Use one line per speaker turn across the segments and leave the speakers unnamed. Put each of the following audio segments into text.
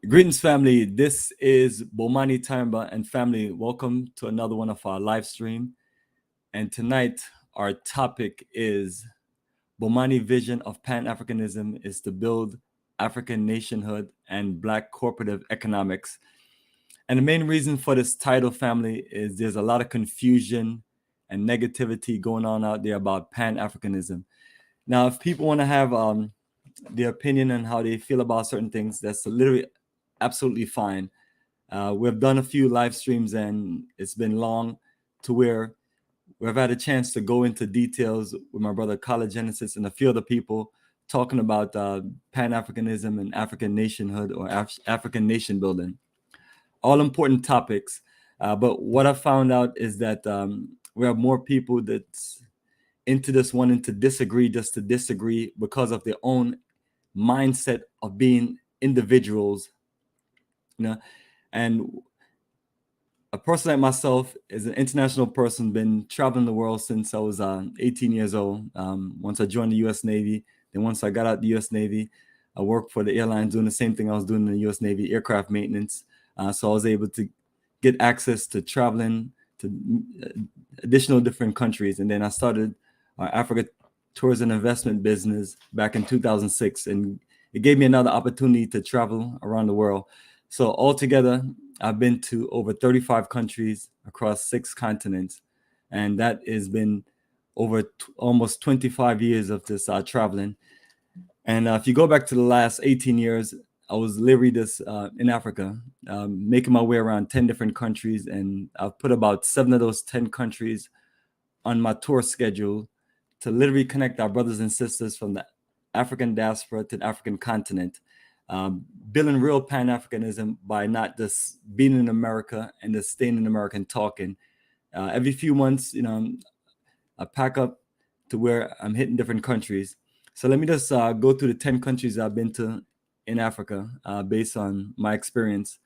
Greetings, family. This is Bomani Tyehimba, and family, welcome to another one of our live stream. And tonight, our topic is Bomani vision of Pan-Africanism is to build African nationhood and Black cooperative economics. And the main reason for this title, family, is there's a lot of confusion and negativity going on out there about Pan-Africanism. Now, if people want to have their opinion on how they feel about certain things, that's literally absolutely fine. We've done a few live streams and it's been long to where we've had a chance to go into details with my brother College Genesis and a few other people talking about Pan-Africanism and African nationhood or African nation building. All important topics. But what I found out is that we have more people that's into this wanting to disagree just to disagree because of their own mindset of being individuals. And a person like myself is an international person, been traveling the world since I was 18 years old. Once I joined the U.S. Navy, then once I got out the U.S. Navy, I worked for the airlines doing the same thing I was doing in the U.S. Navy, aircraft maintenance. So I was able to get access to traveling to additional different countries. And then I started our Africa tourism investment business back in 2006. And it gave me another opportunity to travel around the world. So altogether, I've been to over 35 countries across 6 continents, and that has been over almost 25 years of this traveling. And if you go back to the last 18 years, I was literally this in Africa, making my way around 10 different countries, and I've put about 7 of those 10 countries on my tour schedule to literally connect our brothers and sisters from the African diaspora to the African continent. Building real Pan-Africanism by not just being in America and just staying in America and talking. Every few months, I pack up to where I'm hitting different countries. So let me just go through the 10 countries I've been to in Africa based on my experience.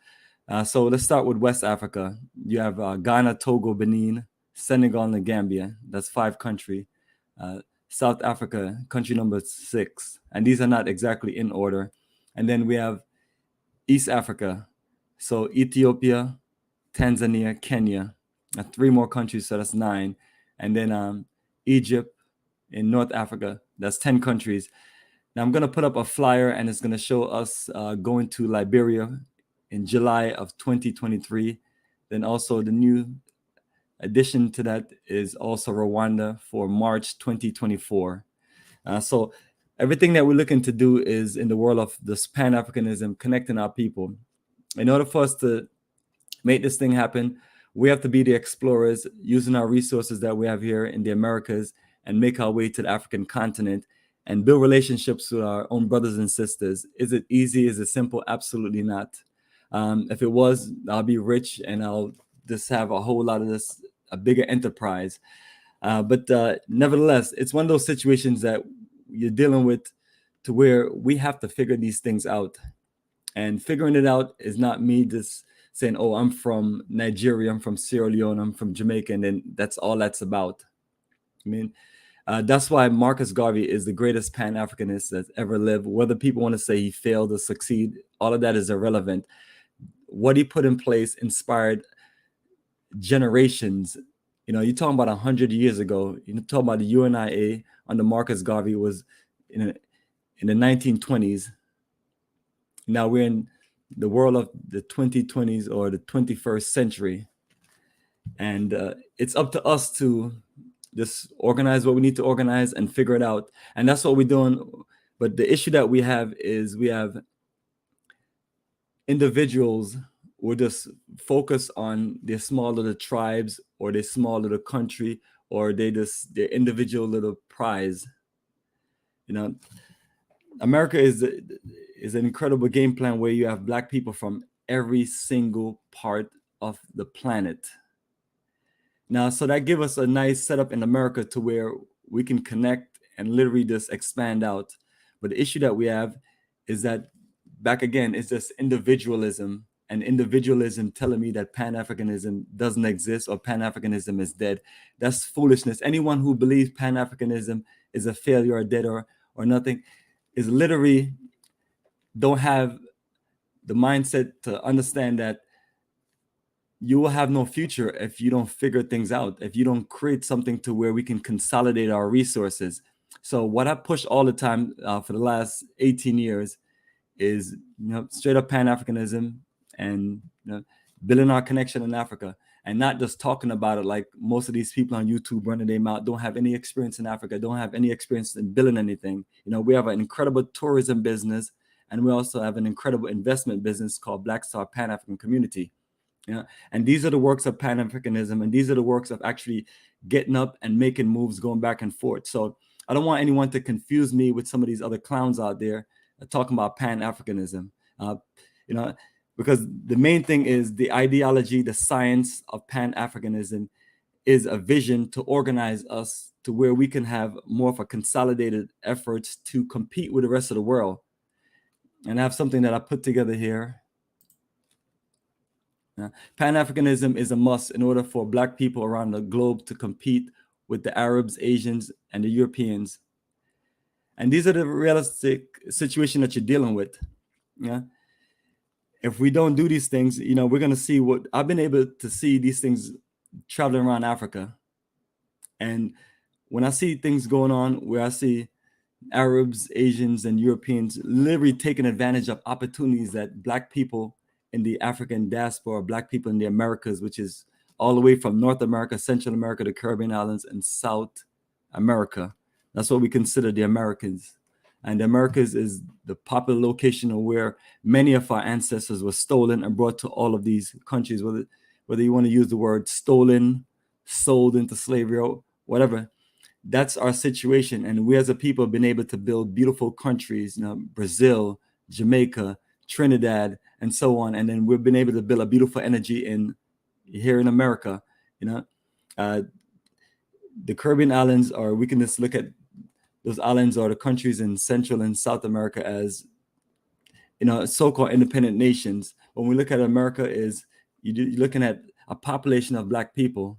So let's start with West Africa. You have Ghana, Togo, Benin, Senegal, and Gambia. That's 5 countries. South Africa, country number 6. And these are not exactly in order. And then we have East Africa, so Ethiopia, Tanzania, Kenya, 3 more countries, so that's 9. And then Egypt in North Africa, that's 10 countries. Now I'm going to put up a flyer and it's going to show us going to Liberia in July of 2023. Then also the new addition to that is also Rwanda for March 2024. So everything that we're looking to do is in the world of this Pan-Africanism, connecting our people. In order for us to make this thing happen, we have to be the explorers, using our resources that we have here in the Americas and make our way to the African continent and build relationships with our own brothers and sisters. Is it easy? Is it simple? Absolutely not. If it was, I'll be rich and I'll just have a whole lot of this, a bigger enterprise. But nevertheless, it's one of those situations that you're dealing with to where we have to figure these things out. And figuring it out is not me just saying, oh, I'm from Nigeria, I'm from Sierra Leone, I'm from Jamaica, and then that's all that's about. I mean, that's why Marcus Garvey is the greatest Pan-Africanist that's ever lived. Whether people want to say he failed or succeed, all of that is irrelevant. What he put in place inspired generations. You're talking about 100 years ago. You're talking about the UNIA under Marcus Garvey was in the 1920s. Now we're in the world of the 2020s or the 21st century. And it's up to us to just organize what we need to organize and figure it out. And that's what we're doing. But the issue that we have is we have individuals who just focus on their small little tribes or their small little country or their individual little prize. America is an incredible game plan where you have Black people from every single part of the planet. Now, so that gives us a nice setup in America to where we can connect and literally just expand out. But the issue that we have is that, back again, it's just individualism, and individualism telling me that Pan-Africanism doesn't exist or Pan-Africanism is dead. That's foolishness. Anyone who believes Pan-Africanism is a failure or dead or nothing is literally don't have the mindset to understand that you will have no future if you don't figure things out, if you don't create something to where we can consolidate our resources. So what I push all the time for the last 18 years is, straight up Pan-Africanism, and building our connection in Africa, and not just talking about it like most of these people on YouTube running their mouth, don't have any experience in Africa, don't have any experience in building anything. We have an incredible tourism business, and we also have an incredible investment business called Black Star Pan-African Community. And these are the works of Pan-Africanism, and these are the works of actually getting up and making moves, going back and forth. So I don't want anyone to confuse me with some of these other clowns out there talking about Pan-Africanism, because the main thing is the ideology, the science of Pan-Africanism is a vision to organize us to where we can have more of a consolidated efforts to compete with the rest of the world. And I have something that I put together here. Pan-Africanism is a must in order for Black people around the globe to compete with the Arabs, Asians, and the Europeans. And these are the realistic situation that you're dealing with. If we don't do these things, we're going to see what I've been able to see these things traveling around Africa. And when I see things going on where I see Arabs, Asians, and Europeans literally taking advantage of opportunities that Black people in the African diaspora, Black people in the Americas, which is all the way from North America, Central America, the Caribbean islands, and South America. That's what we consider the Americans. And the Americas is the popular location of where many of our ancestors were stolen and brought to all of these countries, whether you want to use the word stolen, sold into slavery, or whatever. That's our situation. And we as a people have been able to build beautiful countries, Brazil, Jamaica, Trinidad, and so on. And then we've been able to build a beautiful energy here in America. The Caribbean islands, or we can just look at those islands or the countries in Central and South America as, so-called independent nations. When we look at America, you're looking at a population of Black people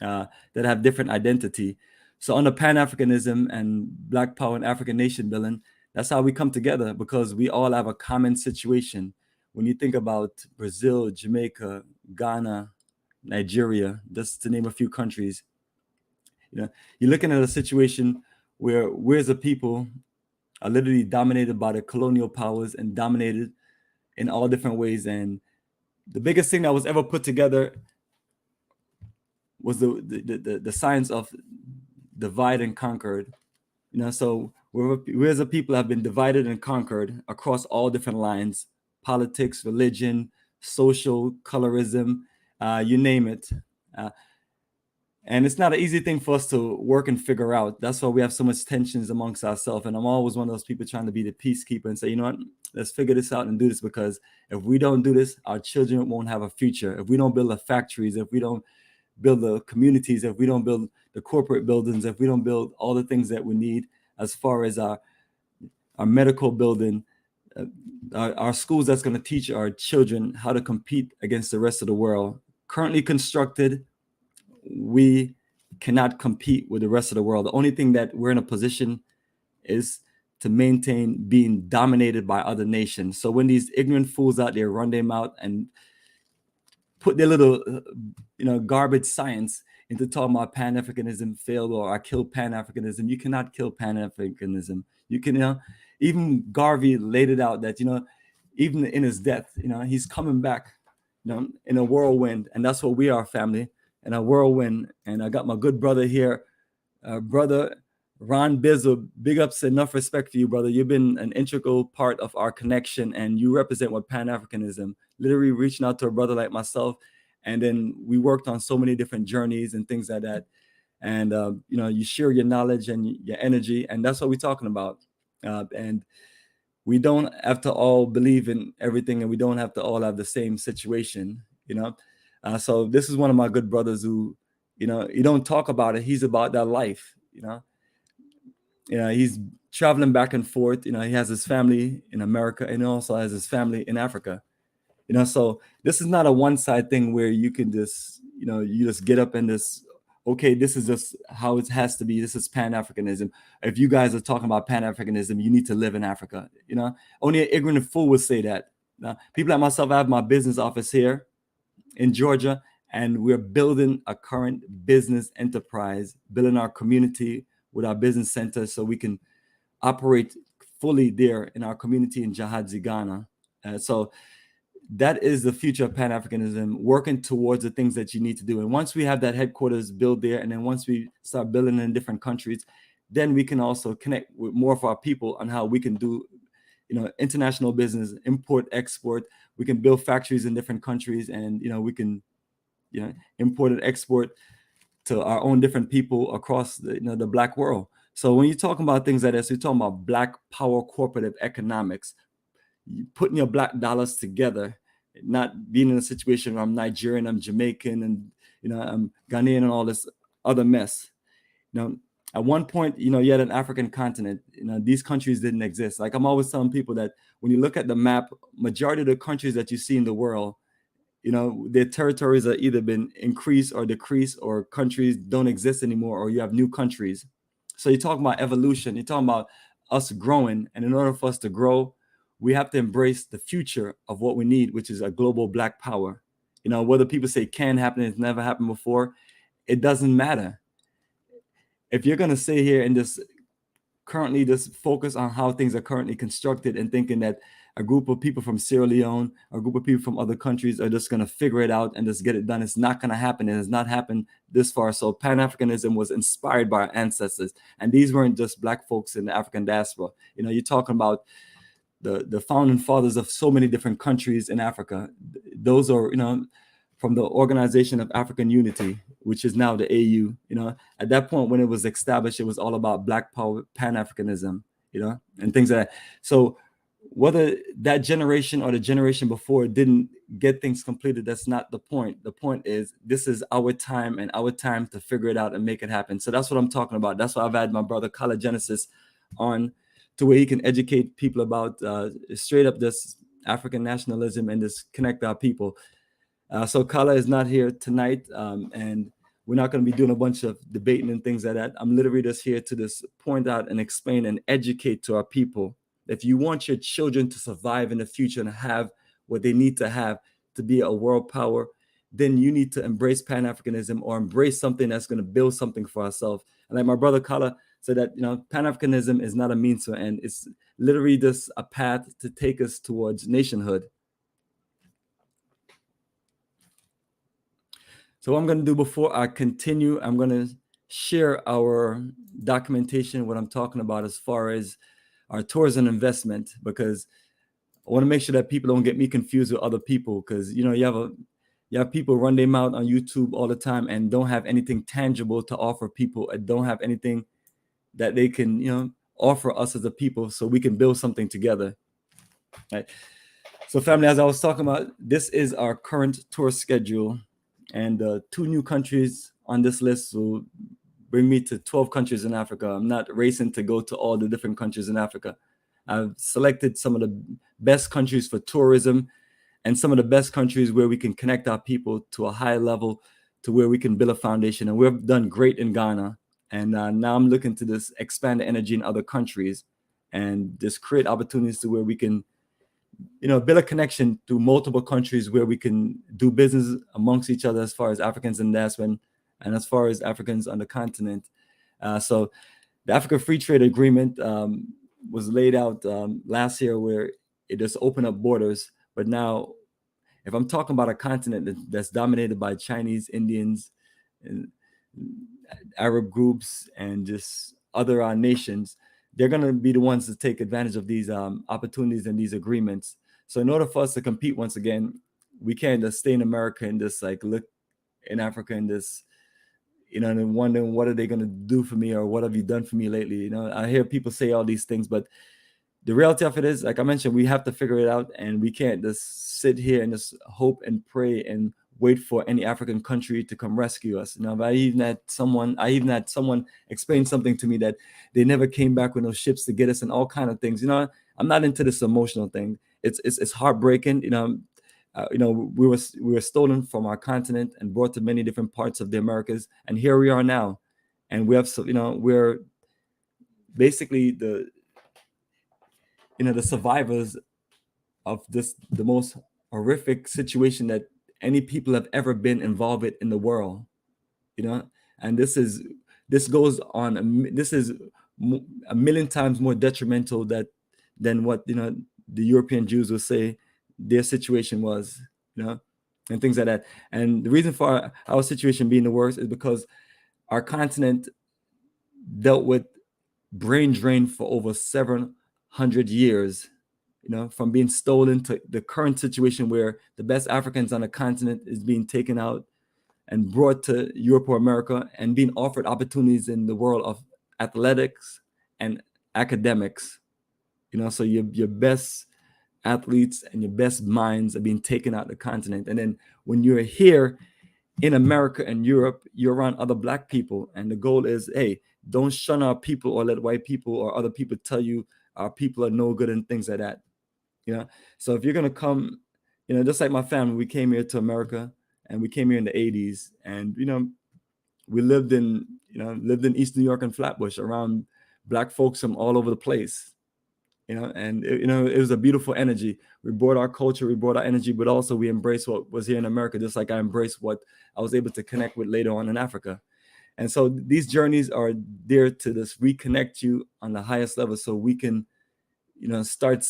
that have different identity. So under Pan-Africanism and Black Power and African nation building, that's how we come together, because we all have a common situation. When you think about Brazil, Jamaica, Ghana, Nigeria, just to name a few countries, you're looking at a situation where we as a people are literally dominated by the colonial powers and dominated in all different ways. And the biggest thing that was ever put together was the science of divide and conquered. So we as a people have been divided and conquered across all different lines: politics, religion, social, colorism, you name it. And it's not an easy thing for us to work and figure out. That's why we have so much tensions amongst ourselves. And I'm always one of those people trying to be the peacekeeper and say, what, let's figure this out and do this, because if we don't do this, our children won't have a future. If we don't build the factories, if we don't build the communities, if we don't build the corporate buildings, if we don't build all the things that we need as far as our medical building, our schools that's going to teach our children how to compete against the rest of the world, currently constructed, we cannot compete with the rest of the world. The only thing that we're in a position is to maintain being dominated by other nations. So when these ignorant fools out there run their mouth and put their little, garbage science into talking about Pan-Africanism failed, or I killed Pan-Africanism, you cannot kill Pan-Africanism. You can, even Garvey laid it out that, even in his death, he's coming back, in a whirlwind. And that's what we are, family, in a whirlwind. And I got my good brother here, brother Ron Bizzle. Big ups, enough respect for you, brother. You've been an integral part of our connection, and you represent what Pan-Africanism, literally reaching out to a brother like myself. And then we worked on so many different journeys and things like that. And, you share your knowledge and your energy, and that's what we're talking about. And we don't have to all believe in everything, and we don't have to all have the same situation, So this is one of my good brothers who, you don't talk about it. He's about that life, he's traveling back and forth. He has his family in America, and he also has his family in Africa. So this is not a one-side thing where you can just, you just get up and just, okay, this is just how it has to be. This is Pan-Africanism. If you guys are talking about Pan-Africanism, you need to live in Africa. Only an ignorant fool would say that. Now, people like myself, I have my business office here in Georgia, and we're building a current business enterprise, building our community with our business center so we can operate fully there in our community in Jahadzi, Ghana. So that is the future of Pan-Africanism, working towards the things that you need to do. And once we have that headquarters built there, and then once we start building in different countries, then we can also connect with more of our people on how we can do, international business, import, export. We can build factories in different countries, and we can, import and export to our own different people across the Black world. So when you're talking about things like this, you're talking about Black power cooperative economics, putting your Black dollars together, not being in a situation where I'm Nigerian, I'm Jamaican, and I'm Ghanaian and all this other mess. At one point, you had an African continent. These countries didn't exist. Like I'm always telling people that when you look at the map, majority of the countries that you see in the world, their territories have either been increased or decreased, or countries don't exist anymore, or you have new countries. So you're talking about evolution. You're talking about us growing, and in order for us to grow, we have to embrace the future of what we need, which is a global Black power. Whether people say can happen, it's never happened before, it doesn't matter. If you're going to stay here and just focus on how things are currently constructed and thinking that a group of people from Sierra Leone, a group of people from other countries are just going to figure it out and just get it done, it's not going to happen. It has not happened this far. So Pan-Africanism was inspired by our ancestors, and these weren't just Black folks in the African diaspora. You're talking about the founding fathers of so many different countries in Africa. Those are, from the Organization of African Unity, which is now the AU. At that point when it was established, it was all about Black power, Pan-Africanism, and things like that. So whether that generation or the generation before didn't get things completed, that's not the point. The point is, this is our time, and our time to figure it out and make it happen. So that's what I'm talking about. That's why I've had my brother Kala Genesis on, to where he can educate people about straight up this African nationalism and just connect our people. So Kala is not here tonight, and we're not going to be doing a bunch of debating and things like that. I'm literally just here to just point out and explain and educate to our people. If you want your children to survive in the future and have what they need to have to be a world power, then you need to embrace Pan-Africanism, or embrace something that's going to build something for ourselves. And like my brother Kala said, that Pan-Africanism is not a means to an end. It's literally just a path to take us towards nationhood. So what I'm going to do before I continue, I'm going to share our documentation, what I'm talking about as far as our tourism investment, because I want to make sure that people don't get me confused with other people, because you have people run their mouth on YouTube all the time and don't have anything tangible to offer people, and don't have anything that they can offer us as a people, so we can build something together. Right? So family, as I was talking about, this is our current tour schedule, and 2 new countries on this list will bring me to 12 countries in Africa. I'm not racing to go to all the different countries in Africa. I've selected some of the best countries for tourism, and some of the best countries where we can connect our people to a high level, to where we can build a foundation. And we've done great in Ghana. And now I'm looking to just expand the energy in other countries and just create opportunities to where we can, build a connection to multiple countries where we can do business amongst each other, as far as Africans in diaspora and as far as Africans on the continent. So the Africa Free Trade Agreement was laid out last year, where it just opened up borders. But now, if I'm talking about a continent that's dominated by Chinese, Indians, and Arab groups, and just other nations, they're going to be the ones to take advantage of these opportunities and these agreements. So in order for us to compete once again, we can't just stay in America and just like look in Africa and just, and wondering what are they going to do for me, or what have you done for me lately? I hear people say all these things, but the reality of it is, like I mentioned, we have to figure it out, and we can't just sit here and just hope and pray and wait for any African country to come rescue us. I even had someone explain something to me, that they never came back with no ships to get us and all kind of things. I'm not into this emotional thing. It's heartbreaking. We were stolen from our continent and brought to many different parts of the Americas, and here we are now, and we have we're basically the survivors of the most horrific situation that any people have ever been involved in the world, and this goes on. This is a million times more detrimental than what the European Jews will say their situation was, and things like that. And the reason for our situation being the worst is because our continent dealt with brain drain for over 700 years, from being stolen to the current situation where the best Africans on the continent is being taken out and brought to Europe or America and being offered opportunities in the world of athletics and academics. So your best athletes and your best minds are being taken out the continent. And then when you're here in America and Europe, you're around other Black people. And the goal is, hey, don't shun our people or let white people or other people tell you our people are no good and things like that. So if you're going to come, just like my family, we came here to America and we came here in the 80s, and, we lived in East New York and Flatbush around Black folks from all over the place, and it was a beautiful energy. We brought our culture, we brought our energy, but also we embraced what was here in America, just like I embraced what I was able to connect with later on in Africa. And so these journeys are there to just reconnect you on the highest level so we can, start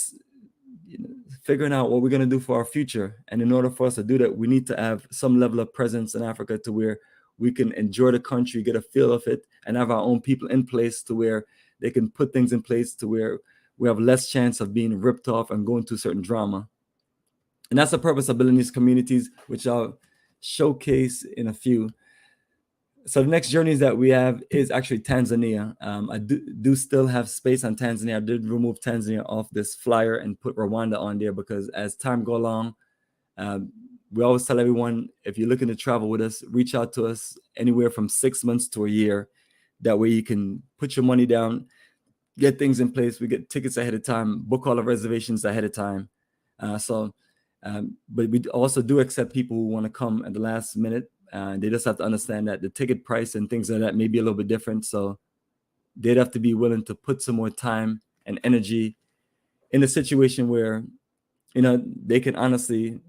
figuring out what we're going to do for our future. And in order for us to do that, we need to have some level of presence in Africa to where we can enjoy the country, get a feel of it, and have our own people in place to where they can put things in place to where we have less chance of being ripped off and going through certain drama. And that's the purpose of building these communities, which I'll showcase in a few. So the next journeys that we have is actually Tanzania. I do still have space on Tanzania. I did remove Tanzania off this flyer and put Rwanda on there because as time go along, we always tell everyone, if you're looking to travel with us, reach out to us anywhere from 6 months to a year. That way you can put your money down, get things in place. We get tickets ahead of time, book all the reservations ahead of time. But we also do accept people who want to come at the last minute. They just have to understand that the ticket price and things like that may be a little bit different. So they'd have to be willing to put some more time and energy in a situation where, they can honestly,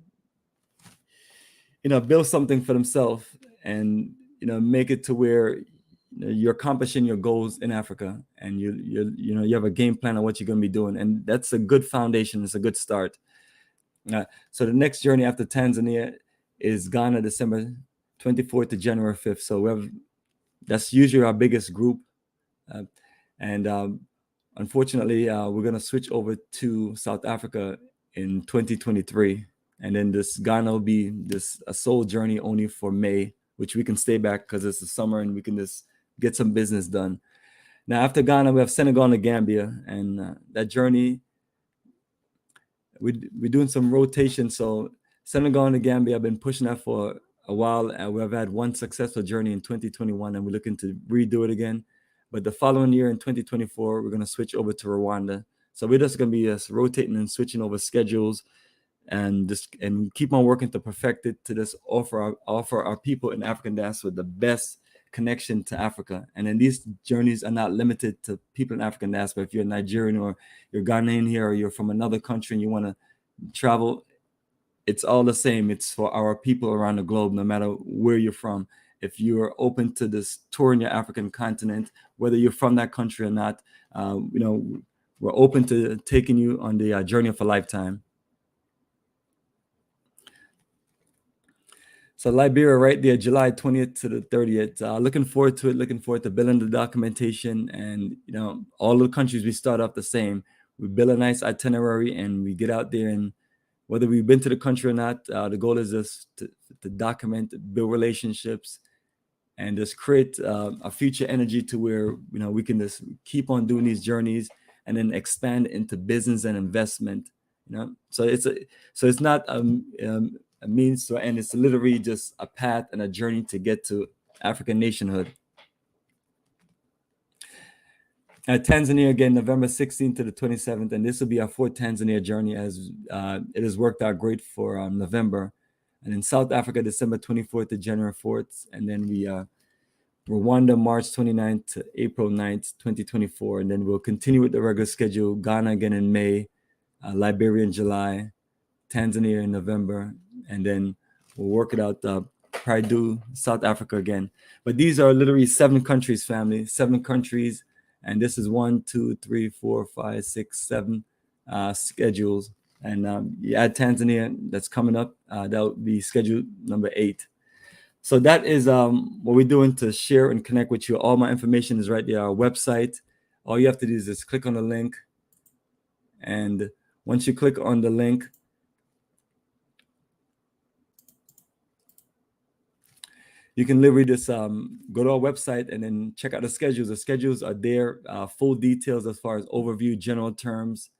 build something for themselves and, make it to where you're accomplishing your goals in Africa, and you have a game plan on what you're going to be doing. And that's a good foundation. It's a good start. So the next journey after Tanzania is Ghana, December 24th to January 5th. So that's usually our biggest group. Unfortunately, we're going to switch over to South Africa in 2023. And then this Ghana will be a sole journey only for May, which we can stay back because it's the summer and we can just get some business done. Now, after Ghana, we have Senegal and Gambia. And that journey, we're doing some rotation. So Senegal and Gambia, I've been pushing that for a while. We've had one successful journey in 2021, and we're looking to redo it again. But the following year in 2024, we're going to switch over to Rwanda. So we're just going to be rotating and switching over schedules and keep on working to perfect it, to just offer our people in African diaspora the best connection to Africa. And then these journeys are not limited to people in African diaspora. If you're Nigerian or you're Ghanaian here, or you're from another country and you want to travel, it's all the same. It's for our people around the globe, no matter where you're from. If you're open to this touring your African continent, whether you're from that country or not, we're open to taking you on the journey of a lifetime. So Liberia, right there, July 20th to the 30th. Looking forward to it. Looking forward to building the documentation, and all the countries we start off the same. We build a nice itinerary and we get out there, and whether we've been to the country or not, the goal is just to document, build relationships, and just create a future energy to where we can just keep on doing these journeys and then expand into business and investment. So it's not a means to end. It's literally just a path and a journey to get to African nationhood. Tanzania again, November 16th to the 27th, and this will be our fourth Tanzania journey, as it has worked out great for November. And in South Africa, December 24th to January 4th, and then we Rwanda, March 29th to April 9th, 2024, and then we'll continue with the regular schedule. Ghana again in May, Liberia in July, Tanzania in November, and then we'll work it out, probably do South Africa again. But these are literally 7 countries, family, 7 countries. And this is 1, 2, 3, 4, 5, 6, 7 schedules. And you add Tanzania, that's coming up, that would be schedule number 8. So that is what we're doing to share and connect with you. All my information is right there, our website. All you have to do is just click on the link. And once you click on the link, you can literally just go to our website and then check out the schedules. The schedules are there, full details as far as overview, general terms,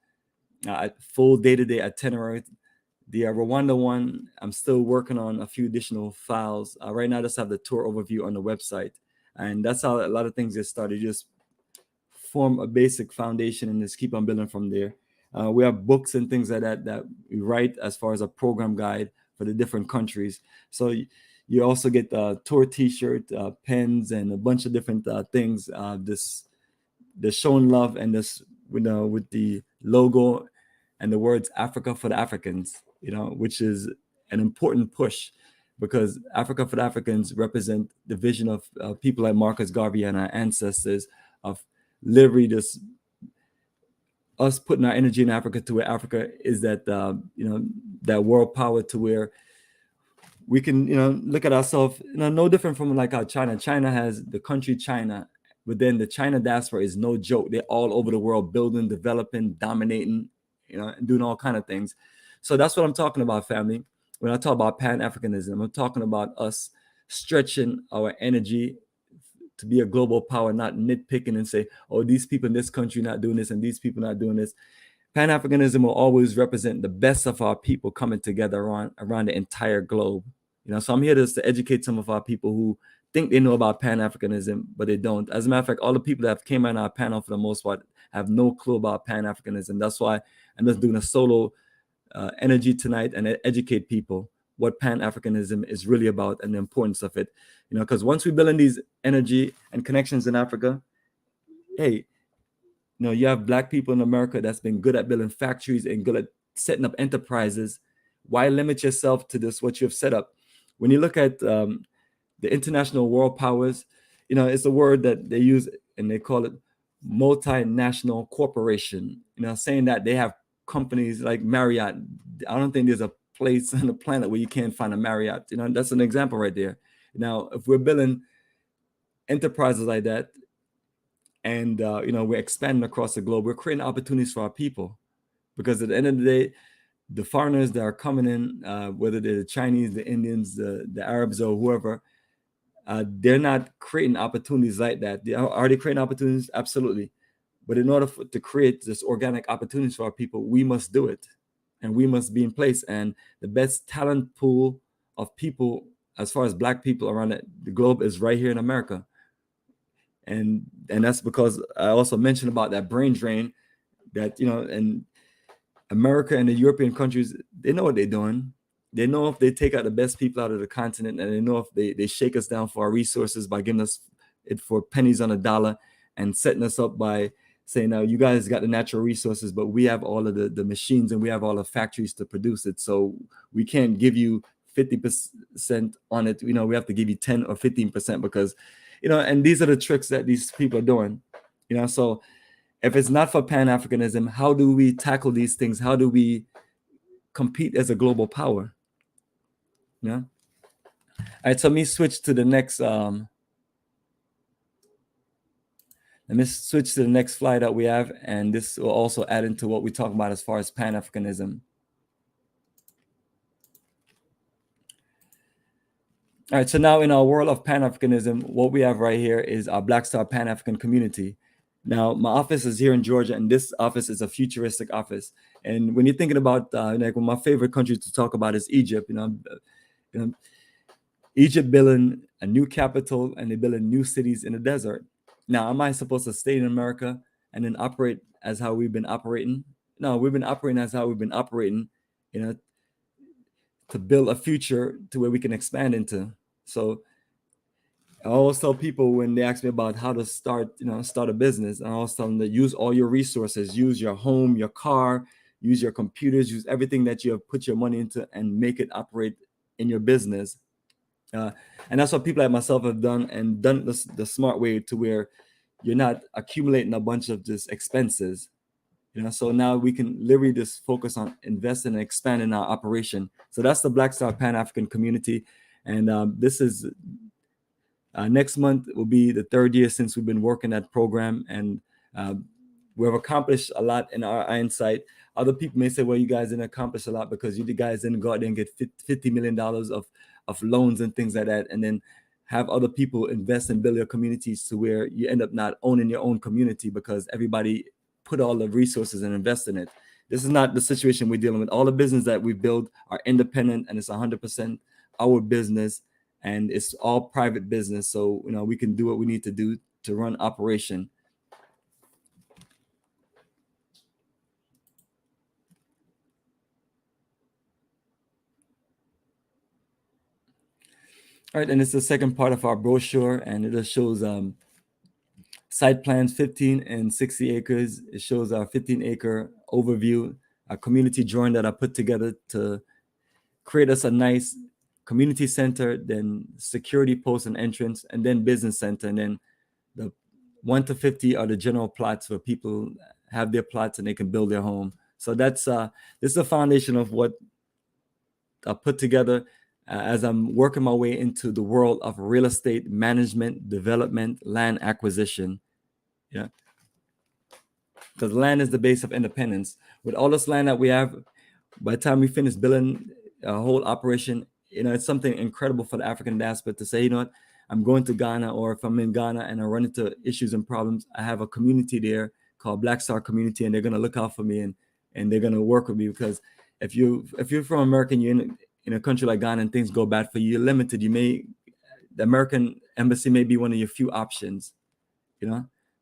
full day-to-day itinerary. The Rwanda one, I'm still working on a few additional files. Right now, I just have the tour overview on the website. And that's how a lot of things get started. You just form a basic foundation and just keep on building from there. We have books and things like that that we write as far as a program guide for the different countries. So you also get the tour t-shirt, pens, and a bunch of different things. The showing love and this, with the logo and the words Africa for the Africans, which is an important push, because Africa for the Africans represent the vision of people like Marcus Garvey and our ancestors, of literally just us putting our energy in Africa to where Africa is that, that world power, to where we can, look at ourselves, no different from like how China has the country China, but then the China diaspora is no joke. They're all over the world, building, developing, dominating, doing all kind of things. So that's what I'm talking about, family. When I talk about Pan-Africanism, I'm talking about us stretching our energy to be a global power, not nitpicking and say, oh, these people in this country not doing this and these people not doing this. Pan-Africanism will always represent the best of our people coming together around the entire globe. So I'm here to educate some of our people who think they know about Pan-Africanism, but they don't. As a matter of fact, all the people that have came on our panel for the most part have no clue about Pan-Africanism. That's why I'm just doing a solo energy tonight and educate people what Pan-Africanism is really about and the importance of it. Because once we build in these energy and connections in Africa, hey, you have Black people in America that's been good at building factories and good at setting up enterprises. Why limit yourself to this, what you have set up? When you look at the international world powers, it's a word that they use and they call it multinational corporation, saying that they have companies like Marriott. I don't think there's a place on the planet where you can't find a Marriott. That's an example right there. Now, if we're building enterprises like that, and we're expanding across the globe, we're creating opportunities for our people, because at the end of the day, the foreigners that are coming in, whether they're the Chinese, the Indians, the Arabs, or whoever, they're not creating opportunities like that. Are they creating opportunities? Absolutely. But in order to create this organic opportunities for our people, we must do it, and we must be in place. And the best talent pool of people, as far as Black people around the globe, is right here in America. And that's because I also mentioned about that brain drain, that and America and the European countries, they know what they're doing. They know if they take out the best people out of the continent, and they know if they shake us down for our resources by giving us it for pennies on a dollar, and setting us up by saying, now you guys got the natural resources, but we have all of the machines and we have all the factories to produce it. So we can't give you 50% on it. We have to give you 10 or 15% because, and these are the tricks that these people are doing. So if it's not for Pan-Africanism, how do we tackle these things? How do we compete as a global power? All right, so let me switch to the next slide that we have, and this will also add into what we talk about as far as Pan-Africanism. All right, so now in our world of Pan-Africanism, what we have right here is our Black Star Pan-African community. Now, my office is here in Georgia, and this office is a futuristic office. And when you're thinking about, like, one of my favorite countries to talk about is Egypt. Egypt building a new capital, and they're building new cities in the desert. Now, am I supposed to stay in America and then operate as how we've been operating? No, we've been operating as how we've been operating, to build a future to where we can expand into. So I always tell people when they ask me about how to start a business, I always tell them to use all your resources, use your home, your car, use your computers, use everything that you have put your money into, and make it operate in your business. And that's what people like myself have done, and done the smart way, to where you're not accumulating a bunch of just expenses. So now we can literally just focus on investing and expanding our operation. So that's the Black Star Pan-African community. And this is next month will be the 3rd year since we've been working that program, and we've accomplished a lot in our insight. Other people may say, well, you guys didn't accomplish a lot because you guys didn't go out there and get $50 million of loans and things like that, and then have other people invest and build your communities to where you end up not owning your own community because everybody put all the resources and invest in it. This is not the situation we're dealing with. All the business that we build are independent, and it's 100% our business, and it's all private business. So, we can do what we need to do to run operation. All right, and it's the second part of our brochure, and it just shows site plans, 15 and 60 acres. It shows our 15-acre overview, a community drawing that I put together to create us a nice community center, then security post and entrance, and then business center, and then the 1 to 50 are the general plots where people have their plots and they can build their home. So that's this is the foundation of what I put together as I'm working my way into the world of real estate management, development, land acquisition. Yeah, because land is the base of independence. With all this land that we have, by the time we finish building a whole operation, it's something incredible for the African diaspora to say, what, I'm going to Ghana, or if I'm in Ghana and I run into issues and problems, I have a community there called Black Star Community, and they're going to look out for me, and they're going to work with me. Because if you're from America and you're in a country like Ghana and things go bad for you, you're limited. The American embassy may be one of your few options,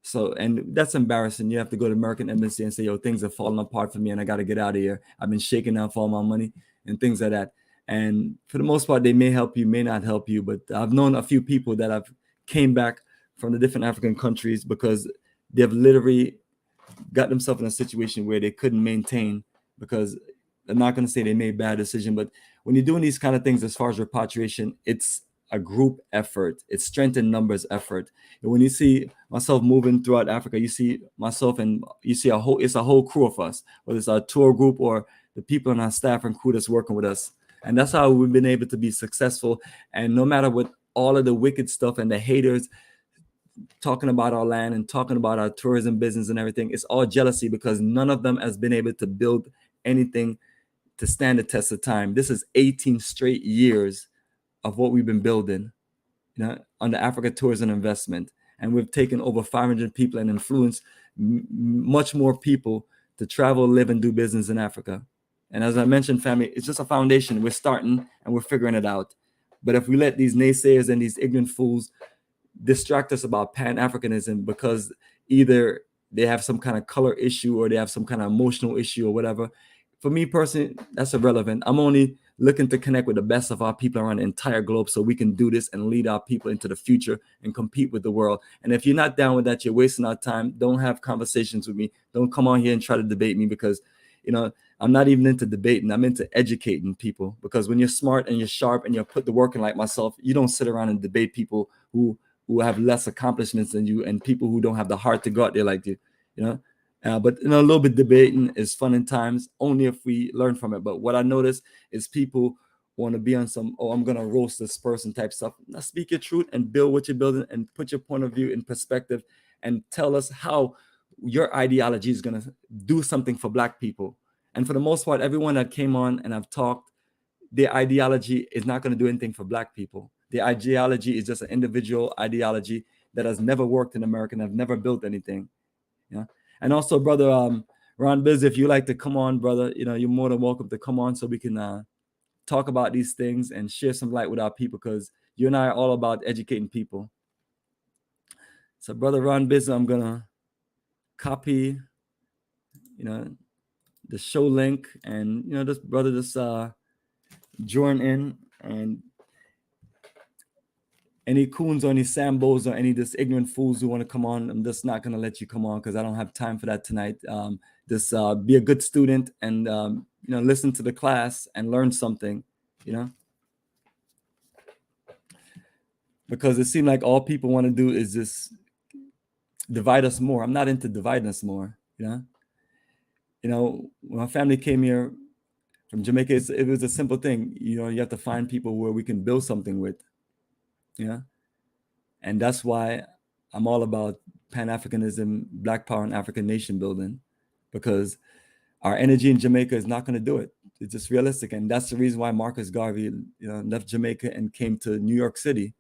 So, and that's embarrassing. You have to go to the American embassy and say, yo, things are falling apart for me and I got to get out of here. I've been shaking out for all my money and things like that. And for the most part, they may help you, may not help you. But I've known a few people that have came back from the different African countries because they've literally got themselves in a situation where they couldn't maintain, because I'm not going to say they made bad decision, but when you're doing these kind of things, as far as repatriation, it's a group effort. It's strength in numbers effort. And when you see myself moving throughout Africa, you see myself and you see it's a whole crew of us, whether it's our tour group or the people on our staff and crew that's working with us. And that's how we've been able to be successful. And no matter what all of the wicked stuff and the haters talking about our land and talking about our tourism business and everything, it's all jealousy, because none of them has been able to build anything to stand the test of time. This is 18 straight years of what we've been building, on the Africa Tourism Investment. And we've taken over 500 people and influenced much more people to travel, live, and do business in Africa. And as I mentioned, family, it's just a foundation. We're starting and we're figuring it out. But if we let these naysayers and these ignorant fools distract us about Pan-Africanism because either they have some kind of color issue or they have some kind of emotional issue or whatever, for me personally, that's irrelevant. I'm only looking to connect with the best of our people around the entire globe so we can do this and lead our people into the future and compete with the world. And if you're not down with that, you're wasting our time. Don't have conversations with me. Don't come on here and try to debate me, because, I'm not even into debating. I'm into educating people, because when you're smart and you're sharp and you put the work in like myself, you don't sit around and debate people who have less accomplishments than you and people who don't have the heart to go out there like you, but a little bit debating is fun in times, only if we learn from it. But what I notice is people want to be on some, I'm going to roast this person type stuff. Now speak your truth and build what you're building and put your point of view in perspective and tell us how your ideology is going to do something for Black people. And for the most part, everyone that came on and I've talked, their ideology is not going to do anything for Black people. Their ideology is just an individual ideology that has never worked in America and have never built anything. And also, brother Ron Biz, if you like to come on, brother, you're more than welcome to come on so we can talk about these things and share some light with our people, because you and I are all about educating people. So, brother Ron Biz, I'm gonna copy, the show link, and this brother just join in, and any coons or any sambos or any just ignorant fools who want to come on, I'm just not going to let you come on because I don't have time for that tonight. Just be a good student and, listen to the class and learn something, because it seemed like all people want to do is just divide us more. I'm not into dividing us more, when my family came here from Jamaica, it was a simple thing. You have to find people where we can build something with, and that's why I'm all about Pan-Africanism, Black Power, and African nation building, because our energy in Jamaica is not going to do it. It's just realistic, and that's the reason why Marcus Garvey, left Jamaica and came to New York City,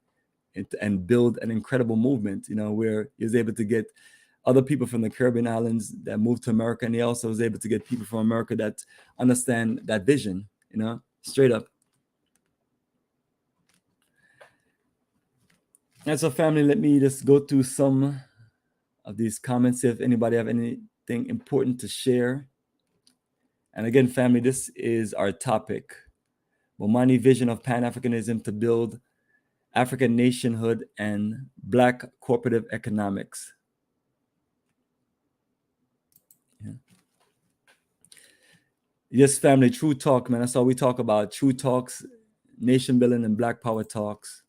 and build an incredible movement. Where he was able to get other people from the Caribbean islands that moved to America, and he also was able to get people from America that understand that vision. Straight up. And so, family, let me just go through some of these comments, if anybody have anything important to share. And again, family, this is our topic: Bomani vision of Pan-Africanism to build African nationhood and Black cooperative economics. Yes, family, true talk, man. That's all we talk about. True talks, nation building, and Black power talks.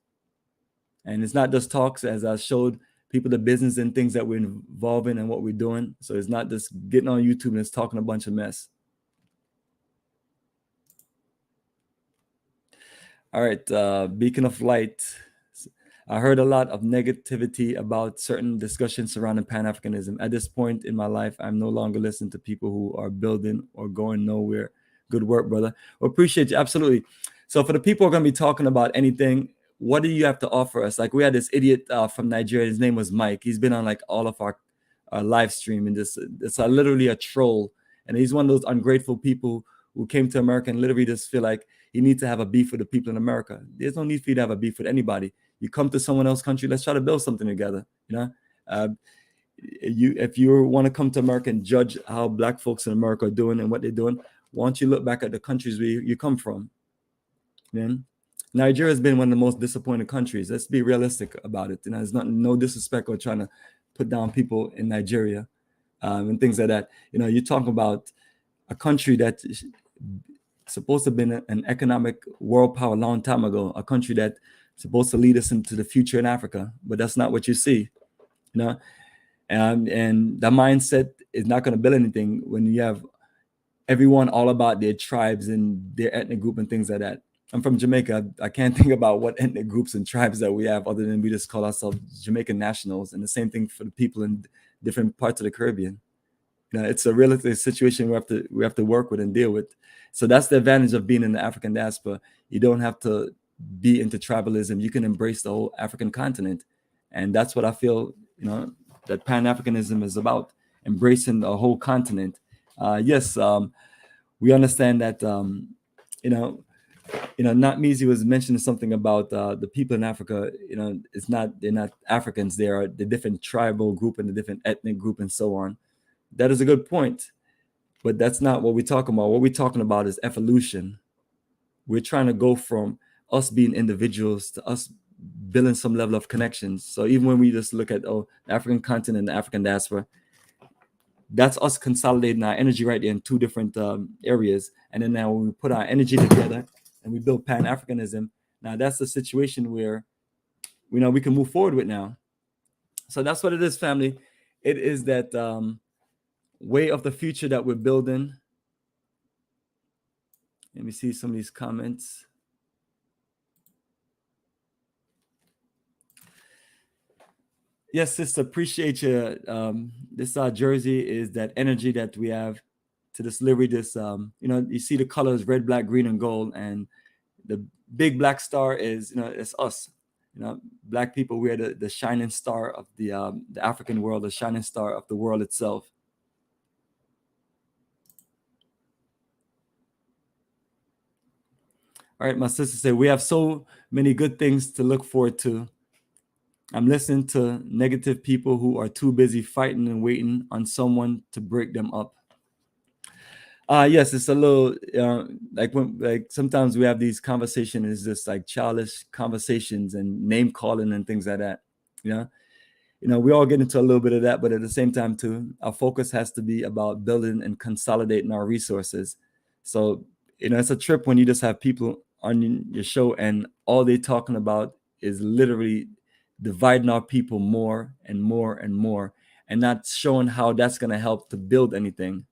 And it's not just talks, as I showed people the business and things that we're involved in and what we're doing. So it's not just getting on YouTube and it's talking a bunch of mess. All right, Beacon of Light. I heard a lot of negativity about certain discussions surrounding Pan-Africanism. At this point in my life, I'm no longer listening to people who are building or going nowhere. Good work, brother. Well, appreciate you. Absolutely. So for the people who are going to be talking about anything, what do you have to offer us? Like, we had this idiot from Nigeria. His name was Mike. He's been on like all of our live stream, and it's literally a troll. And he's one of those ungrateful people who came to America and literally just feel like you need to have a beef with the people in America. There's no need for you to have a beef with anybody. You come to someone else's country, let's try to build something together. If you want to come to America and judge how Black folks in America are doing and what they're doing, why don't you look back at the countries where you come from? Then Nigeria has been one of the most disappointed countries. Let's be realistic about it. There's no disrespect or trying to put down people in Nigeria and things like that. You're talking about a country that supposed to have been an economic world power a long time ago, a country that's supposed to lead us into the future in Africa, but that's not what you see, and the mindset is not going to build anything when you have everyone all about their tribes and their ethnic group and things like that. I'm from Jamaica. I can't think about what ethnic groups and tribes that we have other than we just call ourselves Jamaican nationals, and the same thing for the people in different parts of the Caribbean. It's a realistic situation we have to work with and deal with. So that's the advantage of being in the African diaspora. You don't have to be into tribalism. You can embrace the whole African continent, and that's what I feel. That Pan-Africanism is about, embracing the whole continent. Yes, we understand that. Natmizi was mentioning something about the people in Africa. They're not Africans. They are the different tribal group and the different ethnic group and so on. That is a good point, but that's not what we're talking about. What we're talking about is evolution. We're trying to go from us being individuals to us building some level of connections. So even when we just look at the African continent and the African diaspora, that's us consolidating our energy right there in two different areas. And then now when we put our energy together and we build Pan-Africanism, now that's the situation where we can move forward with now. So that's what it is, family. It is that way of the future that we're building. Let me see some of these comments. Yes, sister, appreciate you. This jersey is that energy that we have to this livery. This, you see the colors red, black, green, and gold, and the big black star is, it's us. Black people. We're the shining star of the African world, the shining star of the world itself. All right, my sister said, we have so many good things to look forward to. I'm listening to negative people who are too busy fighting and waiting on someone to break them up. Yes, it's a little like when like sometimes we have these conversations, it's just like childish conversations and name calling and things like that. You know, we all get into a little bit of that, but at the same time too, our focus has to be about building and consolidating our resources. So, it's a trip when you just have people on your show and all they're talking about is literally dividing our people more and more and more, and not showing how that's going to help to build anything.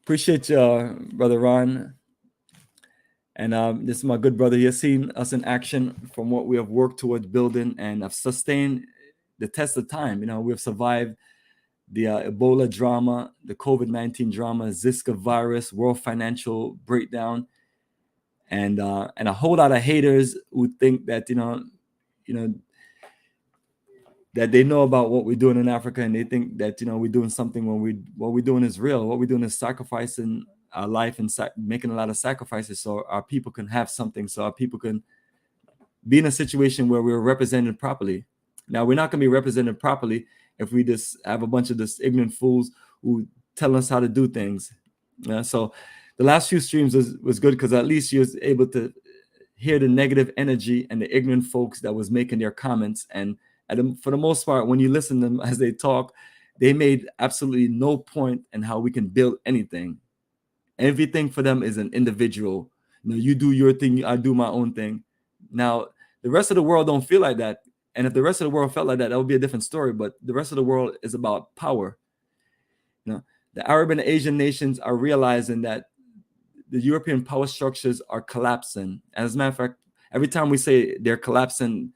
Appreciate you, Brother Ron. And this is my good brother. He has seen us in action from what we have worked towards building and have sustained the test of time. We've survived the Ebola drama, the COVID-19 drama, Zika virus, world financial breakdown, and a whole lot of haters who think that you know that they know about what we're doing in Africa, and they think that we're doing something when what we're doing is real. What we're doing is sacrificing our life and making a lot of sacrifices so our people can have something, so our people can be in a situation where we're represented properly. Now, we're not going to be represented properly if we just have a bunch of this ignorant fools who tell us how to do things. So the last few streams was good because at least you was able to hear the negative energy and the ignorant folks that was making their comments. And for the most part, when you listen to them as they talk, they made absolutely no point in how we can build anything. Everything for them is an individual. You do your thing, I do my own thing. Now, the rest of the world don't feel like that. And if the rest of the world felt like that, that would be a different story. But the rest of the world is about power. The Arab and Asian nations are realizing that the European power structures are collapsing. As a matter of fact, every time we say they're collapsing,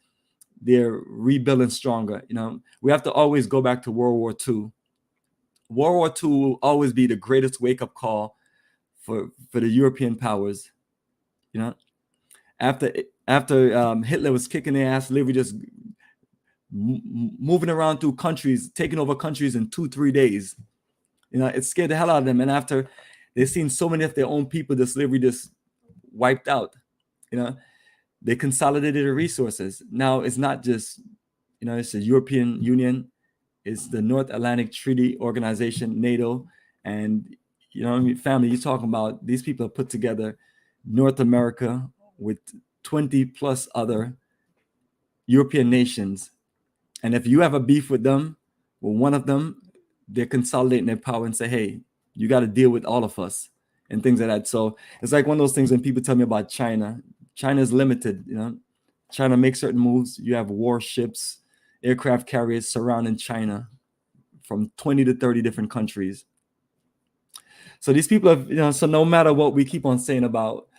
they're rebuilding stronger. We have to always go back to World War II. World War II will always be the greatest wake-up call for the European powers. After Hitler was kicking their ass, literally just moving around through countries, taking over countries in 2-3 days. It scared the hell out of them. And after they've seen so many of their own people just literally just wiped out, they consolidated their resources. Now it's not just, it's the European Union, it's the North Atlantic Treaty Organization, NATO, and family, you're talking about these people have put together North America with 20 plus other European nations. And if you have a beef with them, with one of them, they're consolidating their power and say, hey, you got to deal with all of us and things like that. So it's like one of those things when people tell me about China. China is limited. China makes certain moves. You have warships, aircraft carriers surrounding China from 20 to 30 different countries. So these people have, so no matter what we keep on saying about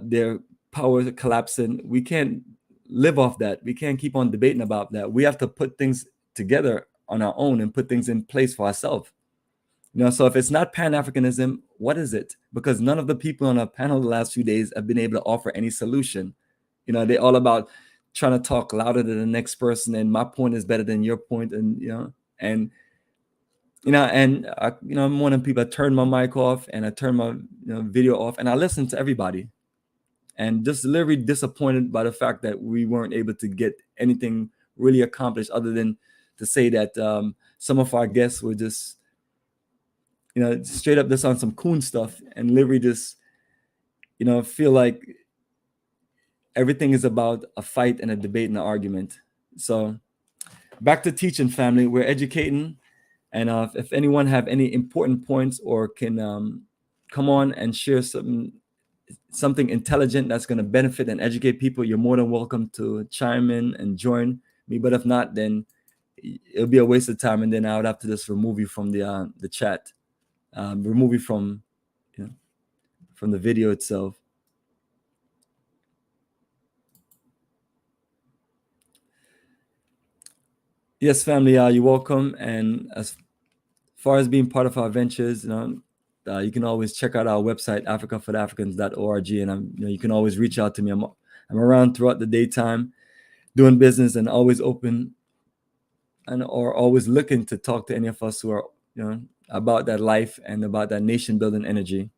their power collapsing, we can't live off that. We can't keep on debating about that. We have to put things together on our own and put things in place for ourselves. So if it's not Pan-Africanism, what is it? Because none of the people on our panel the last few days have been able to offer any solution. They're all about trying to talk louder than the next person, and my point is better than your point, and I'm one of the people. I turn my mic off and I turn my video off, and I listen to everybody, and just literally disappointed by the fact that we weren't able to get anything really accomplished, other than to say that some of our guests were just straight up just on some coon stuff, and literally just feel like everything is about a fight and a debate and an argument. So back to teaching, family. We're educating. And if anyone have any important points or can come on and share something intelligent that's going to benefit and educate people, you're more than welcome to chime in and join me. But if not, then it'll be a waste of time, and then I would have to just remove you from the chat, remove you from from the video itself. Yes, family, you're welcome. And as far as being part of our ventures, you can always check out our website, africafortheafricans.org, and you can always reach out to me. I'm around throughout the daytime doing business, and always open or always looking to talk to any of us who are about that life and about that nation building energy.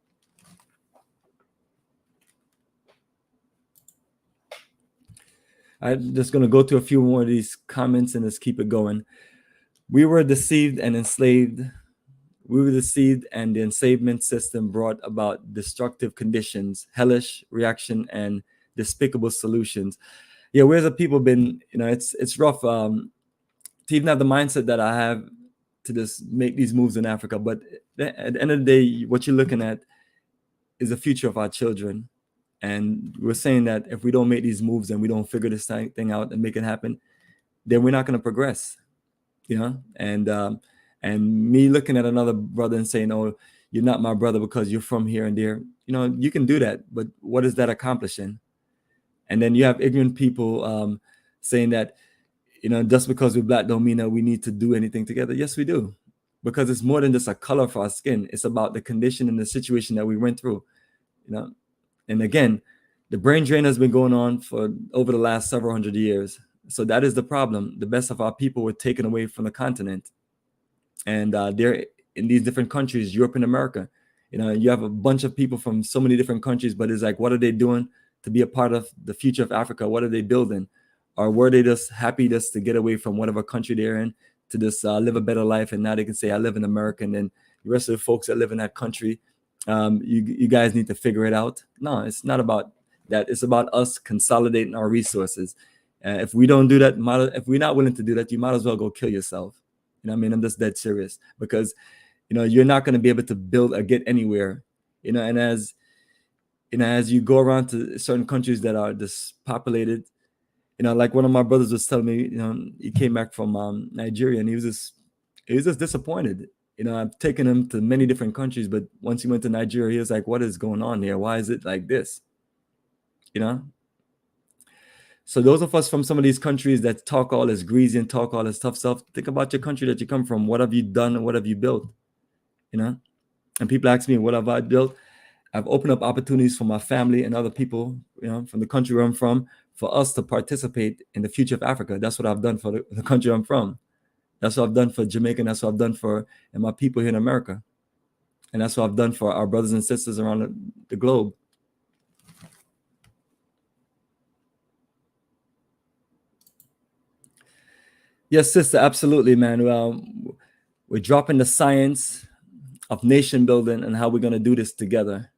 I'm just going to go to a few more of these comments and just keep it going. We were deceived and enslaved. We were deceived, and the enslavement system brought about destructive conditions, hellish reaction, and despicable solutions. Yeah, where's the people been? It's rough to even have the mindset that I have to just make these moves in Africa. But at the end of the day, what you're looking at is the future of our children. And we're saying that if we don't make these moves and we don't figure this thing out and make it happen, then we're not going to progress. And me looking at another brother and saying, "Oh, you're not my brother because you're from here and there." You can do that, but what is that accomplishing? And then you have ignorant people saying that, just because we're black don't mean that we need to do anything together. Yes, we do, because it's more than just a color for our skin. It's about the condition and the situation that we went through. And again, the brain drain has been going on for over the last several hundred years. So that is the problem. The best of our people were taken away from the continent, and they're in these different countries, Europe and America. You have a bunch of people from so many different countries, but it's like, what are they doing to be a part of the future of Africa? What are they building? Or were they just happy just to get away from whatever country they're in to just live a better life? And now they can say, I live in America, and then the rest of the folks that live in that country, you guys need to figure it out. No, it's not about that. It's about us consolidating our resources. If we don't do that, if we're not willing to do that, you might as well go kill yourself. I'm just dead serious, because you're not going to be able to build or get anywhere. And as you go around to certain countries that are depopulated, like one of my brothers was telling me, he came back from Nigeria, and he was just disappointed. I've taken him to many different countries, but once he went to Nigeria, he was like, what is going on here? Why is it like this? So those of us from some of these countries that talk all this greasy and talk all this tough stuff, think about your country that you come from. What have you done and what have you built? And people ask me, what have I built? I've opened up opportunities for my family and other people, from the country where I'm from, for us to participate in the future of Africa. That's what I've done for the country I'm from. That's what I've done for Jamaica. And that's what I've done for my people here in America. And that's what I've done for our brothers and sisters around the globe. Yes, sister, absolutely, man. Well, we're dropping the science of nation building and how we're going to do this together.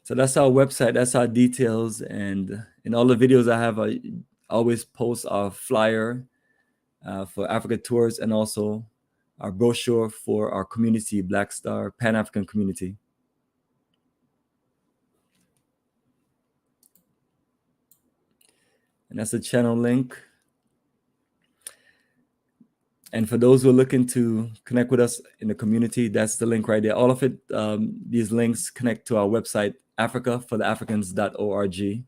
So that's our website, that's our details. And in all the videos I have, I always post our flyer for Africa tours, and also our brochure for our community, Black Star Pan-African community. And that's the channel link. And for those who are looking to connect with us in the community, that's the link right there. All of it, these links connect to our website, africafortheafricans.org.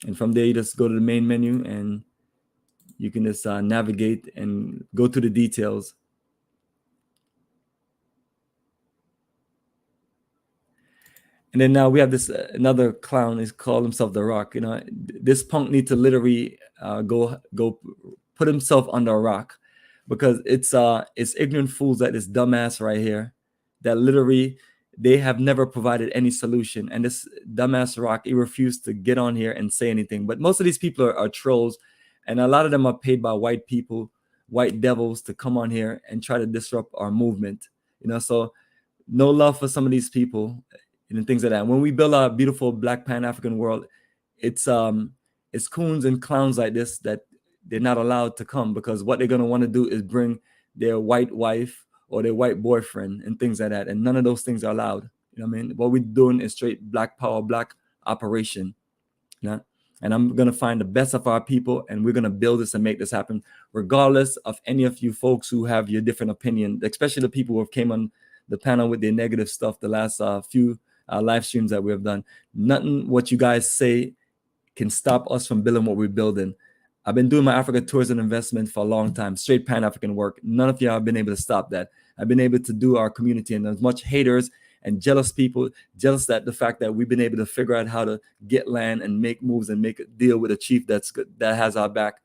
And from there, you just go to the main menu and you can just navigate and go to the details. And then now we have this another clown. He's called himself The Rock. This punk need to literally go put himself under a rock, because it's ignorant fools like this dumbass right here that literally they have never provided any solution. And this dumbass Rock, he refused to get on here and say anything. But most of these people are trolls, and a lot of them are paid by white people, white devils, to come on here and try to disrupt our movement. So no love for some of these people and things like that. When we build our beautiful Black Pan-African world, it's coons and clowns like this that they're not allowed to come, because what they're going to want to do is bring their white wife or their white boyfriend and things like that. And none of those things are allowed. What we're doing is straight Black power, Black operation. And I'm going to find the best of our people, and we're going to build this and make this happen, regardless of any of you folks who have your different opinion, especially the people who came on the panel with their negative stuff the last few live streams that we have done. Nothing what you guys say can stop us from building what we're building. I've been doing my Africa tours and investment for a long time, straight Pan-African work. None of y'all have been able to stop that. I've been able to do our community, and as much haters and jealous people, jealous that the fact that we've been able to figure out how to get land and make moves and make a deal with a chief that has our back.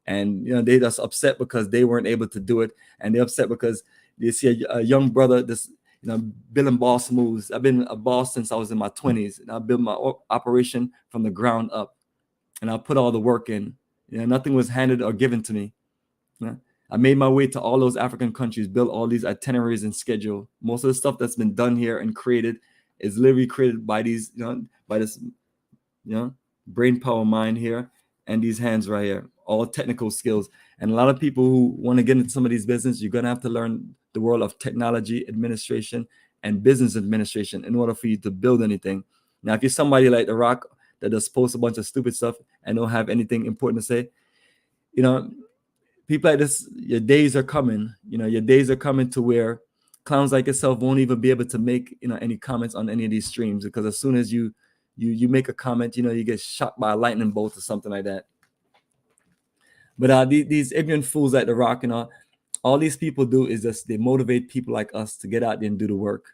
and they just upset because they weren't able to do it, and they're upset because they see a young brother, this building boss moves. I've been a boss since I was in my 20s, and I built my operation from the ground up, and I put all the work in. Nothing was handed or given to me. I made my way to all those African countries, built all these itineraries and schedule. Most of the stuff that's been done here and created is literally created by these, by this, brain power mind here and these hands right here, all technical skills. And a lot of people who want to get into some of these business, you're going to have to learn the world of technology administration and business administration in order for you to build anything. Now, if you're somebody like The Rock that just posts a bunch of stupid stuff and don't have anything important to say, people like this, your days are coming. Your days are coming to where clowns like yourself won't even be able to make any comments on any of these streams, because as soon as you make a comment, you get shot by a lightning bolt or something like that. But these ignorant fools like The Rock, all these people do is just they motivate people like us to get out there and do the work.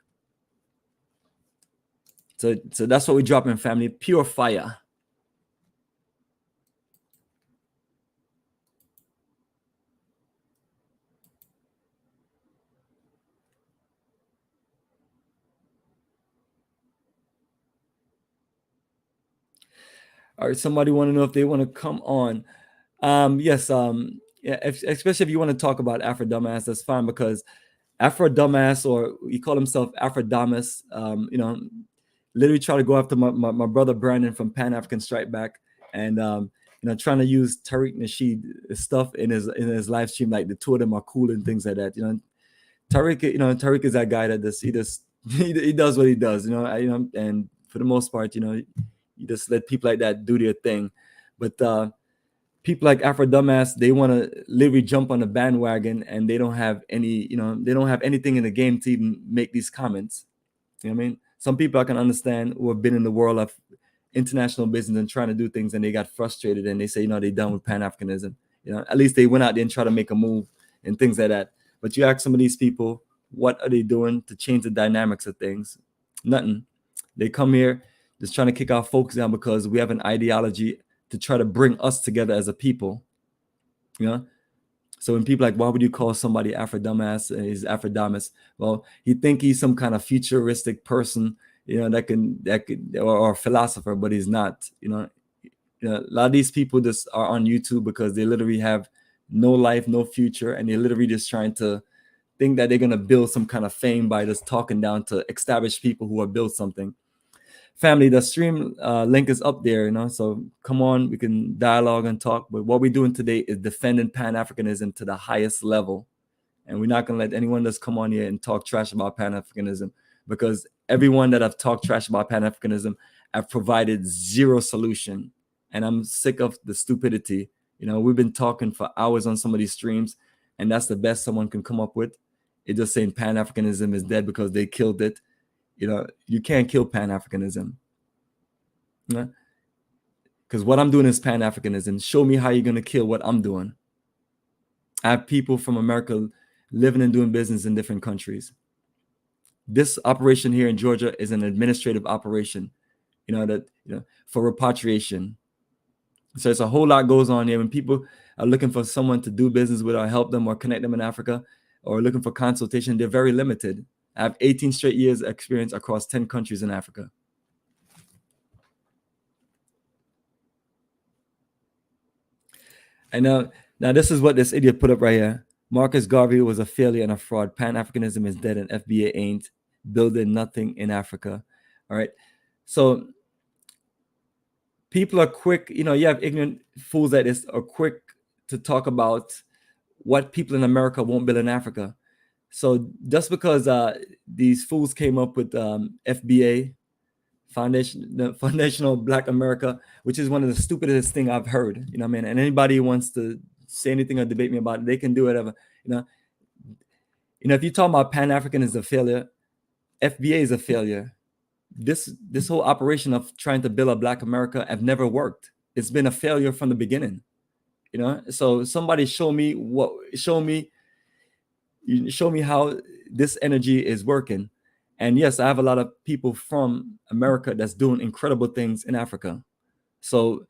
So that's what we drop in, family. Pure fire. All right, somebody want to know if they want to come on. Yes, yeah, especially if you want to talk about Afro Dumbass, that's fine, because Afro Dumbass, or he called himself Afro Damas, literally try to go after my brother Brandon from Pan African Strike Back, and trying to use Tariq Nasheed stuff in his live stream, like the two of them are cool and things like that. Tariq is that guy that he does what he does, and for the most part, you just let people like that do their thing. But people like Afro Dumbass, they want to literally jump on the bandwagon, and they don't have any, they don't have anything in the game to even make these comments. You know what I mean? Some people I can understand who have been in the world of international business and trying to do things, and they got frustrated and they say, they're done with Pan-Africanism. At least they went out there and tried to make a move and things like that. But you ask some of these people, what are they doing to change the dynamics of things? Nothing. They come here just trying to kick our folks down because we have an ideology to try to bring us together as a people. So when people like, why would you call somebody Afro Dumbass? He's Afro Damas. Well, you think he's some kind of futuristic person, that could or a philosopher, but he's not. A lot of these people just are on YouTube because they literally have no life, no future, and they're literally just trying to think that they're gonna build some kind of fame by just talking down to established people who have built something. Family, the stream link is up there, so come on, we can dialogue and talk. But what we're doing today is defending Pan-Africanism to the highest level, and we're not going to let anyone just come on here and talk trash about Pan-Africanism, because everyone that I've talked trash about Pan-Africanism, I've provided zero solution, and I'm sick of the stupidity. We've been talking for hours on some of these streams, and that's the best someone can come up with. It's just saying Pan-Africanism is dead because they killed it. You can't kill Pan-Africanism. Because what I'm doing is Pan-Africanism. Show me how you're going to kill what I'm doing. I have people from America living and doing business in different countries. This operation here in Georgia is an administrative operation, for repatriation. So it's a whole lot goes on here. When people are looking for someone to do business with or help them or connect them in Africa, or looking for consultation, they're very limited. I have 18 straight years experience across 10 countries in Africa. And now this is what this idiot put up right here. Marcus Garvey was a failure and a fraud. Pan-Africanism is dead and FBA ain't building nothing in Africa. All right. So people are quick, you have ignorant fools that are quick to talk about what people in America won't build in Africa. So just because these fools came up with FBA, the Foundational Black America, which is one of the stupidest thing I've heard, And anybody who wants to say anything or debate me about it, they can do whatever, if you talk about Pan-African is a failure, FBA is a failure. This whole operation of trying to build a Black America have never worked. It's been a failure from the beginning, So somebody show me how this energy is working. And yes, I have a lot of people from America that's doing incredible things in Africa. So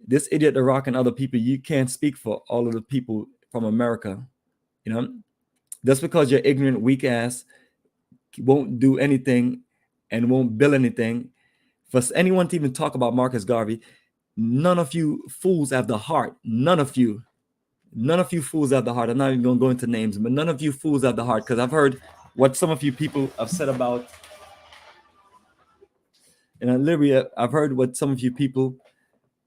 this idiot The Rock and other people, you can't speak for all of the people from America. You know, just because you're ignorant, weak ass, won't do anything and won't build anything. For anyone to even talk about Marcus Garvey, none of you fools have the heart. None of you fools have the heart. I'm not even going to go into names, but none of you fools have the heart, because I've heard what some of you people have said about, and literally, I've heard what some of you people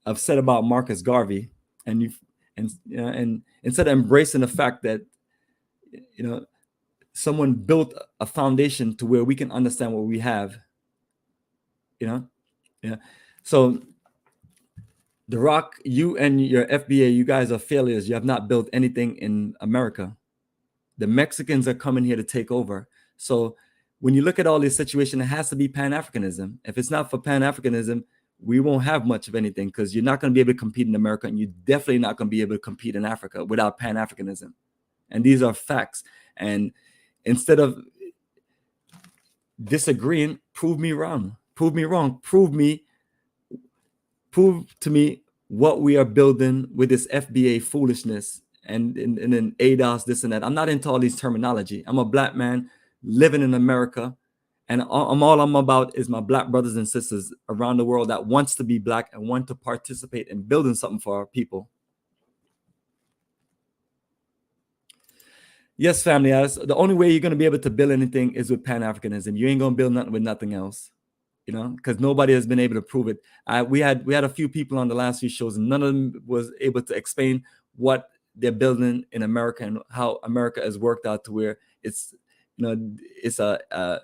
have said about Marcus Garvey, and and instead of embracing the fact that someone built a foundation to where we can understand what we have, So The Rock, you and your FBA, you guys are failures. You have not built anything in America. The Mexicans are coming here to take over. So when you look at all this situation, it has to be Pan-Africanism. If it's not for Pan-Africanism, we won't have much of anything, because you're not going to be able to compete in America, and you're definitely not going to be able to compete in Africa without Pan-Africanism. And these are facts. And instead of disagreeing, prove me wrong. Prove me wrong. Prove to me what we are building with this FBA foolishness and then ADOS, this and that. I'm not into all these terminology. I'm a Black man living in America, and all I'm about is my Black brothers and sisters around the world that wants to be Black and want to participate in building something for our people. Yes, family, the only way you're going to be able to build anything is with Pan-Africanism. You ain't going to build nothing with nothing else. Because nobody has been able to prove it. We had a few people on the last few shows, and none of them was able to explain what they're building in America and how America has worked out to where it's it's a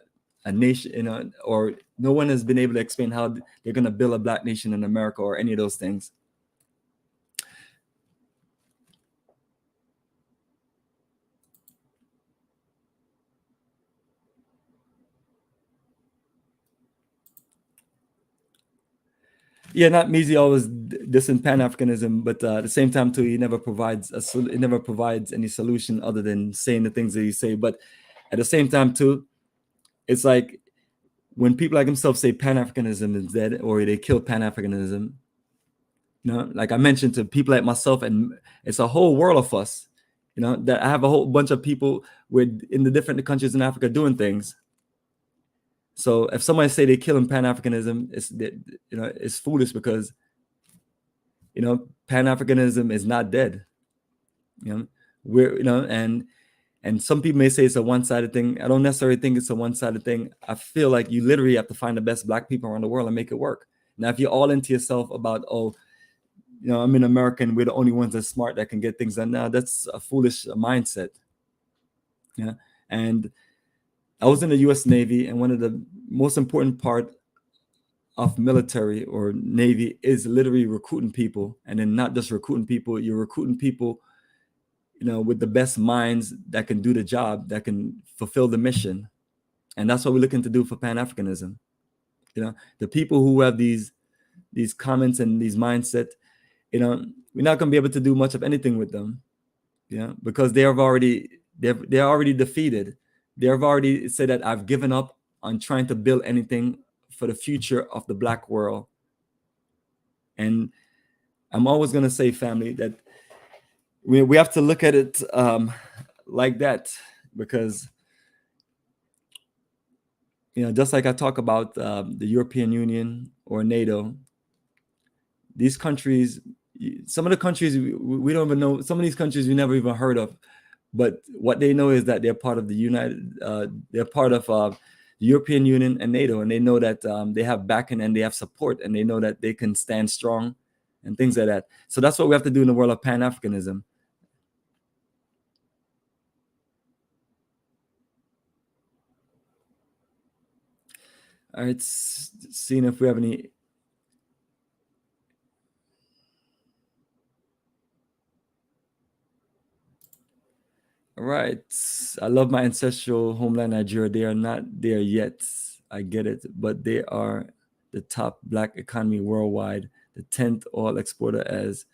nation, or no one has been able to explain how they're going to build a Black nation in America or any of those things. Yeah, not Measy always dissing Pan-Africanism, but at the same time too, he never provides any solution other than saying the things that he say. But at the same time too, it's like when people like himself say Pan-Africanism is dead, or they kill Pan-Africanism, like I mentioned, to people like myself, and it's a whole world of us, that I have a whole bunch of people in the different countries in Africa doing things. So if somebody say they're killing Pan-Africanism, it's foolish, because Pan-Africanism is not dead. And some people may say it's a one-sided thing. I don't necessarily think it's a one-sided thing. I feel like you literally have to find the best Black people around the world and make it work. Now, if you're all into yourself about, I'm an American, we're the only ones that's smart that can get things done, now that's a foolish mindset. And I was in the U.S. Navy, and one of the most important part of military or Navy is literally recruiting people. And then not just recruiting people, you're recruiting people with the best minds that can do the job, that can fulfill the mission. And that's what we're looking to do for Pan-Africanism. The people who have these comments and these mindset, we're not going to be able to do much of anything with them, because they're already defeated. They've already said that I've given up on trying to build anything for the future of the Black world. And I'm always going to say, family, that we have to look at it like that, because just like I talk about the European Union or NATO, these countries, some of the countries we don't even know, some of these countries we never even heard of, but what they know is that they're part of the they're part of the European Union and NATO, and they know that they have backing and they have support, and they know that they can stand strong and things like that. So that's what we have to do in the world of Pan-Africanism. All right, seeing if we have any. All right, I love my ancestral homeland, Nigeria. They are not there yet. I get it, but they are the top Black economy worldwide, the 10th oil exporter. As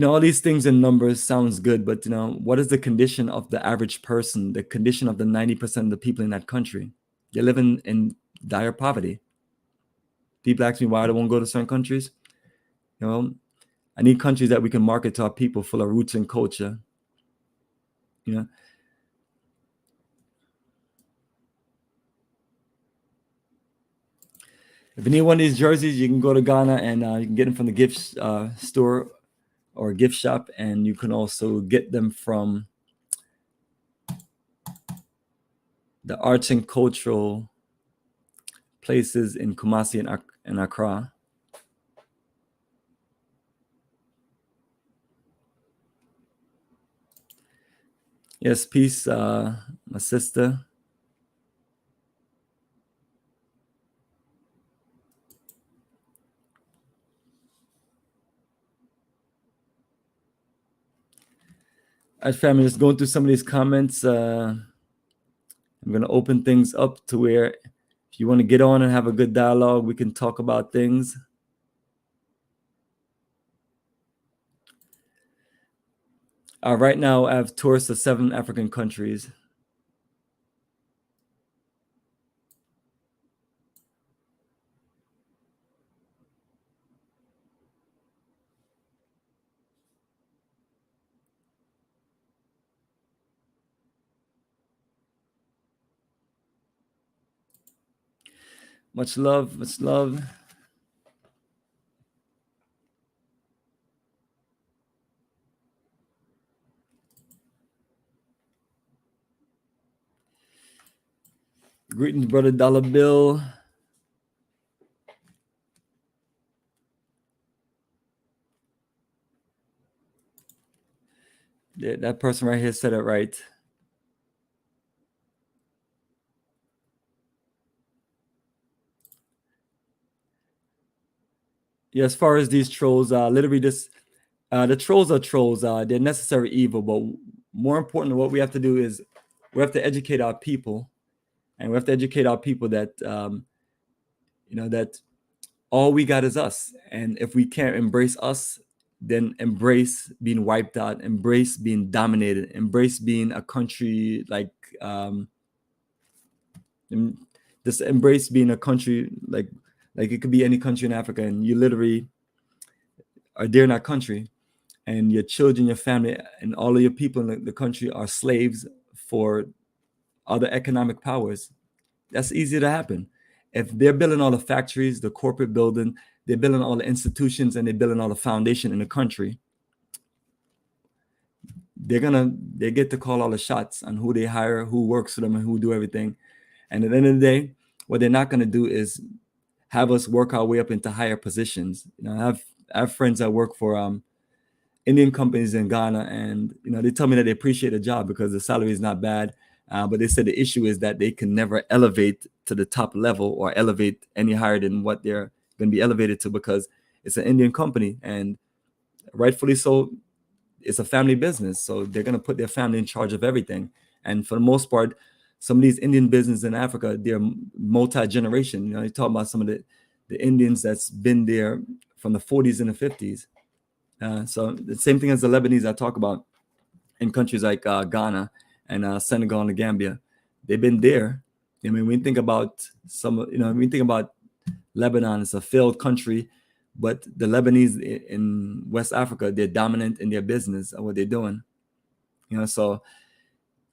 all these things in numbers sounds good, but what is the condition of the average person, the condition of the 90% of the people in that country? They're living in dire poverty. People ask me why I don't want to go to certain countries. You know, I need countries that we can market to our people full of roots and culture. You know, if you need one of these jerseys, you can go to Ghana and you can get them from the gift store or gift shop, and you can also get them from the arts and cultural places in Kumasi and Accra. Yes, peace, my sister. All right, family, just going through some of these comments. I'm going to open things up to where if you want to get on and have a good dialogue, we can talk about things. Right now, I have tours to 7 African countries. Much love, much love. Greetings, brother Dollar Bill. Yeah, that person right here said it right. Yeah, as far as these trolls, literally this, the trolls are trolls. They're necessary evil, but more important, what we have to do is we have to educate our people, and we have to educate our people that that all we got is us, and if we can't embrace us, then embrace being wiped out, embrace being dominated, embrace being a country like just embrace being a country like it could be any country in Africa, and you literally are there in that country, and your children, your family, and all of your people in the country are slaves for other economic powers. That's easy to happen. If they're building all the factories, the corporate building, they're building all the institutions, and they're building all the foundation in the country, they get to call all the shots on who they hire, who works for them, and who do everything. And at the end of the day, what they're not going to do is have us work our way up into higher positions. I have friends that work for Indian companies in Ghana, and they tell me that they appreciate the job because the salary is not bad. But they said the issue is that they can never elevate to the top level or elevate any higher than what they're going to be elevated to, because it's an Indian company, and rightfully so, it's a family business. So they're going to put their family in charge of everything. And for the most part, some of these Indian businesses in Africa, they're multi-generation. You talk about some of the Indians that's been there from the 40s and the 50s. So the same thing as the Lebanese I talk about in countries like Ghana and Senegal and the Gambia. They've been there. I mean, when you think about when you think about Lebanon, it's a failed country, but the Lebanese in West Africa, they're dominant in their business and what they're doing. So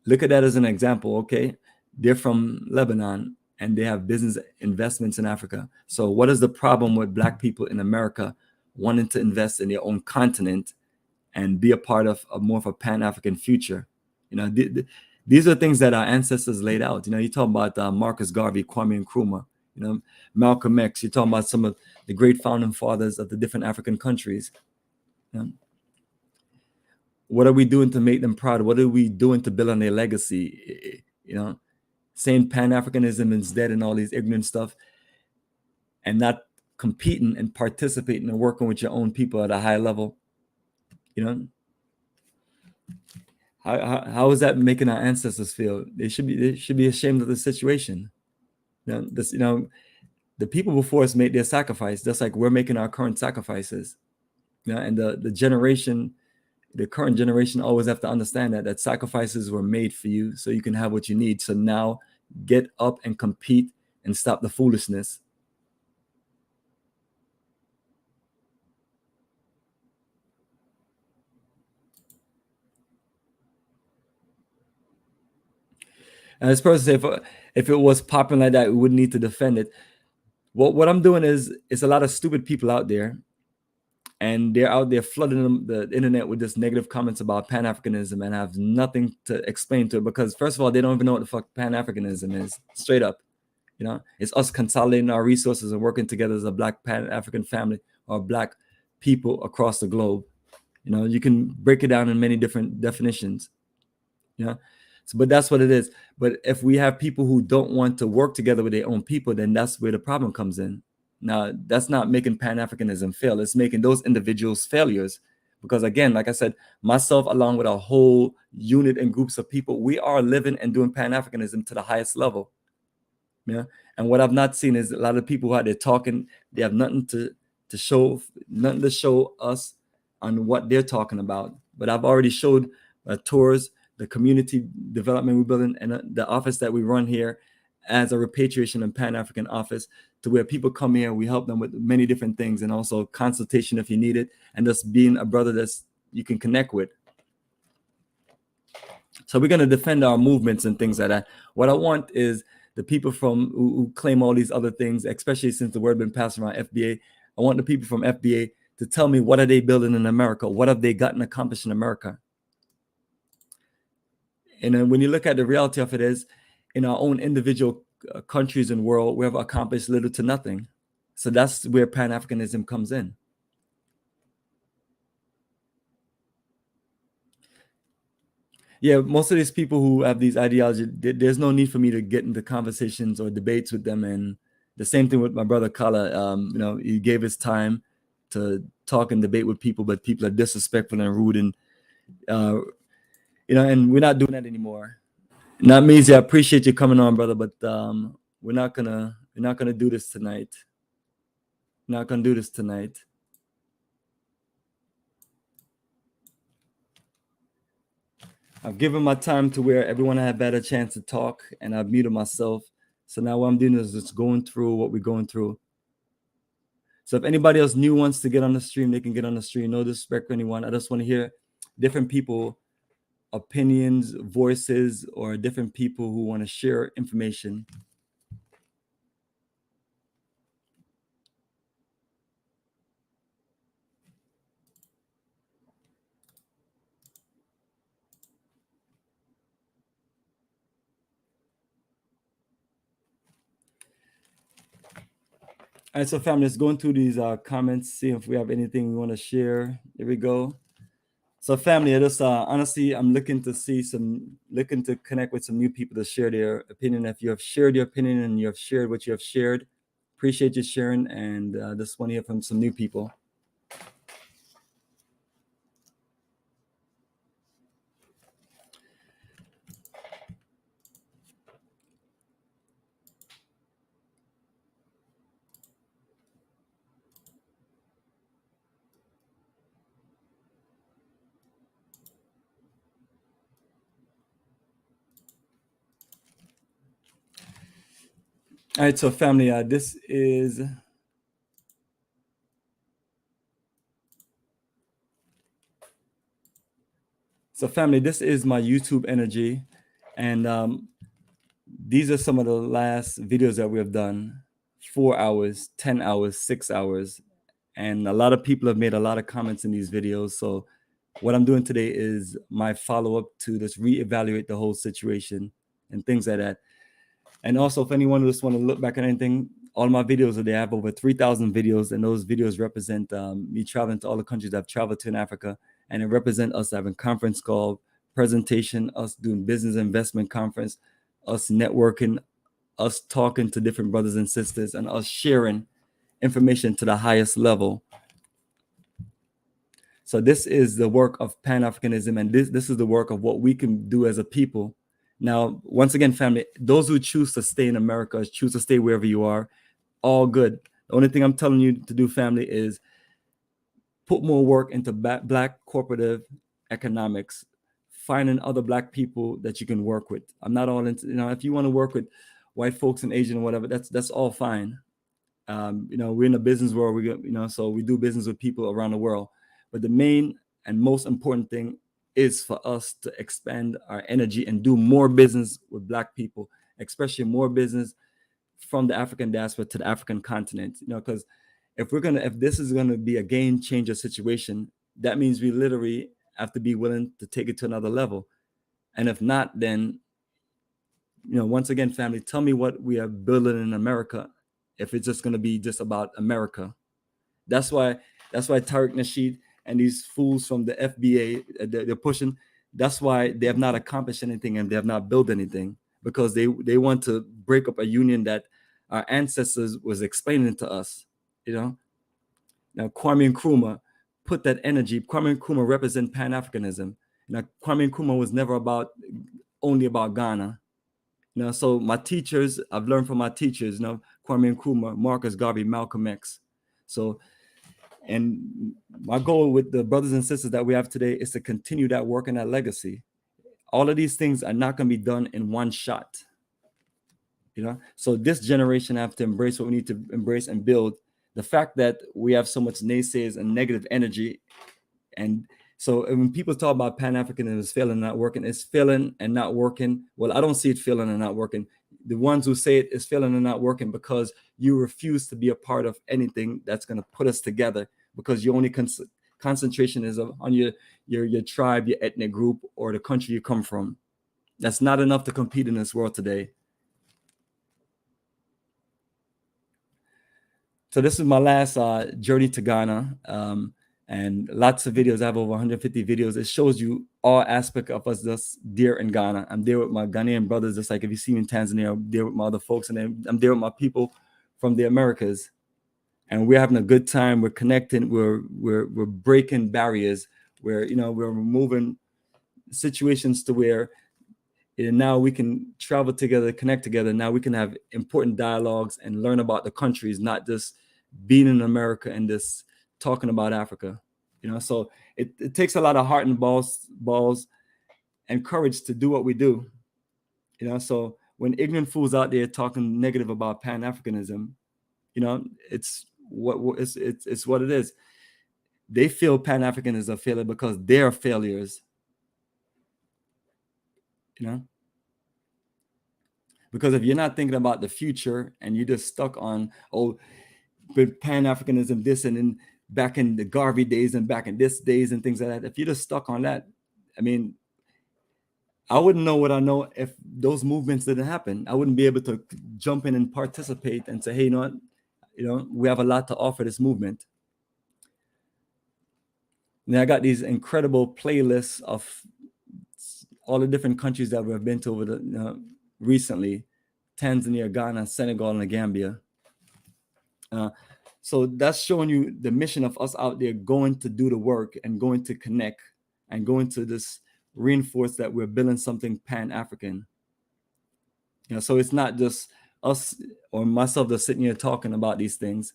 look at that as an example. Okay, they're from Lebanon and they have business investments in Africa. So what is the problem with Black people in America wanting to invest in their own continent and be a part of more of a Pan-African future? These are things that our ancestors laid out. You talk about Marcus Garvey, Kwame Nkrumah, Malcolm X. You're talking about some of the great founding fathers of the different African countries. What are we doing to make them proud? What are we doing to build on their legacy? Saying Pan-Africanism is dead and all these ignorant stuff, and not competing and participating and working with your own people at a high level. How is that making our ancestors feel? They should be ashamed of the situation. The people before us made their sacrifice, just like we're making our current sacrifices. And the current generation always have to understand that sacrifices were made for you so you can have what you need. So now get up and compete and stop the foolishness. And this person said, if it was popping like that, we wouldn't need to defend it. What I'm doing is, it's a lot of stupid people out there, and they're out there flooding the internet with this negative comments about Pan-Africanism and have nothing to explain to it, because first of all, they don't even know what the fuck Pan-Africanism is, straight up. It's us consolidating our resources and working together as a Black Pan-African family, or Black people across the globe. You can break it down in many different definitions. But that's what it is. But if we have people who don't want to work together with their own people, then that's where the problem comes in. Now, that's not making Pan-Africanism fail. It's making those individuals failures. Because again, like I said, myself, along with a whole unit and groups of people, we are living and doing Pan-Africanism to the highest level. And what I've not seen is a lot of people who are there talking, they have nothing to show us on what they're talking about. But I've already showed tours, the community development we're building, and the office that we run here as a repatriation and Pan-African office, to where people come here, we help them with many different things, and also consultation if you need it, and just being a brother that's you can connect with. So we're going to defend our movements and things like that. What I want is the people who claim all these other things, especially since the word been passed around FBA, I want the people from FBA to tell me, what are they building in America? What have they gotten accomplished in America? And then when you look at the reality of it is, in our own individual countries and world, we have accomplished little to nothing. So that's where Pan-Africanism comes in. Yeah, most of these people who have these ideologies, there's no need for me to get into conversations or debates with them. And the same thing with my brother Kala. He gave his time to talk and debate with people, but people are disrespectful and rude, and and we're not doing that anymore. Not means I appreciate you coming on, brother, but we're not gonna do this tonight. Not gonna do this tonight. I've given my time to where everyone had better chance to talk, and I've muted myself. So now what I'm doing is just going through what we're going through. So if anybody else new wants to get on the stream, they can get on the stream. No disrespect for anyone. I just want to hear different people, opinions, voices, or different people who want to share information. All right, so family, let's go through these comments, see if we have anything we want to share. Here we go. So family, I just honestly, I'm looking to connect with some new people to share their opinion. If you have shared your opinion and you have shared what you have shared, appreciate you sharing, and just want to hear from some new people. All right, so family, this is my YouTube energy, and these are some of the last videos that we have done: 4 hours, 10 hours, 6 hours, and a lot of people have made a lot of comments in these videos. So what I'm doing today is my follow-up to just reevaluate the whole situation and things like that. And also, if anyone just want to look back at anything, all my videos are there. I have over 3,000 videos, and those videos represent me traveling to all the countries I've traveled to in Africa, and it represent us having conference call, presentation, us doing business investment conference, us networking, us talking to different brothers and sisters, and us sharing information to the highest level. So this is the work of Pan-Africanism, and this is the work of what we can do as a people. Now, once again, family, those who choose to stay in America, choose to stay wherever you are, all good. The only thing I'm telling you to do, family, is put more work into Black cooperative economics, finding other Black people that you can work with. I'm not all into, if you want to work with white folks and Asian or whatever, that's all fine. We're in a business world, so we do business with people around the world. But the main and most important thing is for us to expand our energy and do more business with Black people, especially more business from the African diaspora to the African continent. Because if this is gonna be a game changer situation, that means we literally have to be willing to take it to another level. And if not, then once again, family, tell me what we are building in America if it's just gonna be just about America. That's why Tariq Nasheed and these fools from the FBA, they're pushing. That's why they have not accomplished anything and they have not built anything, because they want to break up a union that our ancestors was explaining to us. Now Kwame Nkrumah put that energy. Kwame Nkrumah represent Pan-Africanism. Now Kwame Nkrumah was never only about Ghana. So my teachers, I've learned from my teachers, Kwame Nkrumah, Marcus Garvey, Malcolm X. So, and my goal with the brothers and sisters that we have today is to continue that work and that legacy. All of these things are not going to be done in one shot. So this generation have to embrace what we need to embrace and build. The fact that we have so much naysayers and negative energy, and so when people talk about Pan-Africanism is failing and not working, it's failing and not working. Well, I don't see it failing and not working. The ones who say it is failing and not working because you refuse to be a part of anything that's going to put us together, because your only concentration is on your tribe, your ethnic group, or the country you come from. That's not enough to compete in this world today. So this is my last journey to Ghana. And lots of videos. I have over 150 videos. It shows you all aspects of us just there in Ghana. I'm there with my Ghanaian brothers, just like if you see me in Tanzania, I'm there with my other folks, and then I'm there with my people from the Americas. And we're having a good time. We're connecting. We're breaking barriers. We're removing situations to where now we can travel together, connect together. Now we can have important dialogues and learn about the countries, not just being in America and just talking about Africa. So it takes a lot of heart and balls and courage to do what we do. So when ignorant fools out there talking negative about Pan-Africanism, it's what it is. They feel Pan-African is a failure because they're failures. Because if you're not thinking about the future and you're just stuck on, with Pan-Africanism, this and then back in the Garvey days and back in this days and things like that, if you're just stuck on that, I wouldn't know what I know if those movements didn't happen. I wouldn't be able to jump in and participate and say, hey, we have a lot to offer this movement. Now I got these incredible playlists of all the different countries that we've been to over recently: Tanzania, Ghana, Senegal, and the Gambia. So that's showing you the mission of us out there going to do the work and going to connect and going to this reinforce that we're building something Pan-African. So it's not just us or myself that's sitting here talking about these things.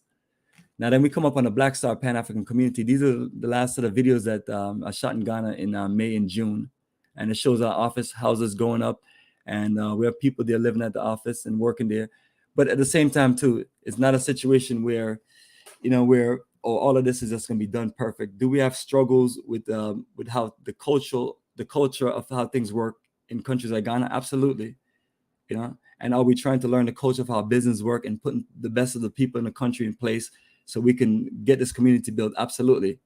Now then we come up on the Black Star Pan-African community. These are the last set of videos that I shot in Ghana in May and June. And it shows our office houses going up, and we have people there living at the office and working there. But at the same time too, it's not a situation where all of this is just going to be done perfect. Do we have struggles with how the culture of how things work in countries like Ghana? Absolutely. And are we trying to learn the culture of how business work and putting the best of the people in the country in place so we can get this community built? Absolutely.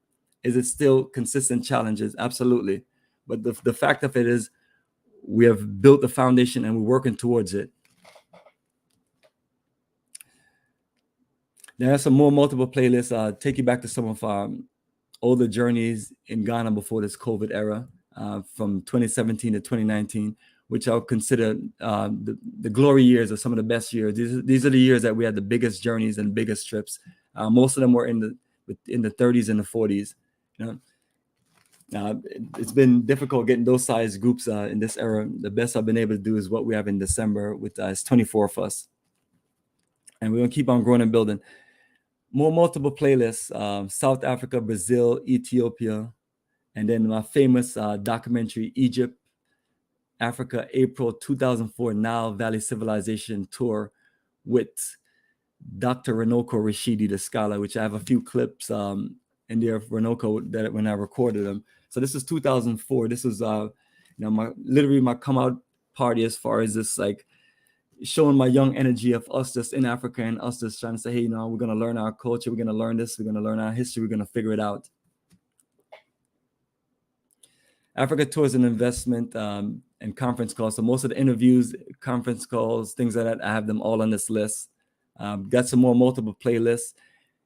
Is it still consistent challenges? Absolutely. But the fact of it is, we have built the foundation and we're working towards it. There are some more multiple playlists. Take you back to some of our older journeys in Ghana before this COVID era, from 2017 to 2019, which I'll consider the glory years of some of the best years. These are the years that we had the biggest journeys and biggest trips. Most of them were in the 30s and the 40s. It's been difficult getting those size groups in this era. The best I've been able to do is what we have in December with it's 24 of us. And we're going to keep on growing and building. More multiple playlists: South Africa, Brazil, Ethiopia, and then my famous documentary, Egypt, Africa, April 2004, Nile Valley Civilization Tour with Dr. Renoko Rashidi, the scholar, which I have a few clips in the Orinoco that when I recorded them. So this is 2004. This was my come out party, as far as this, like, showing my young energy of us just in Africa and us just trying to say, hey, we're going to learn our culture. We're going to learn this. We're going to learn our history. We're going to figure it out. Africa Tour is an investment and conference calls. So most of the interviews, conference calls, things like that, I have them all on this list. Got some more multiple playlists.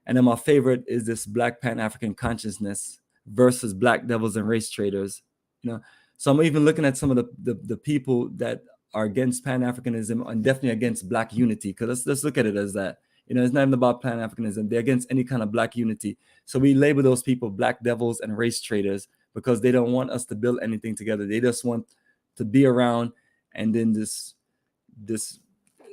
And then my favorite is this Black Pan-African Consciousness versus Black Devils and Race Traders. So I'm even looking at some of the people that are against Pan-Africanism and definitely against Black unity, because let's look at it as that. It's not even about Pan-Africanism. They're against any kind of Black unity. So we label those people Black Devils and Race Traders because they don't want us to build anything together. They just want to be around and then this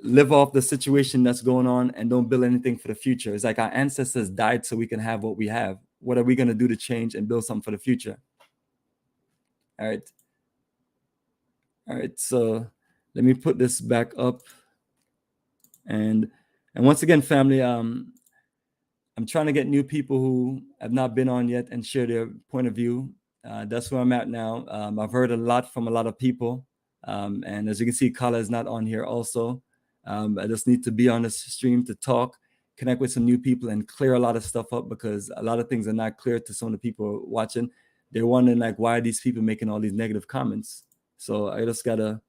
live off the situation that's going on and don't build anything for the future. It's like our ancestors died so we can have what we have. What are we going to do to change and build something for the future? All right. So let me put this back up. And once again, family, I'm trying to get new people who have not been on yet and share their point of view. That's where I'm at now. I've heard a lot from a lot of people. And as you can see, Kala is not on here also. I just need to be on this stream to talk, connect with some new people, and clear a lot of stuff up, because a lot of things are not clear to some of the people watching. They're wondering, like, why are these people making all these negative comments? So I just gotta.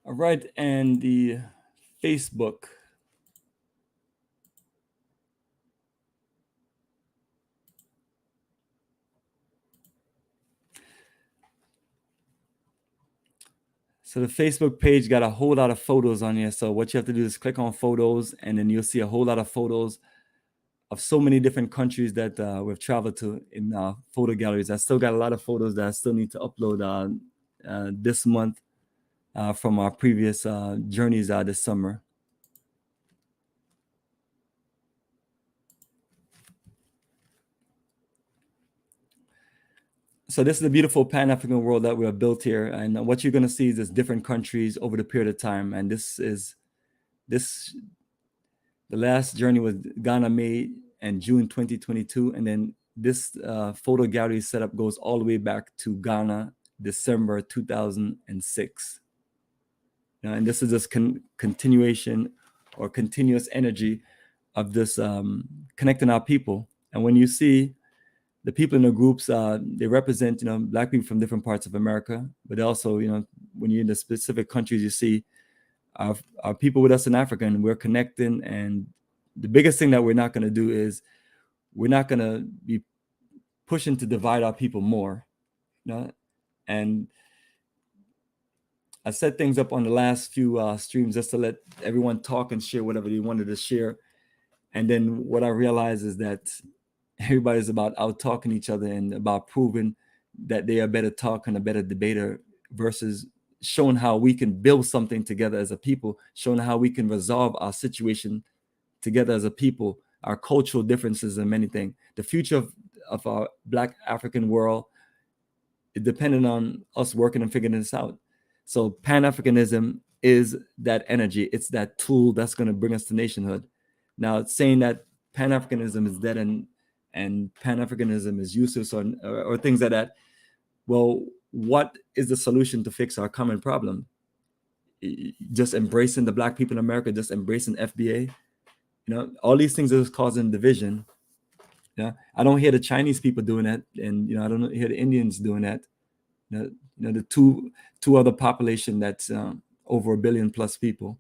All right, and the Facebook. So the Facebook page got a whole lot of photos on here. So what you have to do is click on photos, and then you'll see a whole lot of photos of so many different countries that we've traveled to in photo galleries. I still got a lot of photos that I still need to upload this month from our previous journeys this summer. So this is the beautiful Pan-African world that we have built here. And what you're going to see is different countries over the period of time. And the last journey was Ghana, May and June 2022. And then this photo gallery setup goes all the way back to Ghana, December 2006. And this is just continuation or continuous energy of this connecting our people. And when you see the people in the groups, they represent, Black people from different parts of America, but also, when you're in the specific countries, you see our people with us in Africa, and we're connecting. And the biggest thing that we're not going to do is we're not going to be pushing to divide our people more. And I set things up on the last few streams just to let everyone talk and share whatever they wanted to share. And then what I realized is that everybody's about out talking each other and about proving that they are a better talker and a better debater, versus showing how we can build something together as a people, showing how we can resolve our situation together as a people, our cultural differences and many things. The future of our Black African world is dependent on us working and figuring this out. So Pan-Africanism is that energy. It's that tool that's going to bring us to nationhood. Now, saying that Pan-Africanism is dead and Pan-Africanism is useless or things like that, well, what is the solution to fix our common problem? Just embracing the Black people in America, just embracing FBA? All these things are just causing division. I don't hear the Chinese people doing that, and I don't hear the Indians doing that. The two other population that's over 1 billion plus people.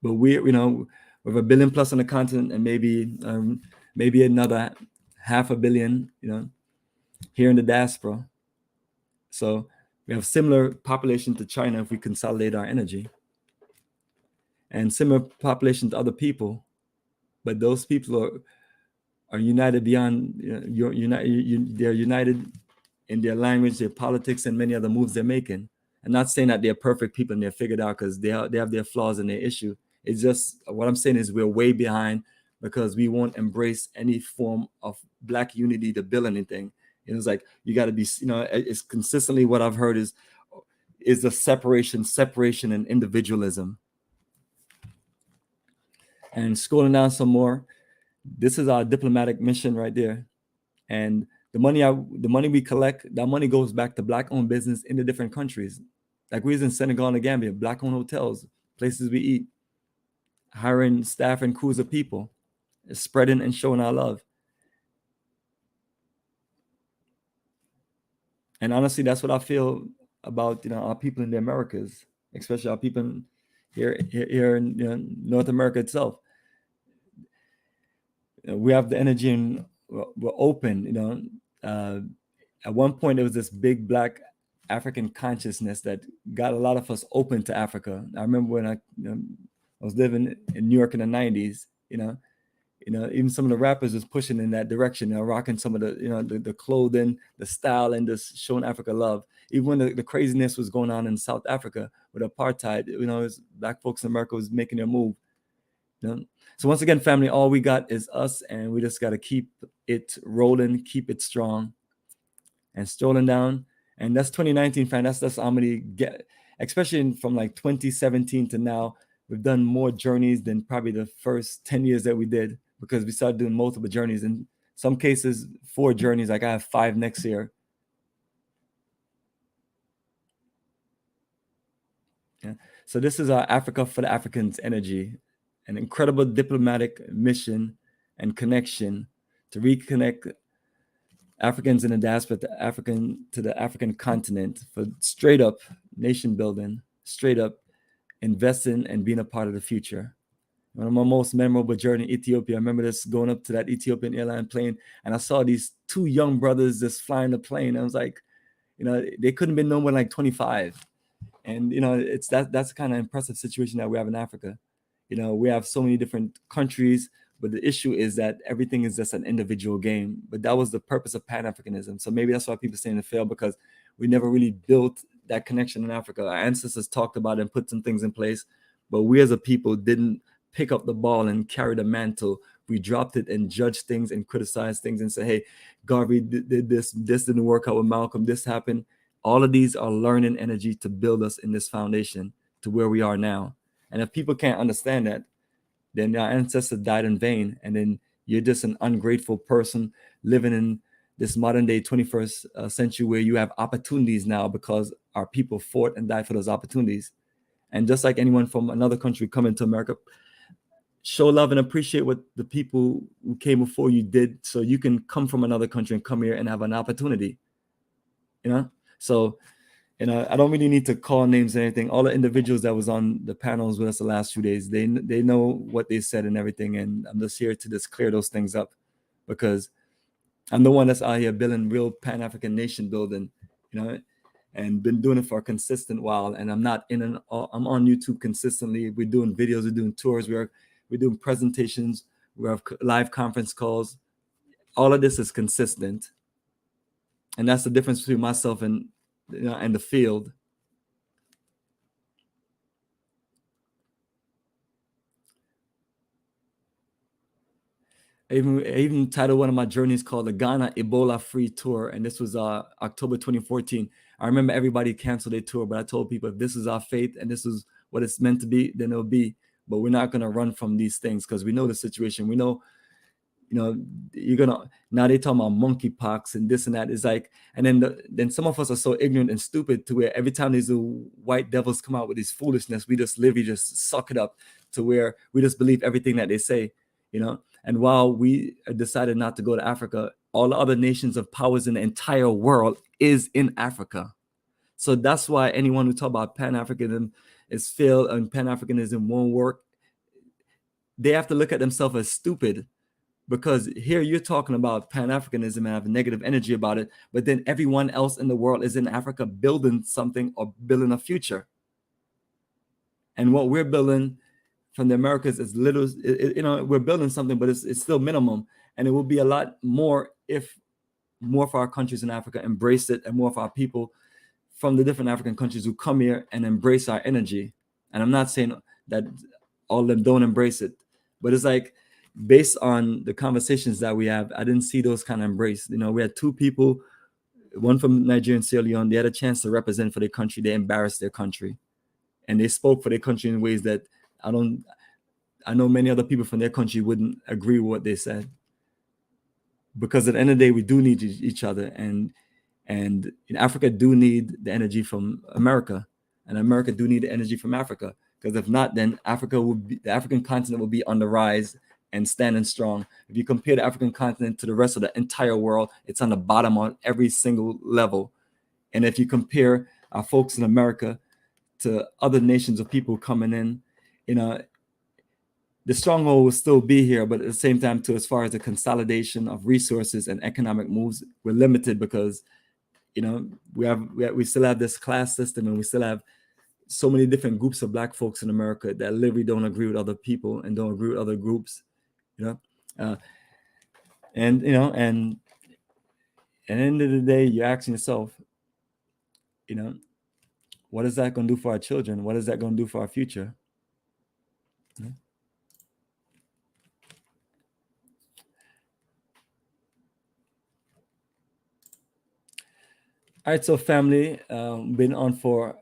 But we're, with 1 billion plus on the continent, and maybe another 500 million, here in the diaspora. So We have similar population to China if we consolidate our energy, and similar population to other people, but those people are united beyond, they're united in their language, their politics, and many other moves they're making. I'm not saying that they're perfect people and they're figured out, because they have their flaws and their issue. It's just, what I'm saying is we're way behind because we won't embrace any form of Black unity to build anything. It's like, you got to be, it's consistently what I've heard is the separation and individualism. And scrolling down some more, this is our diplomatic mission right there. And the money we collect, that money goes back to Black-owned business in the different countries. Like we was in Senegal and the Gambia, Black-owned hotels, places we eat, hiring staff and crews of people, spreading and showing our love. And honestly, that's what I feel about, our people in the Americas, especially our people here in North America itself. We have the energy and we're open. At one point, there was this big Black African consciousness that got a lot of us open to Africa. I remember when I was living in New York in the 90s, even some of the rappers was pushing in that direction, rocking some of the clothing, the style, and just showing Africa love. Even when the craziness was going on in South Africa with apartheid, Black folks in America was making their move. So once again, family, all we got is us, and we just got to keep it rolling, keep it strong, and strolling down. And that's 2019, fam. That's how many get, especially from like 2017 to now. We've done more journeys than probably the first 10 years that we did, because we started doing multiple journeys. In some cases, 4 journeys. Like I have 5 next year. Yeah. So this is our Africa for the Africans energy, an incredible diplomatic mission and connection to reconnect Africans in the diaspora to the African continent for straight up nation building, straight up investing and being a part of the future. One of my most memorable journey in Ethiopia, I remember this, going up to that Ethiopian airline plane, and I saw these 2 young brothers just flying the plane. I was like, they couldn't have been no more like 25. And it's that's the kind of impressive situation that we have in Africa. We have so many different countries, but the issue is that everything is just an individual game. But that was the purpose of Pan-Africanism. So maybe that's why people saying it failed, because we never really built that connection in Africa. Our ancestors talked about it and put some things in place, but we as a people didn't pick up the ball and carry the mantle. We dropped it and judged things and criticized things and said, hey, Garvey did this didn't work out with Malcolm, this happened. All of these are learning energy to build us in this foundation to where we are now. And if people can't understand that, then our ancestors died in vain. And then you're just an ungrateful person living in this modern day 21st century where you have opportunities now because our people fought and died for those opportunities. And just like anyone from another country coming to America, show love and appreciate what the people who came before you did, so you can come from another country and come here and have an opportunity. So I don't really need to call names or anything. All the individuals that was on the panels with us the last few days, they know what they said and everything. And I'm just here to just clear those things up, because I'm the one that's out here building real Pan-African nation building, and been doing it for a consistent while. And I'm on YouTube consistently. We're doing videos, we're doing tours, we're doing presentations, we have live conference calls. All of this is consistent. And that's the difference between myself and the field. I even titled one of my journeys called the Ghana Ebola Free Tour, and this was October 2014. I remember everybody canceled their tour, but I told people, if this is our faith and this is what it's meant to be, then it'll be. But we're not going to run from these things, because we know the situation. We know, now they talking about monkeypox and this and that. It's like, and then some of us are so ignorant and stupid to where every time these white devils come out with this foolishness, we just literally just suck it up to where we just believe everything that they say, And while we decided not to go to Africa, all the other nations of powers in the entire world is in Africa. So that's why anyone who talk about Pan-Africanism is failed and Pan-Africanism won't work, they have to look at themselves as stupid, Because here you're talking about Pan-Africanism and have negative energy about it, but then everyone else in the world is in Africa building something or building a future. And what we're building from the Americas is little, we're building something, but it's still minimum. And it will be a lot more if more of our countries in Africa embrace it, and more of our people from the different African countries who come here and embrace our energy. And I'm not saying that all of them don't embrace it, but it's like, based on the conversations that we have, I didn't see those kind of embrace. We had two people, one from Nigeria and Sierra Leone. They had a chance to represent for their country. They embarrassed their country, and they spoke for their country in ways that I know many other people from their country wouldn't agree with what they said. Because at the end of the day, we do need each other, and in Africa do need the energy from America, and America do need the energy from Africa. Because if not, then the African continent will be on the rise and standing strong. If you compare the African continent to the rest of the entire world, it's on the bottom on every single level. And if you compare our folks in America to other nations of people coming in, the stronghold will still be here, but at the same time, too, as far as the consolidation of resources and economic moves, we're limited because, we still have this class system, and we still have so many different groups of Black folks in America that literally don't agree with other people and don't agree with other groups. And at the end of the day, you're asking yourself, what is that going to do for our children? What is that going to do for our future? All right, so family, been on for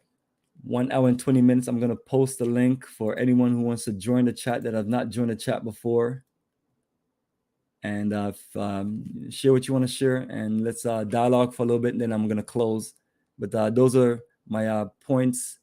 1 hour and 20 minutes. I'm going to post the link for anyone who wants to join the chat that have not joined the chat before. And share what you want to share, and let's dialogue for a little bit, and then I'm going to close. But those are my points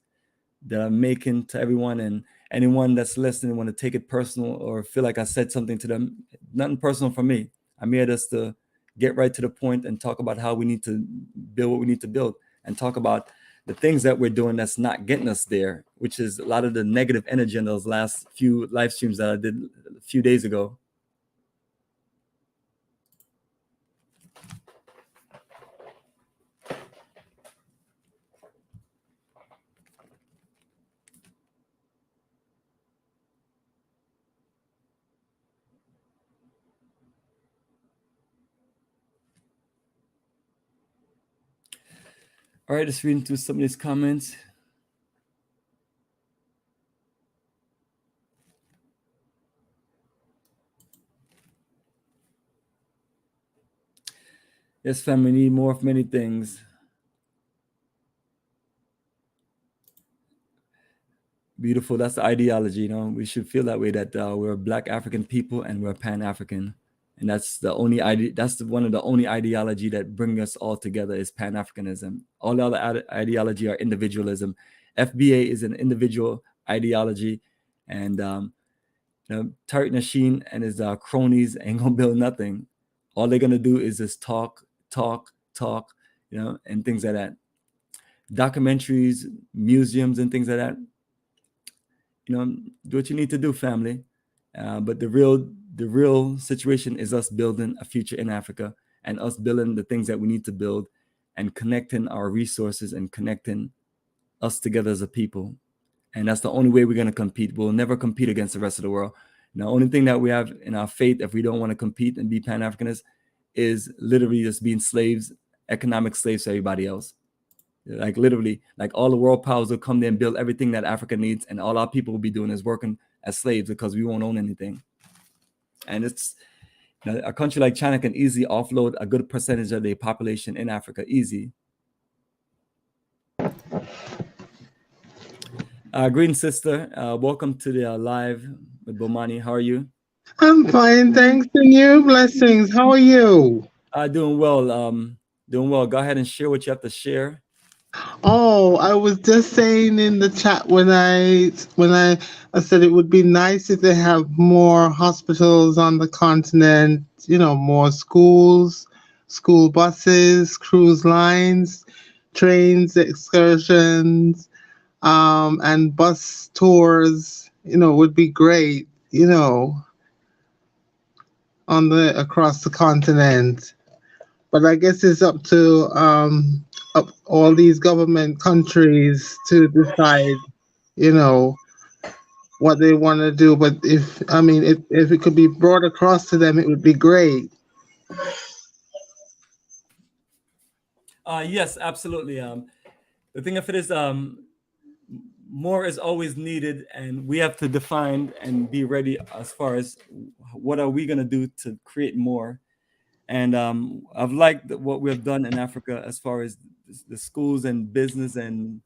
that I'm making to everyone, and anyone that's listening want to take it personal or feel like I said something to them. Nothing personal for me. I'm here just to get right to the point and talk about how we need to build what we need to build, and talk about the things that we're doing that's not getting us there, which is a lot of the negative energy in those last few live streams that I did a few days ago. All right, just reading through some of these comments. Yes, family, need more of many things. Beautiful. That's the ideology. We should feel that way, that we're a Black African people and we're Pan-African. And that's the only one of the only ideology that bring us all together is Pan-Africanism. All the other ideology are individualism. FBA is an individual ideology, and Tariq Nasheed and his cronies ain't gonna build nothing. All they're gonna do is just talk, and things like that. Documentaries, museums, and things like that. Do what you need to do, family. But the real situation is us building a future in Africa, and us building the things that we need to build, and connecting our resources and connecting us together as a people. And that's the only way we're going to compete. We'll never compete against the rest of the world. And the only thing that we have in our faith, if we don't want to compete and be Pan-Africanists, is literally just being slaves, economic slaves to everybody else. Like literally, like all the world powers will come there and build everything that Africa needs, and all our people will be doing is working as slaves because we won't own anything. And it's a country like China can easily offload a good percentage of their population in Africa, easy. Greetings, sister. Welcome to the live with Bomani. How are you?
I'm fine, thanks. And you? Blessings. How are you?
Doing well. Doing well. Go ahead and share what you have to share.
Oh, I was just saying in the chat when I said it would be nice if they have more hospitals on the continent, more schools, school buses, cruise lines, trains, excursions, and bus tours, would be great, on the across the continent. But I guess it's up to up all these government countries to decide, you know, what they want to do. But if I mean, if it could be brought across to them, it would be great.
Yes, absolutely. The thing of it is, more is always needed, and we have to define and be ready as far as what are we going to do to create more. And I've liked what we have done in Africa as far as the schools and business and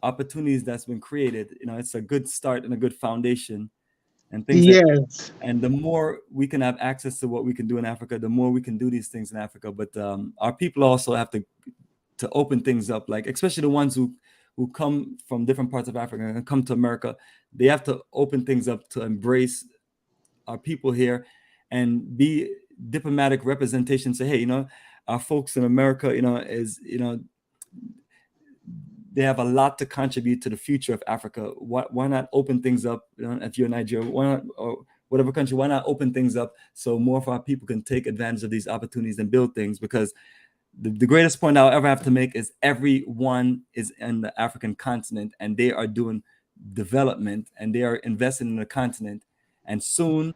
opportunities that's been created. You know, it's a good start and a good foundation and things that.
Yes,
And the more we can have access to what we can do in Africa, the more we can do these things in Africa. But our people also have to open things up, like especially the ones who come from different parts of Africa and come to America. They have to open things up to embrace our people here and be diplomatic representation. Say, hey, you know, our folks in America, you know, they have a lot to contribute to the future of Africa. Why not open things up? You know, if you're in Nigeria, why not, or whatever country, why not open things up so more of our people can take advantage of these opportunities and build things? Because the greatest point I'll ever have to make is everyone is in the African continent and they are doing development and they are investing in the continent. And soon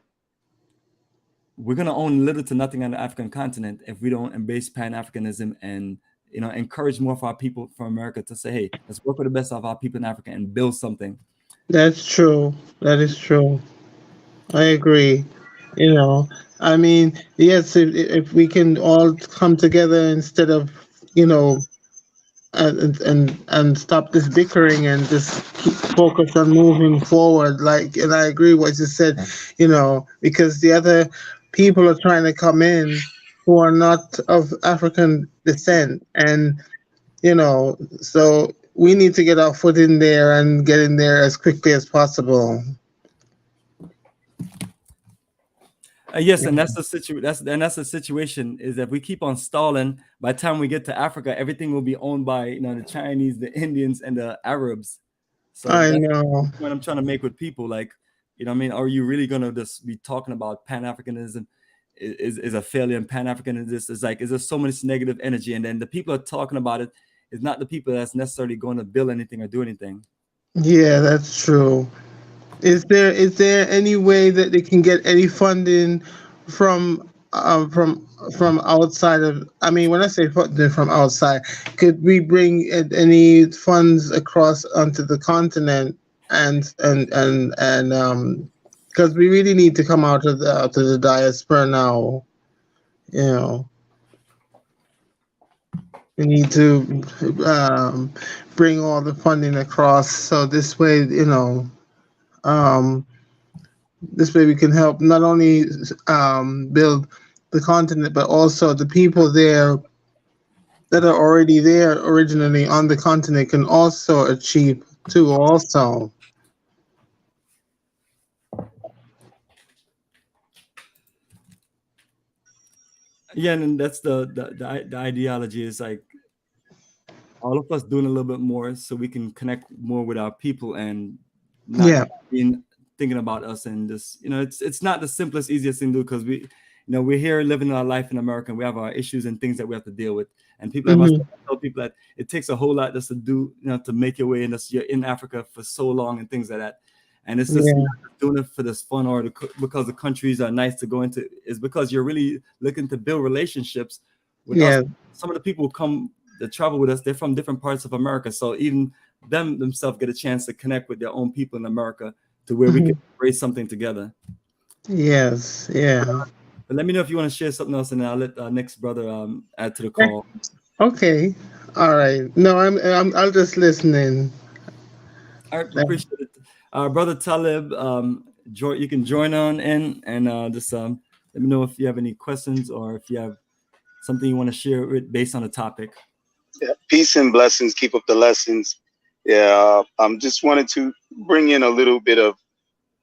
we're going to own little to nothing on the African continent if we don't embrace Pan-Africanism and, you know, encourage more of our people from America to say, hey, let's work with the best of our people in Africa and build something.
that's true. That is true. I agree. You know, I mean, yes, if we can all come together instead of, you know, and stop this bickering and just keep focus on moving forward. Like, and I agree what you said. You know, because the other people are trying to come in who are not of African descent, and you know, so we need to get our foot in there and get in there as quickly as possible.
Yes, and that's the situation is that we keep on stalling. By the time we get to Africa, everything will be owned by, you know, the Chinese, the Indians, and the Arabs. So
I
that's
know.
what I'm trying to make with people. Like, you know, what I mean, are you really gonna just be talking about Pan-Africanism is a failure in Pan-Africanism? It's like, is there so much negative energy? And then the people are talking about it is not the people that's necessarily going to build anything or do anything.
Yeah, that's true. Is there any way that they can get any funding from from outside of? I mean, when I say funding from outside, could we bring any funds across onto the continent and because we really need to come out of the diaspora now. You know, we need to um, bring all the funding across, so this way, you know. Um, This way we can help not only build the continent, but also the people there that are already there originally on the continent can also achieve too also.
Yeah, and that's the ideology is like all of us doing a little bit more so we can connect more with our people and not
Yeah.
being thinking about us and just, you know, it's not the simplest easiest thing to do because we, you know, we're here living our life in America and we have our issues and things that we have to deal with, and people like myself
Hmm.
tell people that it takes a whole lot just to do, you know, to make your way in this, you're in Africa for so long and things like that, and it's just
Yeah.
not just doing it for this fun or because the countries are nice to go into. It's because you're really looking to build relationships with us.
Yeah.
Some of the people who come that travel with us, they're from different parts of America. So even them themselves get a chance to connect with their own people in America to where we can
Mhm.
raise something together.
Yes. Yeah.
But let me know if you want to share something else, and then I'll let next brother add to the call.
Okay. All right. No, I'll just listening.
All right, appreciate it. Brother Talib, you can join on in and just let me know if you have any questions or if you have something you want to share based on the topic.
Yeah. Peace and blessings. Keep up the lessons. Yeah, just wanted to bring in a little bit of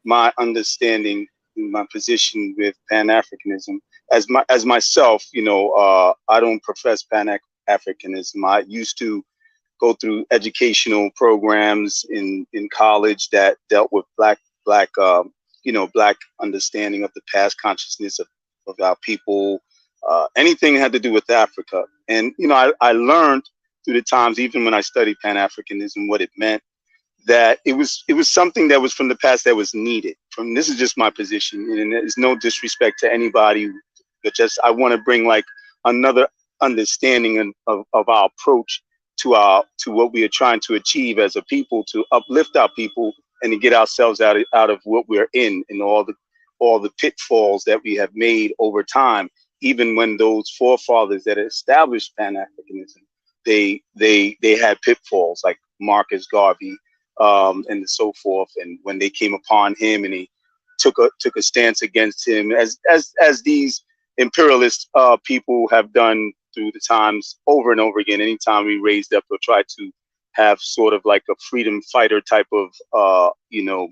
my understanding, my position with Pan Africanism. As myself, you know, I don't profess Pan Africanism. I used to go through educational programs in college that dealt with black you know, black understanding of the past consciousness of of our people, anything that had to do with Africa. And, you know, I learned through the times, even when I studied Pan-Africanism, what it meant, that it was something that was from the past that was needed. This is just my position, and there's no disrespect to anybody, but just I want to bring like another understanding of our approach to what we are trying to achieve as a people, to uplift our people and to get ourselves out of what we're in and all the pitfalls that we have made over time. Even when those forefathers that established Pan-Africanism, they had pitfalls like Marcus Garvey, and so forth. And when they came upon him and he took a stance against him, as these imperialist people have done through the times over and over again, anytime we raised up or tried to have sort of like a freedom fighter type of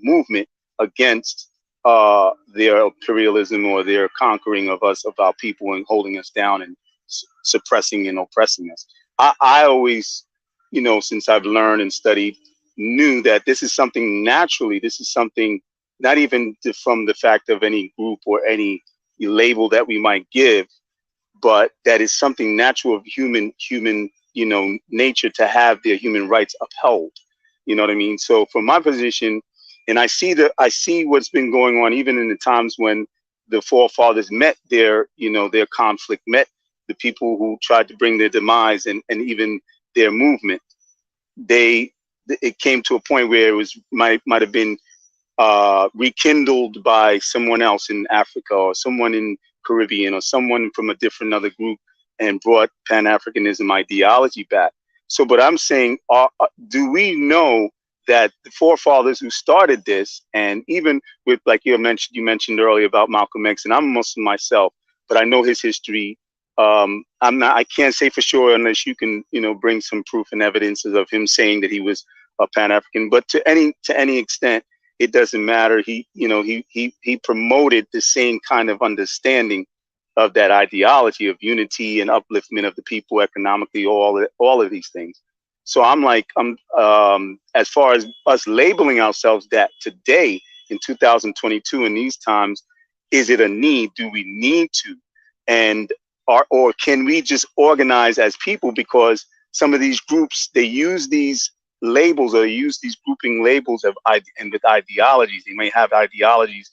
movement against their imperialism or their conquering of us, of our people, and holding us down and suppressing and oppressing us. I always, you know, since I've learned and studied, knew that this is something naturally, this is something not even from the fact of any group or any label that we might give, but that is something natural of human, you know, nature to have their human rights upheld. You know what I mean? So from my position, and I see what's been going on even in the times when the forefathers met their conflict, met the people who tried to bring their demise and even their movement. It came to a point where it was might have been rekindled by someone else in Africa or someone in Caribbean or someone from a different other group and brought Pan-Africanism ideology back. So, but I'm saying, do we know that the forefathers who started this, and even with, like you mentioned earlier about Malcolm X, and I'm a Muslim myself, but I know his history. I can't say for sure unless you can, you know, bring some proof and evidences of him saying that he was a Pan-African. But to any extent, it doesn't matter. He promoted the same kind of understanding of that ideology of unity and upliftment of the people economically, all of these things. So I'm like, as far as us labeling ourselves that today in 2022 in these times, is it a need? Do we need to? And or can we just organize as people? Because some of these groups, they use these labels or use these grouping labels of and with ideologies. They may have ideologies.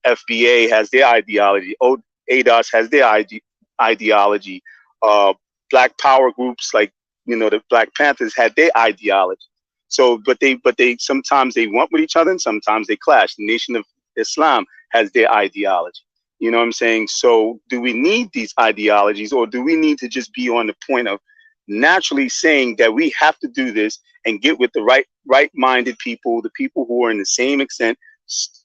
FBA has their ideology. ADOS has their ideology. Black power groups like, you know, the Black Panthers had their ideology. So, but they sometimes they want with each other and sometimes they clash. The Nation of Islam has their ideology. You know what I'm saying? So do we need these ideologies, or do we need to just be on the point of naturally saying that we have to do this and get with the right-minded people, the people who are in the same extent,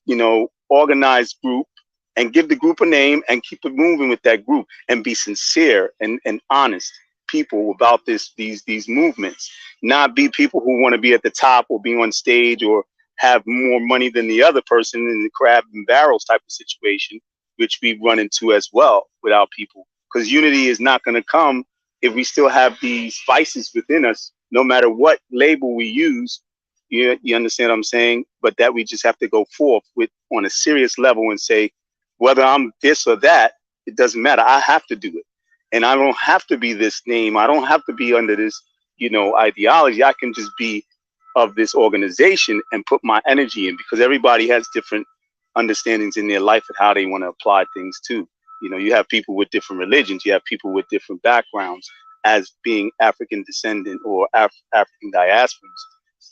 you know, organized group, and give the group a name and keep it moving with that group and be sincere and honest people about these movements, not be people who want to be at the top or be on stage or have more money than the other person in the crab and barrels type of situation, which we run into as well with our people. Because unity is not going to come if we still have these vices within us, no matter what label we use. You understand what I'm saying? But that we just have to go forth with on a serious level and say, whether I'm this or that, it doesn't matter. I have to do it. And I don't have to be this name. I don't have to be under this, you know, ideology. I can just be of this organization and put my energy in, because everybody has different understandings in their life and how they want to apply things too. You know, you have people with different religions, you have people with different backgrounds as being African descendant or African diasporas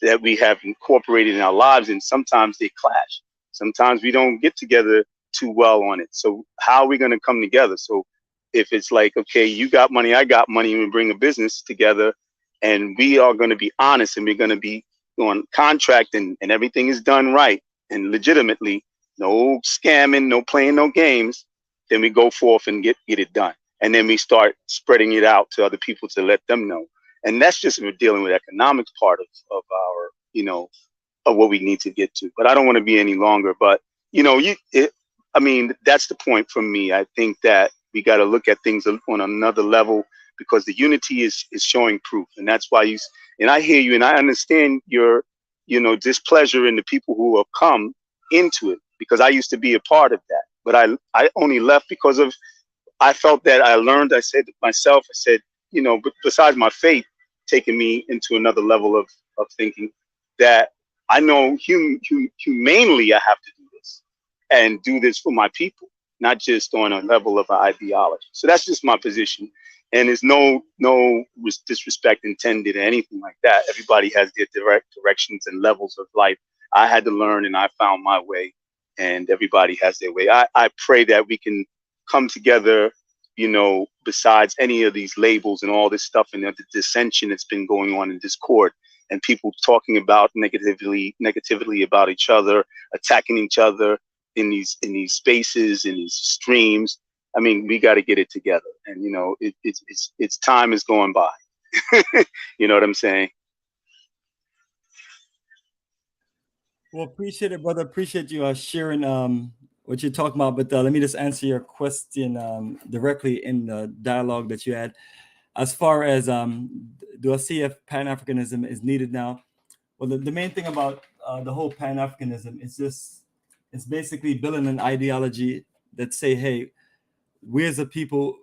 that we have incorporated in our lives, and sometimes they clash. Sometimes we don't get together too well on it. So how are we going to come together? So if it's like, okay, you got money, I got money, and we bring a business together and we are going to be honest and we're going to be on contract and everything is done right and legitimately, no scamming, no playing no games, then we go forth and get it done. And then we start spreading it out to other people to let them know. And that's just we're dealing with economics part of our, you know, of what we need to get to. But I don't want to be any longer. But, you know, I mean, that's the point for me. I think that we got to look at things on another level, because the unity is showing proof. And that's why and I hear you and I understand your, you know, displeasure in the people who have come into it, because I used to be a part of that. but I only left because of, I felt that I learned, I said to myself, I said, you know, but besides my faith taking me into another level of thinking, that I know humanely I have to do this and do this for my people, not just on a level of ideology. So that's just my position. And there's no disrespect intended or anything like that. Everybody has their directions and levels of life. I had to learn, and I found my way, and everybody has their way. I pray that we can come together, you know, besides any of these labels and all this stuff and the dissension that's been going on in Discord, and people talking about negatively about each other, attacking each other in these spaces, in these streams. I mean, we got to get it together, and you know, it's time is going by. You know what I'm saying?
Well, appreciate it, brother. Appreciate you sharing what you're talking about. But let me just answer your question directly in the dialogue that you had. As far as do I see if Pan-Africanism is needed now? Well, the main thing about the whole Pan-Africanism is it's basically building an ideology that say, hey, we as a people,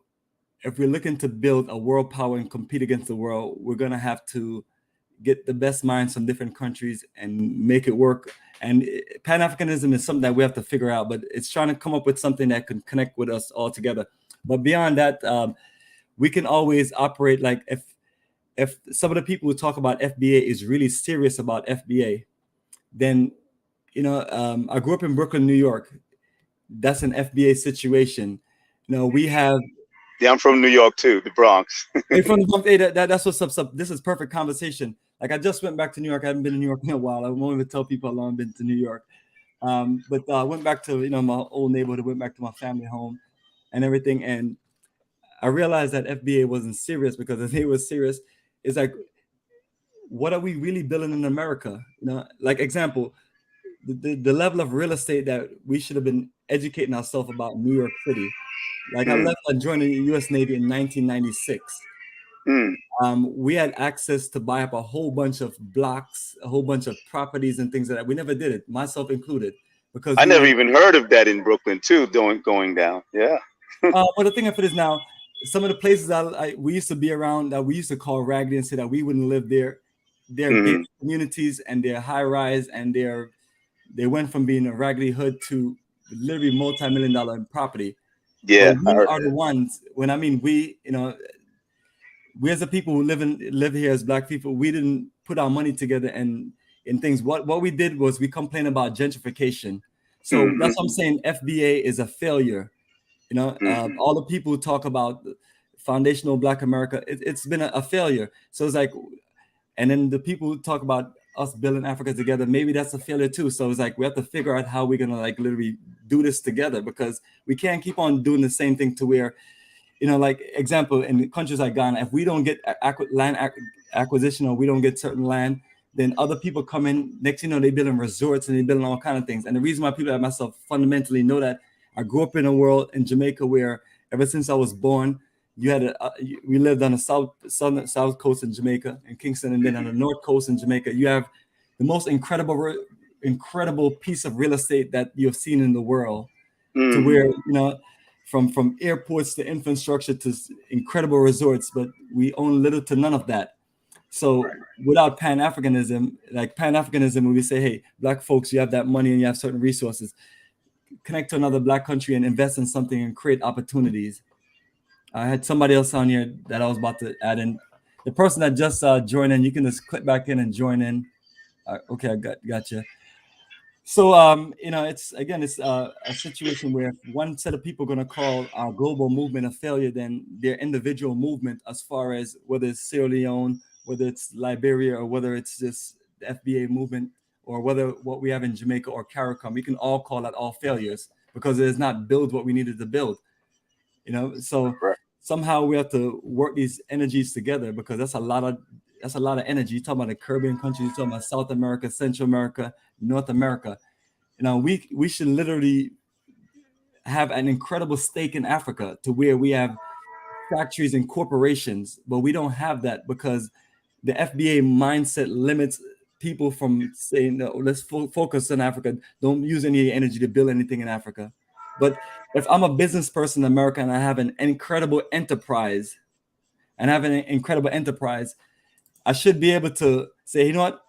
if we're looking to build a world power and compete against the world, we're going to have to get the best minds from different countries and make it work. And Pan-Africanism is something that we have to figure out, but it's trying to come up with something that can connect with us all together. But beyond that, we can always operate like if some of the people who talk about FBA is really serious about FBA, then, you know, I grew up in Brooklyn, New York. That's an FBA situation. You know, we have.
Yeah, I'm from New York too, the Bronx.
Hey, from the Bronx, hey, that's what's up. This is perfect conversation. Like I just went back to New York. I haven't been in New York in a while. I won't even tell people how long I've been to New York. But I went back to, you know, my old neighborhood. I went back to my family home and everything. And I realized that FBA wasn't serious, because if they were serious, it's like, what are we really building in America? You know, like example, the level of real estate that we should have been educating ourselves about New York City. Like I left and joined the U.S. Navy in 1996. We had access to buy up a whole bunch of blocks, a whole bunch of properties and things like that. We never did it, myself included, because
I never even heard of that in Brooklyn too, going down. Yeah.
But the thing of it is now, some of the places we used to be around that we used to call raggedy and say that we wouldn't live there. They're gated communities and they're high rise, and they went from being a raggedy hood to literally multi-million-dollar property.
Yeah,
but we are the ones. When I mean we, you know, we as the people who live here as Black people, we didn't put our money together and in things. What we did was we complained about gentrification. So that's what I'm saying. FBA is a failure. You know, all the people who talk about foundational Black America, it's been a failure. So it's like, and then the people who talk about us building Africa together, maybe that's a failure too. So it's like we have to figure out how we're gonna like literally do this together, because we can't keep on doing the same thing to where, you know, like example, in countries like Ghana, if we don't get land acquisition, or we don't get certain land, then other people come in. Next, you know, they building resorts and they building all kind of things. And the reason why people like myself fundamentally know that, I grew up in a world in Jamaica where ever since I was born, you had we lived on the south coast in Jamaica, in Kingston, and then on the north coast in Jamaica. You have the most incredible piece of real estate that you've seen in the world, to where, you know, from airports to infrastructure to incredible resorts, but we own little to none of that. So without Pan-Africanism, when we say, hey, Black folks, you have that money and you have certain resources, connect to another Black country and invest in something and create opportunities. I had somebody else on here that I was about to add in. The person that just joined in, you can just click back in and join in. Okay, I got you. So, you know, it's a situation where if one set of people are going to call our global movement a failure, then their individual movement, as far as whether it's Sierra Leone, whether it's Liberia, or whether it's just the FBA movement, or whether what we have in Jamaica or CARICOM, we can all call that all failures, because it does not build what we needed to build. You know, so somehow we have to work these energies together, because that's a lot of energy. You're talking about the Caribbean countries, you're talking about South America, Central America, North America. You know, we should literally have an incredible stake in Africa, to where we have factories and corporations, but we don't have that because the FBA mindset limits people from saying, no, let's focus on Africa. Don't use any energy to build anything in Africa. But if I'm a business person in America and I have an incredible enterprise, I should be able to say, you know what,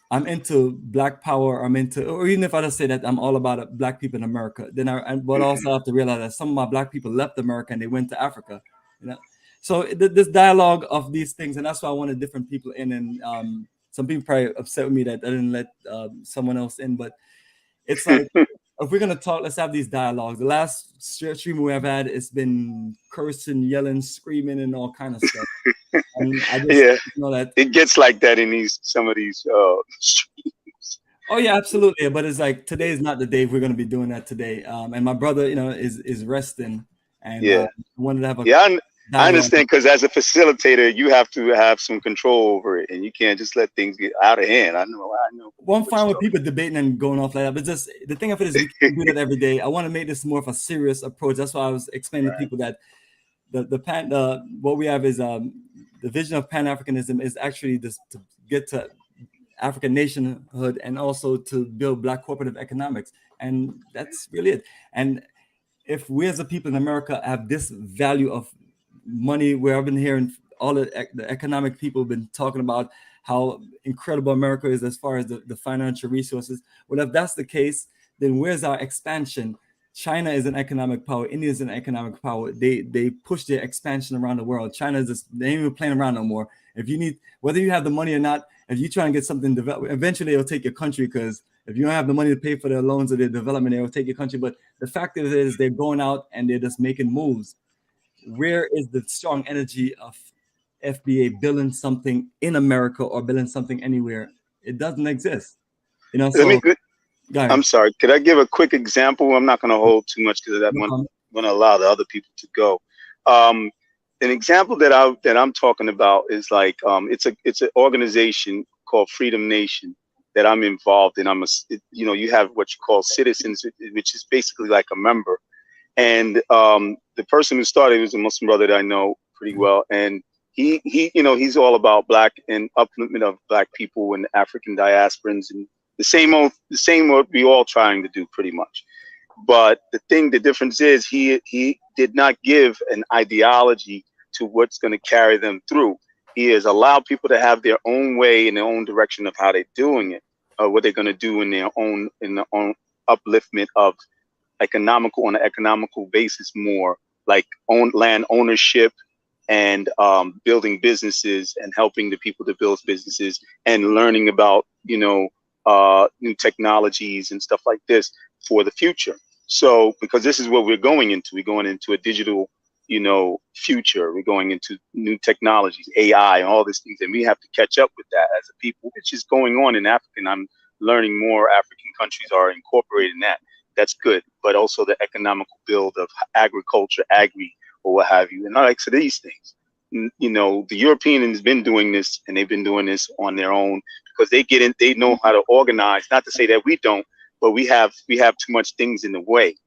I'm into Black power. I'm into, or even if I just say that I'm all about Black people in America, then but also have to realize that some of my Black people left America and they went to Africa, you know. So this dialogue of these things, and that's why I wanted different people in. And some people probably upset with me that I didn't let someone else in, but it's like, if we're gonna talk, let's have these dialogues. The last stream we have had, it's been cursing, yelling, screaming, and all kind of stuff. And I just know that
it gets like that in some of these streams.
Oh yeah, absolutely. But it's like, today is not the day we're gonna be doing that today. And my brother, you know, is resting, and I wanted to have a
I understand, because as a facilitator, you have to have some control over it, and you can't just let things get out of hand. I know.
Well, I'm fine with people debating and going off like that, but just the thing of it is, we can't do that every day. I want to make this more of a serious approach. That's why I was explaining to people that what we have is the vision of Pan-Africanism is actually this, to get to African nationhood and also to build Black cooperative economics, and that's really it. And if we as a people in America have this value of money, where I've been hearing all the economic people have been talking about how incredible America is as far as the financial resources. Well, if that's the case, then where's our expansion? China is an economic power. India is an economic power. They push their expansion around the world. China is just, they ain't even playing around no more. If you need, whether you have the money or not, if you try and get something developed, eventually it'll take your country, because if you don't have the money to pay for their loans or their development, they will take your country. But the fact is they're going out and they're just making moves. Where is the strong energy of FBA building something in America or building something anywhere? It doesn't exist. You know, so
I'm sorry. Could I give a quick example? I'm not going to hold too much because I'm going to allow the other people to go. An example that I'm talking about is like it's an organization called Freedom Nation that I'm involved in. You have what you call citizens, which is basically like a member. And the person who started was a Muslim brother that I know pretty well, and he's all about Black and upliftment of Black people and African diasporans, and the same what we all trying to do pretty much. But the difference is he did not give an ideology to what's going to carry them through. He has allowed people to have their own way in their own direction of how they're doing it, what they're going to do in their own upliftment of on an economical basis, more like land ownership and building businesses and helping the people to build businesses and learning about new technologies and stuff like this for the future. So because this is what we're going into a digital future. We're going into new technologies, AI and all these things, and we have to catch up with that as a people, which is going on in Africa. And I'm learning more African countries are incorporating that. That's good, but also the economical build of agriculture, or what have you. And like, so these things, the European has been doing this, and they've been doing this on their own because they know how to organize. Not to say that we don't, but we have too much things in the way.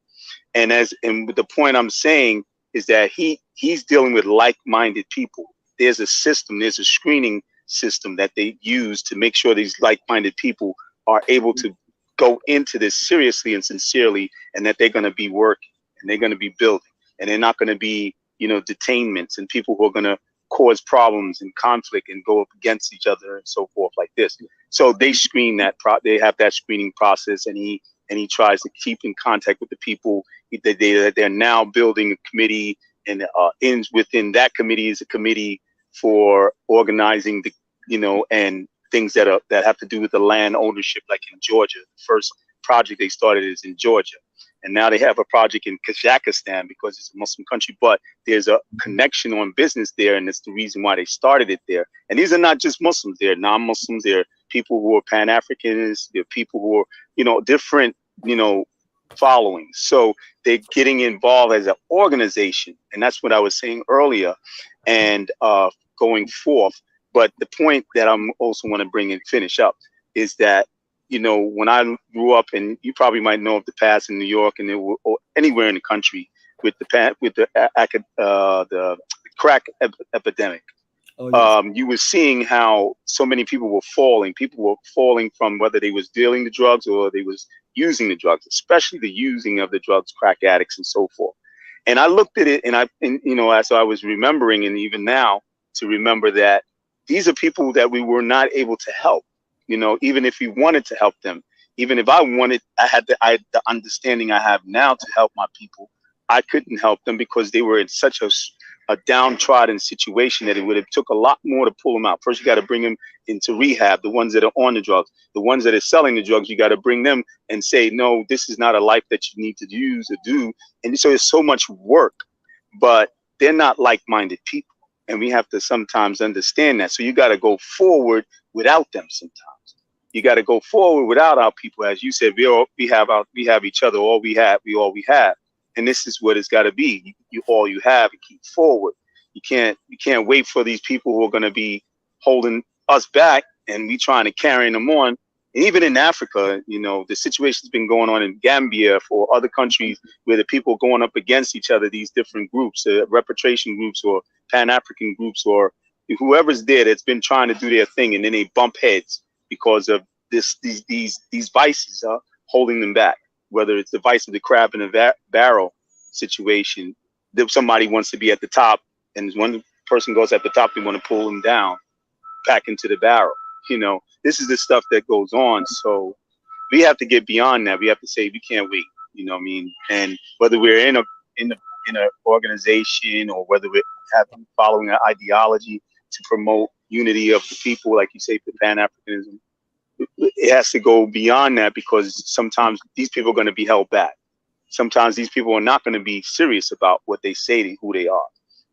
And the point I'm saying is that he's dealing with like-minded people. There's a system, there's a screening system that they use to make sure these like-minded people are able to go into this seriously and sincerely, and that they're going to be working and they're going to be building, and they're not going to be, detainments and people who are going to cause problems and conflict and go up against each other and so forth like this. So they screen that, they have that screening process, and he tries to keep in contact with the people. They're now building a committee, and within that committee is a committee for organizing and things that have to do with the land ownership, like in Georgia. The first project they started is in Georgia. And now they have a project in Kazakhstan because it's a Muslim country, but there's a connection on business there. And it's the reason why they started it there. And these are not just Muslims. They're non-Muslims. They're people who are Pan-Africanists. They're people who are, different, followings. So they're getting involved as an organization. And that's what I was saying earlier. And going forth. But the point that I'm also want to bring and finish up is that, when I grew up, and you probably might know of the past in New York and or anywhere in the country with the crack epidemic.
Oh, yes.
You were seeing how so many people were falling. People were falling from whether they was dealing the drugs or they was using the drugs, especially the using of the drugs, crack addicts and so forth. And I looked at it and you know, as I was remembering, and even now to remember that these are people that we were not able to help, you know, even if we wanted to help them, even if I wanted, I had the understanding I have now to help my people. I couldn't help them because they were in such a downtrodden situation that it would have took a lot more to pull them out. First, you got to bring them into rehab. The ones that are on the drugs, the ones that are selling the drugs, you got to bring them and say, no, this is not a life that you need to use or do. And so it's so much work, but they're not like-minded people. And we have to sometimes understand that. So you got to go forward without them sometimes. You got to go forward without our people. As you said, we have each other. All we have. And this is what it's got to be. You all you have, and keep forward. You can't wait for these people who are going to be holding us back, and we trying to carry them on. And even in Africa, you know, the situation's been going on in Gambia, for other countries where the people are going up against each other, these different groups, repatriation groups or Pan-African groups or whoever's there that's been trying to do their thing, and then they bump heads because of these vices holding them back. Whether it's the vice of the crab in a barrel situation, that somebody wants to be at the top, and one person goes at the top, they want to pull them down back into the barrel. You know, this is the stuff that goes on. So we have to get beyond that. We have to say we can't wait. You know what I mean? And whether we're in a organization or whether we're following an ideology to promote unity of the people, like you say, for Pan-Africanism, it has to go beyond that, because sometimes these people are going to be held back. Sometimes these people are not going to be serious about what they say and who they are,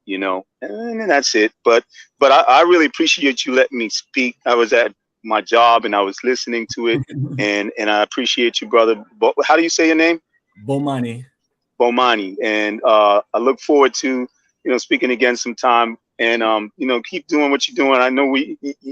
you know, and that's it. But I really appreciate you letting me speak. I was at my job and I was listening to it, and I appreciate you, brother. How do you say your name?
Bomani.
Bomani. And I look forward to, you know, speaking again sometime, and you know, keep doing what you're doing. I know where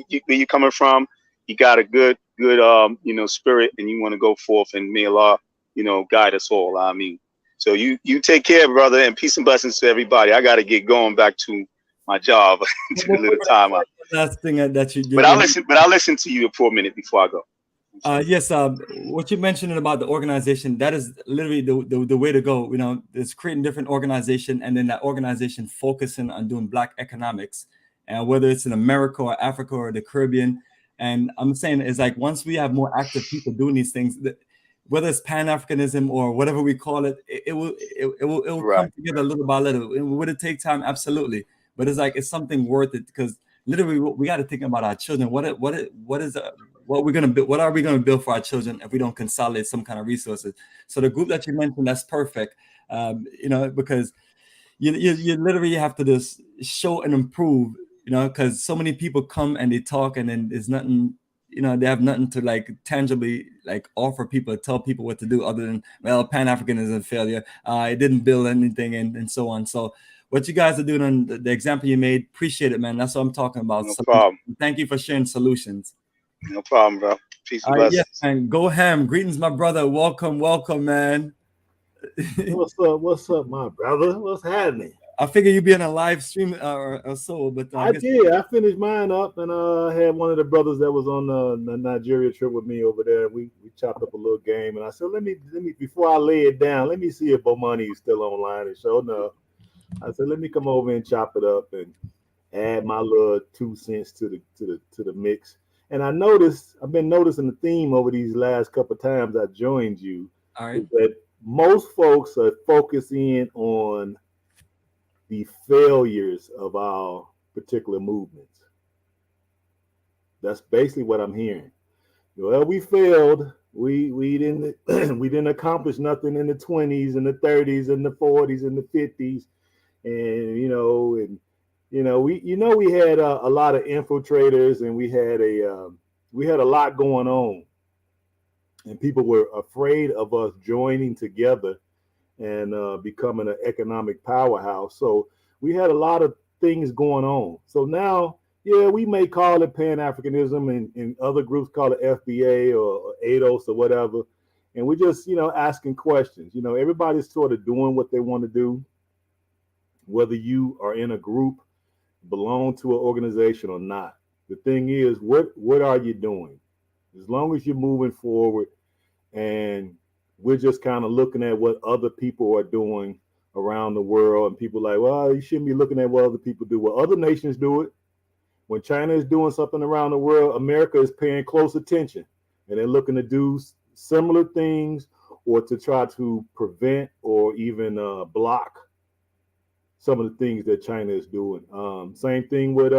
you're coming from. You got a good you know, spirit, and you want to go forth, and may Allah, you know, guide us all. I mean, so you take care, brother, and peace and blessings to everybody. I got to get going back to my job. To a little time out.
Last thing that you.
But I'll listen to you for a minute before I go.
Yes, what you mentioned about the organization, that is literally the way to go. You know, it's creating different organization, and then that organization focusing on doing Black economics, and whether it's in America or Africa or the Caribbean. And I'm saying it's like, once we have more active people doing these things, whether it's Pan-Africanism or whatever we call it, it will come together little by little. Would it take time? Absolutely. But it's like, it's something worth it, because literally we got to think about our children. What are we gonna build for our children if we don't consolidate some kind of resources? So the group that you mentioned, that's perfect. You know, because you literally have to just show and improve. You know, because so many people come and they talk, and then there's nothing. You know, they have nothing to like tangibly like offer people, tell people what to do, other than, well, Pan-Africanism is a failure. It didn't build anything, and so on. So what you guys are doing on the example you made, appreciate it, man. That's what I'm talking about.
No problem.
Thank you for sharing solutions.
No problem, bro. Peace and blessings.
Yes, man. Go ham. Greetings, my brother. Welcome, man.
What's up, my brother? What's happening?
I figure you'd be on a live stream or so, but
I did. I finished mine up, and had one of the brothers that was on the Nigeria trip with me over there. We chopped up a little game, and I said, let me before I lay it down, let me see if Bomani is still online. And sure enough, I said, let me come over and chop it up and add my little 2 cents to the mix. And I've been noticing the theme over these last couple of times I joined you.
All right.
Is that most folks are focusing on the failures of our particular movements. That's basically what I'm hearing. Well, we failed. We didn't accomplish nothing in the 20s and the 30s and the 40s and the 50s, and we had a lot of infiltrators, and we had a lot going on, and people were afraid of us joining together and becoming an economic powerhouse. So we had a lot of things going on. So now, yeah, we may call it Pan-Africanism, and other groups call it FBA or ADOS or whatever. And we're just, asking questions. Everybody's sort of doing what they want to do, whether you are in a group, belong to an organization or not. The thing is, what are you doing? As long as you're moving forward and we're just kind of looking at what other people are doing around the world, and people are like, well, you shouldn't be looking at what other people do. Well, other nations do it. When China is doing something around the world, America is paying close attention, and they're looking to do similar things or to try to prevent or even block some of the things that China is doing. Same thing with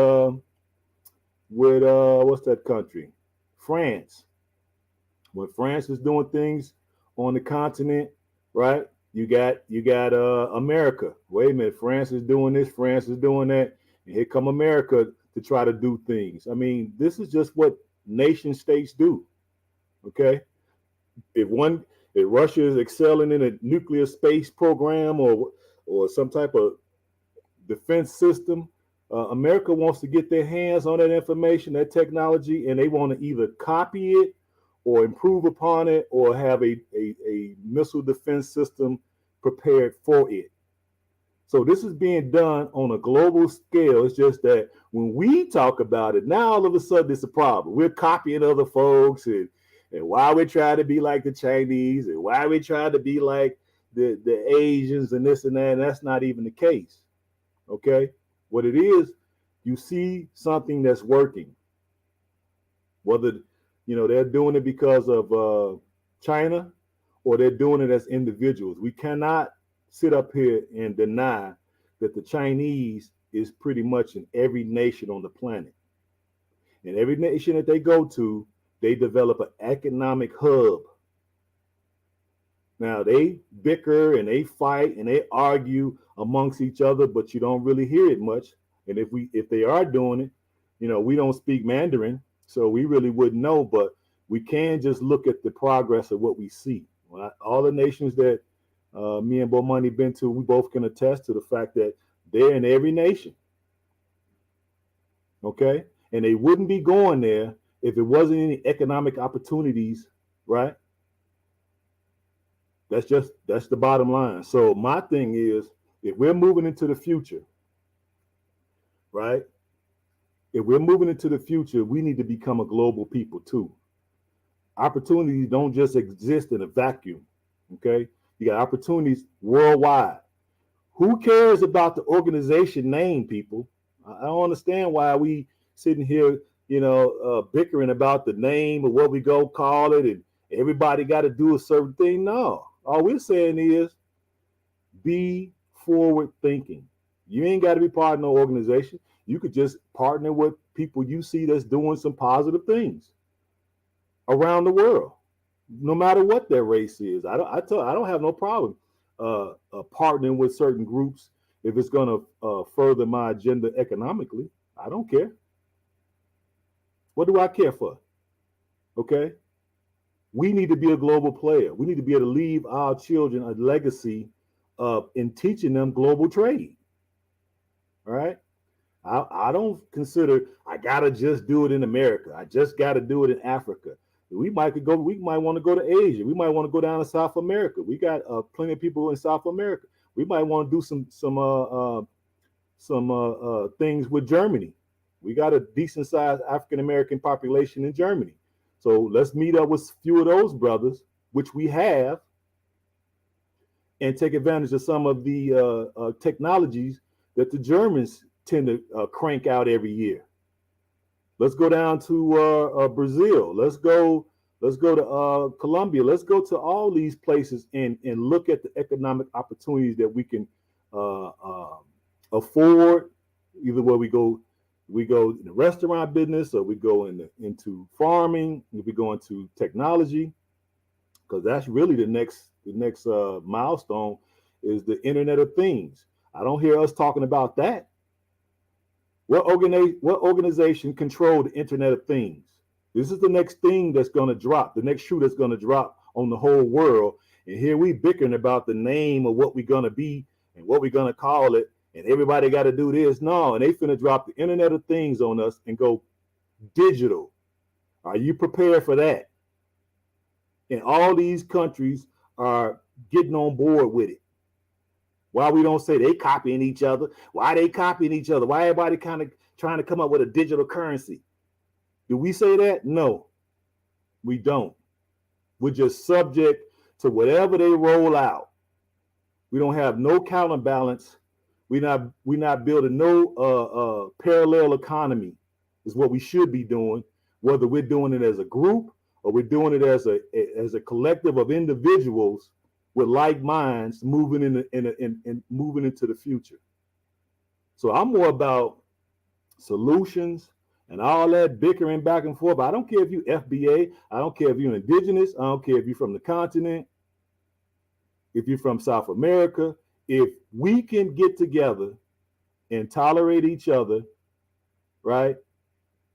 what's that country? France. When France is doing things on the continent, right? You got America. Wait a minute, France is doing this, France is doing that, and here come America to try to do things. I mean, this is just what nation states do. Okay, if Russia is excelling in a nuclear space program or some type of defense system, America wants to get their hands on that information, that technology, and they want to either copy it or improve upon it or have a missile defense system prepared for it. So this is being done on a global scale. It's just that when we talk about it, now all of a sudden it's a problem. We're copying other folks and why we try to be like the Chinese and why we try to be like the Asians and this and that. And that's not even the case. Okay? What it is, you see something that's working. Whether they're doing it because of China or they're doing it as individuals. We cannot sit up here and deny that the Chinese is pretty much in every nation on the planet. And every nation that they go to, they develop an economic hub. Now they bicker and they fight and they argue amongst each other, but you don't really hear it much. And if they are doing it, we don't speak Mandarin, so we really wouldn't know, but we can just look at the progress of what we see. All the nations that me and Bomani been to, we both can attest to the fact that they're in every nation. Okay? And they wouldn't be going there if it wasn't any economic opportunities, right? That's the bottom line. So my thing is, if we're moving into the future, right? If we're moving into the future, we need to become a global people too. Opportunities don't just exist in a vacuum, okay? You got opportunities worldwide. Who cares about the organization name, people? I don't understand why we sitting here, bickering about the name or what we go call it, and everybody got to do a certain thing. No, all we're saying is be forward thinking. You ain't got to be part of no organization. You could just partner with people you see that's doing some positive things around the world, no matter what their race is. I don't have no problem partnering with certain groups if it's going to further my agenda economically. I don't care. What do I care for? Okay. We need to be a global player. We need to be able to leave our children a legacy in teaching them global trade. All right. I don't consider I gotta just do it in America. I just gotta do it in Africa. We might want to go to Asia. We might want to go down to South America. We got plenty of people in South America. We might want to do some things with Germany. We got a decent sized African American population in Germany. So let's meet up with a few of those brothers, which we have, and take advantage of some of the technologies that the Germans tend to crank out every year. Let's go down to Brazil. Let's go to Colombia. Let's go to all these places and look at the economic opportunities that we can afford. Either where we go in the restaurant business, or we go into farming, if we go into technology, because that's really the next milestone is the Internet of Things. I don't hear us talking about that. What organization control the Internet of Things? This is the next thing that's going to drop, the next shoe that's going to drop on the whole world. And here we bickering about the name of what we're going to be and what we're going to call it. And everybody got to do this. No, and they finna drop the Internet of Things on us and go digital. Are you prepared for that? And all these countries are getting on board with it. Why we don't say they copying each other? Why they copying each other? Why everybody kind of trying to come up with a digital currency? Do we say that? No, we don't. We're just subject to whatever they roll out. We don't have no counterbalance. We're not building no parallel economy is what we should be doing, whether we're doing it as a group or we're doing it as a collective of individuals with like minds moving moving into the future. So I'm more about solutions and all that bickering back and forth. I don't care if you FBA, I don't care if you're indigenous, I don't care if you're from the continent, if you're from South America. If we can get together and tolerate each other, right,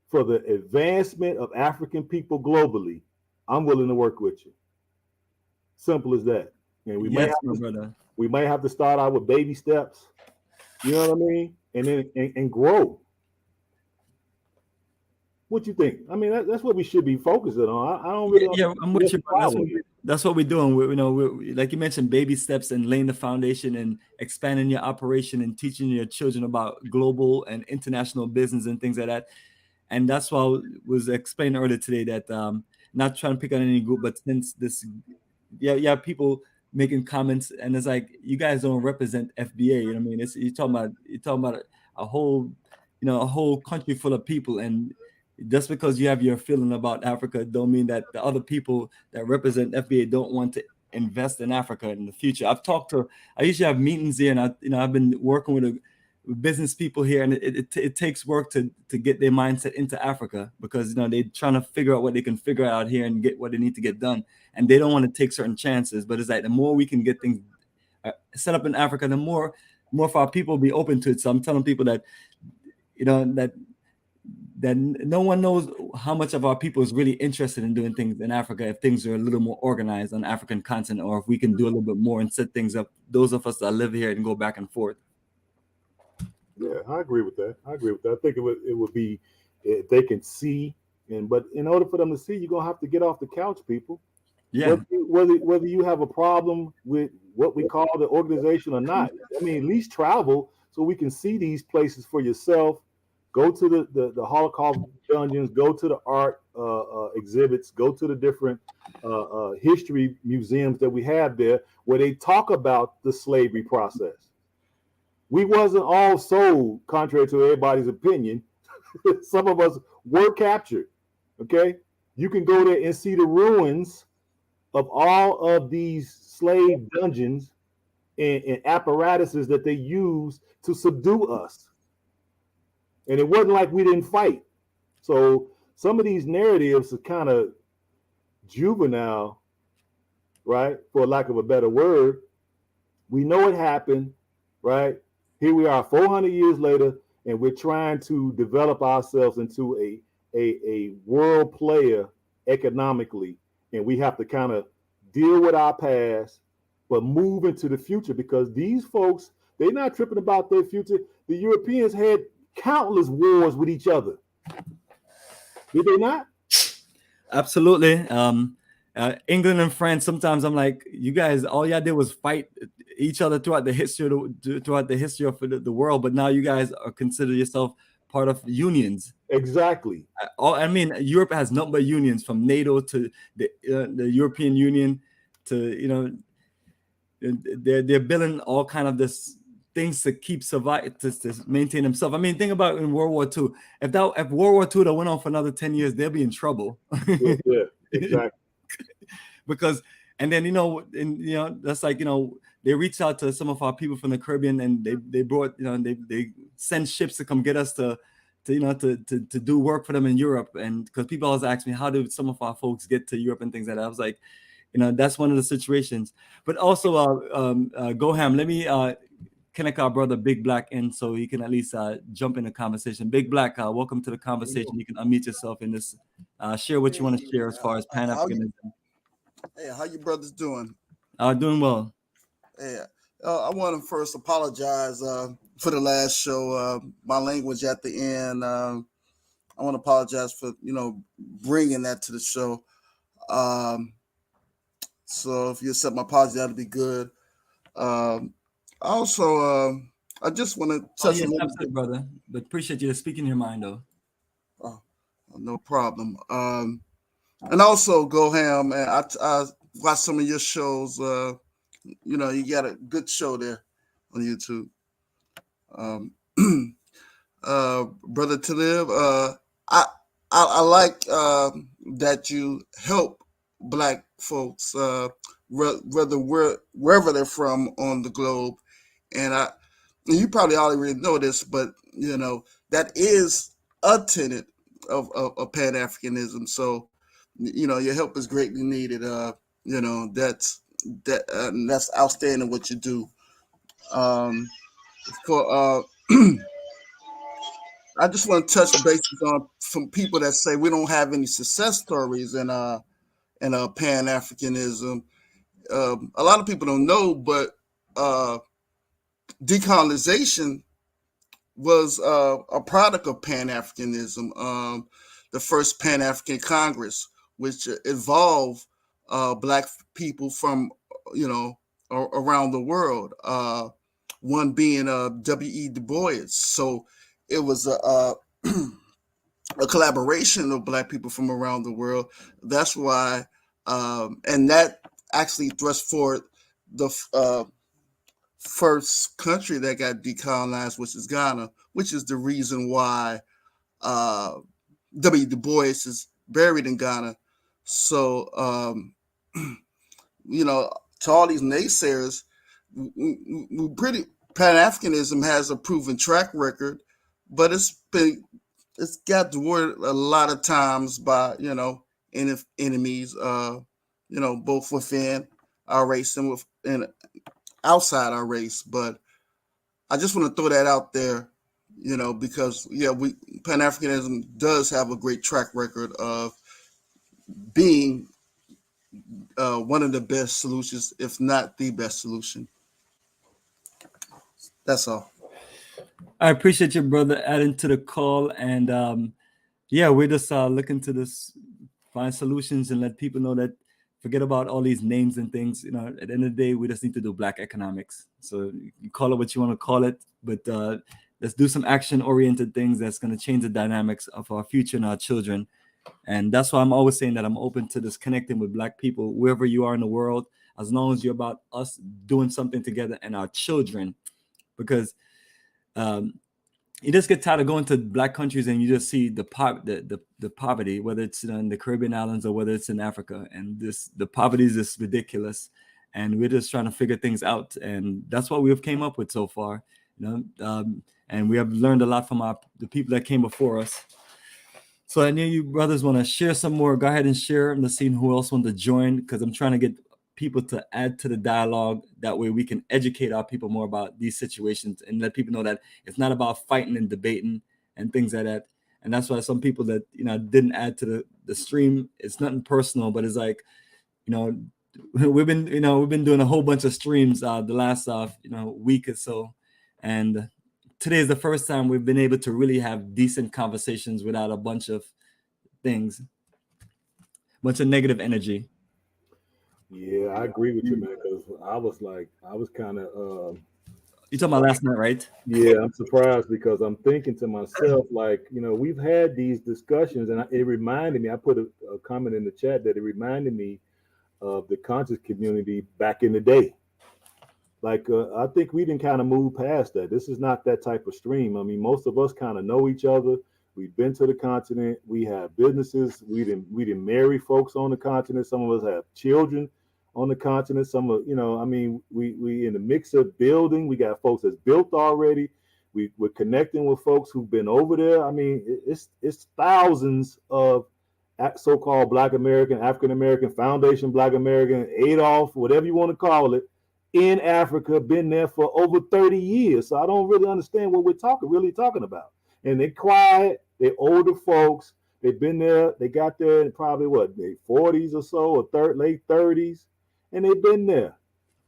for the advancement of African people globally, I'm willing to work with you. Simple as that. And we might have to start out with baby steps. You know what I mean? And then and grow. What you think? I mean, that's what we should be focusing on. I don't really.
Yeah, I'm with you. That's what we're doing. We're like you mentioned, baby steps and laying the foundation and expanding your operation and teaching your children about global and international business and things like that. And that's why I was explaining earlier today that not trying to pick on any group, but since this, people making comments and it's like you guys don't represent FBA. You know what I mean? You're talking about a whole, a whole country full of people, and just because you have your feeling about Africa don't mean that the other people that represent FBA don't want to invest in Africa in the future. I usually have meetings here, and I've been working with business people here, and it takes work to get their mindset into Africa, because they're trying to figure out what they can figure out here and get what they need to get done, and they don't want to take certain chances. But it's like the more we can get things set up in Africa, the more for our people will be open to it. So I'm telling people that that no one knows how much of our people is really interested in doing things in Africa if things are a little more organized on African continent, or if we can do a little bit more and set things up, those of us that live here, and go back and forth.
Yeah, I agree with that. I think it would be, if they can see, but in order for them to see, you're gonna have to get off the couch, people.
Yeah.
Whether you have a problem with what we call the organization or not, I mean, at least travel so we can see these places for yourself. Go to the Holocaust dungeons, go to the art exhibits, go to the different history museums that we have there, where they talk about the slavery process. We wasn't all sold, contrary to everybody's opinion. Some of us were captured, okay? You can go there and see the ruins of all of these slave dungeons and apparatuses that they used to subdue us. And it wasn't like we didn't fight. So some of these narratives are kind of juvenile, right? For lack of a better word. We know it happened, right? Here we are 400 years later, and we're trying to develop ourselves into a world player economically. And we have to kind of deal with our past, but move into the future, because these folks, they're not tripping about their future. The Europeans had countless wars with each other. Did they not?
Absolutely. England and France, sometimes I'm like, you guys, all y'all did was fight each other throughout the history of the world, but now you guys are consider yourself part of unions.
Exactly.
I mean, Europe has nothing but unions, from NATO to the European Union to they're building all kind of this things to keep survive to maintain themselves. I mean, think about in World War II. If World War II that went on for another 10 years, they'll be in trouble.
Yeah, exactly.
Because that's like they reached out to some of our people from the Caribbean, and they brought they sent ships to come get us to do work for them in Europe. And because people always ask me, how did some of our folks get to Europe and things like that, I was like, that's one of the situations. But also Goham, let me connect our brother Big Black in so he can at least jump in the conversation. Big Black, welcome to the conversation. You can unmute yourself in this, share what you want to share as far as Pan-Africanism.
Hey, how you brothers doing?
Doing well.
Yeah, I want to first apologize for the last show. My language at the end. I want to apologize for bringing that to the show. So if you accept my apology, that'd be good. Also, I just want to
Oh,
touch a
yes,
little
absolutely, brother. But appreciate you speaking your mind, though.
Oh, no problem. And also, Goham, and I watched some of your shows. You know, you got a good show there on YouTube. Brother Talib, I like that you help Black folks, wherever they're from on the globe, and you probably already know this, but you know that is a tenet of Pan Africanism. So, you know, your help is greatly needed. You know, that's outstanding what you do. Um, for I just want to touch bases on some people that say we don't have any success stories in Pan Africanism. A lot of people don't know, but decolonization was a product of Pan Africanism. The first Pan African Congress, which involved Black people from around the world. One being W.E. Du Bois. So it was a collaboration of Black people from around the world. That's why, and that actually thrust forward the first country that got decolonized, which is Ghana, which is the reason why W. Du Bois is buried in Ghana. So, you know, to all these naysayers, Pan-Africanism has a proven track record, but it's got thwarted a lot of times by, you know, enemies, you know, both within our race and outside our race. But I just want to throw that out there, you know, because Pan-Africanism does have a great track record of being one of the best solutions, if not the best solution. That's all.
I appreciate your brother adding to the call, and yeah, we're just looking to this find solutions and let people know that forget about all these names and things. You know, at the end of the day, we just need to do Black economics. So you call it what you want to call it, but let's do some action-oriented things that's going to change the dynamics of our future and our children. And that's why I'm always saying that I'm open to this connecting with Black people wherever you are in the world, as long as you're about us doing something together and our children, because you just get tired of going to Black countries and you just see the poverty, whether it's in the Caribbean islands or whether it's in Africa, and the poverty is just ridiculous, and we're just trying to figure things out, and that's what we've came up with so far, you know, and we have learned a lot from the people that came before us. So I know you brothers want to share some more. Go ahead and share. Let's see who else wants to join, because I'm trying to get people to add to the dialogue. That way we can educate our people more about these situations and let people know that it's not about fighting and debating and things like that. And that's why some people that, you know, didn't add to the stream, it's nothing personal, but it's like, you know, we've been doing a whole bunch of streams the last week or so, and today is the first time we've been able to really have decent conversations without a bunch of things, bunch of negative energy.
Yeah, I agree with you, man. Because I was kind of.
You talking about last night, right?
Yeah, I'm surprised because I'm thinking to myself, like, you know, we've had these discussions, and it reminded me. I put a comment in the chat that it reminded me of the conscious community back in the day. Like, I think we didn't kind of move past that. This is not that type of stream. I mean, most of us kind of know each other. We've been to the continent. We have businesses. We didn't marry folks on the continent. Some of us have children on the continent. Some of, you know, I mean, we in the mix of building. We got folks that's built already. We're connecting with folks who've been over there. I mean, it's thousands of so-called Black American, African American, Foundation Black American, Adolf, whatever you want to call it, in Africa, been there for over 30 years. So I don't really understand what we're really talking about. And they're quiet, they're older folks, they've been there, they got there in probably their 40s or so, or late 30s, and they've been there.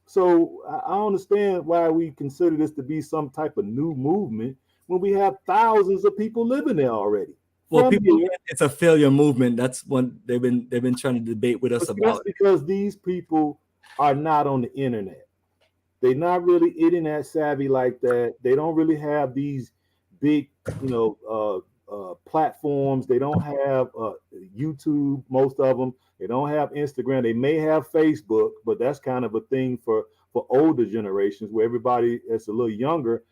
So I understand why we consider this to be some type of new movement when we have thousands of people living there already.
Well, it's a failure movement. That's what they've been trying to debate with us about.
That's because these people are not on the internet. They're not really internet savvy like that. They don't really have these big, platforms. They don't have YouTube, most of them. They don't have Instagram. They may have Facebook, but that's kind of a thing for older generations, where everybody that's a little younger,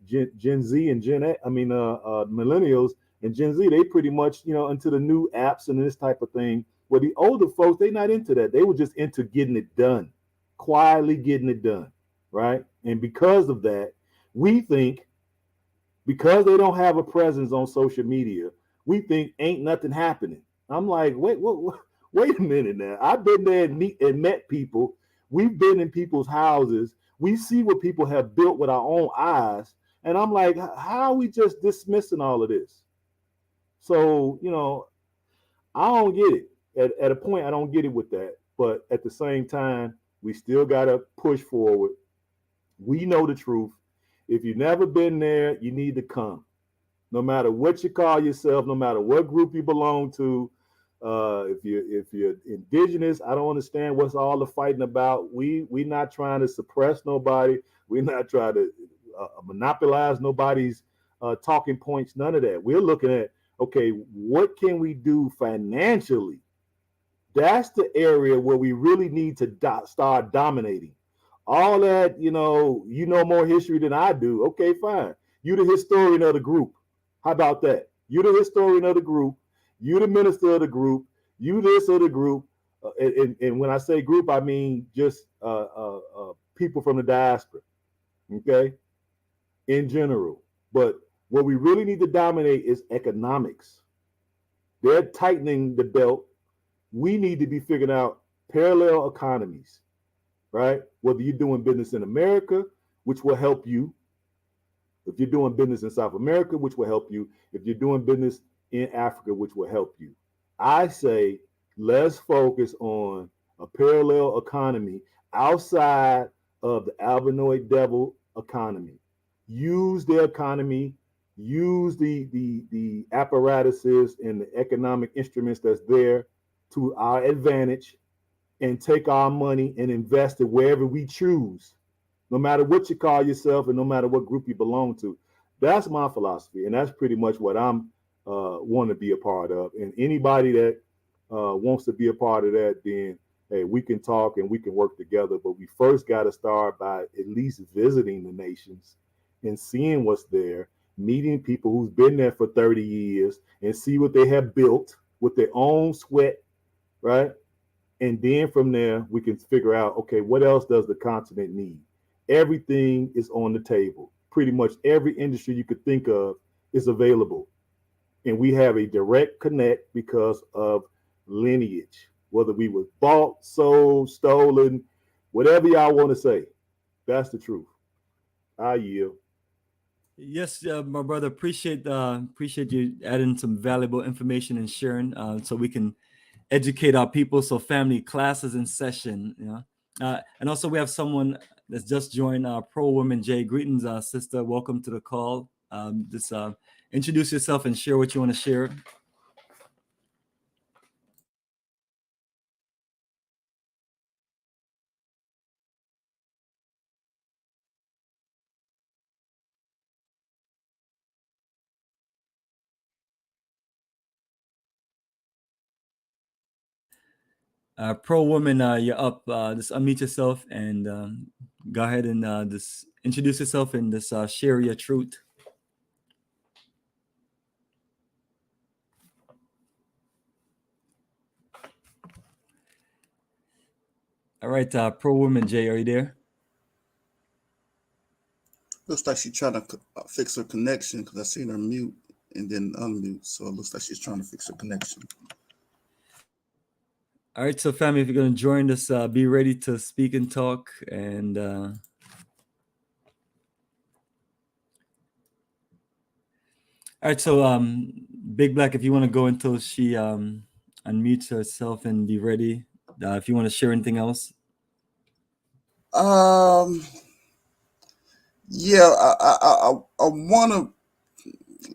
Gen Z and millennials and Gen Z, they pretty much, into the new apps and this type of thing. Where the older folks, they not into that. They were just into getting it done, quietly getting it done, right? And because of that, we think, because they don't have a presence on social media, we think ain't nothing happening. I'm like, wait a minute now. I've been there and met people. We've been in people's houses. We see what people have built with our own eyes. And I'm like, how are we just dismissing all of this? So, I don't get it. At a point, I don't get it with that. But at the same time, we still got to push forward. We know the truth. If you've never been there, you need to come. No matter what you call yourself, no matter what group you belong to, if you're indigenous, I don't understand what's all the fighting about. We're not trying to suppress nobody. We're not trying to monopolize nobody's talking points. None of that. We're looking at, okay, what can we do financially? That's the area where we really need to start dominating. All that, you know more history than I do. Okay, fine. You the historian of the group. How about that? You the historian of the group. You the minister of the group. You this of the group. And when I say group, I mean just people from the diaspora. Okay, in general. But what we really need to dominate is economics. They're tightening the belt. We need to be figuring out parallel economies, right? Whether you're doing business in America, which will help you. If you're doing business in South America, which will help you. If you're doing business in Africa, which will help you. I say, let's focus on a parallel economy outside of the Albinoid devil economy. Use the economy, use the apparatuses and the economic instruments that's there to our advantage, and take our money and invest it wherever we choose, no matter what you call yourself and no matter what group you belong to. That's my philosophy, and that's pretty much what I'm want to be a part of. And anybody that wants to be a part of that, then hey, we can talk and we can work together. But we first got to start by at least visiting the nations and seeing what's there, meeting people who's been there for 30 years and see what they have built with their own sweat, right? And then from there, we can figure out, okay, what else does the continent need? Everything is on the table. Pretty much every industry you could think of is available. And we have a direct connect because of lineage, whether we were bought, sold, stolen, whatever y'all want to say. That's the truth. I yield.
Yes, my brother, appreciate you adding some valuable information and sharing so we can educate our people. So family, classes in session, and also we have someone that's just joined, Pro Woman J. Greetings, sister. Welcome to the call. Just introduce yourself and share what you want to share. Pro Woman, you're up. Just unmute yourself and go ahead and just introduce yourself and just share your truth. All right, Pro Woman J, are you there?
Looks like she's trying to fix her connection, because I seen her mute and then unmute. So it looks like she's trying to fix her connection.
All right, so family, if you're going to join us, be ready to speak and talk. And all right, so Big Black, if you want to go until she unmutes herself and be ready, if you want to share anything else.
Yeah, I want to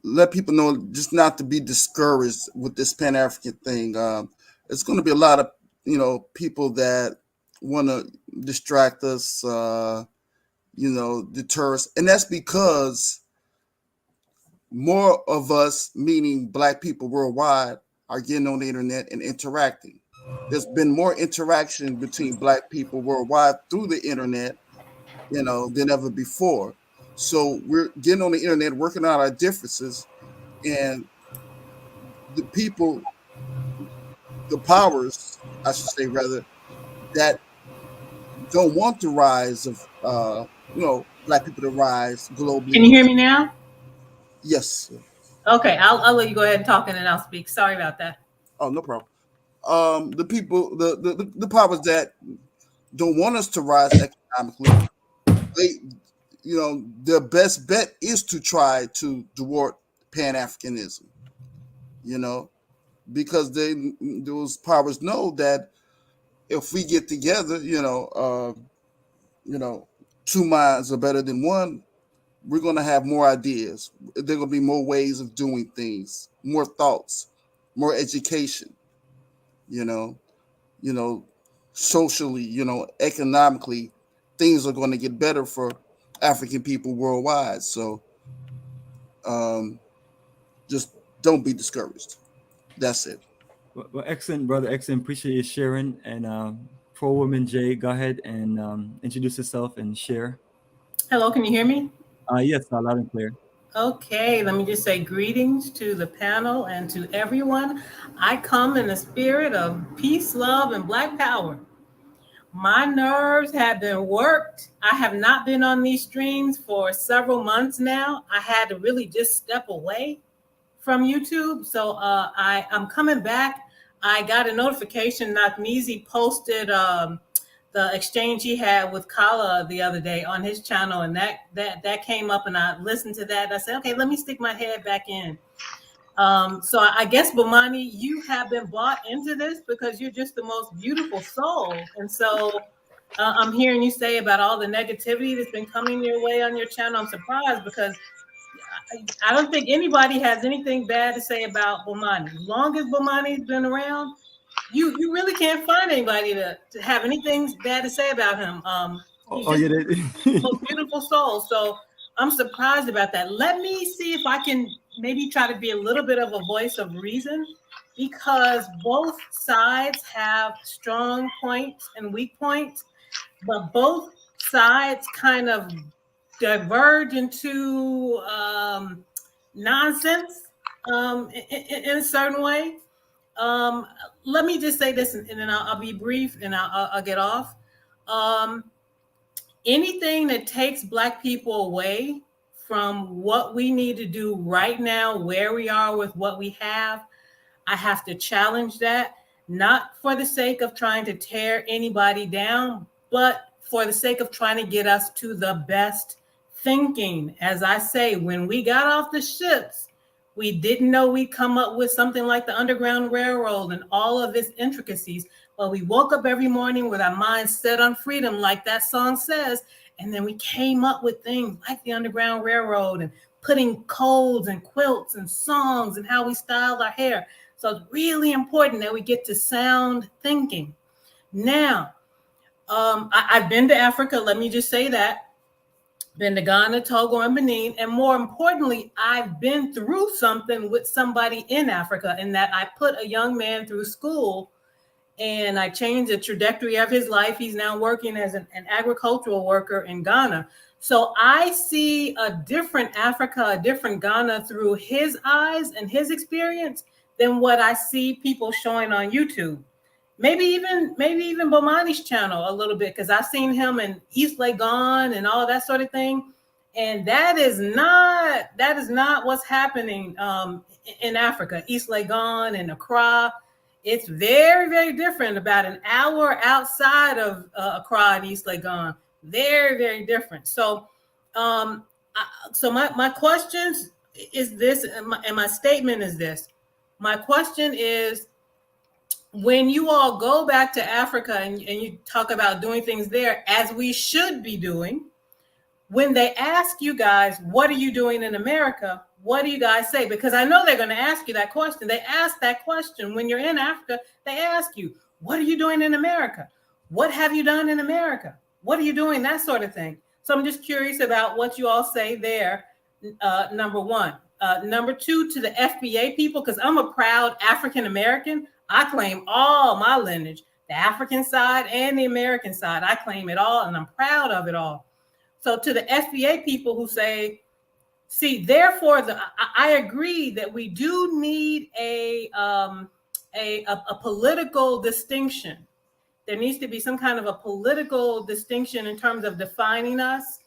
let people know just not to be discouraged with this Pan-African thing. It's going to be a lot of people that want to distract us, deter us. And that's because more of us, meaning Black people worldwide, are getting on the internet and interacting. There's been more interaction between Black people worldwide through the internet, than ever before. So we're getting on the internet, working out our differences, and the people, the powers, I should say, rather, that don't want the rise of, Black people to rise
Can
globally.
you hear me now?
Yes.
Okay, I'll let you go ahead and talk, and then I'll speak. Sorry about that.
Oh, no problem. The people, the powers that don't want us to rise economically, their best bet is to try to thwart Pan-Africanism, because those powers know that if we get together, two minds are better than one. We're going to have more ideas. There are going to be more ways of doing things, more thoughts, more education, socially, economically, things are going to get better for African people worldwide. So just don't be discouraged. That's it.
Well, excellent, brother. Excellent. Appreciate you sharing. And Pro Woman Jay, go ahead and introduce yourself and share.
Hello, can you hear me?
Yes, loud and clear.
Okay, let me just say greetings to the panel and to everyone. I come in the spirit of peace, love, and Black power. My nerves have been worked. I have not been on these streams for several months now. I had to really just step away from YouTube. So I'm coming back. I got a notification that Meezy posted the exchange he had with Kala the other day on his channel, and that came up, and I listened to that. And I said, okay, let me stick my head back in. So I guess, Bomani, you have been bought into this because you're just the most beautiful soul. And so I'm hearing you say about all the negativity that's been coming your way on your channel. I'm surprised because I don't think anybody has anything bad to say about Bomani. As long as Bomani's been around, you really can't find anybody to have anything bad to say about him. He's just the most beautiful soul. So I'm surprised about that. Let me see if I can maybe try to be a little bit of a voice of reason, because both sides have strong points and weak points, but both sides kind of diverge into nonsense in a certain way. Let me just say this, and then I'll be brief, and I'll get off. Anything that takes Black people away from what we need to do right now, where we are with what we have, I have to challenge that, not for the sake of trying to tear anybody down, but for the sake of trying to get us to the best thinking. As I say, when we got off the ships, we didn't know we'd come up with something like the Underground Railroad and all of its intricacies. But we woke up every morning with our minds set on freedom, like that song says. And then we came up with things like the Underground Railroad and putting codes and quilts and songs and how we styled our hair. So it's really important that we get to sound thinking. Now, I've been to Africa. Let me just say that. Been to Ghana, Togo, and Benin. And more importantly, I've been through something with somebody in Africa, in that I put a young man through school and I changed the trajectory of his life. He's now working as an agricultural worker in Ghana. So I see a different Africa, a different Ghana through his eyes and his experience than what I see people showing on YouTube. Maybe even Bomani's channel a little bit, because I've seen him in East Legon and all that sort of thing. And that is not what's happening in Africa, East Legon and Accra. It's very, very different, about an hour outside of Accra and East Legon. Very, very different. So my questions is this, and my statement is this. My question is, when you all go back to Africa and you talk about doing things there, as we should be doing, when they ask you guys, what are you doing in America? What do you guys say? Because I know they're going to ask you that question. They ask that question when you're in Africa. They ask you, what are you doing in America? what have you done in America? What are you doing? That sort of thing. So I'm just curious about what you all say there, number one. Number two, to the FBA people, because I'm a proud African American. I claim all my lineage, the African side and the American side. I claim it all, and I'm proud of it all. So to the FBA people who say, see, therefore, I agree that we do need a political distinction. There needs to be some kind of a political distinction in terms of defining us,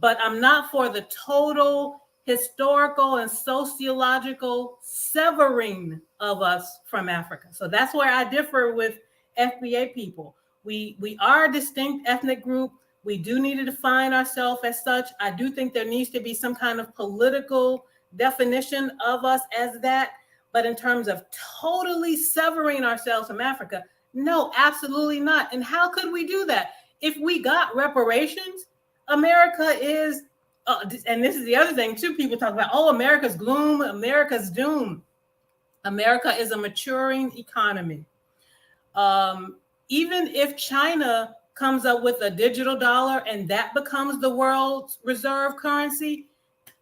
but I'm not for the total historical and sociological severing of us from Africa. So that's where I differ with FBA people. We are a distinct ethnic group. We do need to define ourselves as such. I do think there needs to be some kind of political definition of us as that. But in terms of totally severing ourselves from Africa, no, absolutely not. And how could we do that? If we got reparations, America is, and this is the other thing too, people talk about, oh, America's gloom, America's doom. America is a maturing economy. Even if China comes up with a digital dollar and that becomes the world's reserve currency,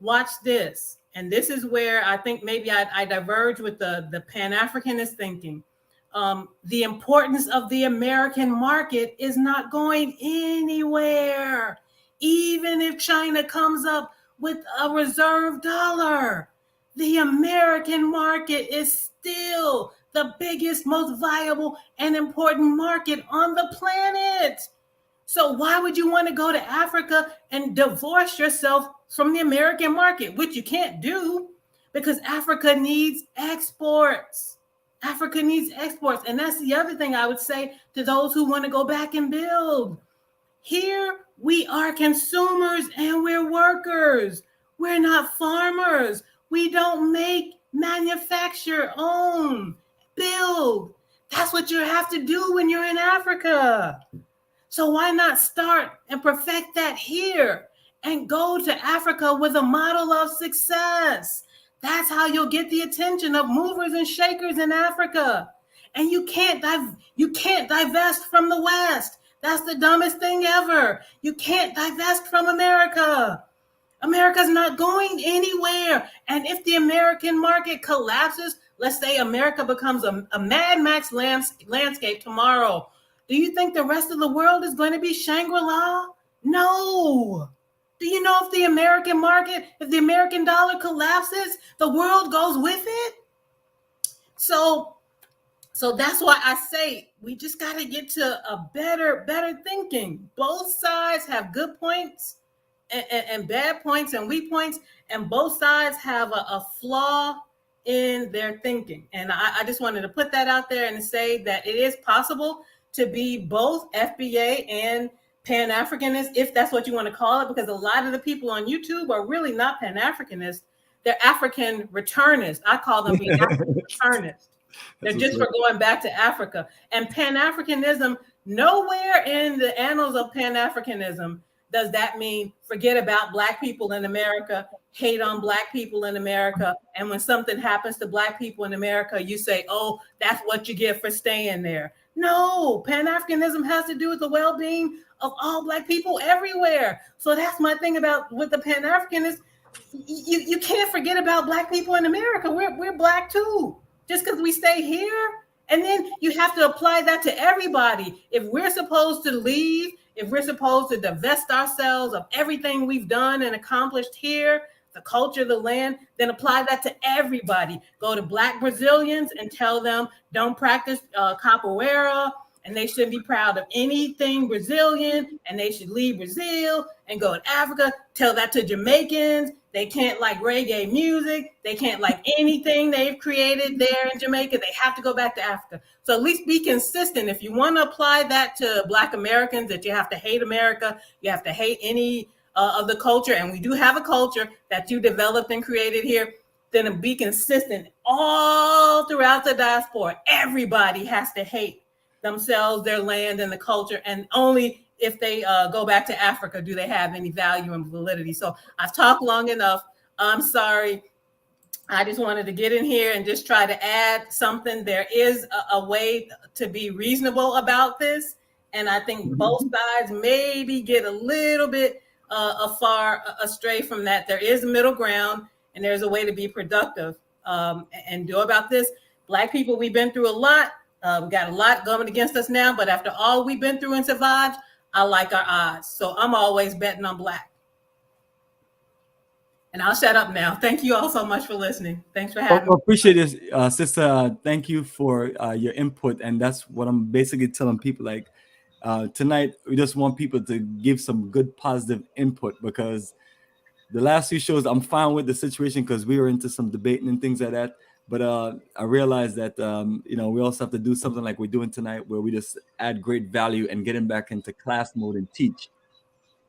watch this. And this is where I think maybe I diverge with the Pan-Africanist thinking. The importance of the American market is not going anywhere. Even if China comes up with a reserve dollar, the American market is still the biggest, most viable and important market on the planet. So why would you want to go to Africa and divorce yourself from the American market, which you can't do because Africa needs exports. Africa needs exports. And that's the other thing I would say to those who want to go back and build. Here we are consumers and we're workers. We're not farmers. We don't make, manufacture, own, build. That's what you have to do when you're in Africa. So why not start and perfect that here and go to Africa with a model of success? That's how you'll get the attention of movers and shakers in Africa. And you can't divest from the West. That's the dumbest thing ever. You can't divest from America. America's not going anywhere. And if the American market collapses, let's say America becomes a Mad Max landscape tomorrow, do you think the rest of the world is going to be Shangri-La? No. Do you know if the American market, if the American dollar collapses, the world goes with it? So that's why I say we just got to get to a better thinking. Both sides have good points and bad points and weak points, and both sides have a flaw in their thinking. And I just wanted to put that out there and say that it is possible to be both FBA and Pan-Africanist, if that's what you want to call it, because a lot of the people on YouTube are really not Pan-Africanists. They're African returnists. I call them being African returnists. They're just for going back to Africa. And Pan-Africanism, nowhere in the annals of Pan-Africanism does that mean forget about Black people in America, hate on Black people in America. And when something happens to Black people in America, you say, oh, that's what you get for staying there. No, Pan-Africanism has to do with the well-being of all Black people everywhere. So that's my thing about with the Pan-Africanists. You can't forget about Black people in America. We're Black too, just because we stay here. And then you have to apply that to everybody. If we're supposed to leave, if we're supposed to divest ourselves of everything we've done and accomplished here, the culture, the land, then apply that to everybody. Go to Black Brazilians and tell them don't practice capoeira, and they shouldn't be proud of anything Brazilian, and they should leave Brazil and go to Africa. Tell that to Jamaicans. They can't like reggae music. They can't like anything they've created there in Jamaica. They have to go back to Africa. So at least be consistent. If you want to apply that to Black Americans, that you have to hate America, you have to hate any of the culture, and we do have a culture that you developed and created here, then be consistent all throughout the diaspora. Everybody has to hate themselves, their land, and the culture, and only if they go back to Africa do they have any value and validity. So I've talked long enough. I'm sorry. I just wanted to get in here and just try to add something. There is a way to be reasonable about this, And I think both sides maybe get a little bit far astray from that. There is a middle ground, and there's a way to be productive and do about this. Black people, we've been through a lot. We got a lot going against us now, but after all we've been through and survived, I like our odds. So I'm always betting on Black. And I'll shut up now. Thank you all so much for listening. Thanks for having me.
I appreciate this, sister. Thank you for your input. And that's what I'm basically telling people. Like tonight, we just want people to give some good, positive input, because the last few shows, I'm fine with the situation because we were into some debating and things like that. But I realized that, we also have to do something like we're doing tonight, where we just add great value and getting back into class mode and teach.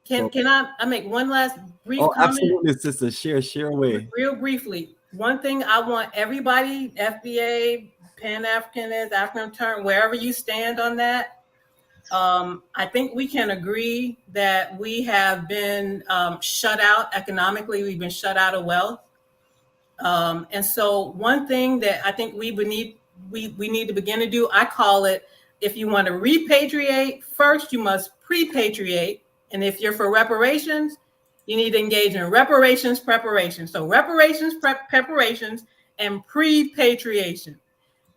Can I make one last brief comment?
Absolutely, sister. Share away.
Real briefly. One thing I want everybody, FBA, Pan-Africanist, African term, wherever you stand on that, I think we can agree that we have been shut out economically. We've been shut out of wealth. And so one thing that I think we need to begin to do, I call it, if you want to repatriate, first you must prepatriate. And if you're for reparations, you need to engage in reparations preparation. So reparations preparations and prepatriation.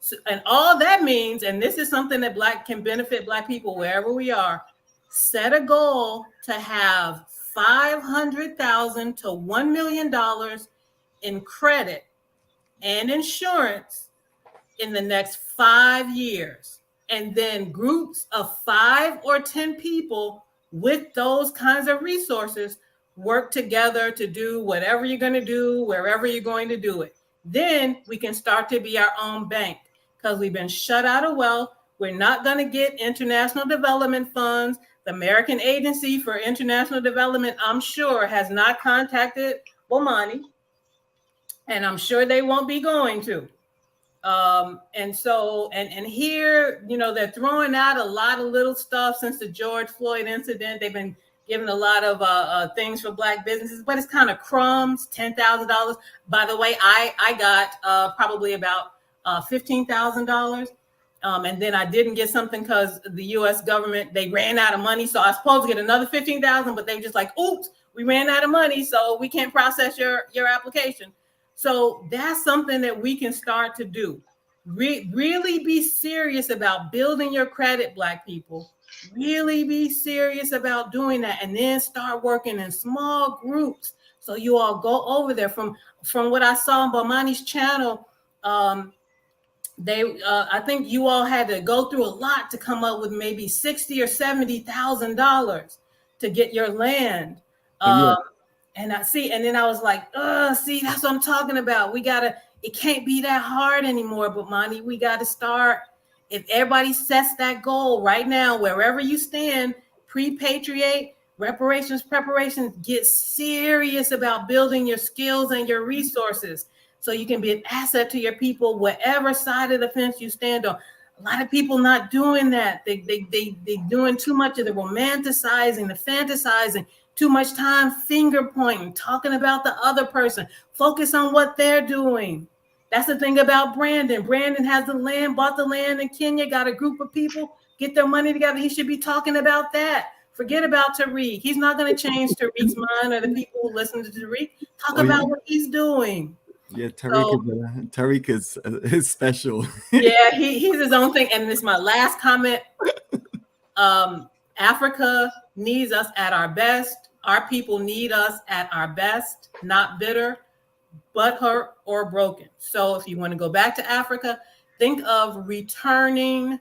So, and all that means, and this is something that can benefit Black people wherever we are, set a goal to have $500,000 to $1 million in credit and insurance in the next 5 years. And then groups of 5 or 10 people with those kinds of resources work together to do whatever you're going to do, wherever you're going to do it. Then we can start to be our own bank, because we've been shut out of wealth. We're not going to get international development funds. The American Agency for International Development, I'm sure, has not contacted Bomani, and I'm sure they won't be going to. And so here, they're throwing out a lot of little stuff since the George Floyd incident. They've been giving a lot of things for Black businesses, but it's kind of crumbs, $10,000. By the way, I got probably about $15,000. And then I didn't get something because the U.S. government, they ran out of money. So I was supposed to get another $15,000, but they just like, oops, we ran out of money, so we can't process your application. So that's something that we can start to do. Really be serious about building your credit, Black people. Really be serious about doing that, and then start working in small groups. So you all go over there. From what I saw on Bomani's channel, I think you all had to go through a lot to come up with maybe $60,000 or $70,000 to get your land. And then I was like, see, that's what I'm talking about. It can't be that hard anymore, Bomani. We got to start. If everybody sets that goal right now, wherever you stand, prepatriate, reparations, preparations, get serious about building your skills and your resources so you can be an asset to your people, whatever side of the fence you stand on. A lot of people not doing that. They doing too much of the romanticizing, the fantasizing, too much time finger pointing, talking about the other person. Focus on what they're doing. That's the thing about Brandon. Brandon has the land, bought the land in Kenya, got a group of people, get their money together. He should be talking about that. Forget about Tariq. He's not going to change Tariq's mind or the people who listen to Tariq. Talk about what he's doing.
Yeah, Tariq is special.
Yeah, he's his own thing. And this is my last comment. Africa needs us at our best. Our people need us at our best, not bitter, butthurt, or broken. So if you want to go back to Africa, think of returning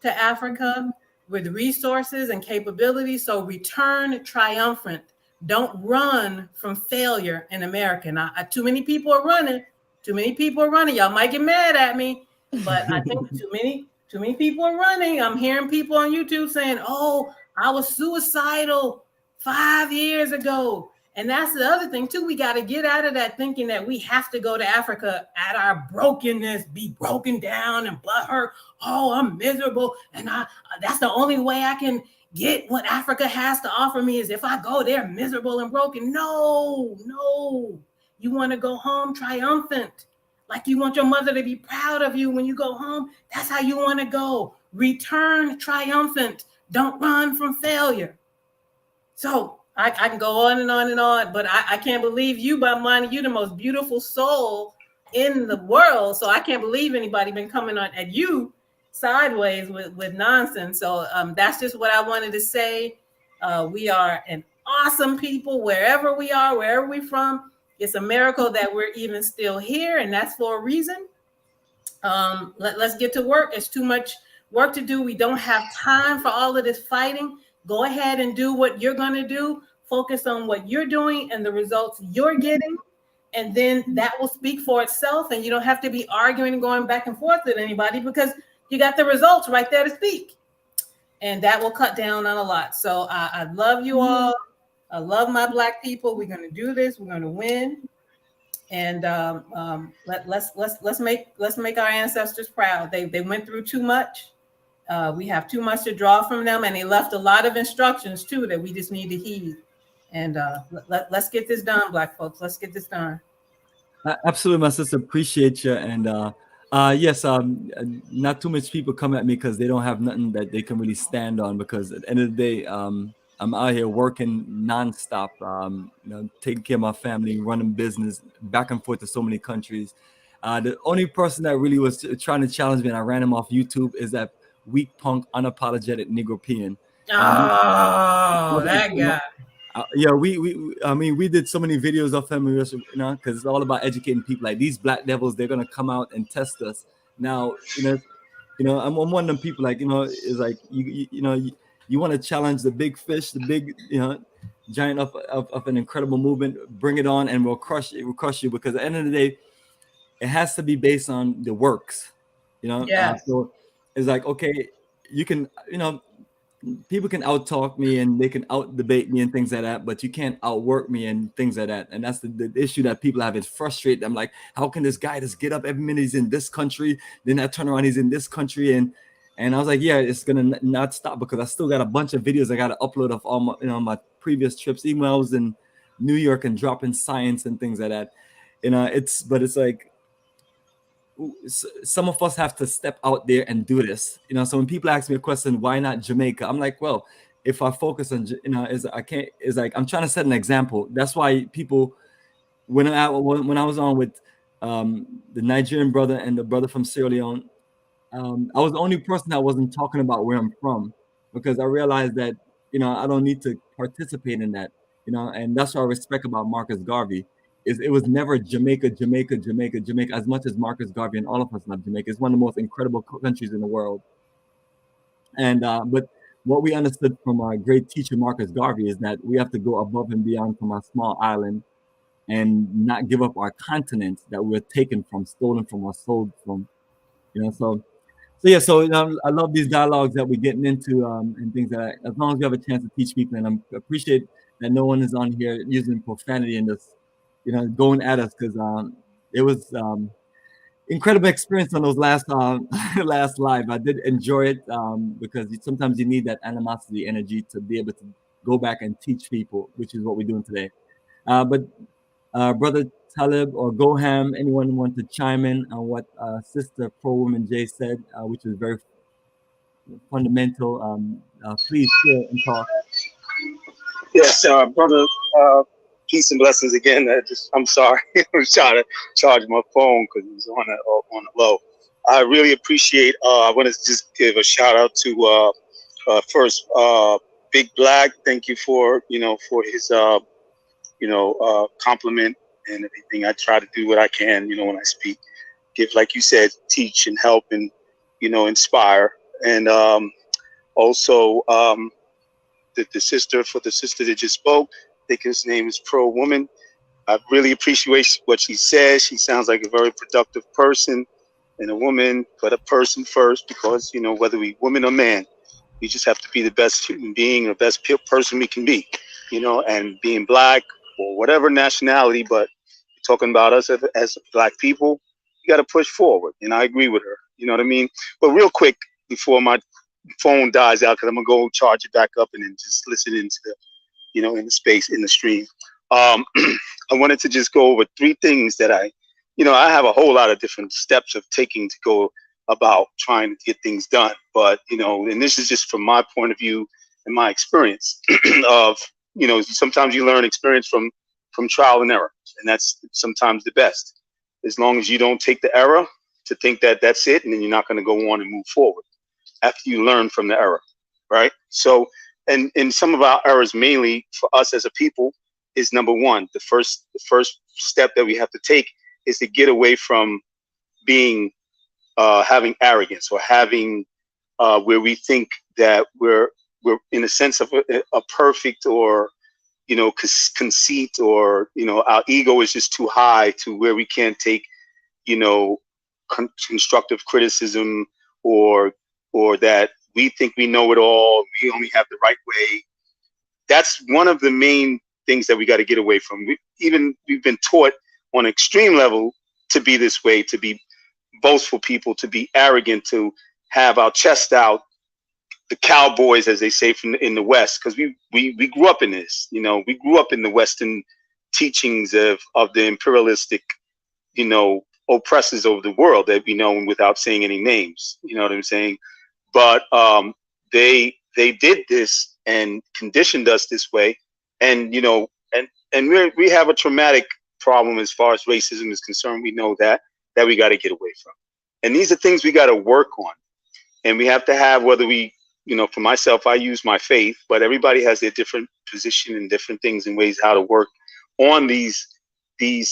to Africa with resources and capabilities. So return triumphant. Don't run from failure in America. Now, too many people are running. Y'all might get mad at me, but I think too many people are running. I'm hearing people on YouTube saying, "Oh, I was suicidal 5 years ago." And that's the other thing too. We got to get out of that thinking that we have to go to Africa at our brokenness, be broken down and butthurt. Oh, I'm miserable, and that's the only way I can get what Africa has to offer me is if I go there miserable and broken. No. You want to go home triumphant, like you want your mother to be proud of you when you go home. That's how you want to go. Return triumphant. Don't run from failure. So I can go on and on and on, but I can't believe you, Bomani. You're the most beautiful soul in the world. So I can't believe anybody been coming on at you sideways with nonsense. So that's just what I wanted to say. We are an awesome people wherever we are, wherever we're from. It's a miracle that we're even still here, and that's for a reason. Let's get to work. It's too much work to do. We don't have time for all of this fighting. Go ahead and do what you're going to do. Focus on what you're doing and the results you're getting. And then that will speak for itself. And you don't have to be arguing and going back and forth with anybody because you got the results right there to speak. And that will cut down on a lot. So I love you all. I love my Black people. We're going to do this. We're going to win. And let's make our ancestors proud. They went through too much. We have too much to draw from them, and they left a lot of instructions too that we just need to heed. And let's get this done, Black folks. Let's get this done.
Absolutely, my sister. Appreciate you. And yes, not too much people come at me because they don't have nothing that they can really stand on. Because at the end of the day, I'm out here working nonstop, you know, taking care of my family, running business, back and forth to so many countries. The only person that really was trying to challenge me, and I ran him off YouTube, is that weak punk, unapologetic Negropean.
Oh, that guy.
Yeah, I mean, we did so many videos of him, you know, because it's all about educating people. Like these black devils, they're gonna come out and test us. Now, you know, I'm one of them people. Like, you know, is like you want to challenge the big fish, the big, you know, giant of an incredible movement. Bring it on, and we'll crush it. We'll crush you, because at the end of the day, it has to be based on the works. You know,
Yes.
so it's like, okay, you can, you know, people can out-talk me and they can out-debate me and things like that, but you can't outwork me and things like that. And that's the issue that people have. Is frustrate them. Like, how can this guy just get up every minute he's in this country, then I turn around he's in this country, and I was like, yeah, it's gonna not stop, because I still got a bunch of videos I got to upload of all my, you know, my previous trips, even when I was in New York and dropping science and things like that. You know, it's like, some of us have to step out there and do this, you know. So when people ask me a question, why not Jamaica, I'm like, well, if I focus on, you know, is like I'm trying to set an example. That's why people, when I was on with the Nigerian brother and the brother from Sierra Leone, I was the only person that wasn't talking about where I'm from, because I realized that, you know, I don't need to participate in that, you know. And that's what I respect about Marcus Garvey. It was never Jamaica, as much as Marcus Garvey and all of us love Jamaica. It's one of the most incredible countries in the world. And but what we understood from our great teacher Marcus Garvey is that we have to go above and beyond from our small island and not give up our continent that we're taken from, stolen from, or sold from, you know. So yeah, so, you know, I love these dialogues that we're getting into, and things that as long as we have a chance to teach people. And I appreciate that no one is on here using profanity in this, you know, going at us, because it was incredible experience on those last last live. I did enjoy it, because sometimes you need that animosity energy to be able to go back and teach people, which is what we're doing today. But Brother Talib or Goham, anyone want to chime in on what Sister Pro Woman Jay said, which was very fundamental? Please share and talk.
Yes, brother. Peace and blessings again. I'm sorry. I was trying to charge my phone because it was on the low. I really appreciate. I want to just give a shout out to first Big Black. Thank you for his compliment and everything. I try to do what I can, when I speak. Give, like you said, teach and help and inspire. And also the sister that just spoke. I think his name is Pro Woman. I really appreciate what she says. She sounds like a very productive person and a woman, but a person first, because, whether we woman or man, we just have to be the best human being or best person we can be, and being Black or whatever nationality, but talking about us as Black people, you got to push forward. And I agree with her. You know what I mean? But real quick, before my phone dies out, because I'm going to go charge it back up and then just listen into the, in the space, in the stream. I wanted to just go over 3 things that I have a whole lot of different steps of taking to go about trying to get things done. But, you know, and this is just from my point of view and my experience of, you know, sometimes you learn experience from trial and error, and that's sometimes the best. As long as you don't take the error to think that that's it, and then you're not going to go on and move forward after you learn from the error, right? So, and some of our errors mainly for us as a people is number one, the first step that we have to take is to get away from being having arrogance or having where we think that we're in a sense of a perfect, or, you know, conceit, or, you know, our ego is just too high to where we can't take, you know, constructive criticism, or that we think we know it all, we only have the right way. That's one of the main things that we got to get away from. We've been taught on an extreme level to be this way, to be boastful people, to be arrogant, to have our chest out, the cowboys, as they say in the West, because we grew up in this, you know, we grew up in the Western teachings of the imperialistic, you know, oppressors over the world that we know without saying any names, you know what I'm saying? But they did this and conditioned us this way, and, you know, and we have a traumatic problem as far as racism is concerned. We know that we got to get away from, and these are things we got to work on, and we have to have, whether we, you know, for myself, I use my faith, but everybody has their different position and different things and ways how to work on these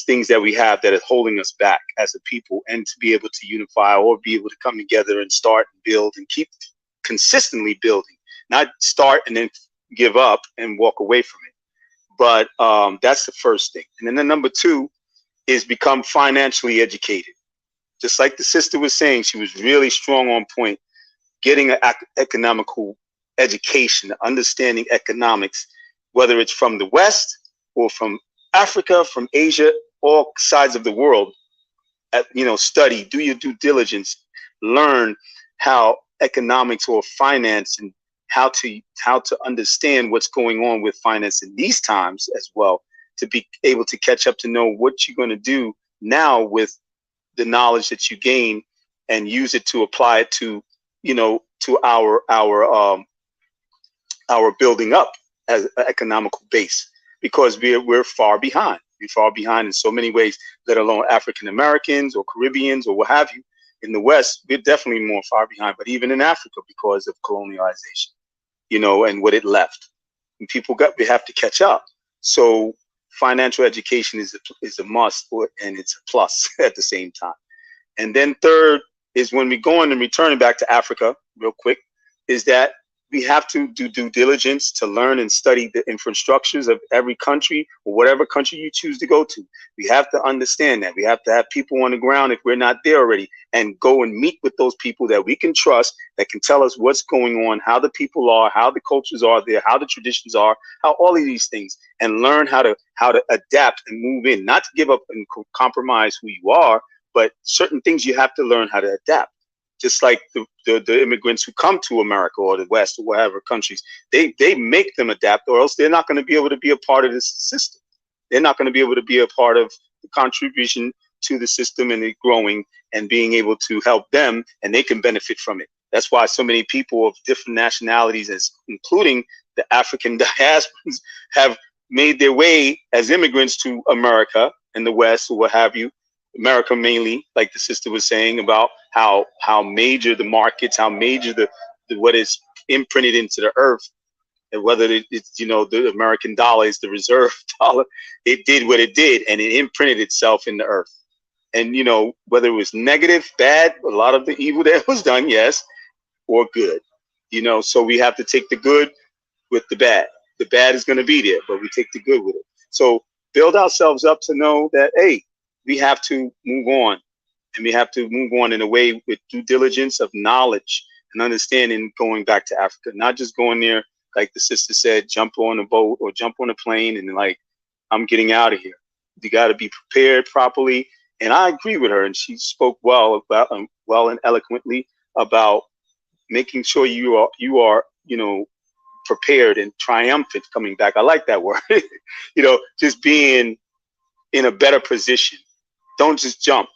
things that we have that are holding us back as a people, and to be able to unify or be able to come together and start and build and keep consistently building, not start and then give up and walk away from it. But that's the first thing. And then the number two is become financially educated. Just like the sister was saying, she was really strong on point. Getting an economical education, understanding economics, whether it's from the West or from Africa, from Asia, all sides of the world. You know, study, do your due diligence, learn how economics or finance, and how to understand what's going on with finance in these times as well, to be able to catch up, to know what you're going to do now with the knowledge that you gain, and use it to apply it to, you know, to our building up as an economical base, because we're far behind. We're far behind in so many ways, let alone African Americans or Caribbeans or what have you. In the West, we're definitely more far behind, but even in Africa, because of colonialization, you know, and what it left, and we have to catch up. So financial education is a must, and it's a plus at the same time. And then third is, when we go on and returning back to Africa real quick, is that we have to do due diligence to learn and study the infrastructures of every country, or whatever country you choose to go to. We have to understand that. We have to have people on the ground if we're not there already, and go and meet with those people that we can trust, that can tell us what's going on, how the people are, how the cultures are there, how the traditions are, how all of these things, and learn how to adapt and move in, not to give up and compromise who you are, but certain things you have to learn how to adapt. Just like the immigrants who come to America or the West or whatever countries, they make them adapt, or else they're not going to be able to be a part of this system. They're not going to be able to be a part of the contribution to the system and it growing and being able to help them, and they can benefit from it. That's why so many people of different nationalities, including the African diasporas, have made their way as immigrants to America and the West or what have you. America mainly, like the sister was saying about how major the markets, how major the what is imprinted into the earth, and whether it's, you know, the American dollar is the reserve dollar, it did what it did, and it imprinted itself in the earth. And, you know, whether it was negative, bad, a lot of the evil that was done, yes, or good, you know, so we have to take the good with the bad. The bad is going to be there, but we take the good with it. So build ourselves up to know that, hey, we have to move on, and we have to move on in a way with due diligence of knowledge and understanding, going back to Africa, not just going there, like the sister said, jump on a boat or jump on a plane and like, I'm getting out of here. You got to be prepared properly. And I agree with her. And she spoke well and eloquently about making sure you are, you know, prepared and triumphant coming back. I like that word, you know, just being in a better position. Don't just jump.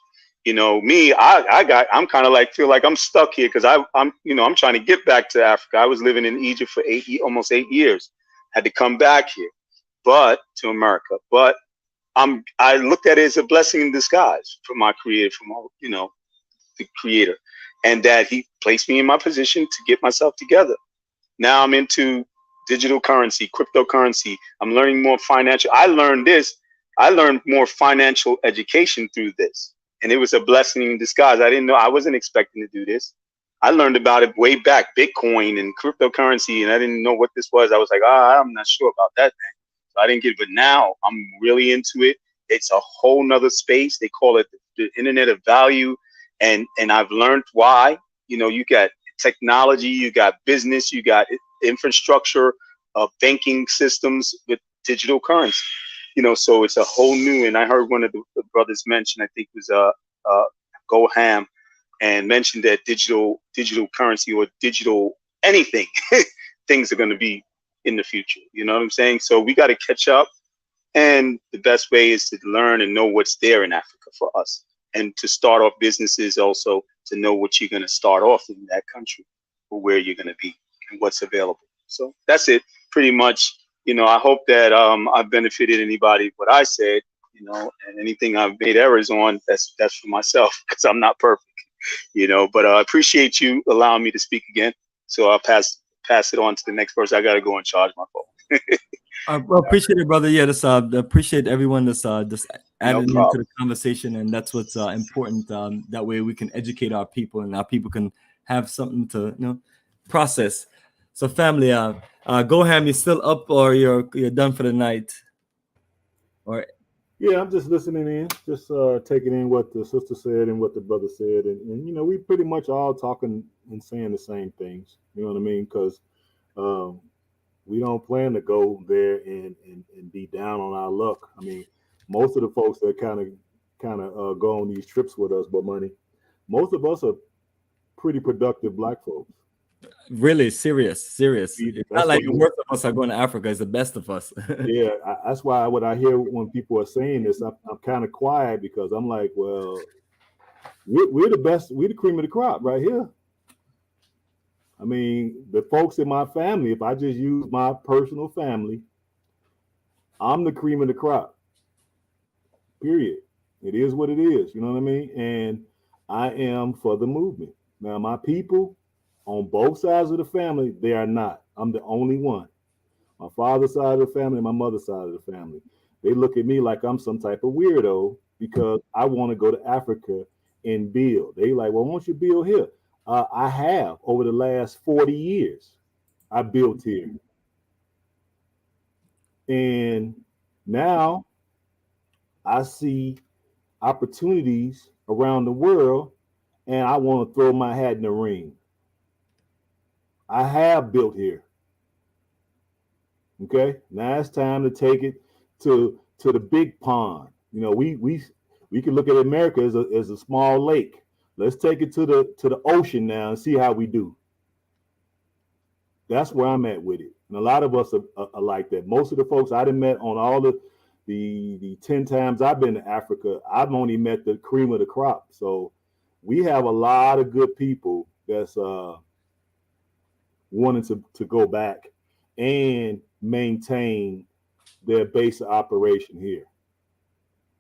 You know, me, I'm kind of like, feel like I'm stuck here because I'm, you know, I'm trying to get back to Africa. I was living in Egypt for almost 8 years, had to come back here, but to America. But I looked at it as a blessing in disguise from my creator, you know, the creator, and that he placed me in my position to get myself together. Now I'm into digital currency, cryptocurrency. I'm learning more financial. I learned more financial education through this. And it was a blessing in disguise. I didn't know, I wasn't expecting to do this. I learned about it way back, Bitcoin and cryptocurrency, and I didn't know what this was. I was like, I'm not sure about that thing. So I didn't get it, but now I'm really into it. It's a whole nother space. They call it the internet of value. And I've learned why. You know, you got technology, you got business, you got infrastructure, banking systems with digital currency. You know, so it's a whole new. And I heard one of the brothers mention, I think it was Go Ham, and mentioned that digital currency or digital anything things are going to be in the future. You know what I'm saying? So we got to catch up, and the best way is to learn and know what's there in Africa for us, and to start off businesses also to know what you're going to start off in that country or where you're going to be and what's available. So that's it pretty much. You know, I hope that I've benefited anybody what I said, you know, and anything I've made errors on, that's for myself, because I'm not perfect, you know. But I appreciate you allowing me to speak again. So I'll pass it on to the next person. I got to go and charge my phone.
I appreciate it, brother. Yeah, appreciate everyone that's just adding into the conversation, and that's what's important. That way we can educate our people, and our people can have something to process. So, family, Go Ham, you still up, or you're done for the night? Or
yeah, I'm just listening in, just taking in what the sister said and what the brother said, and you know, we pretty much all talking and saying the same things. You know what I mean? Because we don't plan to go there and be down on our luck. I mean, most of the folks that kind of go on these trips with us, Bomani, most of us are pretty productive Black folks.
Really serious. It's not like the worst of us are going to Africa. It's the best of us.
Yeah, that's why what I hear when people are saying this, I'm kind of quiet, because I'm like, well, we're the best. We're the cream of the crop right here. I mean, the folks in my family, if I just use my personal family, I'm the cream of the crop. Period. It is what it is. You know what I mean? And I am for the movement. Now, my people on both sides of the family, they are not. I'm the only one. My father's side of the family and my mother's side of the family. They look at me like I'm some type of weirdo because I want to go to Africa and build. They like, well, why don't you build here? I have over the last 40 years. I built here. And now I see opportunities around the world, and I want to throw my hat in the ring. I have built here. Okay, now it's time to take it to the big pond. You know, we can look at America as a small lake. Let's take it to the ocean now and see how we do. That's where I'm at with it. And a lot of us are like that. Most of the folks I done met on all the 10 times I've been to Africa, I've only met the cream of the crop. So we have a lot of good people that's wanting to go back and maintain their base of operation here.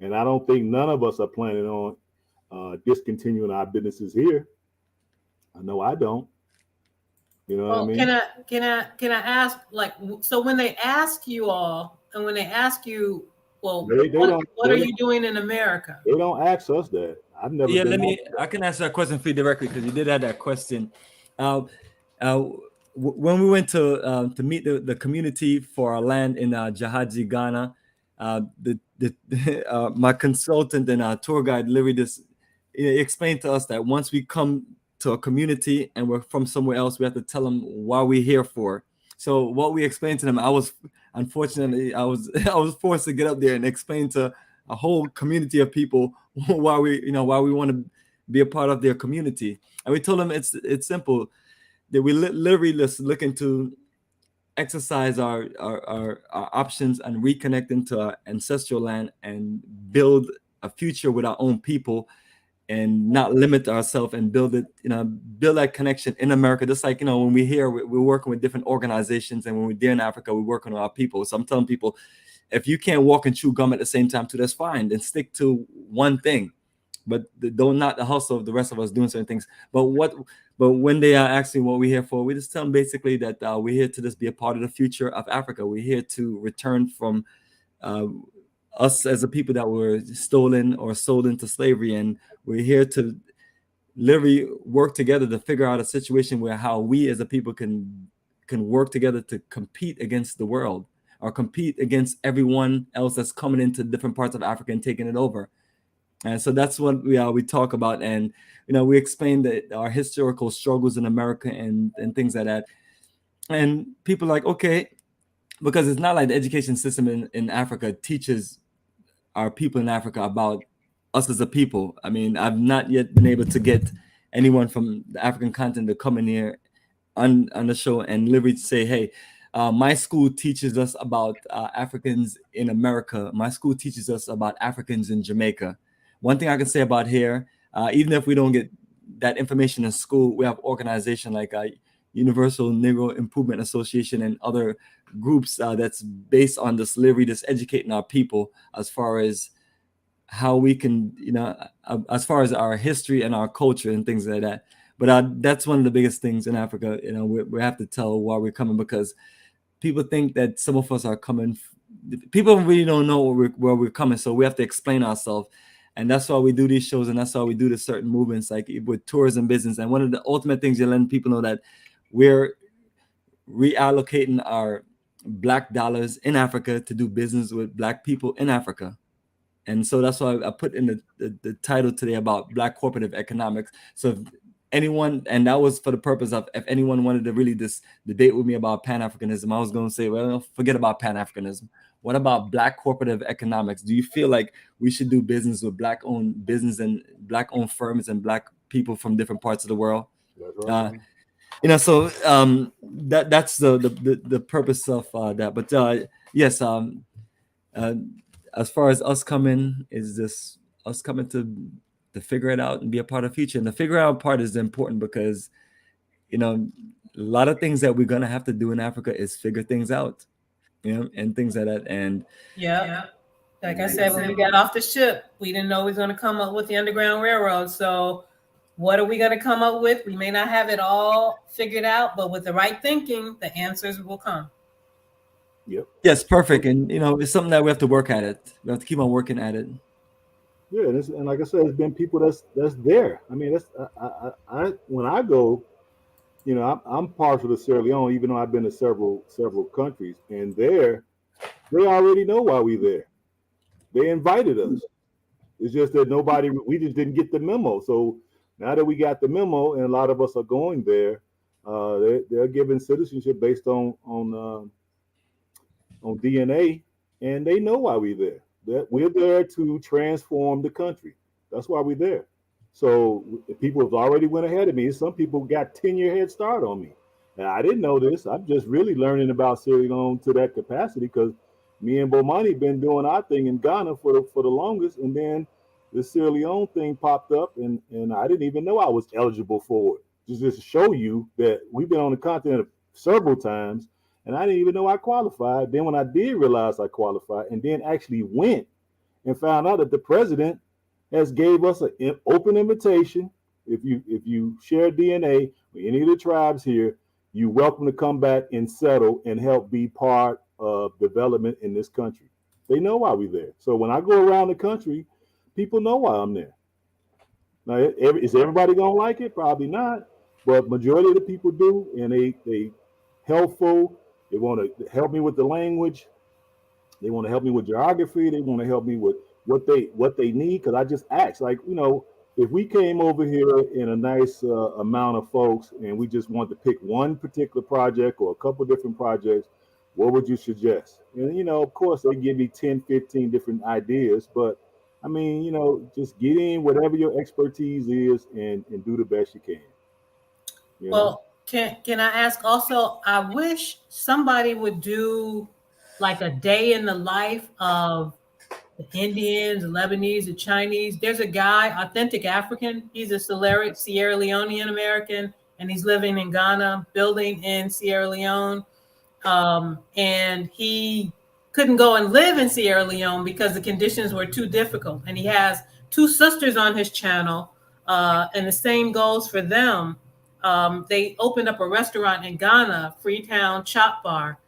And I don't think none of us are planning on discontinuing our businesses here. I know I don't. You know what I mean?
Can I ask, like, so when they ask you all, and when they ask you, well, what are you doing in America?
They don't ask us that. I've never.
Yeah, I can answer that question for you directly, because you did have that question. When we went to meet the community for our land in Jahaji, Ghana, my consultant and our tour guide literally explained to us that once we come to a community and we're from somewhere else, we have to tell them why we're here for. So what we explained to them, I was forced to get up there and explain to a whole community of people why we want to be a part of their community. And we told them it's simple, that we literally just looking to exercise our options and reconnect into our ancestral land and build a future with our own people and not limit ourselves and build it, build that connection in America. Just like, when we're here, we're working with different organizations, and when we're there in Africa, we're working with our people. So I'm telling people, if you can't walk and chew gum at the same time too, that's fine. Then stick to one thing, but don't not the hustle of the rest of us doing certain things. But when they are asking what we're here for, we just tell them basically that we're here to just be a part of the future of Africa. We're here to return from us as a people that were stolen or sold into slavery, and we're here to literally work together to figure out a situation where how we as a people can work together to compete against the world, or compete against everyone else that's coming into different parts of Africa and taking it over. And so that's what we talk about. And we explain that our historical struggles in America and things like that. And people are like, okay, because it's not like the education system in Africa teaches our people in Africa about us as a people. I mean, I've not yet been able to get anyone from the African continent to come in here on the show and literally say, hey, my school teaches us about Africans in America. My school teaches us about Africans in Jamaica. One thing I can say about here, even if we don't get that information in school, we have organizations like Universal Negro Improvement Association and other groups that's based on this literally just educating our people as far as how we can, as far as our history and our culture and things like that. But that's one of the biggest things in Africa. We have to tell why we're coming, because people think that some of us are coming. People really don't know where we're coming, so we have to explain ourselves. And that's why we do these shows, and that's why we do the certain movements, like with tourism business. And one of the ultimate things you let people know that we're reallocating our Black dollars in Africa to do business with Black people in Africa. And so that's why I put in the title today about Black cooperative economics. So if anyone, and that was for the purpose of if anyone wanted to really just debate with me about Pan-Africanism, I was going to say, well, forget about Pan-Africanism. What about Black cooperative economics? Do you feel like we should do business with Black-owned business and Black-owned firms and Black people from different parts of the world?
That's right.
So that's the purpose of that. But yes, as far as us coming, is this us coming to figure it out and be a part of the future. And the figure out part is important because, a lot of things that we're going to have to do in Africa is figure things out, and things like that. And
yeah, like I said, when we got off the ship, we didn't know we was going to come up with the Underground Railroad. So what are we going to come up with? We may not have it all figured out, but with the right thinking, the answers will come.
Yep.
Yes, perfect. And it's something that we have to work at it. We have to keep on working at it.
Yeah, and like I said, there's been people that's there. I mean, I when I go, I'm partial to Sierra Leone, even though I've been to several countries, and they already know why we're there. They invited us. It's just that we just didn't get the memo. So now that we got the memo, and a lot of us are going there, they're given citizenship based on DNA, and they know why we're there. That we're there to transform the country. That's why we're there. So people have already went ahead of me. Some people got 10-year head start on me. And I didn't know this. I'm just really learning about Sierra Leone to that capacity because me and Bomani been doing our thing in Ghana for the longest. And then the Sierra Leone thing popped up, and I didn't even know I was eligible for it. Just to show you that we've been on the continent several times, and I didn't even know I qualified. Then when I did realize I qualified, and then actually went and found out that the president has gave us an open invitation. If you share DNA with any of the tribes here, you're welcome to come back and settle and help be part of development in this country. They know why we're there. So when I go around the country, people know why I'm there. Now, is everybody gonna like it? Probably not, but majority of the people do, and they helpful. They want to help me with the language. They want to help me with geography. They want to help me with what they need. Because I just asked, like, if we came over here in a nice amount of folks and we just want to pick one particular project or a couple different projects, what would you suggest? And, of course, they give me 10, 15 different ideas. But, I mean, just get in whatever your expertise is and do the best you can.
Well, can I ask also, I wish somebody would do like a day in the life of the Indians, the Lebanese, the Chinese. There's a guy, authentic African. He's a Sierra Leonean American, and he's living in Ghana, building in Sierra Leone. And he couldn't go and live in Sierra Leone because the conditions were too difficult. And he has 2 sisters on his channel, and the same goes for them. They opened up a restaurant in Ghana, Freetown Chop Bar.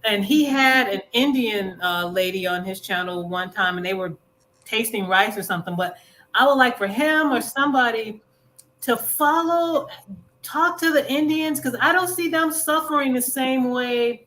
And he had an Indian lady on his channel one time, and they were tasting rice or something. But I would like for him or somebody to talk to the Indians, because I don't see them suffering the same way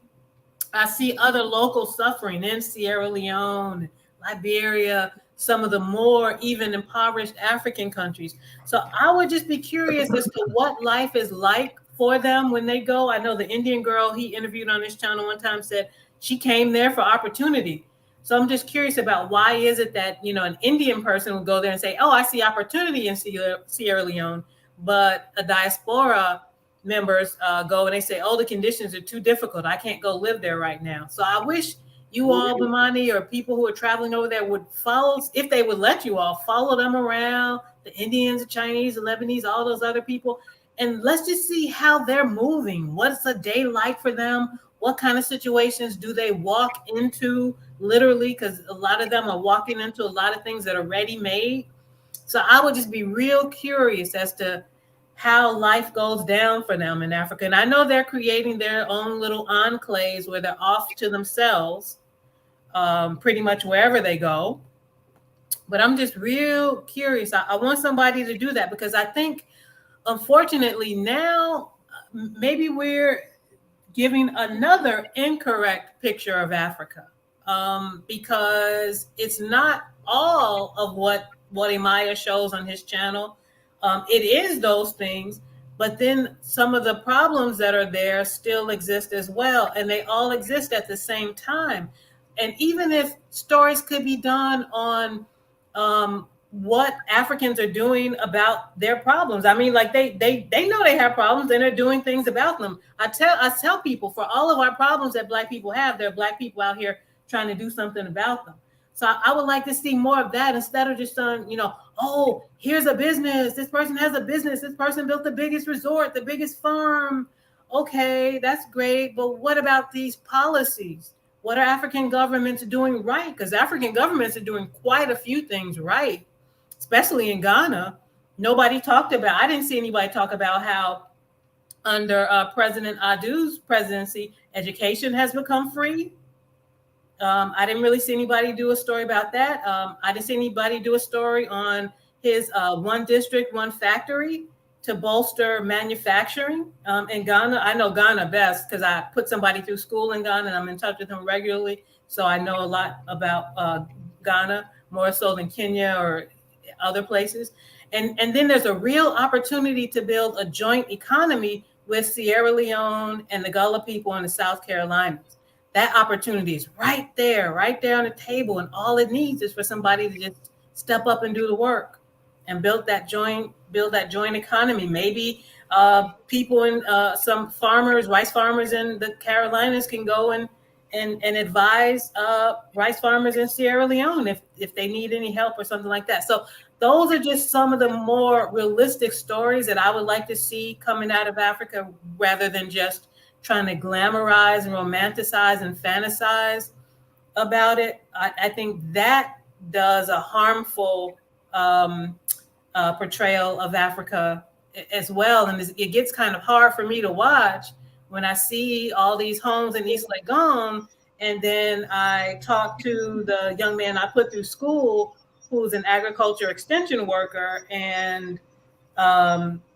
I see other locals suffering in Sierra Leone, Liberia, some of the more even impoverished African countries. So I would just be curious as to what life is like for them when they go. I know the Indian girl he interviewed on his channel one time said she came there for opportunity. So I'm just curious about why is it that, you know, an Indian person would go there and say, oh, I see opportunity in Sierra Leone, but a diaspora members go and they say, oh, the conditions are too difficult. I can't go live there right now. So I wish you all, Bomani, or people who are traveling over there would follow, if they would let you all, follow them around, the Indians, the Chinese, the Lebanese, all those other people. And let's just see how they're moving. What's a day like for them? What kind of situations do they walk into, literally? Because a lot of them are walking into a lot of things that are ready-made. So I would just be real curious as to how life goes down for them in Africa. And I know they're creating their own little enclaves where they're off to themselves, pretty much wherever they go. But I'm just real curious. I want somebody to do that, because I think, unfortunately, now maybe we're giving another incorrect picture of Africa, because it's not all of what Imaya shows on his channel. It is those things, but then some of the problems that are there still exist as well, and they all exist at the same time. And even if stories could be done on what Africans are doing about their problems, I mean, like they know they have problems and they're doing things about them. I tell people, for all of our problems that Black people have, there are Black people out here trying to do something about them. So I would like to see more of that, instead of just on, you know, oh, here's a business. This person has a business. This person built the biggest resort, the biggest farm. Okay, that's great. But what about these policies? What are African governments doing right? Because African governments are doing quite a few things right, especially in Ghana. Nobody talked about, I didn't see anybody talk about how under President Adu's presidency, education has become free. I didn't really see anybody do a story about that. I didn't see anybody do a story on his one district, one factory to bolster manufacturing in Ghana. I know Ghana best because I put somebody through school in Ghana and I'm in touch with him regularly. So I know a lot about Ghana, more so than Kenya or other places. And then there's a real opportunity to build a joint economy with Sierra Leone and the Gullah people in the South Carolinas. That opportunity is right there on the table. And all it needs is for somebody to just step up and do the work and build that joint economy. Maybe people in some farmers, rice farmers in the Carolinas can go and advise rice farmers in Sierra Leone if they need any help or something like that. So those are just some of the more realistic stories that I would like to see coming out of Africa, rather than just trying to glamorize and romanticize and fantasize about it. I think that does a harmful portrayal of Africa as well. And it gets kind of hard for me to watch when I see all these homes in East Legon, and then I talk to the young man I put through school who's an agriculture extension worker, and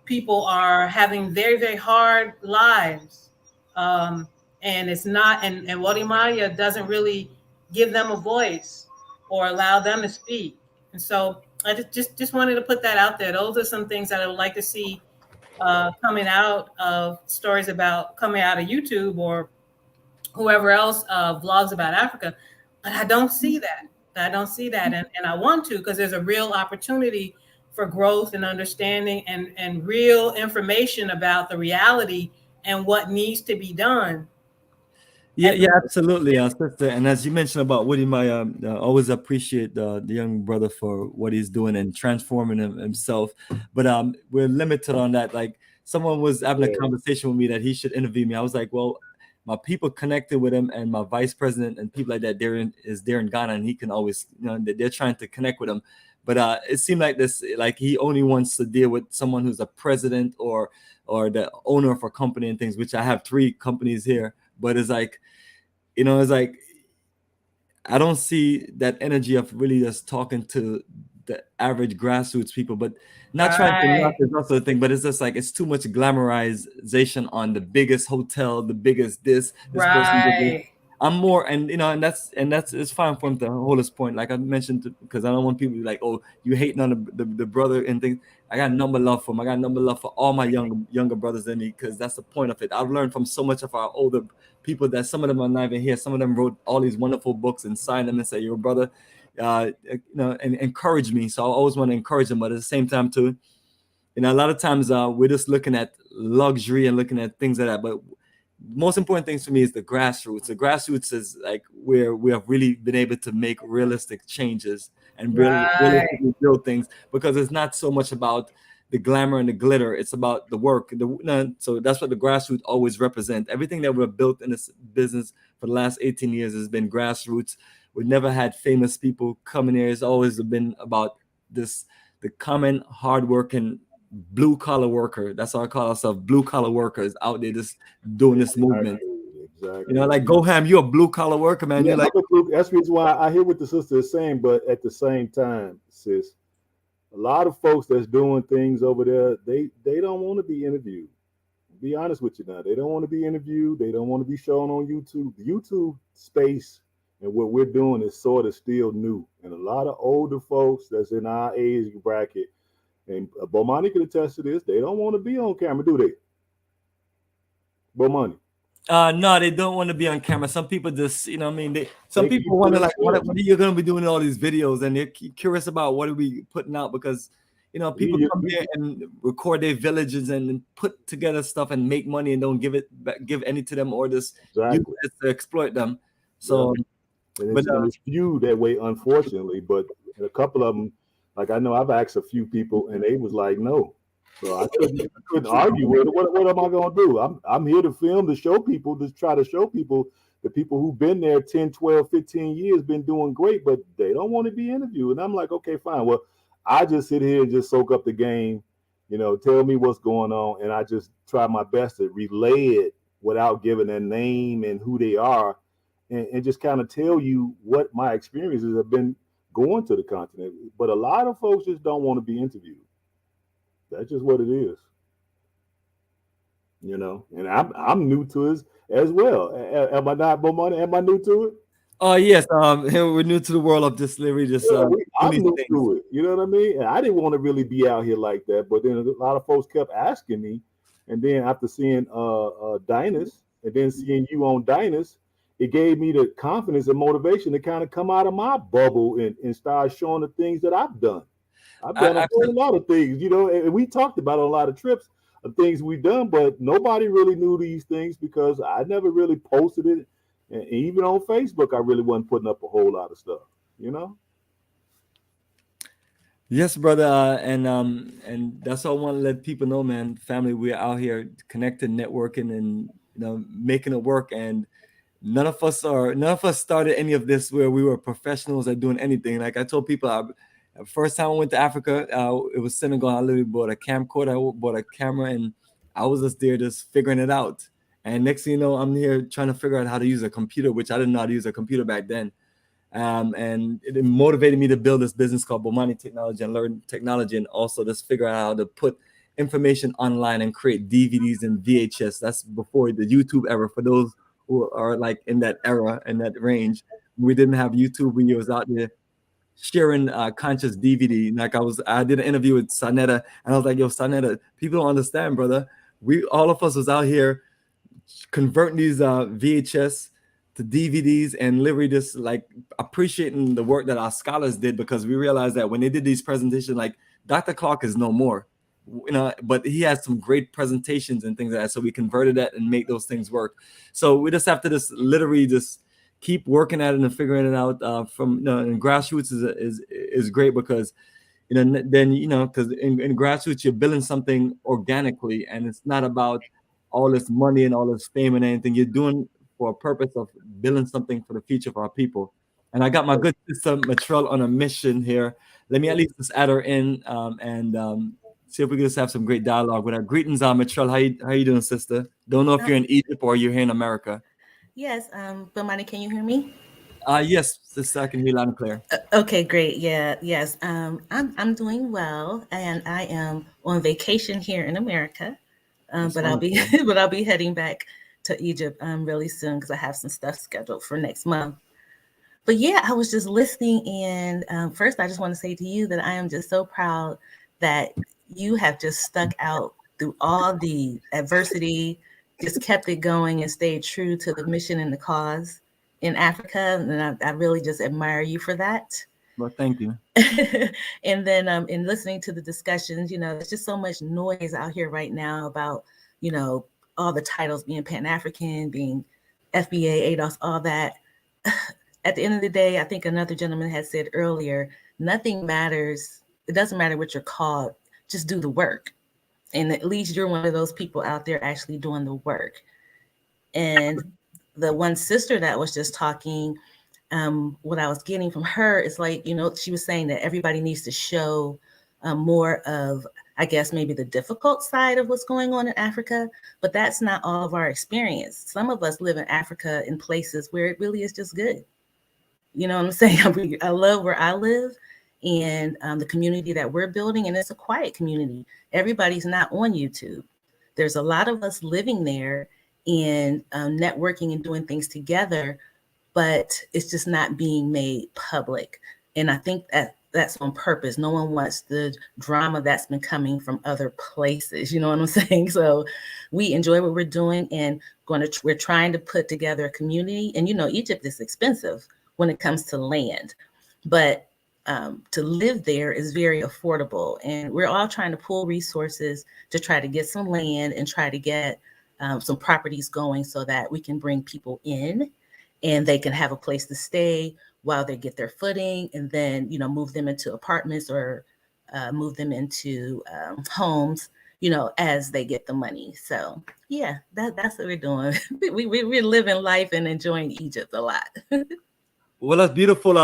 people are having very, very hard lives. And it's not, and Wadimaya doesn't really give them a voice or allow them to speak. And so I just wanted to put that out there. Those are some things that I would like to see coming out of stories about coming out of YouTube or whoever else vlogs about Africa. But I don't see that. And I want to, because there's a real opportunity for growth and understanding and real information about the reality and what needs to be done.
Yeah, absolutely, sister. And as you mentioned about William, I always appreciate the young brother for what he's doing and transforming himself. But we're limited on that. Like someone was having a conversation with me that he should interview me. I was like, well, my people connected with him, and my vice president and people like that is there in Ghana, and he can always, they're trying to connect with him. But it seemed like like he only wants to deal with someone who's a president or the owner of a company and things. Which I have 3 companies here, but it's like, it's like I don't see that energy of really just talking to the average grassroots people, but not trying to knock this also the thing, but it's just like it's too much glamorization on the biggest hotel, the biggest this person did this. I'm more, and that's it's fine for him to hold his point, like I mentioned, because I don't want people to be like, oh, you hating on the brother and things. I got number love for him. I got number love for all my younger brothers than me, because that's the point of it. I've learned from so much of our older people that some of them are not even here. Some of them wrote all these wonderful books and signed them and say, "Your brother," and encourage me. So I always want to encourage them, but at the same time too, a lot of times we're just looking at luxury and looking at things like that, but most important things for me is the grassroots. The grassroots is like where we have really been able to make realistic changes and really realistically build things, because it's not so much about the glamour and the glitter. It's about the work. So that's what the grassroots always represent. Everything that we've built in this business for the last 18 years has been grassroots. We've never had famous people coming here. It's always been about the common hardworking blue collar worker. That's why I call ourselves blue collar workers out there just doing this movement.
Exactly.
Like Goham, you're a blue collar worker, man. You're like,
that's the reason why I hear what the sister is saying, but at the same time, sis, a lot of folks that's doing things over there, they don't want to be interviewed. Be honest with you now. They don't want to be interviewed. They don't want to be shown on YouTube. The YouTube space and what we're doing is sort of still new. And a lot of older folks that's in our age bracket, and Bomani can attest to this, they don't want to be on camera, do they? Bomani.
No, they don't want to be on camera. Some people just, some people wonder like, what are you going to be doing all these videos? And they're curious about what are we putting out, because, people come here and record their villages and put together stuff and make money and don't give any to them, or just use it to exploit them. So,
and it's viewed that way, unfortunately. But a couple of them, like I know I've asked a few people and they was like, no. So I couldn't argue with it. What am I going to do? I'm here to film, to show people, to try to show people, the people who've been there 10, 12, 15 years, been doing great, but they don't want to be interviewed. And I'm like, okay, fine. Well, I just sit here and just soak up the game, tell me what's going on. And I just try my best to relay it without giving their name and who they are, and just kind of tell you what my experiences have been going to the continent. But a lot of folks just don't want to be interviewed. That's just what it is, and I'm new to it as well. Am I not, Bomani? Am I new to it?
Oh yes, we're new to the world of this literally just
I'm new to it. You know what I mean? And I didn't want to really be out here like that, but then a lot of folks kept asking me, and then after seeing Dynus and then seeing you on Dynus, it gave me the confidence and motivation to kind of come out of my bubble and start showing the things that I've done. I've done a whole lot of things, and we talked about on a lot of trips of things we've done, but nobody really knew these things because I never really posted it. And even on Facebook, I really wasn't putting up a whole lot of stuff,
Yes, brother, and that's all I want to let people know, man. Family, we're out here connected, networking, and making it work. And none of us started any of this where we were professionals at doing anything. Like I told people, first time I went to Africa, it was Senegal. I literally bought a camcorder, I bought a camera, and I was just there just figuring it out. And next thing you know, I'm here trying to figure out how to use a computer, which I didn't know how to use a computer back then. And it motivated me to build this business called Bomani Technology and learn technology, and also just figure out how to put information online and create DVDs and VHS. That's before the YouTube era. For those who are like in that era and that range, we didn't have YouTube when you was out there sharing conscious DVD. Like I did an interview with Sanetta, and I was like, yo, Sanetta, people don't understand, brother. All of us was out here converting these VHS to DVDs and literally just like appreciating the work that our scholars did, because we realized that when they did these presentations, like Dr. Clark is no more. but he has some great presentations and things like that. So we converted that and make those things work. So we just have to just literally just keep working at it and figuring it out. And Grassroots is great because then because in Grassroots you're building something organically, and it's not about all this money and all this fame and anything. You're doing for a purpose of building something for the future of our people. And I got my good sister Matrell on a mission here. Let me at least just add her in and see if we can just have some great dialogue with her. Greetings, Matrell. How you doing, sister? Don't know if you're in Egypt or you're here in America.
Yes, Bomani, can you hear me?
Yes, sister, I can hear you loud and clear.
Okay, great. Yeah, yes. I'm doing well, and I am on vacation here in America. But I'll be heading back to Egypt really soon because I have some stuff scheduled for next month. But yeah, I was just listening, and first I just want to say to you that I am just so proud that you have just stuck out through all the adversity, just kept it going and stayed true to the mission and the cause in Africa. And I really just admire you for that.
Well, thank you.
And then in listening to the discussions, there's just so much noise out here right now about, all the titles being Pan-African, being FBA, ADOS, all that. At the end of the day, I think another gentleman had said earlier, nothing matters. It doesn't matter what you're called, just do the work. And at least you're one of those people out there actually doing the work. And the one sister that was just talking, what I was getting from her is like, she was saying that everybody needs to show more of, I guess, maybe the difficult side of what's going on in Africa, but that's not all of our experience. Some of us live in Africa in places where it really is just good. You know what I'm saying? I love where I live and the community that we're building, and it's a quiet community. Everybody's not on YouTube. There's a lot of us living there and networking and doing things together, but it's just not being made public. And I think that's on purpose. No one wants the drama that's been coming from other places. You know what I'm saying? So we enjoy what we're doing, and we're trying to put together a community. And Egypt is expensive when it comes to land, but to live there is very affordable. And we're all trying to pool resources to try to get some land and try to get some properties going so that we can bring people in and they can have a place to stay while they get their footing, and then, move them into apartments or move them into homes, as they get the money. So yeah, that's what we're doing. We're living life and enjoying Egypt a lot.
Well, that's beautiful.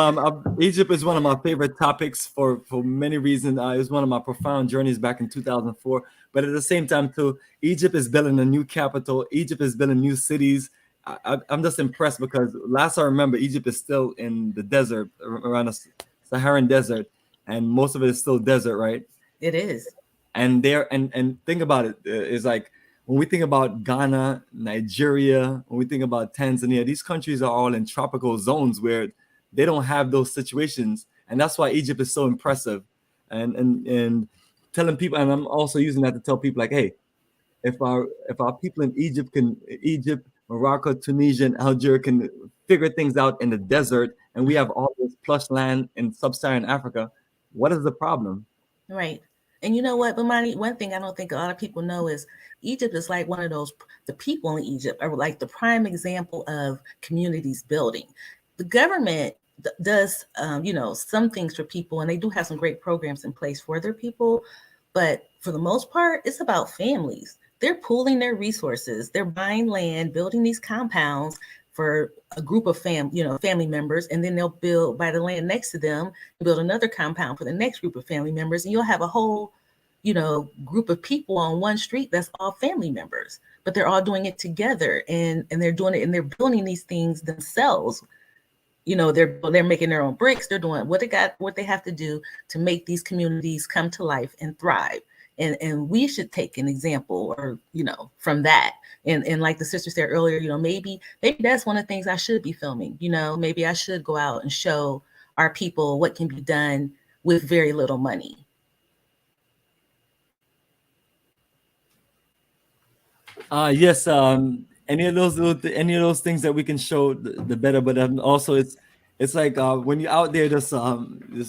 Egypt is one of my favorite topics for many reasons. It was one of my profound journeys back in 2004. But at the same time, too, Egypt is building a new capital. Egypt is building new cities. I'm just impressed because last I remember, Egypt is still in the desert, around the Saharan desert, and most of it is still desert, right?
It is.
And think about it. It's like when we think about Ghana, Nigeria, when we think about Tanzania, these countries are all in tropical zones where they don't have those situations, and that's why Egypt is so impressive. And telling people, and I'm also using that to tell people, like, hey, if our people in Egypt, Morocco, Tunisia, and Algeria can figure things out in the desert, and we have all this plush land in sub-Saharan Africa, what is the problem?
Right. And you know what, Bomani, one thing I don't think a lot of people know is Egypt is like one of those, the people in Egypt are like the prime example of communities building. The government does, some things for people, and they do have some great programs in place for their people. But for the most part, it's about families. They're pooling their resources. They're buying land, building these compounds for a group of family members, and then they'll buy the land next to them, build another compound for the next group of family members, and you'll have a whole, group of people on one street that's all family members, but they're all doing it together, and they're doing it, and they're building these things themselves. They're making their own bricks. They're doing what they have to do to make these communities come to life and thrive. And we should take an example, or from that. And like the sister said earlier, maybe that's one of the things I should be filming. Maybe I should go out and show our people what can be done with very little money.
Yes. Any of those things that we can show, the better. But also, it's like when you're out there just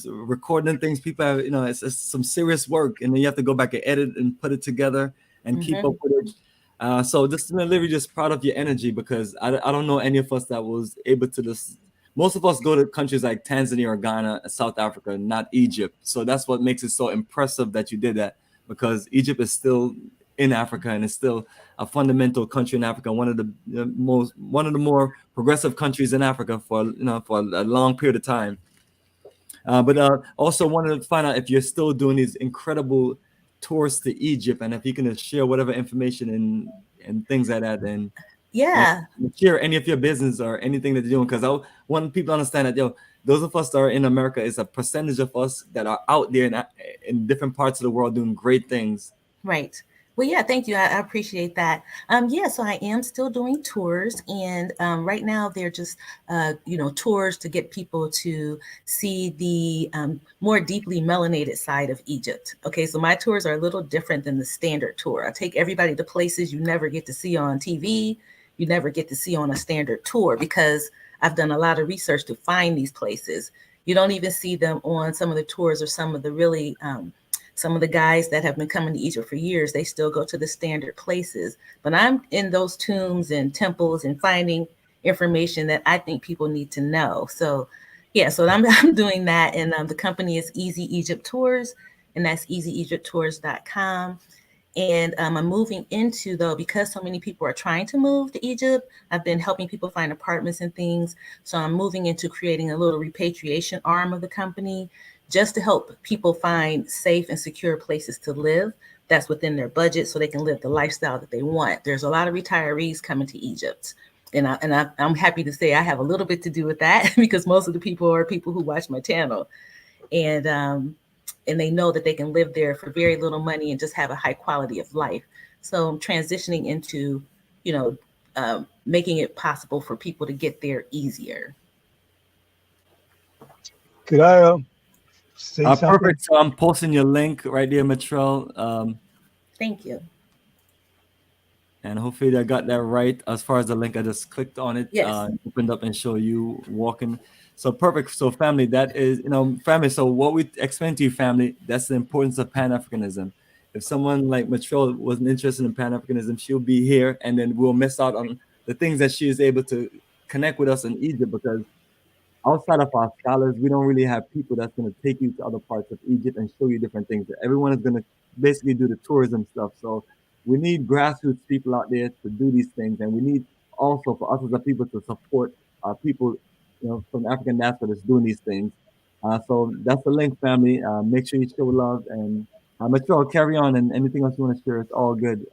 recording things, people have, it's some serious work, and then you have to go back and edit and put it together and keep up with it. So just literally just proud of your energy, because I don't know any of us that was able to just, most of us go to countries like Tanzania or Ghana, South Africa, not Egypt. So that's what makes it so impressive that you did that, because Egypt is still in Africa, and it's still a fundamental country in Africa, one of the more progressive countries in Africa for a long period of time. But also wanted to find out if you're still doing these incredible tours to Egypt, and if you can share whatever information and things like that, and share any of your business or anything that you're doing, because I want people to understand that those of us that are in America is a percentage of us that are out there in different parts of the world doing great things.
Right. Well, yeah, thank you. I appreciate that. So I am still doing tours, and right now they're just, tours to get people to see the more deeply melanated side of Egypt. Okay, so my tours are a little different than the standard tour. I take everybody to places you never get to see on TV, you never get to see on a standard tour, because I've done a lot of research to find these places. You don't even see them on some of the tours, or some of the really some of the guys that have been coming to Egypt for years, they still go to the standard places. But I'm in those tombs and temples and finding information that I think people need to know. So I'm doing that. And the company is Easy Egypt Tours, and that's easyegypttours.com. And I'm moving into, though, because so many people are trying to move to Egypt, I've been helping people find apartments and things. So I'm moving into creating a little repatriation arm of the company, just to help people find safe and secure places to live that's within their budget, so they can live the lifestyle that they want. There's a lot of retirees coming to Egypt. And I'm happy to say I have a little bit to do with that, because most of the people are people who watch my channel. And they know that they can live there for very little money and just have a high quality of life. So I'm transitioning into, making it possible for people to get there easier.
Could I say something?
Perfect. So I'm posting your link right there, Matrell.
Thank you.
And hopefully I got that right. As far as the link, I just clicked on it, opened up and show you walking. So perfect. So family, that is, family. So what we explained to you, family, that's the importance of Pan-Africanism. If someone like Matrell wasn't interested in Pan-Africanism, she'll be here, and then we'll miss out on the things that she is able to connect with us in Egypt, because outside of our scholars, we don't really have people that's going to take you to other parts of Egypt and show you different things. Everyone is going to basically do the tourism stuff. So we need grassroots people out there to do these things, and we need also for us as a people to support people, from the African Diaspora that's doing these things. So that's the link, family. Make sure you show love, and Matrell, carry on, and anything else you want to share, it's all good.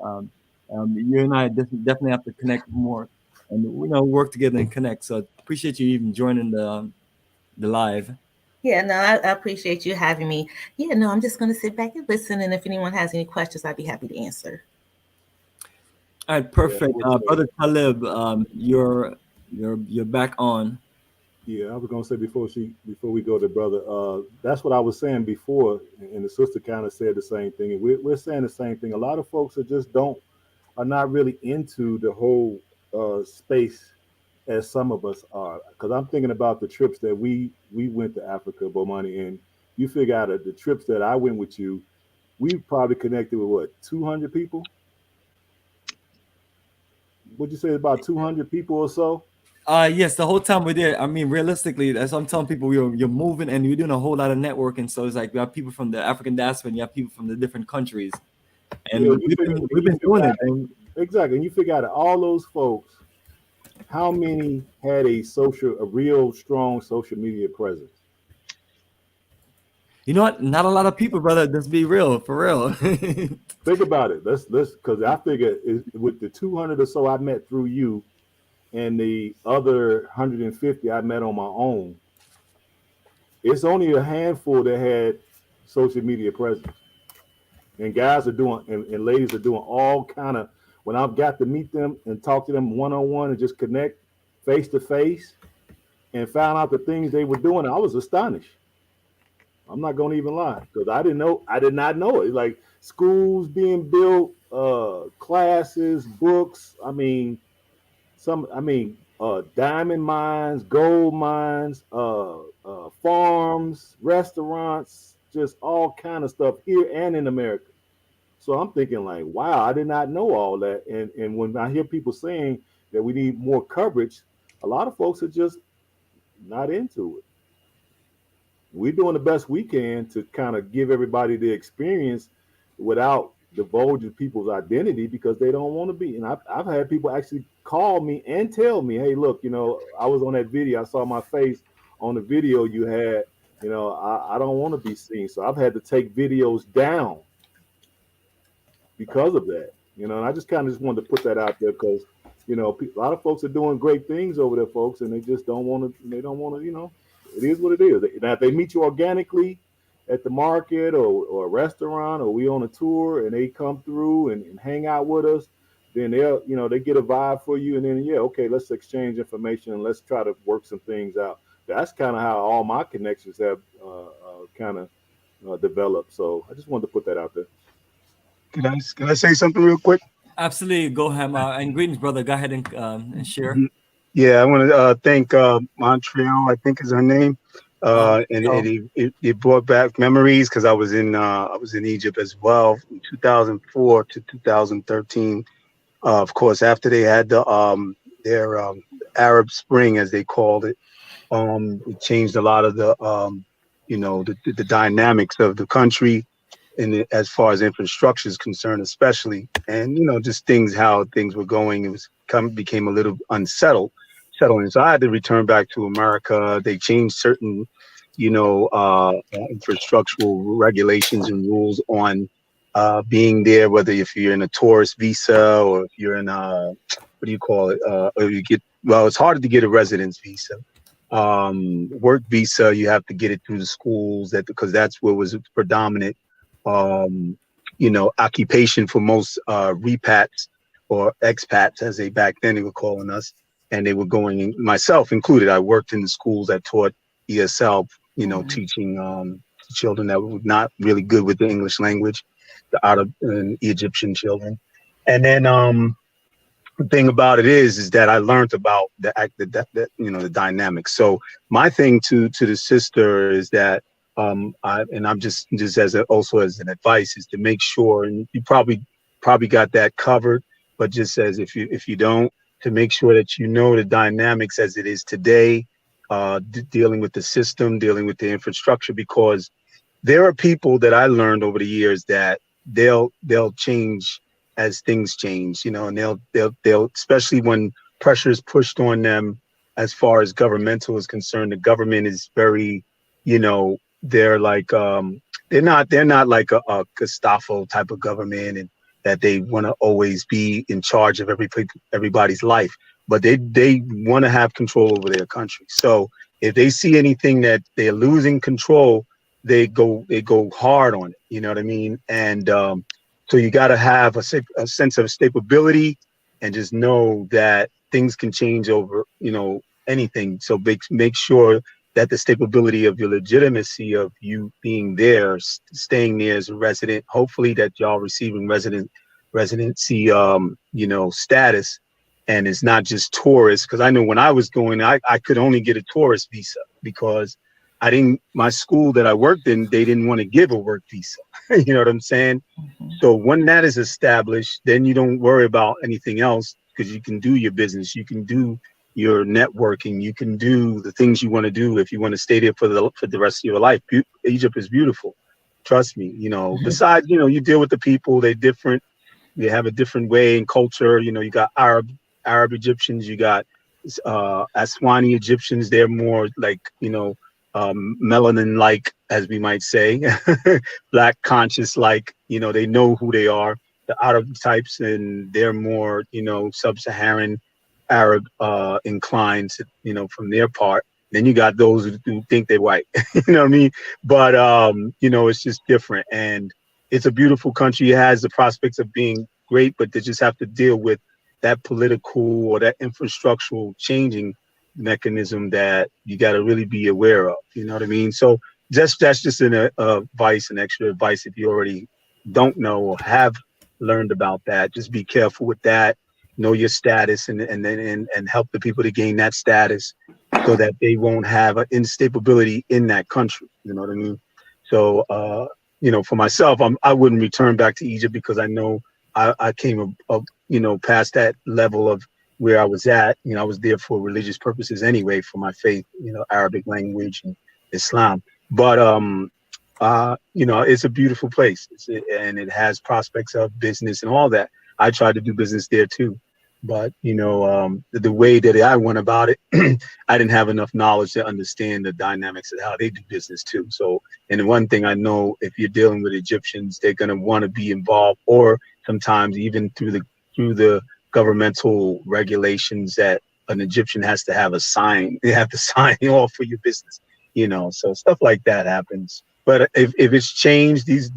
You and I definitely have to connect more, and work together and connect. So appreciate you even joining the live.
Yeah, no, I appreciate you having me. Yeah, no, I'm just going to sit back and listen, and if anyone has any questions, I'd be happy to answer.
All right, perfect. Brother Talib, you're back on.
Yeah, I was gonna say before we go to brother, that's what I was saying before, and the sister kind of said the same thing, and we're saying the same thing. A lot of folks are not really into the whole space as some of us are. Because I'm thinking about the trips that we went to Africa, Bomani, and you figure out the trips that I went with you, we probably connected with what, 200 people? Would you say about 200 people or so?
Yes, the whole time we're there. I mean, realistically, as I'm telling people, you're moving and you're doing a whole lot of networking. So it's like we have people from the African Diaspora, and you have people from the different countries, and we've been doing it. And
exactly, and you figure out all those folks, how many had a real strong social media presence?
You know what? Not a lot of people, brother. Let's be real, for real.
Think about it. Let's because I figure with the 200 or so I met through you, and the other 150 I met on my own, it's only a handful that had social media presence. And guys are doing, and ladies are doing all kind of, when I've got to meet them and talk to them one-on-one and just connect face to face and found out the things they were doing, I was astonished. I'm not going to even lie, because I did not know it. Like schools being built, classes, books. diamond mines, gold mines, farms, restaurants, just all kind of stuff here and in America. So I'm thinking like, wow, I did not know all that. And when I hear people saying that we need more coverage, a lot of folks are just not into it. We're doing the best we can to kind of give everybody the experience without divulging people's identity because they don't want to be. And I've had people actually call me and tell me, hey, look, you know, I was on that video. I saw my face on the video you had. You know, I don't want to be seen. So I've had to take videos down because of that. You know, and I just kind of just wanted to put that out there because, you know, a lot of folks are doing great things over there, folks, and they just don't want to, you know, it is what it is. Now, if they meet you organically at the market or a restaurant or we on a tour and they come through and hang out with us, then they'll, you know, they get a vibe for you. And then, yeah, okay, let's exchange information and let's try to work some things out. That's kind of how all my connections have kind of developed. So I just wanted to put that out there.
Can I say something real quick?
Absolutely. Go ahead. And greetings, brother. Go ahead and share.
Yeah, I want to thank Montreal, I think is her name. And it brought back memories because I was in Egypt as well from 2004 to 2013. Of course, after they had their Arab Spring, as they called it, it changed a lot of the the dynamics of the country, and as far as infrastructure is concerned, especially, and just how things were going, it became a little settling. So I had to return back to America. They changed certain, infrastructural regulations and rules on being there, whether if you're in a tourist visa or if you're in or you get, it's harder to get a residence visa. Work visa, you have to get it through the schools because that's what was predominant. Occupation for most repats or expats, as they back then they were calling us, and they were going, myself included. I worked in the schools that taught ESL, teaching children that were not really good with the English language, the Arab and Egyptian children. And then the thing about it is that I learned about the dynamics. So my thing to the sister is that I'm just as an advice is to make sure, and you probably got that covered, but just as if you don't, to make sure that the dynamics as it is today, dealing with the system, dealing with the infrastructure, because there are people that I learned over the years that they'll change as things change, and they'll especially when pressure is pushed on them as far as governmental is concerned. The government is very, they're like they're not like a Gestapo type of government, and that they want to always be in charge of everybody's life, but they want to have control over their country. So if they see anything that they're losing control, they go hard on it. You know what I mean? And so you got to have a sense of stability and just know that things can change over anything. So make sure that the stability of your legitimacy of you being there, staying there as a resident, hopefully that y'all receiving residency, status, and it's not just tourists. Because I know when I was going, I could only get a tourist visa because my school that I worked in, they didn't want to give a work visa. You know what I'm saying? Mm-hmm. So when that is established, then you don't worry about anything else because you can do your business, you can do your networking, you can do the things you want to do if you want to stay there for the rest of your life. Egypt is beautiful, trust me. Mm-hmm. Besides, you deal with the people, they're different, they have a different way and culture. You got Arab Egyptians, you got Aswani Egyptians. They're more like melanin like, as we might say, black conscious like, they know who they are. The Arab types, and they're more sub-Saharan Arab inclined, from their part. Then you got those who think they're white. You know what I mean? But it's just different, and it's a beautiful country. It has the prospects of being great, but they just have to deal with that political or that infrastructural changing mechanism that you got to really be aware of. You know what I mean? So that's just an advice, an extra advice. If you already don't know or have learned about that, just be careful with that. know your status, and help the people to gain that status, so that they won't have an instability in that country. You know what I mean? So, for myself, I wouldn't return back to Egypt, because I know I came up, past that level of where I was at. I was there for religious purposes anyway, for my faith, Arabic language and Islam. But it's a beautiful place, and it has prospects of business and all that. I tried to do business there too, but the way that I went about it, I didn't have enough knowledge to understand the dynamics of how they do business too. So, and one thing I know, if you're dealing with Egyptians, they're going to want to be involved, or sometimes even through the governmental regulations, that an Egyptian has to have they have to sign off for your business, so stuff like that happens. But if it's changed, this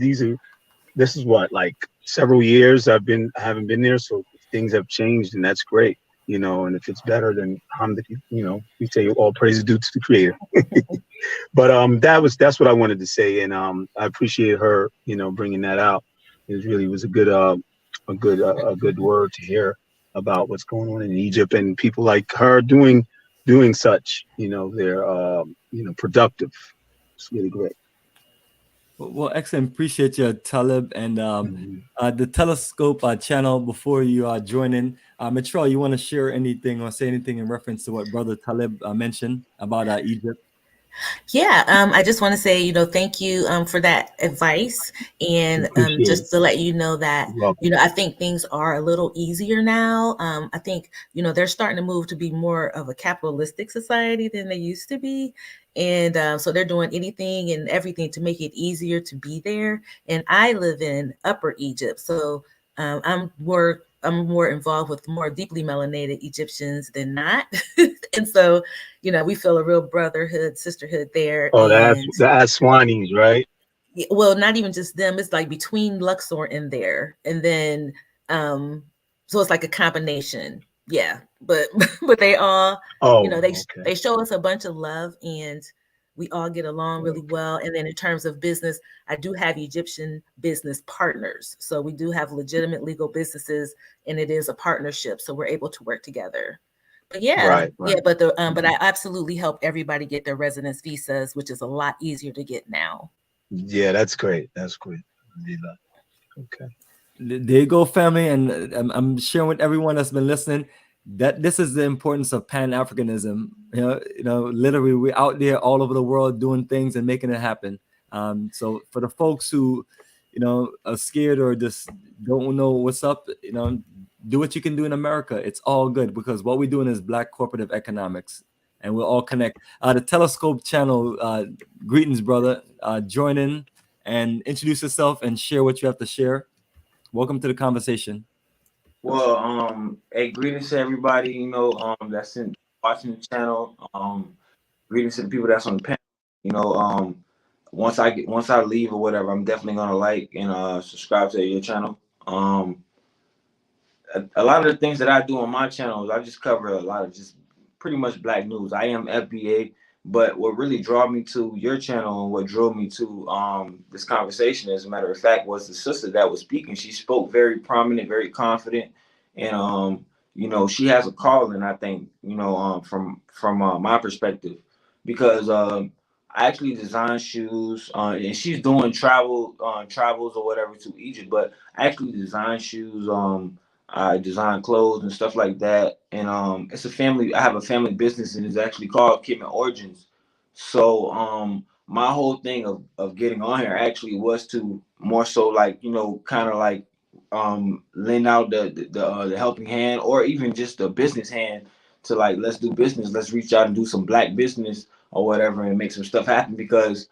is what, like several years I haven't been there, so things have changed, and that's great, and if it's better, then we say all praise is due to the Creator. But that's what I wanted to say, and I appreciate her, bringing that out. It really was a good word to hear about what's going on in Egypt, and people like her doing such. They're productive. It's really great.
Well, excellent. Appreciate you, Talib, and the Telescope channel. Before you join in, Mitrell, you want to share anything or say anything in reference to what Brother Talib mentioned about Egypt?
Yeah, I just want to say, thank you for that advice, and just to let you know that, I think things are a little easier now. I think, they're starting to move to be more of a capitalistic society than they used to be. And so they're doing anything and everything to make it easier to be there. And I live in Upper Egypt, so I'm more involved with more deeply melanated Egyptians than not. And so, we feel a real brotherhood, sisterhood there.
Oh, that's the Aswanis, right?
Well, not even just them. It's like between Luxor and there. And then, so it's like a combination. Yeah. But they all, they show us a bunch of love, and we all get along really well. And then in terms of business, I do have Egyptian business partners. So we do have legitimate legal businesses, and it is a partnership. So we're able to work together. But yeah, but I absolutely help everybody get their residence visas, which is a lot easier to get now.
Yeah, that's great. That's great. Okay.
There you go, family, and I'm sharing with everyone that's been listening that this is the importance of Pan-Africanism. Literally, we're out there all over the world doing things and making it happen. So for the folks who, are scared or just don't know what's up, do what you can do in America. It's all good, because what we're doing is Black cooperative economics, and we'll all connect. The Telescope channel, greetings, brother. Join in and introduce yourself and share what you have to share. Welcome to the conversation.
Well, hey, greetings to everybody, that's watching the channel. Greetings to the people that's on the panel. Once I leave or whatever, I'm definitely gonna like and subscribe to your channel. A lot of the things that I do on my channel is I just cover a lot of just pretty much Black news. I am FBA, but what really drew me to your channel and what drew me to this conversation, as a matter of fact, was the sister that was speaking. She spoke very prominent, very confident, and she has a calling, I think, from my perspective, because I actually design shoes, and she's doing travels or whatever to Egypt, but I actually design shoes. I design clothes and stuff like that, and I have a family business, and it's actually called Kidman Origins. So my whole thing of getting on here actually was to more so like kind of like lend out the helping hand, or even just the business hand, to like, let's do business, let's reach out and do some Black business or whatever, and make some stuff happen. Because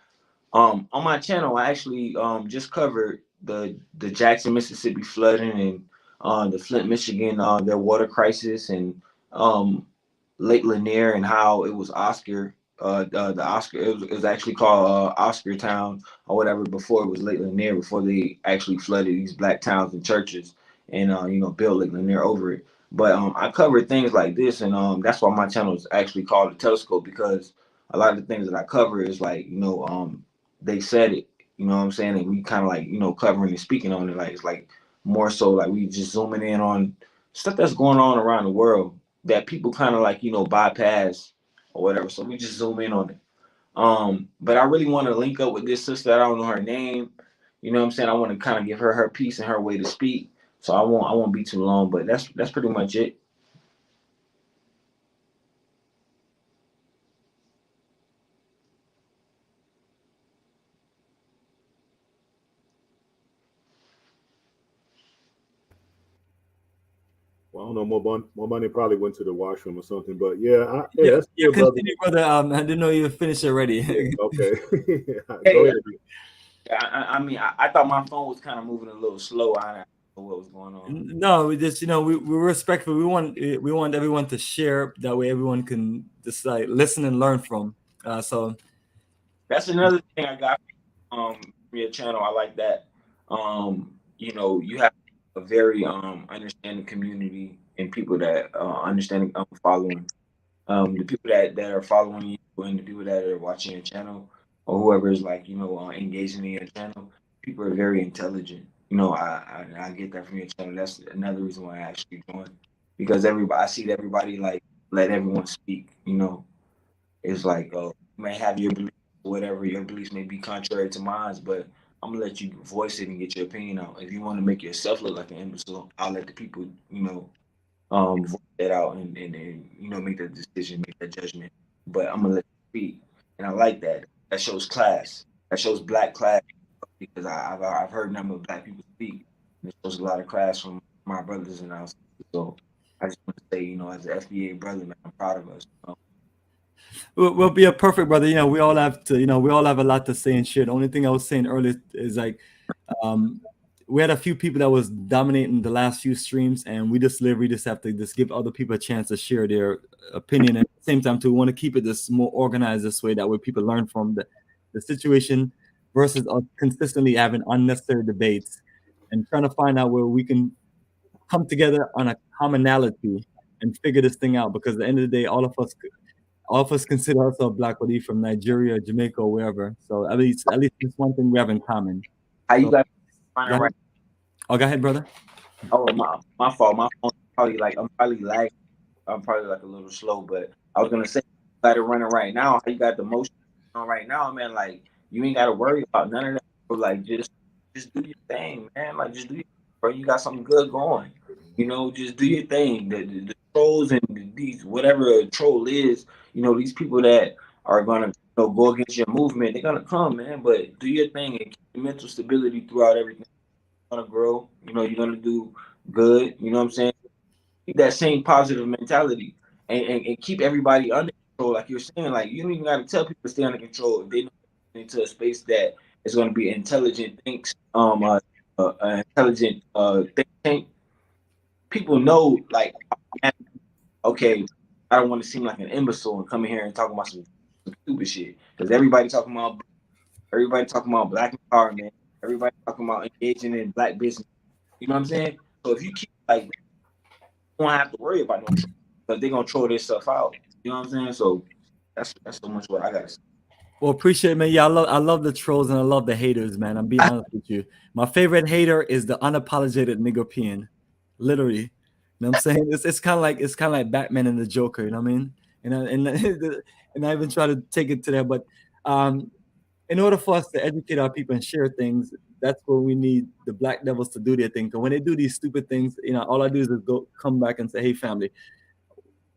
on my channel, I actually just covered the Jackson, Mississippi flooding, and the Flint, Michigan, their water crisis, and Lake Lanier, and how it was Oscar. The Oscar, it was actually called Oscar Town or whatever before it was Lake Lanier, before they actually flooded these Black towns and churches, and built Lake Lanier over it. But I covered things like this, and that's why my channel is actually called The Telescope, because a lot of the things that I cover is like they said it, what I'm saying, and we kind of like covering and speaking on it, like it's like more so like we just zooming in on stuff that's going on around the world that people kind of like, bypass or whatever. So we just zoom in on it. But I really want to link up with this sister. I don't know her name. You know what I'm saying? I want to kind of give her her piece and her way to speak. So I won't be too long, but that's pretty much it.
Well, I don't know. More money probably went to the washroom or something. But yeah,
Yeah,
that's good, brother.
continue, brother. I didn't know you finished already.
Yeah, okay.
Hey,
Go ahead.
I mean, I thought my phone was kind of moving a little slow. I don't know what was going on.
No, we just, we're respectful. We want everyone to share. That way, everyone can just like listen and learn from. So
That's another thing I got from your channel. I like that. You have a very understanding community and people that understanding following. The people that are following you and the people that are watching your channel or whoever is like engaging in your channel, people are very intelligent. I get that from your channel. That's another reason why I actually joined, because I see that everybody like let everyone speak. It's like you may have your beliefs, whatever your beliefs may be contrary to mine, but I'm gonna let you voice it and get your opinion out. If you want to make yourself look like an imbecile, I'll let the people voice that out and make that decision, make that judgment. But I'm gonna let you speak, and I like that. That shows class. That shows black class, because I've heard a number of black people speak. And it shows a lot of class from my brothers and us. So I just want to say, as an FBA brother, man, I'm proud of us.
we'll be a perfect brother. We all have to. We all have a lot to say and share. The only thing I was saying earlier is like, we had a few people that was dominating the last few streams, and we just have to just give other people a chance to share their opinion. And at the same time, too, we want to keep it this more organized this way. That way, people learn from the situation versus us consistently having unnecessary debates and trying to find out where we can come together on a commonality and figure this thing out. Because at the end of the day, all of us consider ourselves black, whether you're from Nigeria, Jamaica, or wherever. So at least it's one thing we have in common.
How you guys find it right?
Oh, go ahead, brother.
Oh, my fault. My phone's probably I'm probably lagging. I'm probably like a little slow, but I was gonna say, you got it running right now. How you got the motion on right now, man? Like, you ain't gotta worry about none of that. Like, just do your thing, man. Like, just do your thing, bro. You got something good going. Just do your thing. The trolls and these whatever a troll is, these people that are gonna go against your movement, they're gonna come, man. But do your thing and keep your mental stability throughout everything. You're gonna grow. You're gonna do good. You know what I'm saying? Keep that same positive mentality and keep everybody under control. Like you're saying, like you don't even gotta tell people to stay under control. If they know into a space that is gonna be intelligent thinks, intelligent think tank. People know, like, okay, I don't want to seem like an imbecile and come in here and talk about some stupid shit, because everybody talking about black empowerment. Everybody talking about engaging in black business. You know what I'm saying? So if you keep like, you won't have to worry about no troll, because they're gonna troll this stuff out. You know what I'm saying? So that's so much what I gotta say.
Well, appreciate it, man. Yeah, I love the trolls and I love the haters, man. I'm being honest with you. My favorite hater is the unapologetic niggerpian. Literally. You know what I'm saying? It's kind of like Batman and the Joker, you know what I mean? And I even try to take it to that, but in order for us to educate our people and share things, that's where we need the black devils to do their thing. Because when they do these stupid things, all I do is come back and say, hey, family,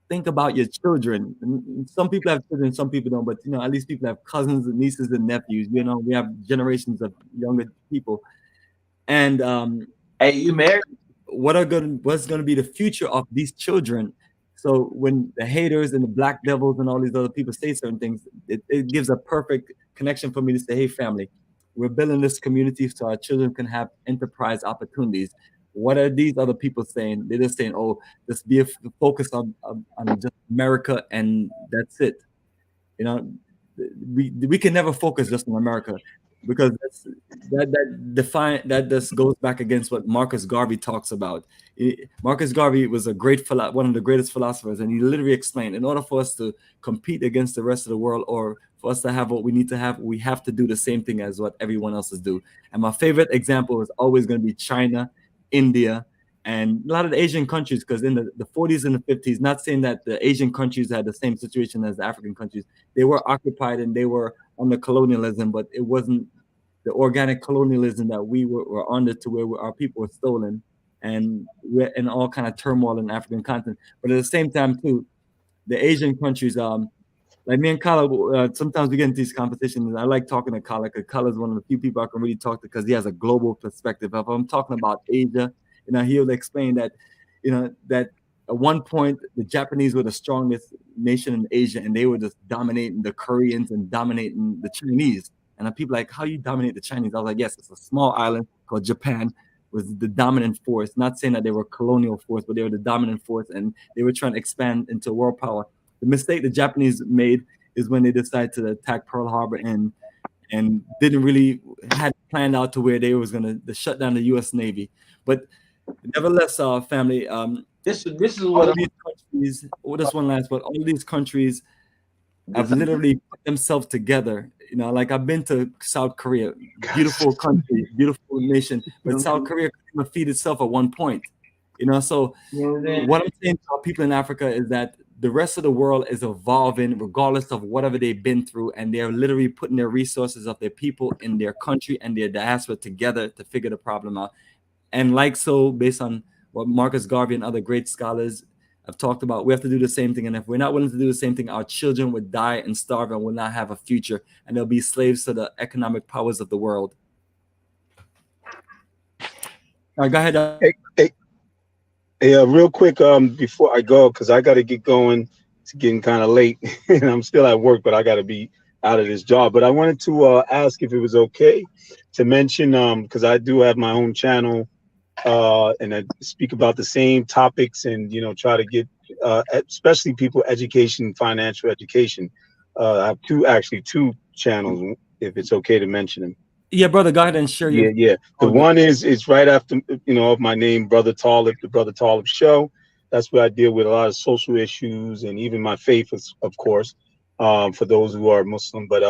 think about your children. And some people have children, some people don't, but at least people have cousins and nieces and nephews. We have generations of younger people. And
hey, you married?
What's gonna be the future of these children? So when the haters and the black devils and all these other people say certain things, it gives a perfect connection for me to say, hey, family, we're building this community so our children can have enterprise opportunities. What are these other people saying? They're just saying, oh, just be focused on just America and that's it. We can never focus just on America, because that just goes back against what Marcus Garvey talks about. Marcus Garvey was one of the greatest philosophers, and he literally explained, in order for us to compete against the rest of the world, or for us to have what we need to have, we have to do the same thing as what everyone else is do. And my favorite example is always going to be China, India, And a lot of the Asian countries, because in the 40s and the 50s, not saying that the Asian countries had the same situation as the African countries, they were occupied and they were under colonialism, but it wasn't the organic colonialism that we were under, to where our people were stolen, and we're in all kind of turmoil in the African continent. But at the same time, too, the Asian countries, like me and Kala, sometimes we get into these conversations. I like talking to Kala, because Kala is one of the few people I can really talk to, because he has a global perspective. If I'm talking about Asia, he'll explain that, that at one point the Japanese were the strongest nation in Asia, and they were just dominating the Koreans and dominating the Chinese. And people like, how you dominate the Chinese? I was like, yes, it's a small island called Japan, was the dominant force. Not saying that they were colonial force, but they were the dominant force, and they were trying to expand into world power. The mistake the Japanese made is when they decided to attack Pearl Harbor and didn't really had planned out to where they was going to shut down the U.S. Navy. But nevertheless, family,
this is
all
what
of these countries. Just one last, but all of these countries have literally put themselves together. Like I've been to South Korea, beautiful country, beautiful nation, but South Korea couldn't feed itself at one point. So what I'm saying to our people in Africa is that the rest of the world is evolving regardless of whatever they've been through, and they're literally putting their resources of their people in their country and their diaspora together to figure the problem out. And based on what Marcus Garvey and other great scholars have talked about, we have to do the same thing. And if we're not willing to do the same thing, our children would die and starve and will not have a future, and they'll be slaves to the economic powers of the world. All right, go ahead.
Hey, real quick, before I go, because I got to get going. It's getting kind of late, and I'm still at work, but I got to be out of this job. But I wanted to ask if it was okay to mention, because I do have my own channel, and I speak about the same topics, and try to get, especially people, education, financial education. I have two channels, if it's okay to mention them.
Yeah, brother, go ahead and share your.
Yeah. The one is right after, of my name, Brother Talib, the Brother Talib Show. That's where I deal with a lot of social issues and even my faith, of course, for those who are Muslim. But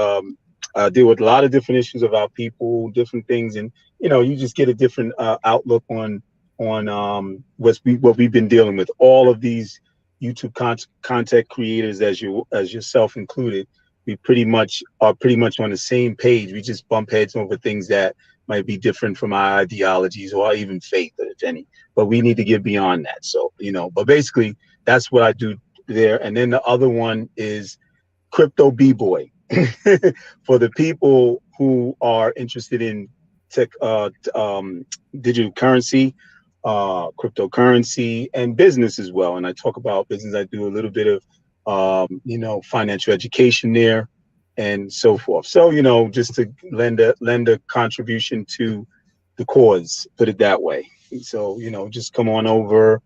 I deal with a lot of different issues about people, different things, and you just get a different outlook on what we've been dealing with. All of these YouTube content creators, as yourself included. We pretty much on the same page. We just bump heads over things that might be different from our ideologies or even faith, if any. But we need to get beyond that. So, but basically that's what I do there. And then the other one is Crypto B-Boy for the people who are interested in tech, digital currency, cryptocurrency, and business as well. And I talk about business. I do a little bit of financial education there and so forth. So, just to lend a contribution to the cause, put it that way. So, just come on over,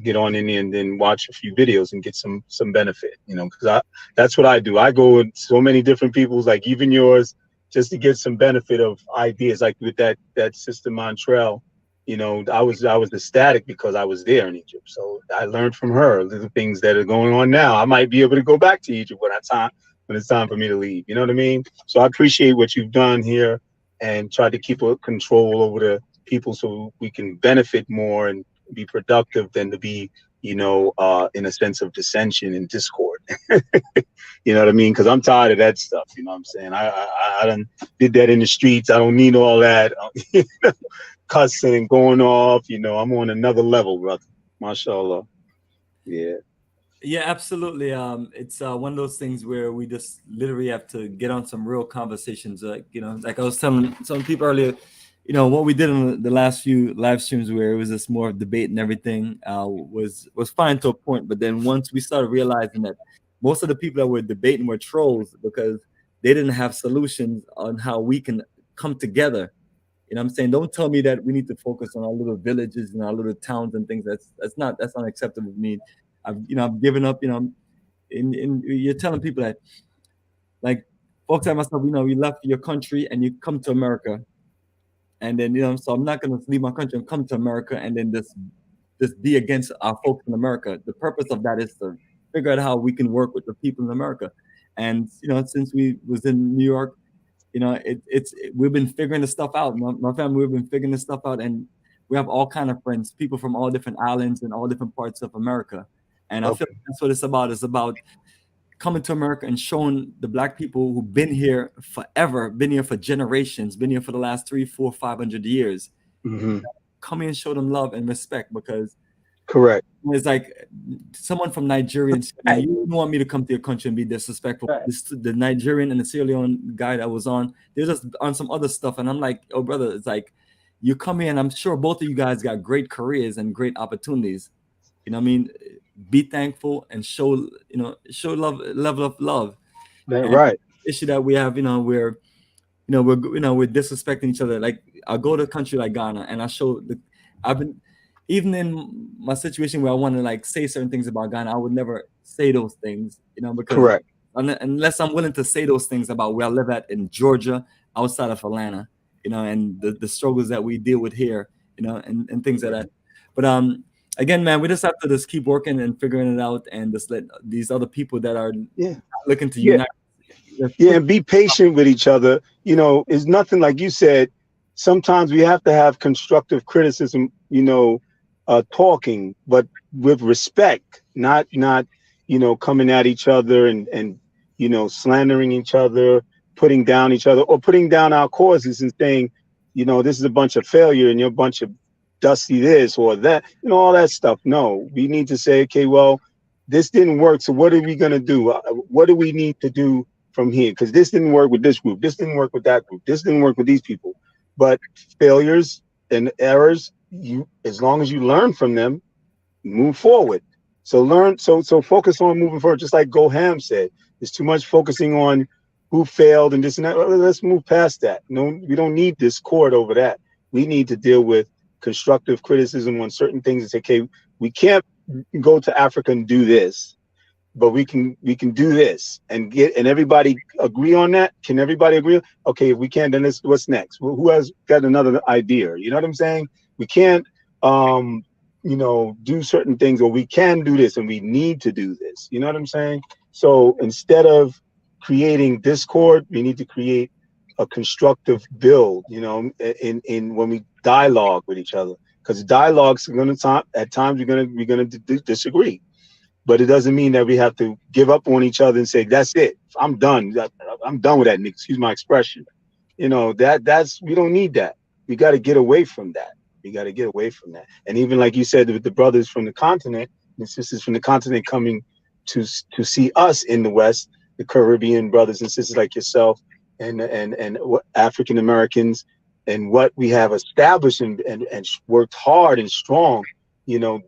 get on in there and then watch a few videos and get some benefit, because that's what I do. I go with so many different people's, like even yours, just to get some benefit of ideas, like with that Sister Montrell. I was ecstatic because I was there in Egypt. So I learned from her the things that are going on now. I might be able to go back to Egypt when it's time for me to leave. You know what I mean? So I appreciate what you've done here and try to keep a control over the people so we can benefit more and be productive than to be, in a sense of dissension and discord. You know what I mean? Because I'm tired of that stuff. You know what I'm saying? I done did that in the streets. I don't need all that. Cussing, going off, I'm on another level, brother. MashaAllah. Yeah.
Yeah, absolutely. It's one of those things where we just literally have to get on some real conversations. Like I was telling some people earlier, what we did in the last few live streams where it was just more debate and everything was fine to a point. But then once we started realizing that most of the people that were debating were trolls because they didn't have solutions on how we can come together. I'm saying, don't tell me that we need to focus on our little villages and our little towns and things. That's not acceptable to me. I've given up. And you're telling people that, like, folks like myself, you left your country and you come to America, and then so I'm not going to leave my country and come to America and then just be against our folks in America. The purpose of that is to figure out how we can work with the people in America. And since we was in New York. We've been figuring this stuff out. My family, we've been figuring this stuff out, and we have all kind of friends, people from all different islands and all different parts of America. And I feel like that's what it's about. It's about coming to America and showing the Black people who've been here forever, been here for generations, been here for the last 300, 400, 500 years. Come here and show them love and respect, because
correct.
It's like someone from Nigeria and say, you don't want me to come to your country and be disrespectful. The Nigerian and the Sierra Leone guy that was on, they're just on some other stuff. And I'm like, oh, brother, it's like, you come here and I'm sure both of you guys got great careers and great opportunities. You know what I mean? Be thankful and show love, level of love.
Right.
The issue that we have, we're disrespecting each other. Like, I'll go to a country like Ghana and even in my situation where I want to like say certain things about Ghana, I would never say those things, because
correct.
Unless I'm willing to say those things about where I live at in Georgia, outside of Atlanta, and the struggles that we deal with here, and things like that. But again, man, we just have to just keep working and figuring it out, and just let these other people that are looking to unite.
And be patient with each other. It's nothing, like you said, sometimes we have to have constructive criticism, talking, but with respect, not coming at each other and slandering each other, putting down each other, or putting down our causes and saying, this is a bunch of failure and you're a bunch of dusty this or that, all that stuff. No, we need to say, okay, well, this didn't work, so what are we going to do? What do we need to do from here? Because this didn't work with this group, this didn't work with that group, this didn't work with these people. But failures and errors, as long as you learn from them, move forward. So focus on moving forward. Just like Goham said, there's too much focusing on who failed and this and that. Let's move past that. No, we don't need discord over that. We need to deal with constructive criticism on certain things and say, okay, we can't go to Africa and do this, but we can do this and everybody agree on that. Can everybody agree? Okay, if we can, then what's next? Well, who has got another idea? You know what I'm saying? We can't do certain things, or we can do this and we need to do this. You know what I'm saying? So instead of creating discord, we need to create a constructive build, in when we dialogue with each other, because dialogues are going to at times we're going to disagree. But it doesn't mean that we have to give up on each other and say, that's it, I'm done. I'm done with that. Excuse my expression. We don't need that. We got to get away from that. And even like you said, with the brothers from the continent and sisters from the continent coming to see us in the West, the Caribbean brothers and sisters like yourself and African Americans, and what we have established and worked hard and strong,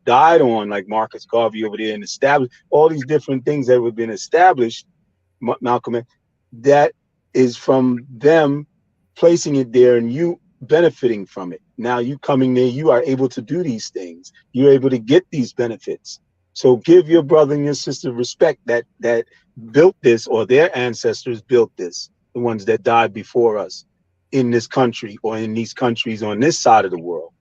died on, like Marcus Garvey over there, and established all these different things that have been established, Malcolm, that is from them placing it there and you benefiting from it. Now you coming there, you are able to do these things. You're able to get these benefits. So give your brother and your sister respect that built this, or their ancestors built this, the ones that died before us in this country or in these countries on this side of the world.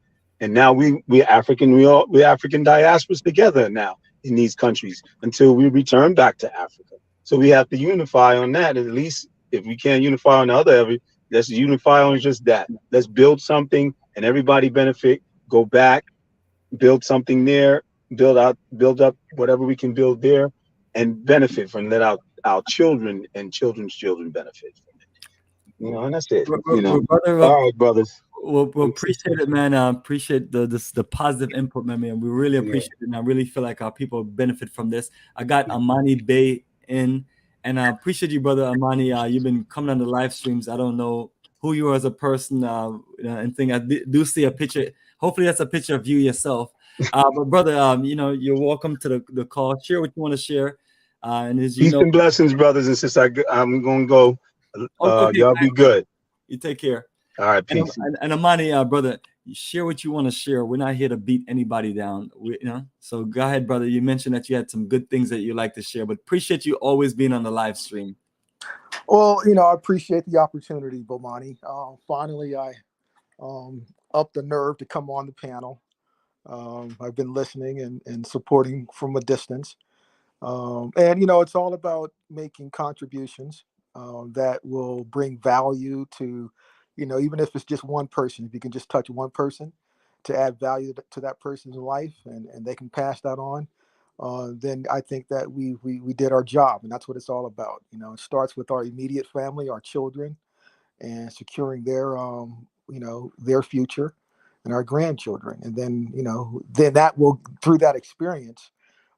And now we're African diasporas together now in these countries until we return back to Africa. So we have to unify on that. At least if we can't unify on the other, let's unify on just that. Let's build something and everybody benefit, go back, build something there, build up whatever we can build there and benefit from that. Our children and children's children benefit from it. And that's it. All right, brothers.
We'll appreciate it, man. Appreciate the positive input, man. We really appreciate it, and I really feel like our people benefit from this. I got Amani Bey in, and I appreciate you, brother Amani. You've been coming on the live streams. I don't know who you are as a person, and thing. I do see a picture. Hopefully, that's a picture of you yourself. But brother, you're welcome to the call. Share what you want to share. And as you
peace and blessings, brothers and sisters. I'm gonna go.
Okay,
y'all be good.
You take care.
All right, peace.
And Amani, brother, share what you want to share. We're not here to beat anybody down. So go ahead, brother. You mentioned that you had some good things that you like to share, but appreciate you always being on the live stream.
Well, I appreciate the opportunity, Bomani. Finally, I upped the nerve to come on the panel. I've been listening and supporting from a distance. And it's all about making contributions that will bring value to, even if it's just one person. If you can just touch one person, to add value to that person's life, and they can pass that on, then I think that we did our job, and that's what it's all about. You know, it starts with our immediate family, our children, and securing their their future and our grandchildren, and then then that will, through that experience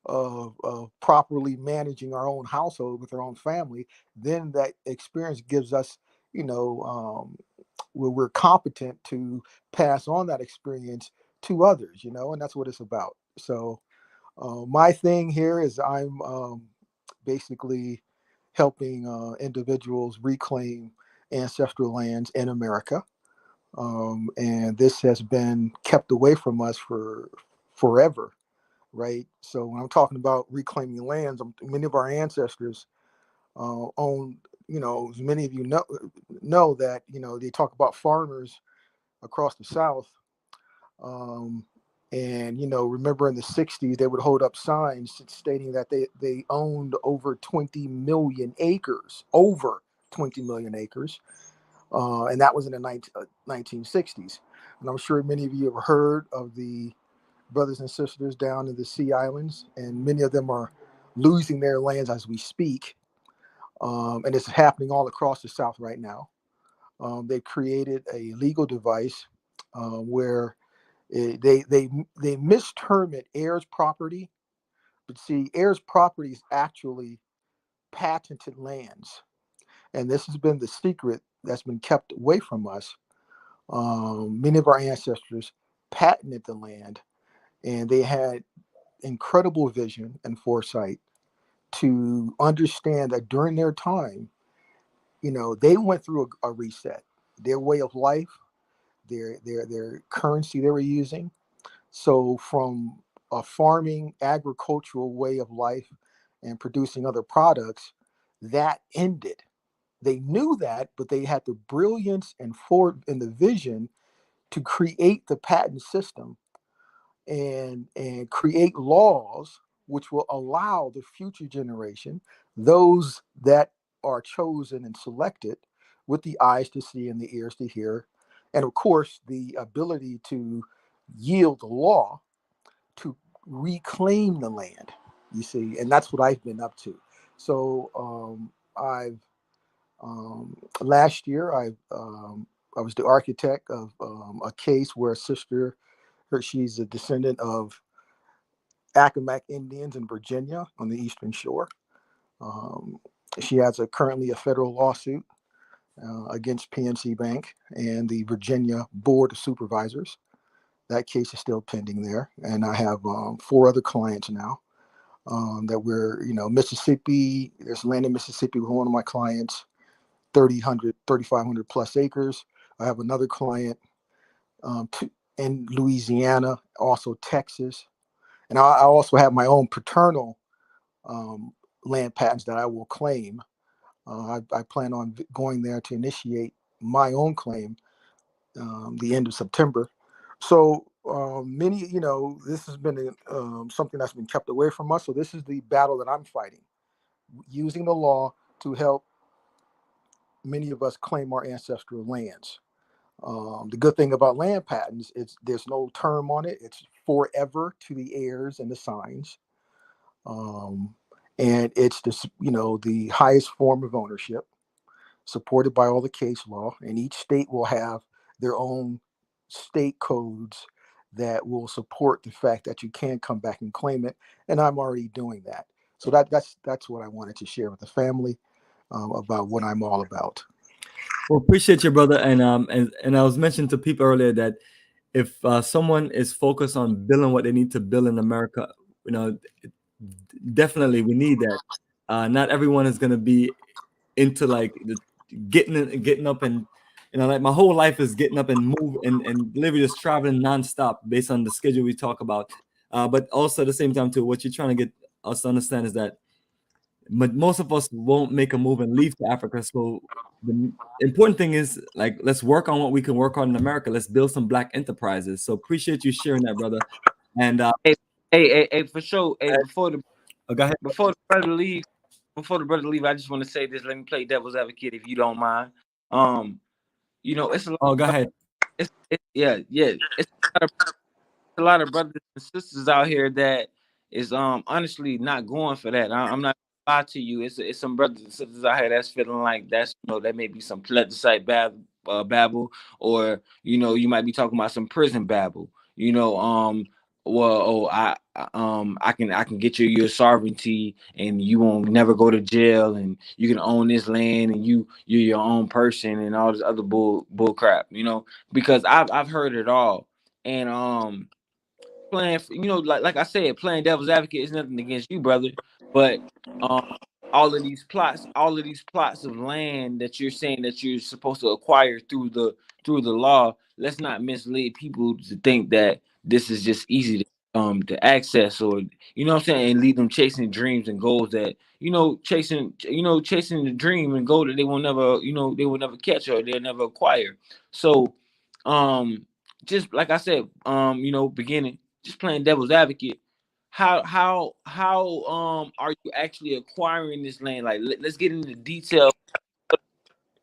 of properly managing our own household with our own family, then that experience gives us where we're competent to pass on that experience to others, and that's what it's about. So my thing here is I'm basically helping individuals reclaim ancestral lands in America. And this has been kept away from us for forever, right? So when I'm talking about reclaiming lands, many of our ancestors owned, as many of you know that, they talk about farmers across the South. And remember in the 60s, they would hold up signs stating that they owned over 20 million acres, and that was in the 1960s. And I'm sure many of you have heard of the brothers and sisters down in the Sea Islands, and many of them are losing their lands as we speak. And it's happening all across the South right now. They created a legal device where they misterm it heirs property, but see, heirs property is actually patented lands, and this has been the secret that's been kept away from us. Many of our ancestors patented the land, and they had incredible vision and foresight to understand that during their time, they went through a reset. Their way of life, their currency they were using. So from a farming agricultural way of life and producing other products, that ended. They knew that, but they had the brilliance and the vision to create the patent system and create laws which will allow the future generation, those that are chosen and selected, with the eyes to see and the ears to hear, and of course the ability to yield the law, to reclaim the land. You see, and that's what I've been up to. So I've last year I was the architect of a case where a sister, she's a descendant of Accomack Indians in Virginia on the Eastern Shore. She has currently a federal lawsuit against PNC Bank and the Virginia Board of Supervisors. That case is still pending there. And I have 4 other clients now that we're, Mississippi, there's land in Mississippi with one of my clients, 3,500 plus acres. I have another client in Louisiana, also Texas. And I also have my own paternal land patents that I will claim. I plan on going there to initiate my own claim the end of September. So many, this has been something that's been kept away from us. So this is the battle that I'm fighting, using the law to help many of us claim our ancestral lands. The good thing about land patents is there's no term on it. It's forever to the heirs and the signs. And it's this, the highest form of ownership, supported by all the case law, and each state will have their own state codes that will support the fact that you can come back and claim it. And I'm already doing that. So that's what I wanted to share with the family about what I'm all about.
Well, appreciate you, brother. And I was mentioning to people earlier that if someone is focused on building what they need to build in America, definitely we need that. Not everyone is going to be into like getting up and like my whole life is getting up and move and literally just traveling nonstop based on the schedule we talk about. But also at the same time too, what you're trying to get us to understand is that most of us won't make a move and leave to Africa. So the important thing is, like, let's work on what we can work on in America. Let's build some Black enterprises. So appreciate you sharing that, brother. And
hey, for sure. Hey,
go ahead.
Before the brother leave, I just want to say this. Let me play devil's advocate, if you don't mind. It's a lot.
Oh, go ahead.
It's a lot of brothers and sisters out here that is honestly not going for that. I'm not gonna lie to you. It's some brothers and sisters out here that's feeling like that's, you know, that may be some plebiscite babble, or, you know, you might be talking about some prison babble. You know, well, oh, I can get your sovereignty, and you won't never go to jail, and you can own this land, and you're your own person, and all this other bull crap. You know, because I've heard it all, and playing, you know, like I said, playing devil's advocate is nothing against you, brother, but um, all of these plots of land that you're saying that you're supposed to acquire through the law, let's not mislead people to think that this is just easy to access, or, you know what I'm saying, and lead them chasing dreams and goals that, chasing the dream and goal that they will never, they will never catch, or they'll never acquire. So just like I said, beginning, just playing devil's advocate, how are you actually acquiring this land? Like, let's get into detail,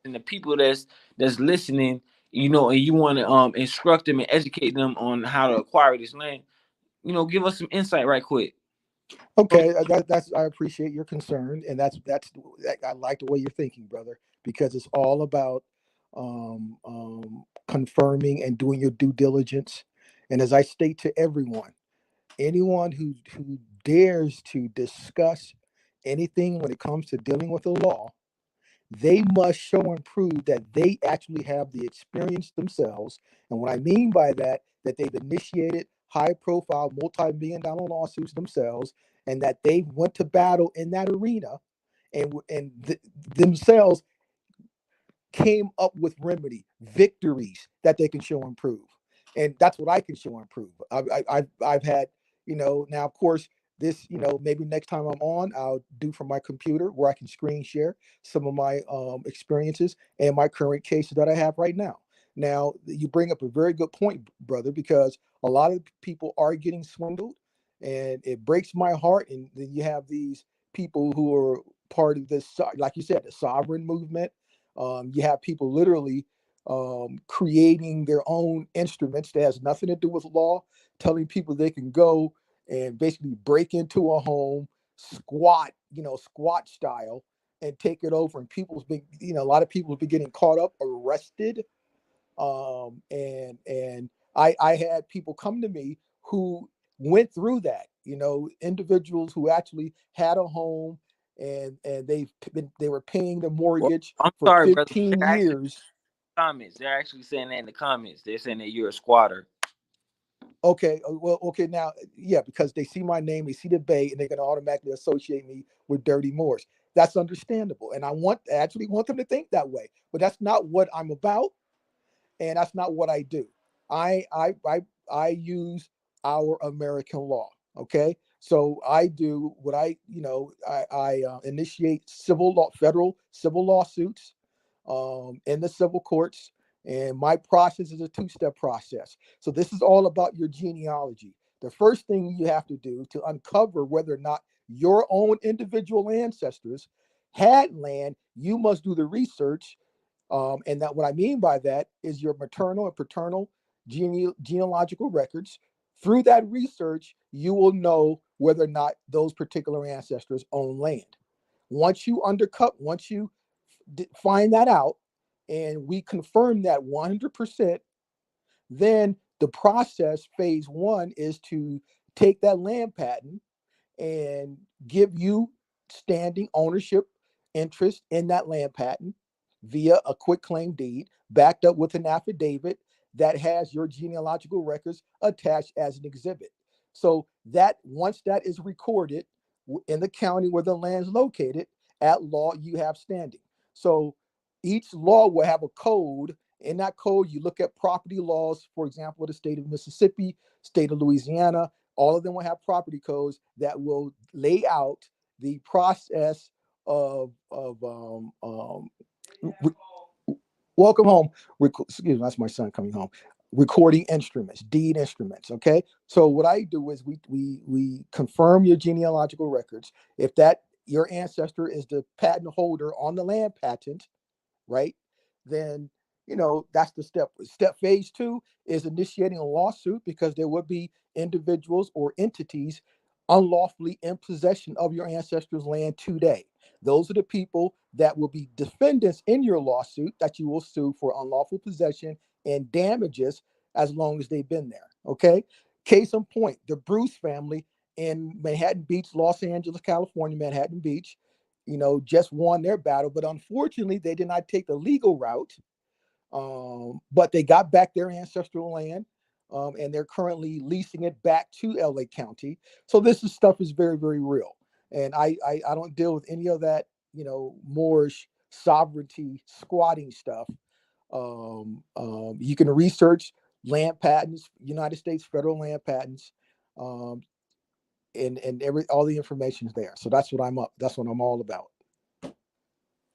and the people that's listening, and you want to instruct them and educate them on how to acquire this land. Give us some insight right quick.
Okay, that's I appreciate your concern, and I like the way you're thinking, brother, because it's all about confirming and doing your due diligence. And as I state to everyone, anyone who dares to discuss anything when it comes to dealing with the law, they must show and prove that they actually have the experience themselves. And what I mean by that they've initiated high-profile, multi-million-dollar lawsuits themselves, and that they went to battle in that arena, and themselves came up with victories that they can show and prove. And that's what I can show and prove. I've had, now of course, this, maybe next time I'm on, I'll do from my computer where I can screen share some of my experiences and my current cases that I have right now. Now, you bring up a very good point, brother, because a lot of people are getting swindled, and it breaks my heart. And then you have these people who are part of this, like you said, the sovereign movement. You have people literally creating their own instruments that has nothing to do with law, telling people they can go and basically break into a home, squat style, and take it over. And people's been, a lot of people have been getting caught up, arrested. And I had people come to me who went through that, individuals who actually had a home, and they were paying the mortgage
I'm
for
sorry, brother.
15 years.
They're actually saying that in the comments. They're saying that you're a squatter.
Okay, well, okay, now, yeah, because they see my name, they see the Bay, and they're going to automatically associate me with Dirty Moors. That's understandable, and I actually want them to think that way, but that's not what I'm about, and that's not what I do. I use our American law. Okay, so I do what I initiate federal civil lawsuits in the civil courts. And my process is a two-step process. So this is all about your genealogy. The first thing you have to do to uncover whether or not your own individual ancestors had land, you must do the research. And that what I mean by that is your maternal and paternal genealogical records. Through that research, you will know whether or not those particular ancestors own land. Once you find that out, and we confirm that 100%, then the process, phase one, is to take that land patent and give you standing ownership interest in that land patent via a quitclaim deed backed up with an affidavit that has your genealogical records attached as an exhibit. So that once that is recorded in the county where the land is located, at law, you have standing. So each law will have a code. In that code, you look at property laws, for example, the state of Mississippi, state of Louisiana. All of them will have property codes that will lay out the process of welcome home. Excuse me, that's my son coming home. Recording instruments, deed instruments. Okay, so what I do is we confirm your genealogical records. If that your ancestor is the patent holder on the land patent, right? Then that's the step. Step phase 2 is initiating a lawsuit because there would be individuals or entities unlawfully in possession of your ancestors' land today. Those are the people that will be defendants in your lawsuit that you will sue for unlawful possession and damages as long as they've been there. Okay. Case in point, the Bruce family in Manhattan Beach, Los Angeles, California, Manhattan Beach, just won their battle. But unfortunately, they did not take the legal route. But they got back their ancestral land, and they're currently leasing it back to LA County. So this stuff is very, very real. And I don't deal with any of that, Moorish sovereignty squatting stuff. You can research land patents, United States federal land patents, and all the information is there. So that's what I'm all about.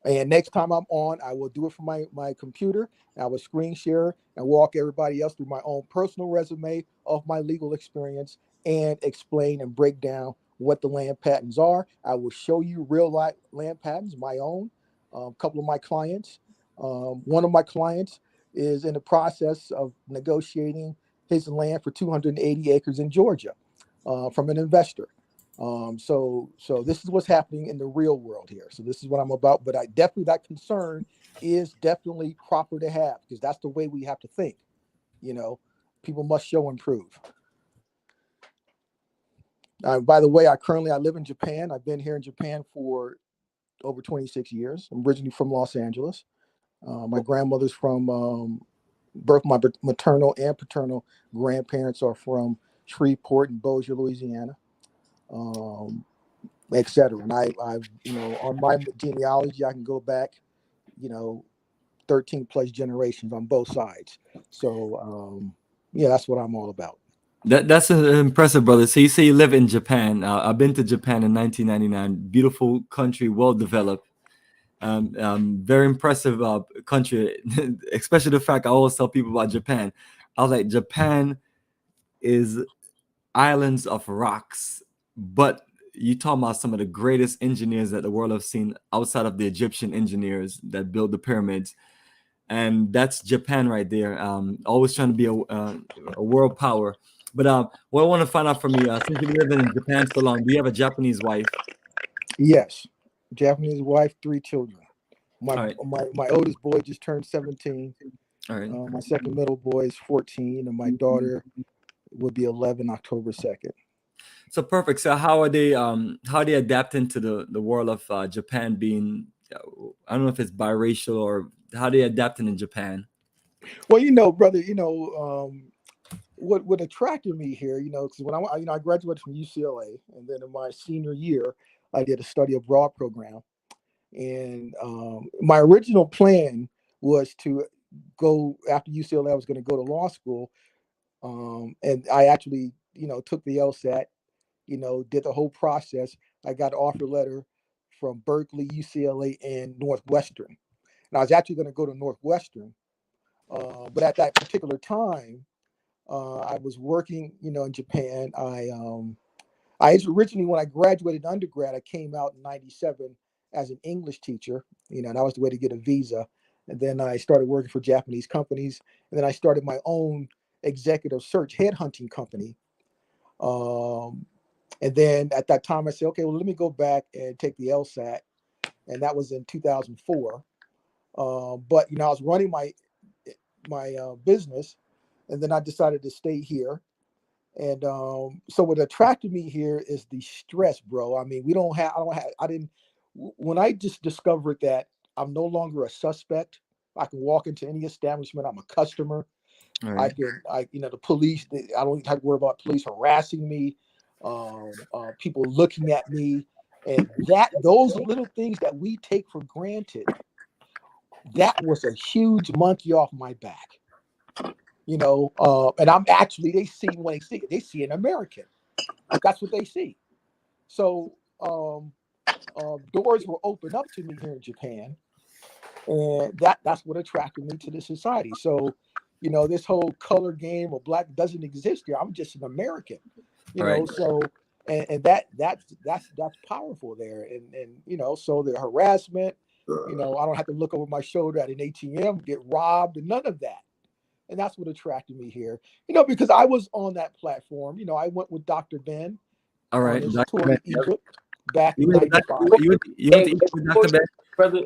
And next time I'm on, I will do it from my computer. I will screen share and walk everybody else through my own personal resume of my legal experience and explain and break down what the land patents are. I will show you real life land patents, my own, a couple of my clients. One of my clients is in the process of negotiating his land for 280 acres in Georgia from an investor. So this is what's happening in the real world here. So this is what I'm about, but that concern is definitely proper to have because that's the way we have to think. People must show and prove. By the way, I live in Japan. I've been here in Japan for over 26 years. I'm originally from Los Angeles. My grandmother's from both my maternal and paternal grandparents are from Shreveport and Bossier, Louisiana. Etc. And I've on my genealogy, I can go back, 13 plus generations on both sides. So that's what I'm all about.
That's impressive, brother. So you say you live in Japan. I've been to Japan in 1999. Beautiful country, well developed. Very impressive country, especially the fact I always tell people about Japan. I was like, Japan is islands of rocks, but you talk about some of the greatest engineers that the world have seen outside of the Egyptian engineers that built the pyramids. And that's Japan right there. Always trying to be a world power. But what I want to find out from you, since you've been living in Japan so long, do you have a Japanese wife?
Yes. Japanese wife, 3 children.
Right.
My oldest boy just turned 17.
All right.
My second middle boy is 14, and my daughter will be 11 October 2nd.
So perfect. So how are they adapting to the world of Japan being, I don't know if it's biracial or how they adapting in Japan?
Well, brother, what attracted me here, because when I graduated from UCLA, and then in my senior year, I did a study abroad program. And my original plan was to go after UCLA, I was going to go to law school. And I actually, took the LSAT, did the whole process. I got an offer letter from Berkeley, UCLA, and Northwestern. And I was actually going to go to Northwestern. But at that particular time, I was working, in Japan. I originally, when I graduated undergrad, I came out in 97 as an English teacher, and that was the way to get a visa. And then I started working for Japanese companies. And then I started my own executive search headhunting company. And then at that time, I said, okay, well, let me go back and take the LSAT. And that was in 2004. But, I was running my business, and then I decided to stay here. And so what attracted me here is the stress, bro. I mean, when I just discovered that I'm no longer a suspect, I can walk into any establishment. I'm a customer. Right. The police, I don't have to worry about police harassing me, people looking at me, and those little things that we take for granted, that was a huge monkey off my back. And I'm actually, they see an American. That's what they see. So doors were opened up to me here in Japan, and that's what attracted me to the society. So, this whole color game or black doesn't exist here. I'm just an American,
right.
So and that's powerful there. And so the harassment, You know, I don't have to look over my shoulder at an ATM, get robbed, and none of that. And that's what attracted me here. You know, because I was on that platform. You know, I went with Dr. Ben
All right,
on his
Dr.
tour
Ben.
to Egypt back
You
in
went, to
'95.
you went to Egypt with Dr. Ben?
brother.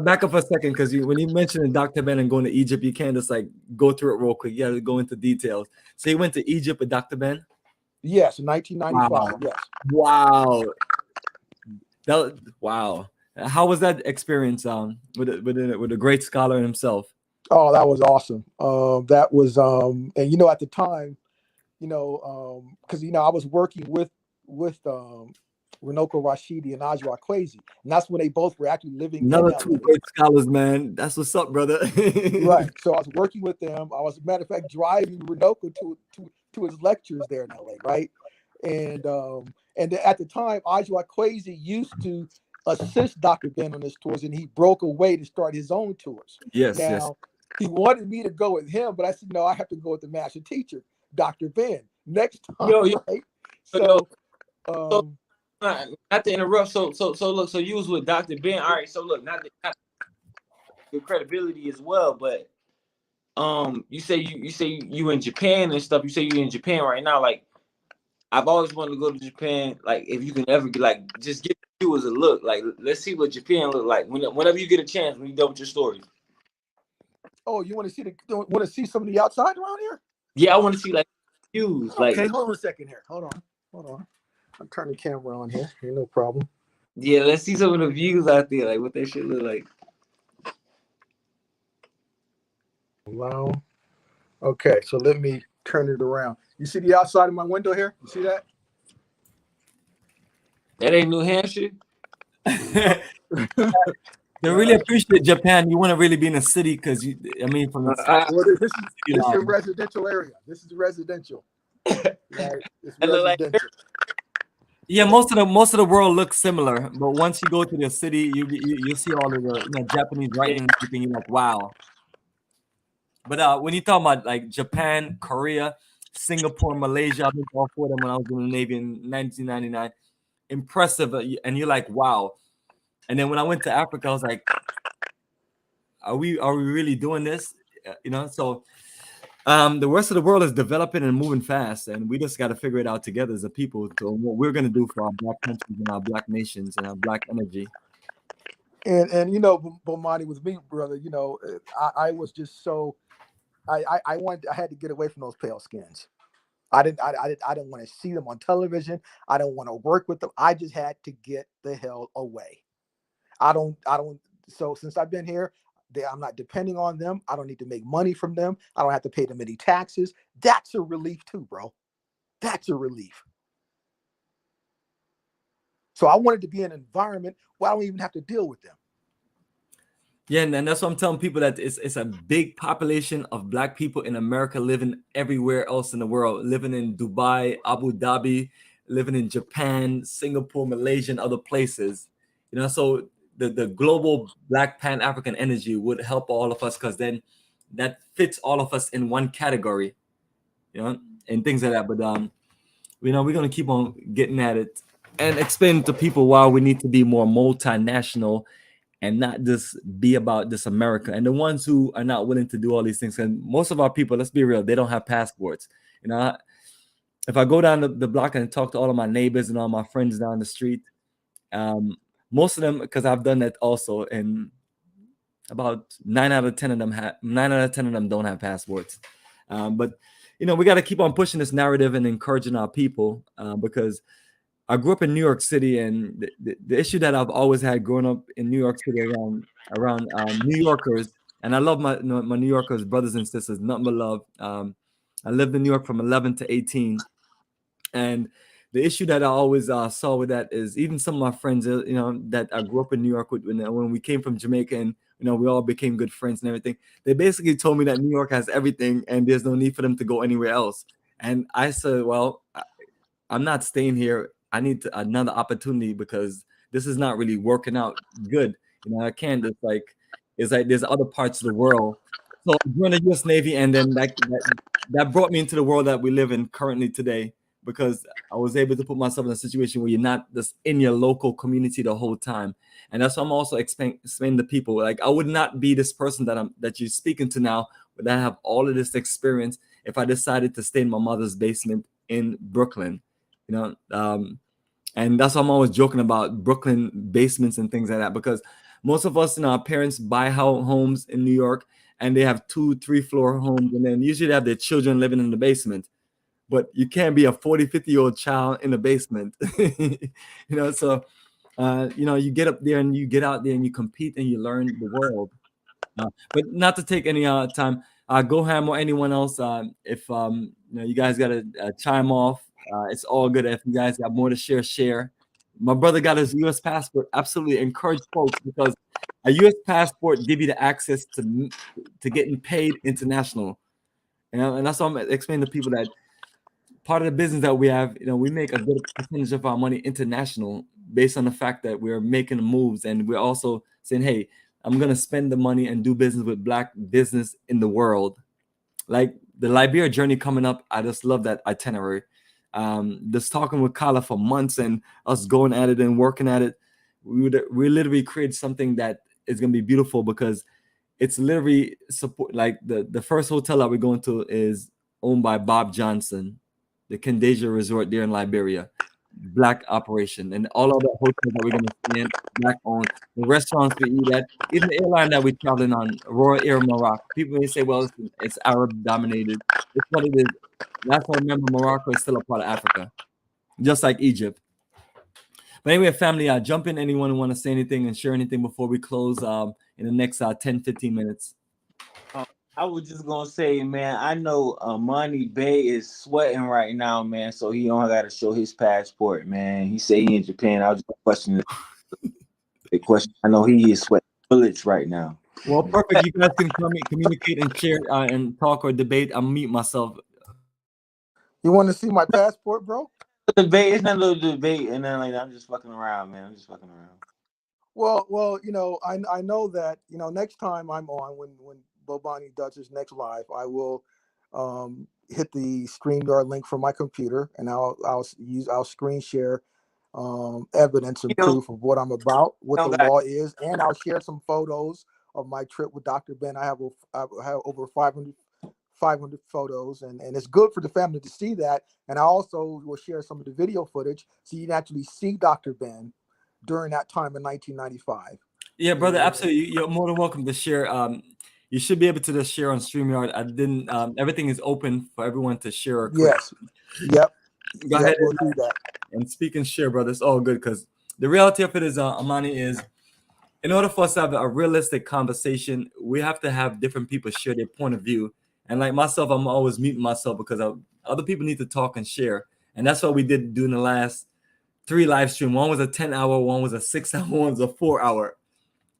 Back up for a second, because when you mentioned Dr. Ben and going to Egypt, you can't just like go through it real quick. You got to go into details. So you went to Egypt with Dr. Ben?
Yes, in 1995.
Wow.
Yes.
Wow. Wow. How was that experience with a great scholar himself?
Oh, that was awesome. That was and you know, at the time, you know, because you know, I was working with Renoko Rashidi and Ajwa Kwesi, and that's when they both were actually living
Another
in
two
LA.
great scholars, man. That's what's up, brother.
Right. So I was working with them. I was, matter of fact, driving Renoko to his lectures there in LA, right? And at the time, Ajwa Kwesi used to assist Dr. Ben on his tours, and he broke away to start his own tours.
Yes,
now,
yes.
He wanted me to go with him, but I said, no, I have to go with the master teacher, Dr. Ben, next time, right? So,
not to interrupt. So look, so you was with Dr. Ben. All right. So look, not your credibility as well, but you say you in Japan and stuff. You say you in Japan right now. Like, I've always wanted to go to Japan. Like, if you can ever get, like, just give you as a look. Like, let's see what Japan look like whenever you get a chance when you done with your story.
Oh, you want to see some of the outside around here?
Yeah, I want to see like views. Like,
okay, hold on a second here. Hold on. I'm turning the camera on here. Ain't no problem.
Yeah, let's see some of the views out there. Like, what that shit look like.
Wow. Okay, so let me turn it around. You see the outside of my window here? You see that?
That ain't New Hampshire.
They really appreciate Japan. You want to really be in a city because from the
this is a residential area. This is residential. Right? It's residential.
Yeah, most of the world looks similar, but once you go to the city, you see all of the Japanese writing and everything. You're like, wow. But when you talk about like Japan, Korea, Singapore, Malaysia, I've been to all four of them when I was in the Navy in 1999. Impressive, and you're like, wow. And then when I went to Africa, I was like, are we really doing this? So the rest of the world is developing and moving fast, and we just got to figure it out together as a people to what we're going to do for our Black countries and our Black nations and our Black energy.
And you know, Bomani, with me, brother, you know, I was just so I had to get away from those pale skins. I didn't want to see them on television. I don't want to work with them. I just had to get the hell away. So since I've been here, I'm not depending on them. I don't need to make money from them. I don't have to pay them any taxes. That's a relief too, bro. That's a relief. So I wanted to be in an environment where I don't even have to deal with them.
Yeah, and that's what I'm telling people, that it's a big population of Black people in America living everywhere else in the world, living in Dubai, Abu Dhabi, living in Japan, Singapore, Malaysia, and other places. So the global Black Pan-African energy would help all of us, because then that fits all of us in one category, and things like that. But we're gonna keep on getting at it and explain to people why we need to be more multinational and not just be about this America. And the ones who are not willing to do all these things, and most of our people, let's be real, they don't have passports. If I go down the block and talk to all of my neighbors and all my friends down the street, most of them, because I've done that also, and about 9 out of 10 of them don't have passports. But we got to keep on pushing this narrative and encouraging our people, because I grew up in New York City, and the issue that I've always had growing up in New York City around New Yorkers, and I love my New Yorkers, brothers and sisters, nothing but love. I lived in New York from 11 to 18, and the issue that I always saw with that is, even some of my friends, that I grew up in New York with, when we came from Jamaica, and we all became good friends and everything, they basically told me that New York has everything and there's no need for them to go anywhere else. And I said, well, I'm not staying here. I need another opportunity, because this is not really working out good. I can't just it's like there's other parts of the world. So I joined the U.S. Navy, and then that brought me into the world that we live in currently today. because I was able to put myself in a situation where you're not just in your local community the whole time. And that's what I'm also explaining to people. Like, I would not be this person that you're speaking to now, but I have all of this experience if I decided to stay in my mother's basement in Brooklyn, you know. And that's why I'm always joking about Brooklyn basements and things like that, because most of us, our parents buy homes in New York, and they have 2-3 floor homes, and then usually they have their children living in the basement. But you can't be a 40-50-year-old child in the basement. So you get up there and you get out there and you compete and you learn the world. But not to take any time, Goham or anyone else, if you guys got to chime off, it's all good. If you guys got more to share. My brother got his U.S. passport. Absolutely encourage folks, because a U.S. passport give you the access to getting paid international. And that's why I'm explaining to people that part of the business that we have, we make a good percentage of our money international based on the fact that we're making moves, and we're also saying, hey, I'm going to spend the money and do business with Black business in the world. Like the Liberia journey coming up, I just love that itinerary. Just talking with Kala for months and us going at it and working at it, we literally create something that is going to be beautiful, because it's literally support. Like the first hotel that we're going to is owned by Bob Johnson, the Candasia Resort there in Liberia. Black operation, and all of the hotels that we're going to stay in, Black owned. The restaurants we eat at, even the airline that we're traveling on, Royal Air Morocco. People may say, well, it's Arab dominated. It's what it is. That's why, remember, Morocco is still a part of Africa, just like Egypt. But anyway, family, jump in. Anyone who want to say anything and share anything before we close in the next 10-15 minutes?
I was just gonna say, man, I know Money Bay is sweating right now, man. So he don't got to show his passport, man. He say he in Japan. I was just questioning the question. I know he is sweating bullets right now.
Well, perfect. You guys can communicate and share and talk or debate. I'll mute myself.
You want to see my passport, bro?
Debate. It's not a little debate, and then like I'm just fucking around, man. I'm just fucking around.
Well, I know that next time I'm on, when Bomani does his next live, I will hit the StreamYard link from my computer, and I'll screen share evidence and proof of what I'm about, what the law is, and I'll share some photos of my trip with Dr. Ben. I have over 500 photos, and it's good for the family to see that. And I also will share some of the video footage so you can actually see Dr. Ben during that time in 1995.
Yeah, brother, absolutely. You're more than welcome to share. You should be able to just share on StreamYard. I didn't. Everything is open for everyone to share.
Yes. Yep.
Go ahead.
We'll do that.
And speak and share, brother. It's all good, because the reality of it is, Amani, is in order for us to have a realistic conversation, we have to have different people share their point of view. And like myself, I'm always muting myself because other people need to talk and share. And that's what we did during the last 3 live stream. One was a 10-hour, one was a 6-hour, one was a 4-hour.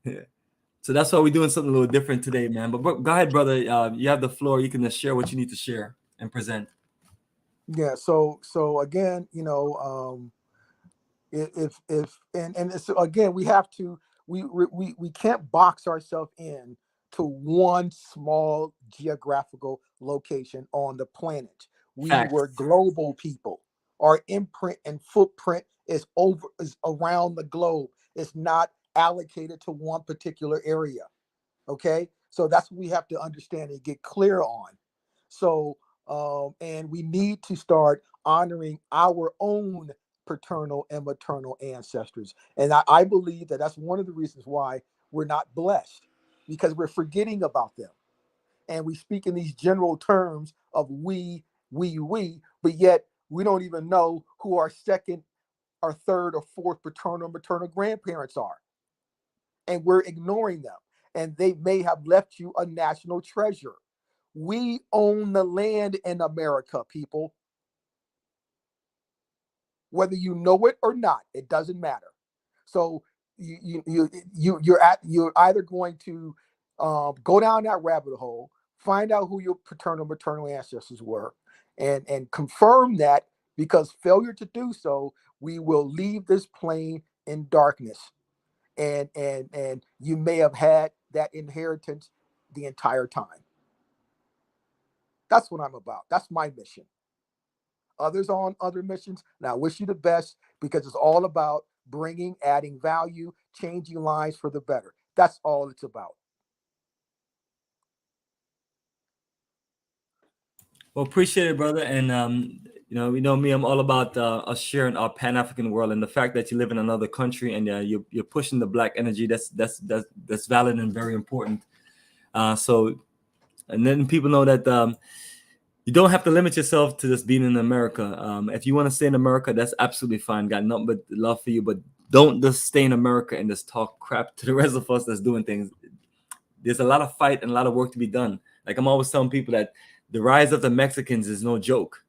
Yeah. So that's why we're doing something a little different today, man. But go ahead, brother. You have the floor. You can just share what you need to share and present.
Yeah. So again, if it's, again, we have to, we can't box ourselves in to one small geographical location on the planet. We're global people. Our imprint and footprint is around the globe. It's not allocated to one particular area. Okay, so that's what we have to understand and get clear on. So and we need to start honoring our own paternal and maternal ancestors. And I believe that that's one of the reasons why we're not blessed, because we're forgetting about them. And we speak in these general terms of we, but yet we don't even know who our second, our third, or fourth paternal and maternal grandparents are. And we're ignoring them. And they may have left you a national treasure. We own the land in America, people. Whether you know it or not, it doesn't matter. So you're either going to go down that rabbit hole, find out who your paternal maternal ancestors were, and confirm that, because failure to do so, we will leave this plane in darkness. And you may have had that inheritance the entire time. That's what I'm about. That's my mission. others on other missions. And I wish you the best, because it's all about adding value, changing lives for the better. That's all it's about.
Well, appreciate it, brother. And you know me, I'm all about us sharing our Pan-African world, and the fact that you live in another country and you're pushing the Black energy. That's valid and very important. So, and then people know that you don't have to limit yourself to just being in America. If you want to stay in America, that's absolutely fine. Got nothing but love for you, but don't just stay in America and just talk crap to the rest of us that's doing things. There's a lot of fight and a lot of work to be done. Like I'm always telling people that the rise of the Mexicans is no joke.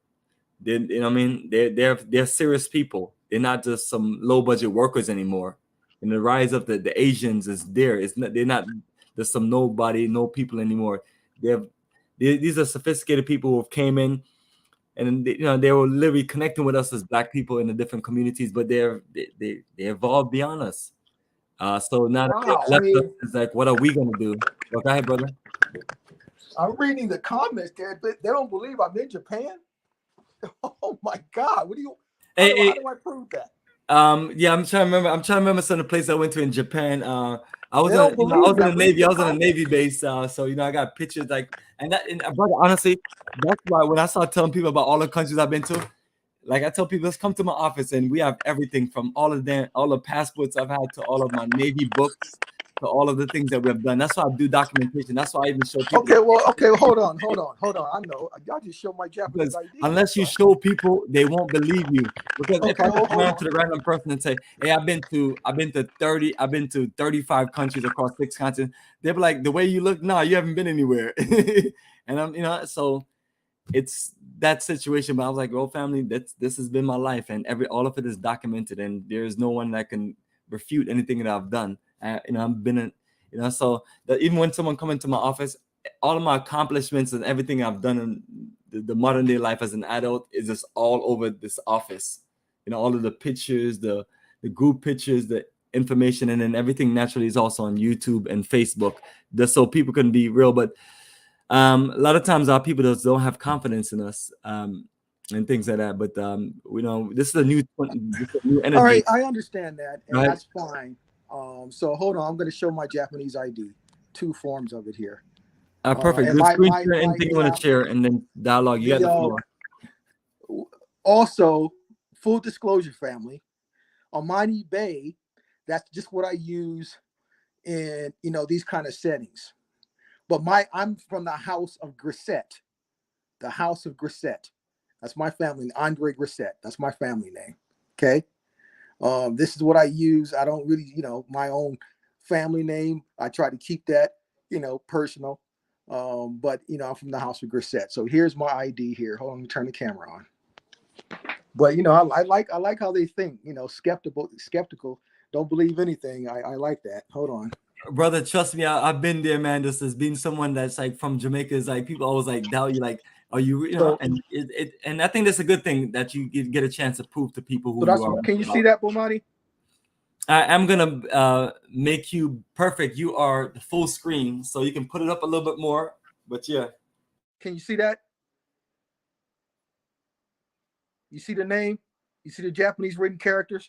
You know what I mean? They're serious people. They're not just some low budget workers anymore. And the rise of the Asians is there. They're not just some nobody, no people anymore. These are sophisticated people who came in, and they were literally connecting with us as Black people in the different communities, but they evolved beyond us. So now that they left us, it's like, what are we gonna do? Well, go ahead, brother.
I'm reading the comments there. They don't believe I'm in Japan. Oh my God! What do you? How do I prove that?
Yeah, I'm trying to remember some of the places I went to in Japan. I was in the Navy. I was on a Navy base, so I got pictures brother, honestly, that's why when I start telling people about all the countries I've been to, like I tell people, let's come to my office and we have everything from all the passports I've had to all of my Navy books to all of the things that we have done. That's why I do documentation. That's why I even show people.
Okay, hold on. I know y'all just show my Japanese ID.
Unless you show people, they won't believe you. Because if I just run to the random person and say, "Hey, I've been to 35 countries across 6 continents," they'll be like, "The way you look, nah, you haven't been anywhere." And I'm, so it's that situation. But I was like, "Well, family, this has been my life, and all of it is documented, and there's no one that can refute anything that I've done." I've been so that even when someone come into my office, all of my accomplishments and everything I've done in the modern day life as an adult is just all over this office. All of the pictures, the group pictures, the information, and then everything naturally is also on YouTube and Facebook, just so people can be real. But a lot of times our people just don't have confidence in us and things like that. But this is a new energy.
All right, I understand that, and
right?
That's fine. So hold on, I'm going to show my Japanese ID. 2 forms of it here.
Perfect. Just screen share anything you want to share, and then dialogue. You got the floor.
Also, full disclosure, family, Bomani Bay, that's just what I use in these kind of settings. But I'm from the House of Grisette. The House of Grisette. That's my family. Andre Grisette. That's my family name. Okay. This is what I use. I don't really, my own family name. I try to keep that, personal. But I'm from the House of Grisette. So here's my ID here. Hold on, let me turn the camera on. But I like how they think. Skeptical. Don't believe anything. I like that. Hold on.
Brother, trust me, I've been there, man. This has been someone that's like from Jamaica. Is like people always like doubt you, like, are you, and I think that's a good thing that you get a chance to prove to people who you are.
Can you see that, Bomani?
I'm gonna make you perfect. You are full screen, so you can put it up a little bit more. But yeah,
can you see that? You see the name? You see the Japanese written characters?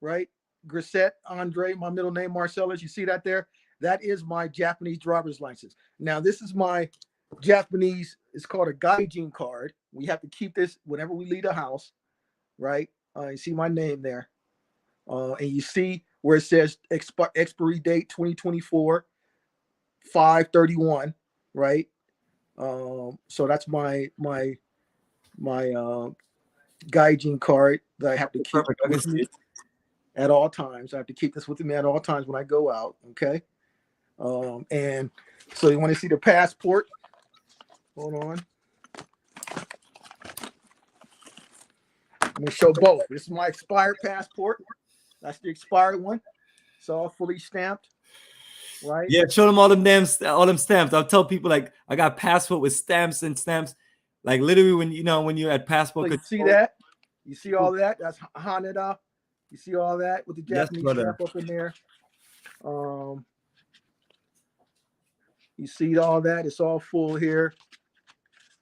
Right? Grisette, Andre, my middle name, Marcellus. You see that there? That is my Japanese driver's license. Now, this is my Japanese, it's called a gaijin card. We have to keep this whenever we leave the house, right? You see my name there. And you see where it says expiry date 2024, 5/31, right? So that's my gaijin card that I have to keep with me at all times. I have to keep this with me at all times when I go out, okay? And so you want to see the passport? Hold on. I'm going to show both. This is my expired passport. That's the expired one. It's all fully stamped, right?
Yeah, show them all them stamps. I'll tell people, like, I got passport with stamps and stamps. Like literally when you're at passport.
So you see that? You see all that? That's Haneda. You see all that with the Japanese stamp up in there. You see all that? It's all full here,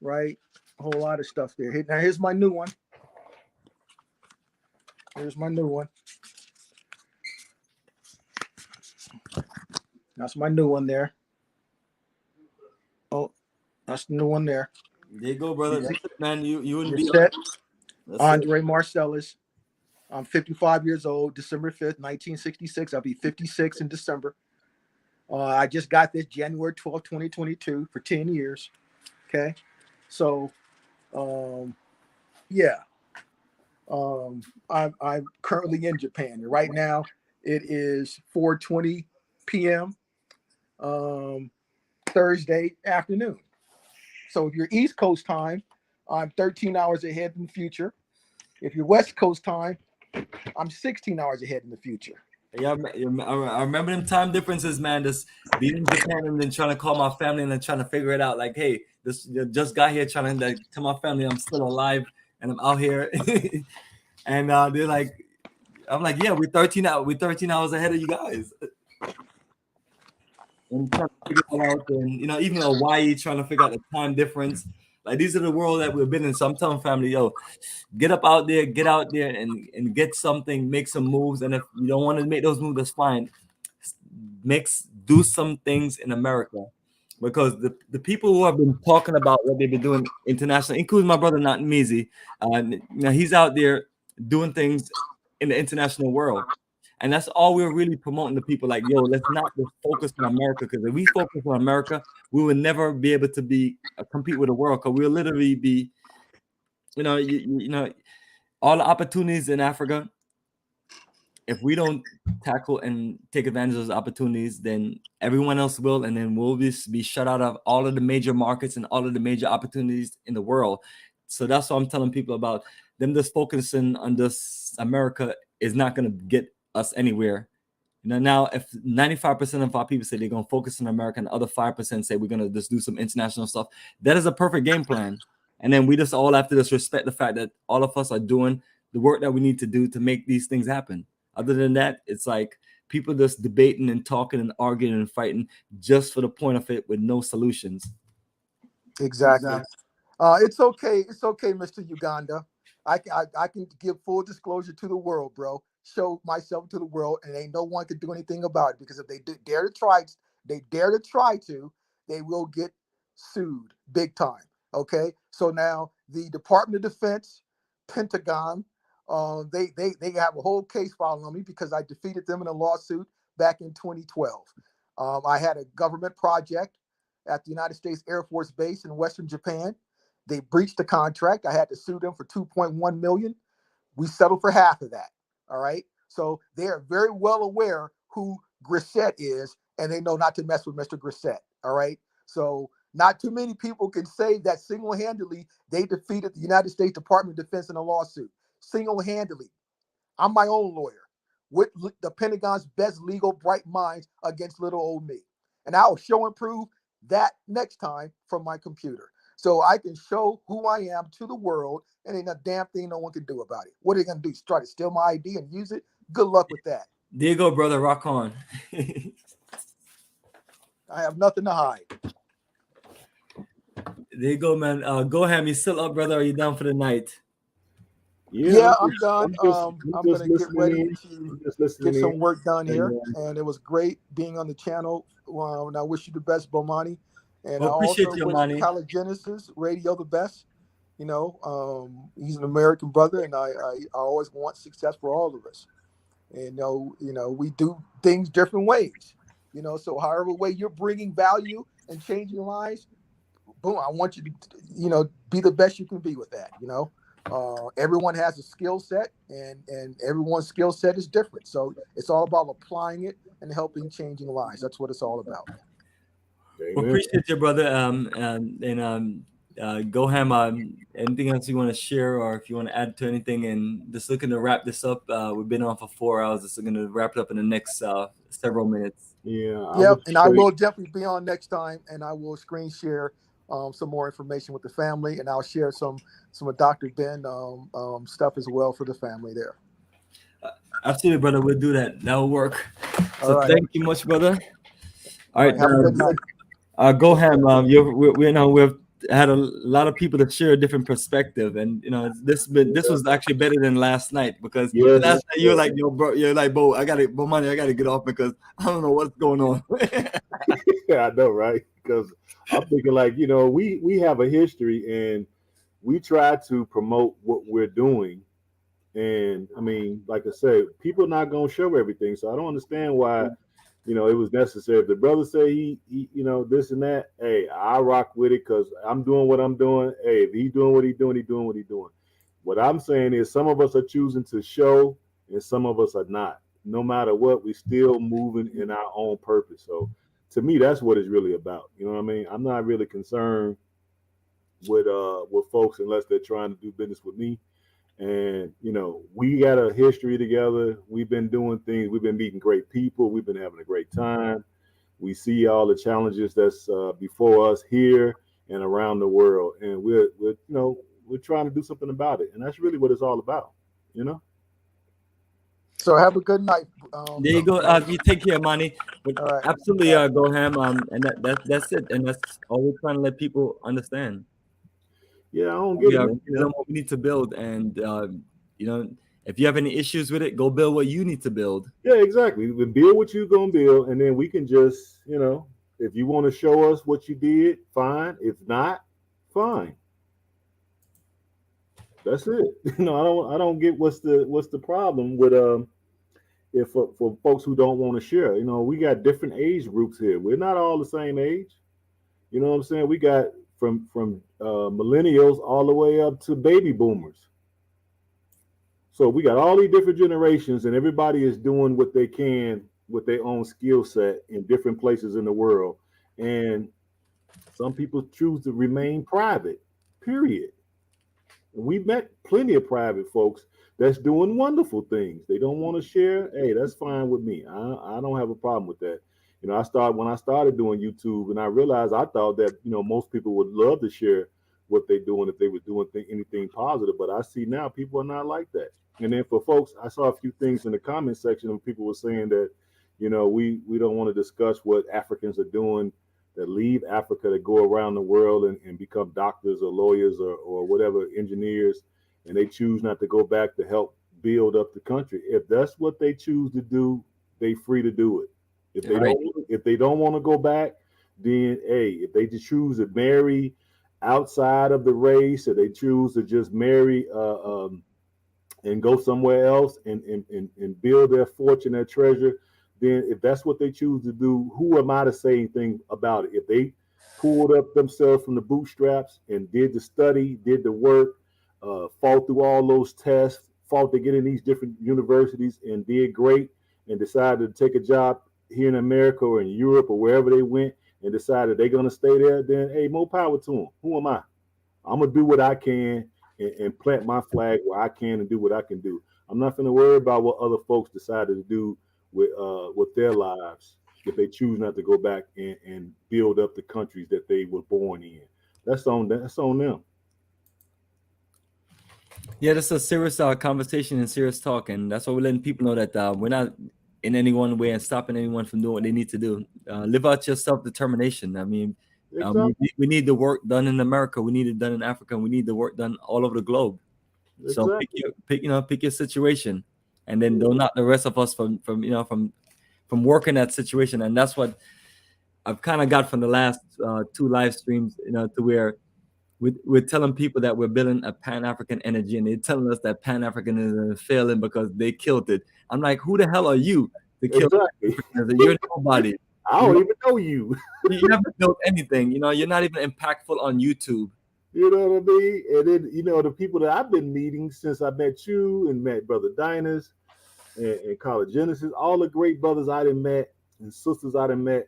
right? A whole lot of stuff there. Now here's my new one. Here's my new one. That's my new one there. Oh, that's the new one there.
There you go, brother. That's it, man, you wouldn't be
set.
That's
Andre Marcellus. I'm 55 years old, December 5th, 1966. I'll be 56 in December. I just got this January 12th, 2022 for 10 years. Okay. So, yeah. I'm currently in Japan. Right now, it is 4:20 p.m. Thursday afternoon. So if you're East Coast time, I'm 13 hours ahead in the future. If you're West Coast time, I'm 16 hours ahead in the future.
Yeah, I remember them time differences, man. Just being in Japan and then trying to call my family and then trying to figure it out. Like, hey, this just got here trying to tell my family I'm still alive and I'm out here. And they're like, I'm like, yeah, we're 13 hours ahead of you guys. And trying to figure it out, and even Hawaii, trying to figure out the time difference. Like, these are the world that we've been in. So I'm telling family, yo, get out there and get something, make some moves. And if you don't want to make those moves, that's fine. Do some things in America, because the people who have been talking about what they've been doing internationally, including my brother Natmizi, he's out there doing things in the international world. And that's all we're really promoting to people. Like, yo, let's not just focus on America, because if we focus on America, we will never be able to compete with the world. Because we'll literally be, all the opportunities in Africa. If we don't tackle and take advantage of those opportunities, then everyone else will, and then we'll just be shut out of all of the major markets and all of the major opportunities in the world. So that's what I'm telling people about. Them just focusing on this America is not going to get us anywhere. Now if 95% of our people say they're going to focus on America and the other 5% say we're going to just do some international stuff, that is a perfect game plan. And then we just all have to just respect the fact that all of us are doing the work that we need to do to make these things happen. Other than that, it's like people just debating and talking and arguing and fighting just for the point of it with no solutions.
Exactly. It's okay. It's okay, Mr. Uganda. I can give full disclosure to the world, bro. Show myself to the world, and ain't no one can do anything about it, because if they dare to try to, they will get sued big time. Okay. So now the Department of Defense, Pentagon, they have a whole case filing on me because I defeated them in a lawsuit back in 2012. I had a government project at the United States Air Force Base in Western Japan. They breached the contract. I had to sue them for $2.1 million. We settled for half of that. All right. So they are very well aware who Grissett is, and they know not to mess with Mr. Grissett. All right. So not too many people can say that single-handedly they defeated the United States Department of Defense in a lawsuit. Single-handedly. I'm my own lawyer with the Pentagon's best legal bright minds against little old me. And I'll show and prove that next time from my computer. So I can show who I am to the world, and ain't a damn thing no one can do about it. What are they going to do? Try to steal my ID and use it? Good luck with that.
There you go, brother. Rock on.
I have nothing to hide.
There you go, man. Go ahead. You still up, brother? Or are you done for the night?
Yeah, I'm done. I'm going to get ready to get some work done here. And it was great being on the channel. And I wish you the best, Bomani. And I also wish Caligenesis Radio the best. He's an American brother, and I always want success for all of us. And we do things different ways. So however way you're bringing value and changing lives, boom, I want you to, be the best you can be with that. Everyone has a skill set, and everyone's skill set is different. So it's all about applying it and helping changing lives. That's what it's all about.
Well, appreciate you, brother. Go ham. Anything else you want to share, or if you want to add to anything? And just looking to wrap this up. We've been on for 4 hours. Just looking to wrap it up in the next several minutes.
Yeah. And I will definitely be on next time, and I will screen share some more information with the family, and I'll share some of Dr. Ben stuff as well for the family there.
Absolutely, brother. We'll do that. That will work. So
All right.
Thank you much, brother. All right.
Have a good night.
Go ham. We know we've had a lot of people to share a different perspective, and this was actually better than last night, because
Yes.
last night you're like, yo, bro, you're like, Bo, Bomani, I gotta get off because I don't know what's going on.
Yeah, I know, right? Because I'm thinking like, we have a history and we try to promote what we're doing. And I mean, like I said, people are not going to show everything. So I don't understand why, it was necessary. If the brother say he this and that, hey, I rock with it because I'm doing what I'm doing. Hey, if he's doing what he's doing, he's doing what he's doing. What I'm saying is some of us are choosing to show and some of us are not. No matter what, we're still moving in our own purpose. So to me, that's what it's really about. You know what I mean? I'm not really concerned with folks unless they're trying to do business with me. And we got a history together. We've been doing things. We've been meeting great people. We've been having a great time. We see all the challenges that's before us here and around the world, and we're trying to do something about it. And that's really what it's all about.
So have a good night.
There you go. You take care, Manny. But
All right.
absolutely, go ham. And that's it. And that's all we're trying to let people understand.
Yeah, I don't get it.
What we need to build, and if you have any issues with it, go build what you need to build.
Yeah, exactly. We build what you're gonna build, and then we can just, if you want to show us what you did, fine. If not, fine. That's it. I don't get what's the problem with if for folks who don't want to share. We got different age groups here. We're not all the same age. You know what I'm saying? We got from millennials all the way up to baby boomers. So we got all these different generations, and everybody is doing what they can with their own skill set in different places in the world. And some people choose to remain private, period. And we've met plenty of private folks that's doing wonderful things. They don't want to share. Hey, that's fine with me. I don't have a problem with that. When I started doing YouTube, and I realized I thought that most people would love to share what they're doing if they were doing anything positive. But I see now people are not like that. And then for folks, I saw a few things in the comment section of people were saying that we don't want to discuss what Africans are doing that leave Africa to go around the world and become doctors or lawyers or whatever, engineers, and they choose not to go back to help build up the country. If that's what they choose to do, they free to do it. If they don't want to go back, then if they just choose to marry outside of the race, or they choose to just marry and go somewhere else and build their fortune, their treasure, then if that's what they choose to do, who am I to say anything about it? If they pulled up themselves from the bootstraps and did the study, did the work, fought through all those tests, fought to get in these different universities and did great, and decided to take a job here in America or in Europe or wherever they went and decided they're going to stay there, then hey, more power to them. Who am I? I'm going to do what I can and plant my flag where I can and do what I can do. I'm not going to worry about what other folks decided to do with their lives if they choose not to go back and build up the countries that they were born in. That's on them.
Yeah, that's a serious conversation and serious talk, and that's why we're letting people know that we're not in any one way and stopping anyone from doing what they need to do. Live out your self-determination. I mean, exactly. We need the work done in America. We need it done in Africa. We need the work done all over the globe. Exactly. So pick your situation, and then don't knock the rest of us from working that situation. And that's what I've kind of got from the last 2 live streams, to where we're telling people that we're building a Pan-African energy, and they're telling us that Pan-Africanism is failing because they killed it. I'm like, who the hell are you to kill Pan-Africanism? You're nobody.
I don't even know you.
You haven't built anything. You're not even impactful on YouTube.
You know what I mean? And then, the people that I've been meeting since I met you and met Brother Diners and College Genesis, all the great brothers I done met and sisters I done met,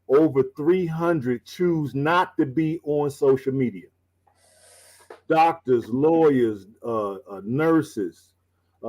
over 300 choose not to be on social media. Doctors, lawyers, nurses,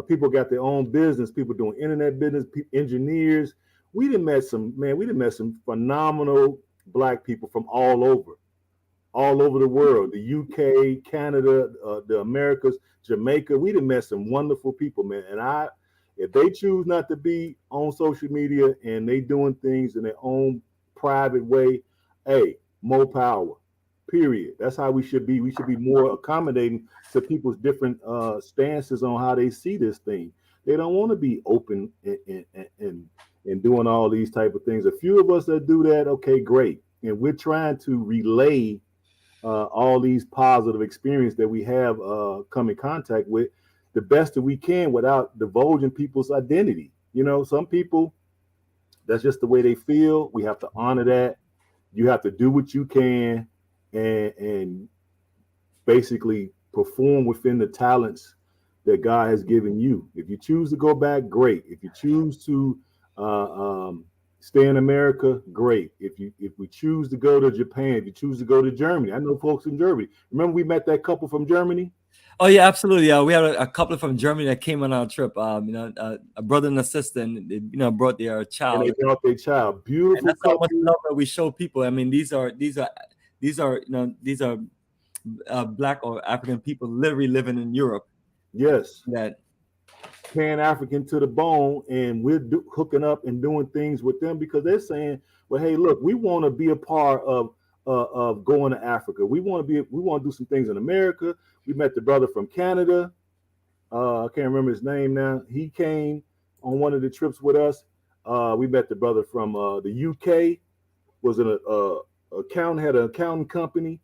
people got their own business, people doing internet business, engineers. We done met some phenomenal Black people from all over the world, the UK, Canada, the Americas, Jamaica. We done met some wonderful people, man. And if they choose not to be on social media and they doing things in their own private way, hey, more power. Period. That's how we should be. We should be more accommodating to people's different stances on how they see this thing. They don't want to be open and doing all these type of things. A few of us that do that, okay, great. And we're trying to relay all these positive experiences that we have come in contact with the best that we can without divulging people's identity. You know, some people, that's just the way they feel. We have to honor that. You have to do what you can and basically perform within the talents that God has given you. If you choose to go back, great. If you choose to stay in America, great. If we choose to go to Japan, if you choose to go to Germany, I know folks in Germany. Remember we met that couple from Germany?
Oh yeah, absolutely. We had a couple from Germany that came on our trip. A brother and a sister, and they, brought their child.
And they brought their child. Beautiful.
And that's how much love that we show people. I mean, these are Black or African people literally living in Europe.
Yes.
That
Pan-African to the bone, and we're hooking up and doing things with them because they're saying, well, hey, look, we want to be a part of going to Africa. We want to do some things in America. We met the brother from Canada. I can't remember his name now. He came on one of the trips with us. We met the brother from the UK. Was had an accounting company.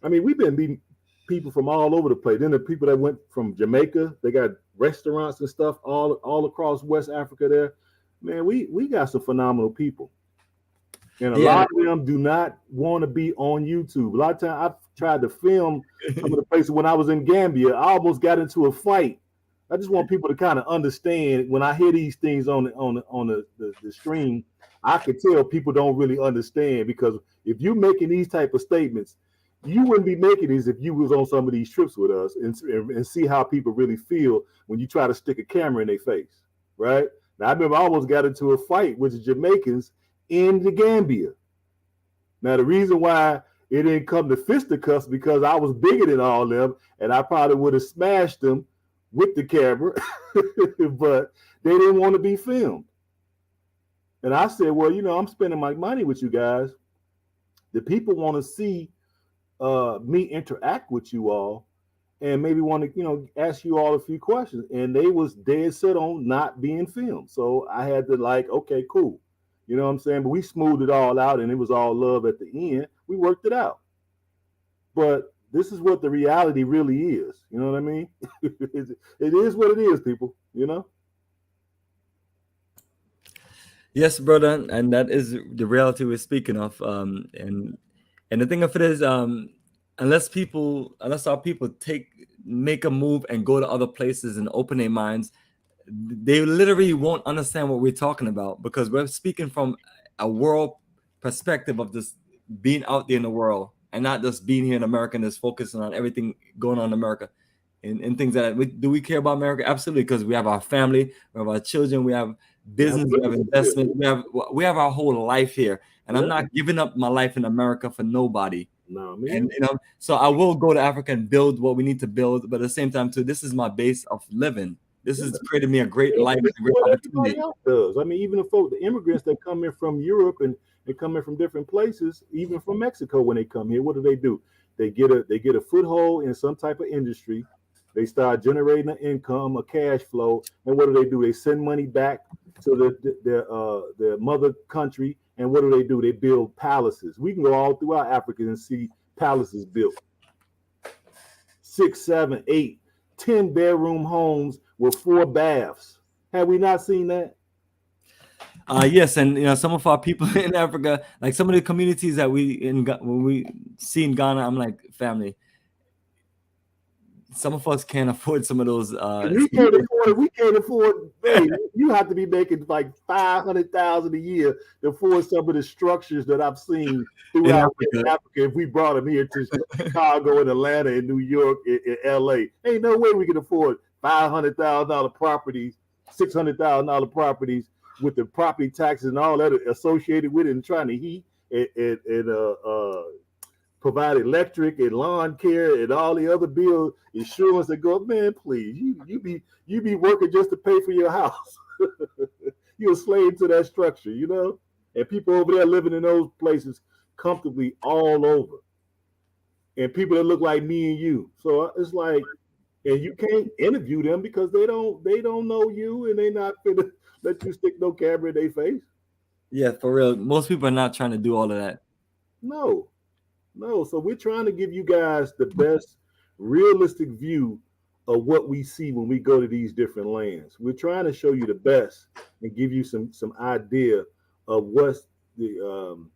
I mean, we've been meeting people from all over the place. Then the people that went from Jamaica, they got restaurants and stuff all across West Africa there. Man, we got some phenomenal people. And a lot of them do not want to be on YouTube. A lot of times I've tried to film some of the places when I was in Gambia. I almost got into a fight. I just want people to kind of understand when I hear these things on the stream, I could tell people don't really understand, because if you're making these type of statements, you wouldn't be making these if you was on some of these trips with us and see how people really feel when you try to stick a camera in their face, right? Now, I remember I almost got into a fight with the Jamaicans in the Gambia. Now, the reason why it didn't come to fisticuffs because I was bigger than all of them, and I probably would have smashed them with the camera, but they didn't want to be filmed. And I said, well, I'm spending my money with you guys. The people want to see me interact with you all and maybe want to, ask you all a few questions. And they was dead set on not being filmed. So I had to okay, cool. You know what I'm saying? But we smoothed it all out and it was all love at the end. We worked it out. But this is what the reality really is. You know what I mean? It is what it is, people,
Yes, brother. And that is the reality we're speaking of. And the thing of it is, unless our people make a move and go to other places and open their minds, they literally won't understand what we're talking about, because we're speaking from a world perspective of just being out there in the world and not just being here in America and just focusing on everything going on in America and things like that. Do we care about America? Absolutely, because we have our family, we have our children, we have business, we have investment, we have our whole life here. And I'm not giving up my life in America for nobody.
No, man.
And so I will go to Africa and build what we need to build, but at the same time too, this is my base of living. This has created me a great life and a great opportunity.
Does. I mean, even the immigrants that come in from Europe and they come in from different places, even from Mexico, when they come here, what do? They get a foothold in some type of industry. They start generating an income, a cash flow, and what do? They send money back to their mother country, and what do? They build palaces. We can go all throughout Africa and see palaces built. 6, 7, 8, 10 bedroom homes with 4 baths. Have we not seen that?
Yes, and some of our people in Africa, like some of the communities that when we see in Ghana, I'm like, family. Some of us can't afford some of those.
We can't afford. Hey, you have to be making like $500,000 a year to afford some of the structures that I've seen throughout Africa. If we brought them here to Chicago and Atlanta and New York and LA, ain't no way we can afford $500,000 properties, $600,000 properties with the property taxes and all that associated with it, and trying to heat and provide electric and lawn care and all the other bills, insurance that go. Man, please, you be working just to pay for your house. You're a slave to that structure, And people over there living in those places comfortably all over, and people that look like me and you. So it's like, and you can't interview them because they don't know you, and they not finna let you stick no camera in their face.
Yeah, for real. Most people are not trying to do all of that.
No. So we're trying to give you guys the best realistic view of what we see when we go to these different lands. We're trying to show you the best and give you some idea of what's the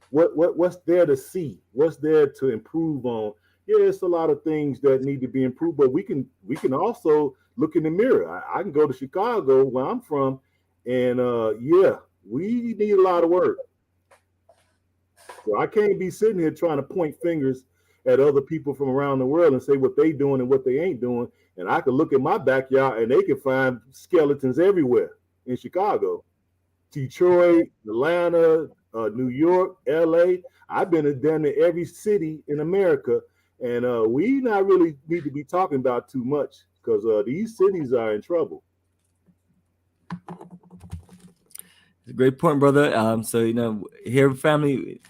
what's there to see, what's there to improve on. Yeah, it's a lot of things that need to be improved, but we can also look in the mirror. I can go to Chicago, where I'm from, and we need a lot of work. So I can't be sitting here trying to point fingers at other people from around the world and say what they doing and what they ain't doing. And I can look at my backyard and they can find skeletons everywhere in Chicago, Detroit, Atlanta, New York, LA. I've been down to every city in America, and we not really need to be talking about too much because these cities are in trouble.
It's a great point, brother. So here, family,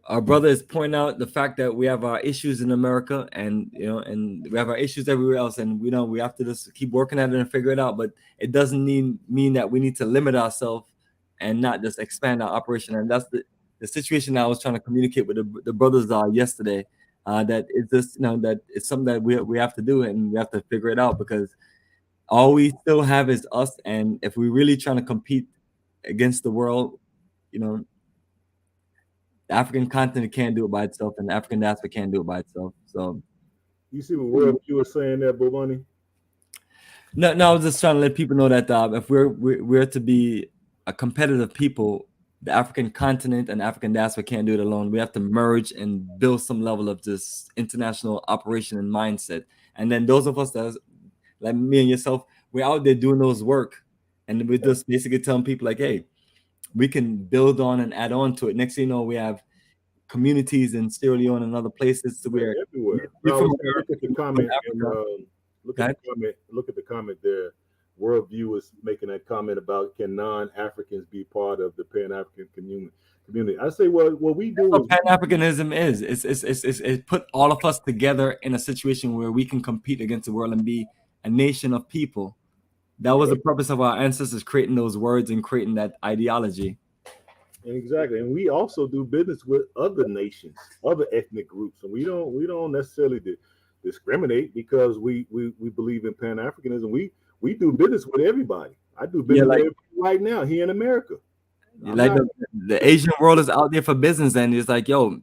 our brother is pointing out the fact that we have our issues in America, and and we have our issues everywhere else, and we have to just keep working at it and figure it out. But it doesn't mean that we need to limit ourselves and not just expand our operation. And that's the situation I was trying to communicate with the brothers yesterday. That it's just that it's something that we have to do, and we have to figure it out, because all we still have is us. And if we're really trying to compete against the world, the African continent can't do it by itself, and the African diaspora can't do it by itself. So,
you see what you were saying there, Bomani?
No, I was just trying to let people know that if we're to be a competitive people, the African continent and African diaspora can't do it alone. We have to merge and build some level of this international operation and mindset. And then those of us that, like me and yourself, we're out there doing those work, and we're just basically telling people like, hey, we can build on and add on to it. Next thing you know, we have communities in Sierra Leone and other places to where
everywhere. Look at the comment. Look at the comment there. Worldview is making that comment about, can non-Africans be part of the Pan-African community? I say, well, what we do is
Pan-Africanism is it put all of us together in a situation where we can compete against the world and be a nation of people. That was the purpose of our ancestors creating those words and creating that ideology.
Exactly, and we also do business with other nations, other ethnic groups, and we don't necessarily discriminate because we believe in Pan-Africanism. We do business with everybody. I do business with everybody right now here in America.
The Asian world is out there for business, and it's like, yo,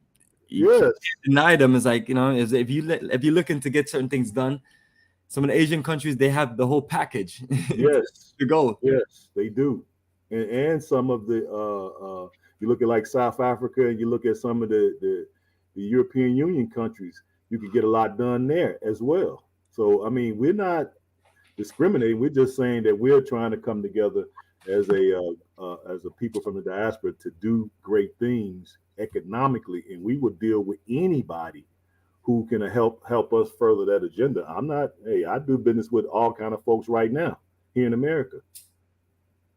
you can't deny them. It's like, if you're looking to get certain things done, some of the Asian countries, they have the whole package.
Yes,
to go.
Yes, they do. And some of the you look at like South Africa, and you look at some of the European Union countries, you could get a lot done there as well. So I mean, we're not discriminating. We're just saying that we're trying to come together as a people from the diaspora to do great things economically, and we would deal with anybody who can help us further that agenda. I do business with all kind of folks right now here in America.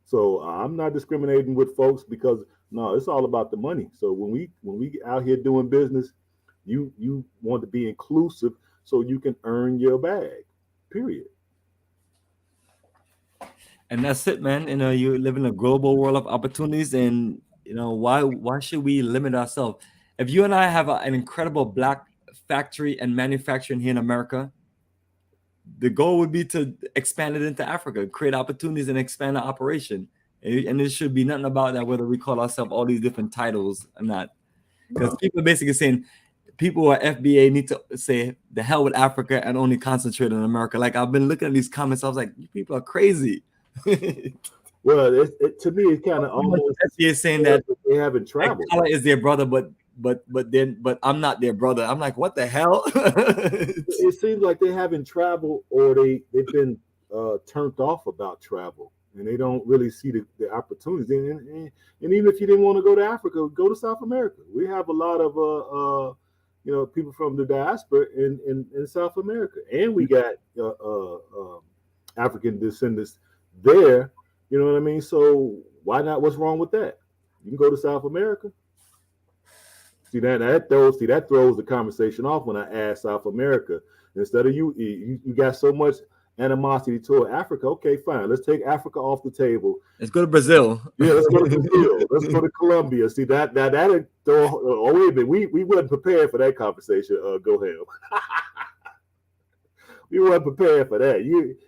So I'm not discriminating with folks because no, it's all about the money. So when we out here doing business, you want to be inclusive so you can earn your bag, period.
And that's it, man. You live in a global world of opportunities, and why should we limit ourselves? If you and I have an incredible black factory and manufacturing here in America, the goal would be to expand it into Africa, create opportunities and expand the operation. And it should be nothing about that, whether we call ourselves all these different titles or not. Because people are basically saying people who are FBA need to say the hell with Africa and only concentrate on America. Like, I've been looking at these comments, I was like, you people are crazy.
Well, to me, it's kind of almost
FBA saying that
they haven't traveled.
Allah is their brother, but I'm not their brother. I'm like, what the hell?
It seems like they haven't traveled, or they've been turned off about travel, and they don't really see the opportunities. And even if you didn't want to go to Africa, go to South America. We have a lot of people from the diaspora in South America, and we got African descendants there. You know what I mean? So why not? What's wrong with that? You can go to South America. That throws the conversation off when I ask South America. Instead of you got so much animosity toward Africa. Okay, fine. Let's take Africa off the table.
Let's go to Brazil.
Yeah, let's go to Brazil. Let's go to Colombia. See that throw. Oh, wait a minute. We wasn't prepared for that conversation. Go ahead. We weren't prepared for that.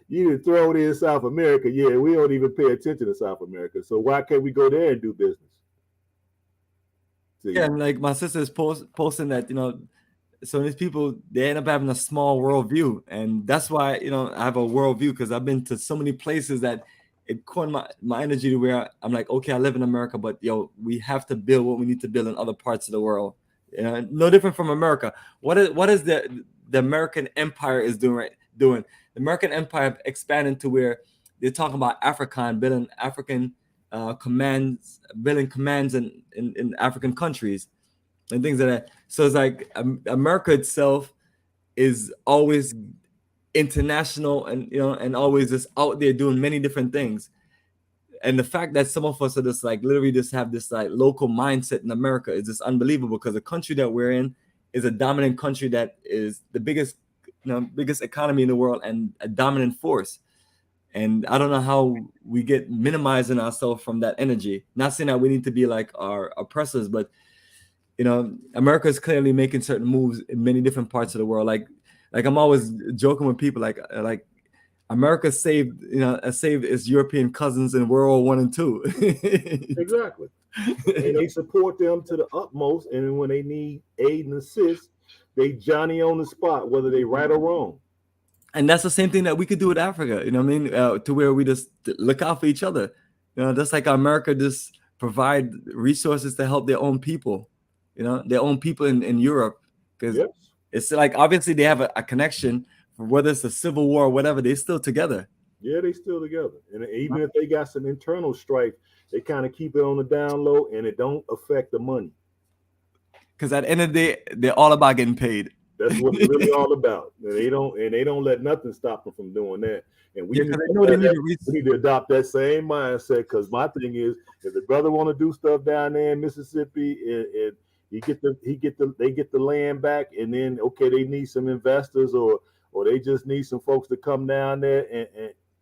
You throw it in South America. Yeah, we don't even pay attention to South America. So why can't we go there and do business? See?
Yeah, and like my sister is posting that, so these people, they end up having a small worldview, and that's why I have a worldview, because I've been to so many places that it caught my energy to where I'm like, okay, I live in America, but we have to build what we need to build in other parts of the world. No different from America. What is the American Empire is doing? The American Empire expanding to where they're talking about Afrikan, building African commands, building commands in African countries and things like that. So it's like America itself is always international and always just out there doing many different things. And the fact that some of us are just like literally just have this like local mindset in America is just unbelievable, because the country that we're in is a dominant country that is the biggest economy in the world and a dominant force. And I don't know how we get minimizing ourselves from that energy. Not saying that we need to be like our oppressors, but America is clearly making certain moves in many different parts of the world. Like I'm always joking with people, like America saved its European cousins in World War I and II.
Exactly. And they support them to the utmost. And when they need aid and assist, they Johnny on the spot, whether they right or wrong.
And that's the same thing that we could do with Africa, to where we just look out for each other. Just like America just provide resources to help their own people, their own people in Europe. Because it's like, obviously they have a connection, whether it's a civil war or whatever, they're still together.
Yeah, they still together. And even if they got some internal strife, they kind of keep it on the down low and it don't affect the money.
Because at the end of the day, they're all about getting paid.
That's what it's really all about. And they don't let nothing stop them from doing that. And we need to adopt that same mindset, because my thing is, if the brother want to do stuff down there in Mississippi and they get the land back, and then they need some investors or they just need some folks to come down there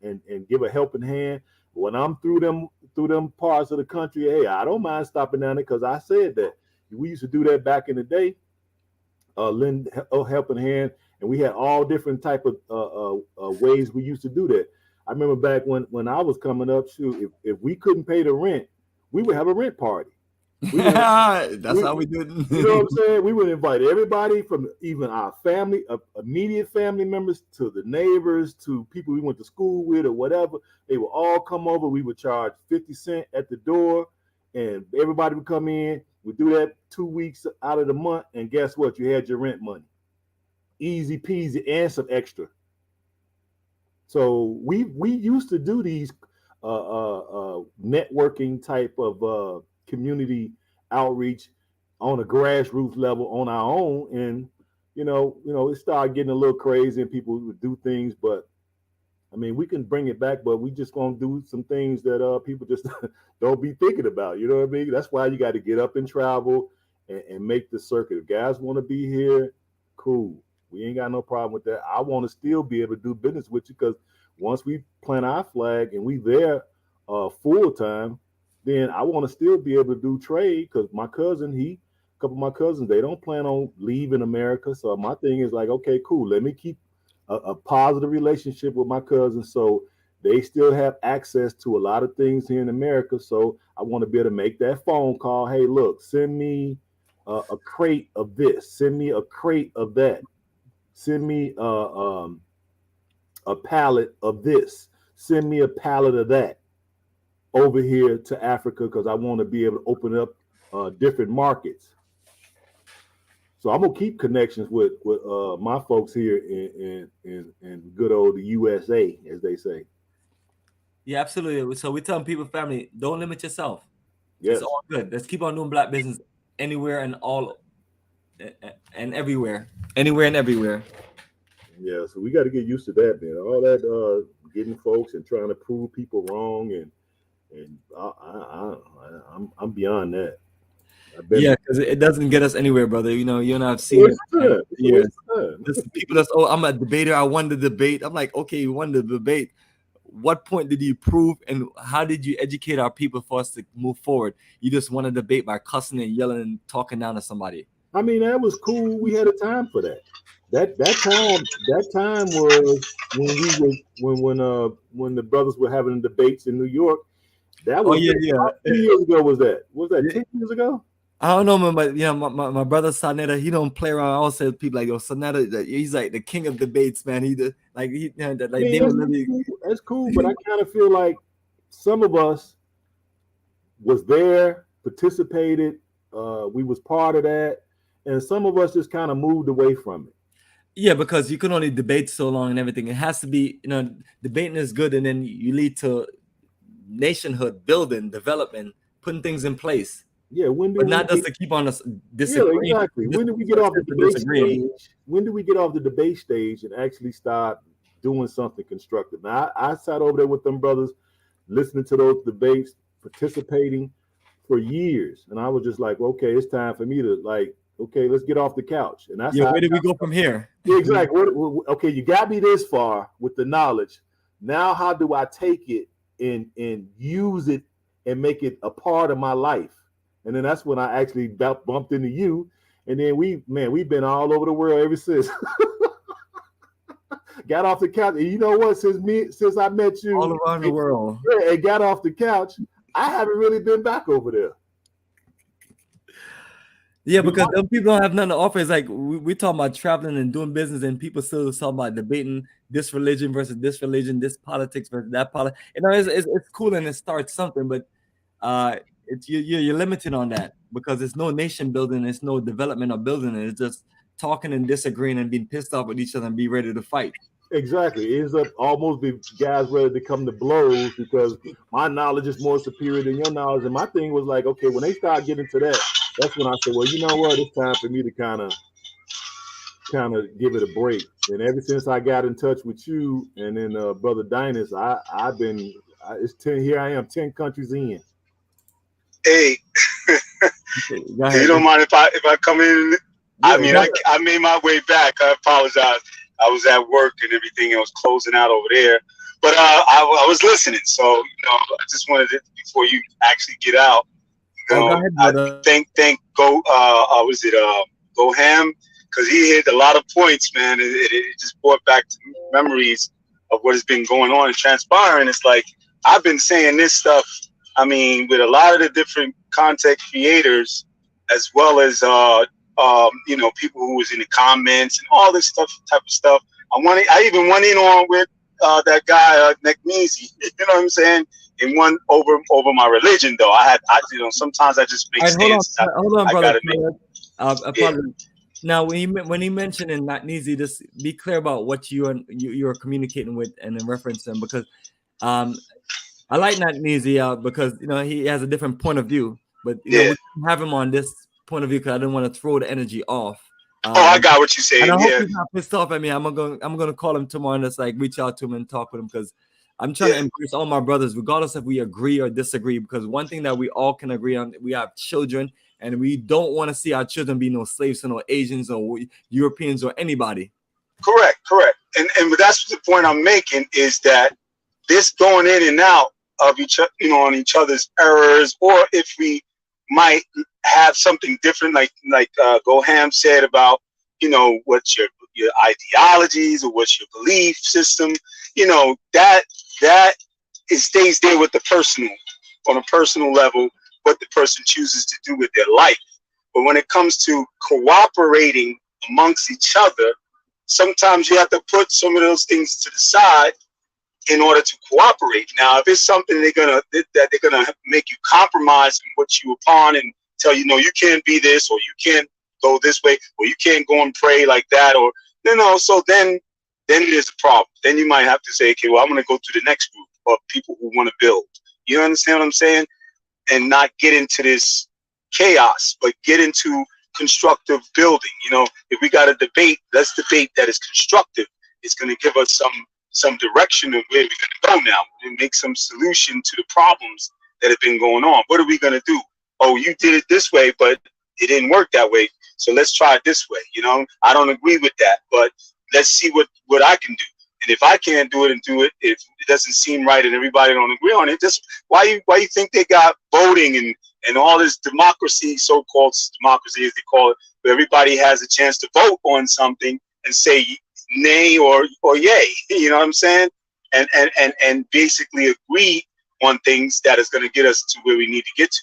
and give a helping hand. When I'm through them parts of the country, hey, I don't mind stopping down there, because I said that. We used to do that back in the day, lend a helping hand, and we had all different type of ways we used to do that. I remember back when I was coming up, if we couldn't pay the rent, we would have a rent party.
That's how we did it.
You know what I'm saying? We would invite everybody from even our family, immediate family members, to the neighbors, to people we went to school with or whatever. They would all come over. We would charge 50 cents at the door, and everybody would come in. We do that 2 weeks out of the month, and guess what? You had your rent money. Easy peasy and some extra. So we used to do these networking type of community outreach on a grassroots level on our own, and it started getting a little crazy and people would do things, but I mean, we can bring it back, but we just gonna do some things that people just don't be thinking about. You know what I mean? That's why you got to get up and travel and make the circuit. If guys want to be here, cool. We ain't got no problem with that. I want to still be able to do business with you, because once we plant our flag and we there full time, then I want to still be able to do trade, because my cousin, a couple of my cousins, they don't plan on leaving America. So my thing is like, okay, cool. Let me keep a positive relationship with my cousins, so they still have access to a lot of things here in America. So I want to be able to make that phone call. Hey, look, send me a crate of this. Send me a crate of that. Send me a pallet of this. Send me a pallet of that over here to Africa, because I want to be able to open up different markets. So I'm gonna keep connections with my folks here in good old the USA, as they say.
Yeah, absolutely. So we tell people, family, don't limit yourself.
Yes.
It's all good. Let's keep on doing Black business anywhere and all and everywhere, anywhere and everywhere.
Yeah, so we got to get used to that, man. All that getting folks and trying to prove people wrong, and And I'm beyond that.
Yeah, because it doesn't get us anywhere, brother. You know, you and I've seen it for years. Listen, people that's, oh, I'm a debater, I won the debate. I'm like, okay, you won the debate. What point did you prove, and how did you educate our people for us to move forward? You just won a debate by cussing and yelling and talking down to somebody.
I mean, that was cool. We had a time for that. That time was when the brothers were having debates in New York. That was how many years ago was that? Was that 10 years ago?
I don't know, man, but you know, my brother Sanetta, he don't play around. I always say to people like, yo, Sanetta, he's like the king of debates, man.
That's cool, but I kind of feel like some of us was there, participated, we was part of that, and some of us just kind of moved away from it.
Yeah, because you can only debate so long and everything. It has to be, you know, debating is good, and then you lead to nationhood, building, development, putting things in place.
Yeah,
but not just to keep on us disagreeing.
Yeah, exactly. When do we get off the debate stage? When do we get off the debate stage and actually start doing something constructive? Now, I sat over there with them brothers, listening to those debates, participating for years, and I was just like, okay, it's time for me to okay, let's get off the couch. And that's
where do we go from here?
Yeah, exactly. Okay, you got me this far with the knowledge. Now, how do I take it and use it and make it a part of my life? And then that's when I actually bumped into you. And then we've been all over the world ever since. Got off the couch. And you know what? Since I met you
all around the world.
Yeah, and got off the couch, I haven't really been back over there.
Yeah, because them people don't have nothing to offer. It's like we talking about traveling and doing business, and people still talking about debating this religion versus this religion, this politics versus that politics. You know, it's cool and it starts something, but you're limited on that because it's no nation building, it's no development or building it. It's just talking and disagreeing and being pissed off with each other and be ready to fight.
Exactly. It ends up almost the guys ready to come to blows because my knowledge is more superior than your knowledge. And my thing was like, okay, when they start getting to that, that's when I said, well, you know what? It's time for me to kind of give it a break. And ever since I got in touch with you and then Brother Dynas, it's 10. Here I am, 10 countries in.
Hey, you don't mind if I come in? Yeah, I mean, I made my way back. I apologize. I was at work and everything. I was closing out over there, but I was listening. So I just wanted to, before you actually get out, thank Go Ham, because he hit a lot of points, man. It just brought back memories of what has been going on and transpiring. It's like I've been saying this stuff. I mean, with a lot of the different content creators, as well as people who was in the comments and all this type of stuff. I even went in on with that guy Nekmeezy. You know what I'm saying? And one over my religion, though. Sometimes I just make stances.
Hold on, brother. Now, when he mentioned in Nekmeezy, just be clear about what you're communicating with and in reference to him, because I like Nekmeezy because he has a different point of view, but we can have him on this point of view because I didn't want to throw the energy off.
I got what you're saying.
And I hope he's not pissed off at me. I'm gonna call him tomorrow and just reach out to him and talk with him, because I'm trying to embrace all my brothers, regardless if we agree or disagree. Because one thing that we all can agree on, we have children, and we don't want to see our children be no slaves to no Asians or Europeans or anybody.
Correct. And that's the point I'm making, is that this going in and out of each on each other's errors, or if we might have something different, like Goham said about what's your ideologies or what's your belief system, that it stays there with the personal, on a personal level, what the person chooses to do with their life. But when it comes to cooperating amongst each other, sometimes you have to put some of those things to the side in order to cooperate. Now, if it's something they're gonna make you compromise on what you upon and tell you, no, you can't be this, or you can't go this way, or you can't go and pray like that, or so then there's a problem. Then you might have to say, okay, well, I'm gonna go to the next group of people who want to build. You understand what I'm saying? And not get into this chaos, but get into constructive building. If we got a debate, let's debate that is constructive. It's gonna give us some direction of where we're going to go now, and make some solution to the problems that have been going on. What are we going to do? Oh, you did it this way, but it didn't work that way. So let's try it this way. You know, I don't agree with that, but let's see what I can do. And if I can't do it and do it, if it doesn't seem right and everybody don't agree on it, just why you think they got voting and all this democracy, so-called democracy as they call it, where everybody has a chance to vote on something and say nay or yay, you know what I'm saying? And basically agree on things that is going to get us to where we need to get to.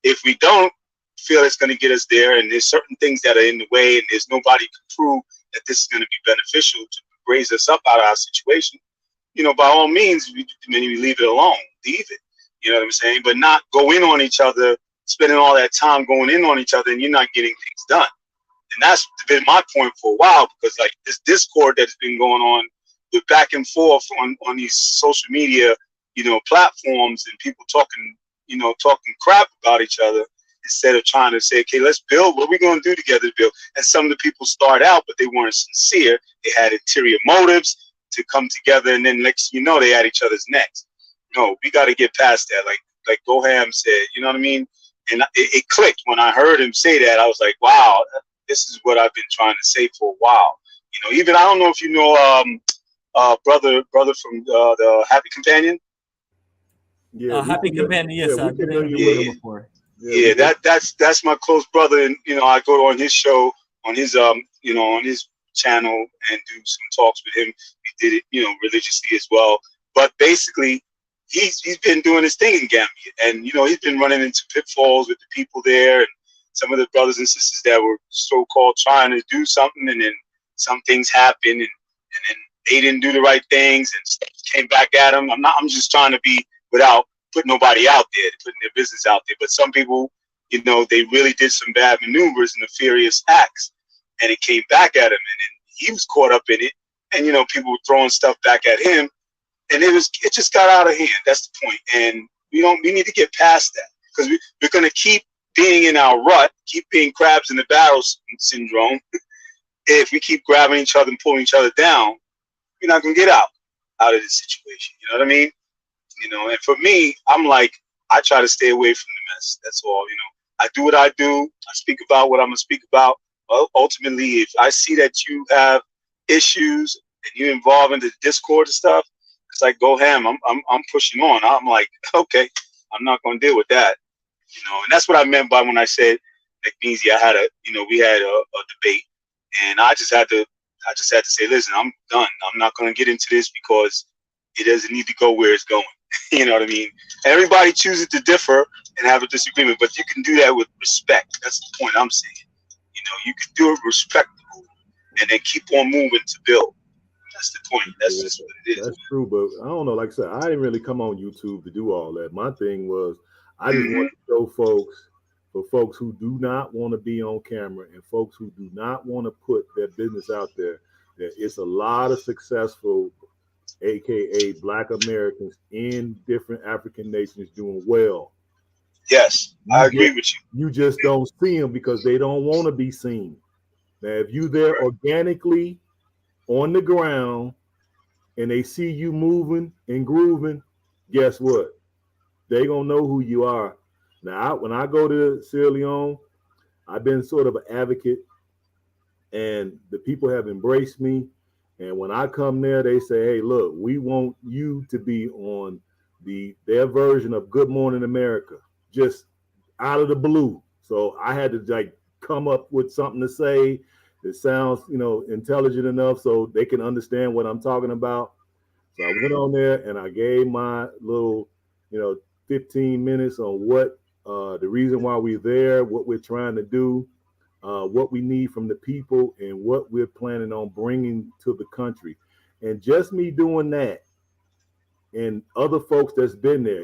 If we don't feel it's going to get us there, and there's certain things that are in the way, and there's nobody to prove that this is going to be beneficial to raise us up out of our situation, you know, by all means, we leave it alone, leave it. You know what I'm saying? But not go in on each other, spending all that time going in on each other, and you're not getting things done. And that's been my point for a while, because like this discord that's been going on with back and forth on these social media, you know, platforms, and people talking crap about each other instead of trying to say, okay, let's build. What are we going to do together to build? And some of the people start out, but they weren't sincere. They had interior motives to come together, and then next you know, they at each other's necks. No, we got to get past that. Like Goham said, you know what I mean? And it clicked when I heard him say that. I was like, wow, this is what I've been trying to say for a while. You know, even I don't know if you know brother from the Happy Companion.
Yeah,
Happy Companion. Yes, I've been with him before.
Yeah, that's my close brother, and you know, I go on his show, on his you know, on his channel, and do some talks with him. We did it, you know, religiously as well. But basically, he's been doing his thing in Gambia, and you know, he's been running into pitfalls with the people there, and some of the brothers and sisters that were so-called trying to do something, and then some things happened, and then they didn't do the right things, and stuff came back at him. I'm just trying to be without putting nobody out there, putting their business out there. But some people, you know, they really did some bad maneuvers and nefarious acts, and it came back at him, and then he was caught up in it, and you know, people were throwing stuff back at him, and it just got out of hand. That's the point, and we need to get past that, because we're going to keep being in our rut, keep being crabs in the barrel syndrome. If we keep grabbing each other and pulling each other down, we're not going to get out of this situation. You know what I mean? You know, and for me, I'm like, I try to stay away from the mess. That's all. You know, I do what I do. I speak about what I'm gonna speak about. Well, ultimately, if I see that you have issues and you're involved in the Discord and stuff, it's like, go ham. I'm pushing on. I'm like, okay, I'm not gonna deal with that. You know, and that's what I meant by when I said, McNeesy, we had a debate, and I just had to say, listen, I'm done. I'm not gonna get into this because it doesn't need to go where it's going. You know what I mean? Everybody chooses to differ and have a disagreement, but you can do that with respect. That's the point I'm saying. You know, you can do it respectful and then keep on moving to build. That's the point. That's just what it is.
That's true, but I don't know. Like I said, I didn't really come on YouTube to do all that. My thing was, I just want to show folks who do not want to be on camera and folks who do not want to put their business out there, that it's a lot of successful, AKA Black Americans in different African nations doing well.
Yes, I agree with you.
You just don't see them because they don't want to be seen. Now, if you there organically on the ground and they see you moving and grooving, guess what? They gonna know who you are. Now, when I go to Sierra Leone, I've been sort of an advocate, and the people have embraced me. And when I come there, they say, hey, look, we want you to be on their version of Good Morning America, just out of the blue. So I had to like come up with something to say that sounds, you know, intelligent enough so they can understand what I'm talking about. So I went on there and I gave my little, 15 minutes on what the reason why we're there, what we're trying to do, what we need from the people, and what we're planning on bringing to the country. And just me doing that, and other folks that's been there,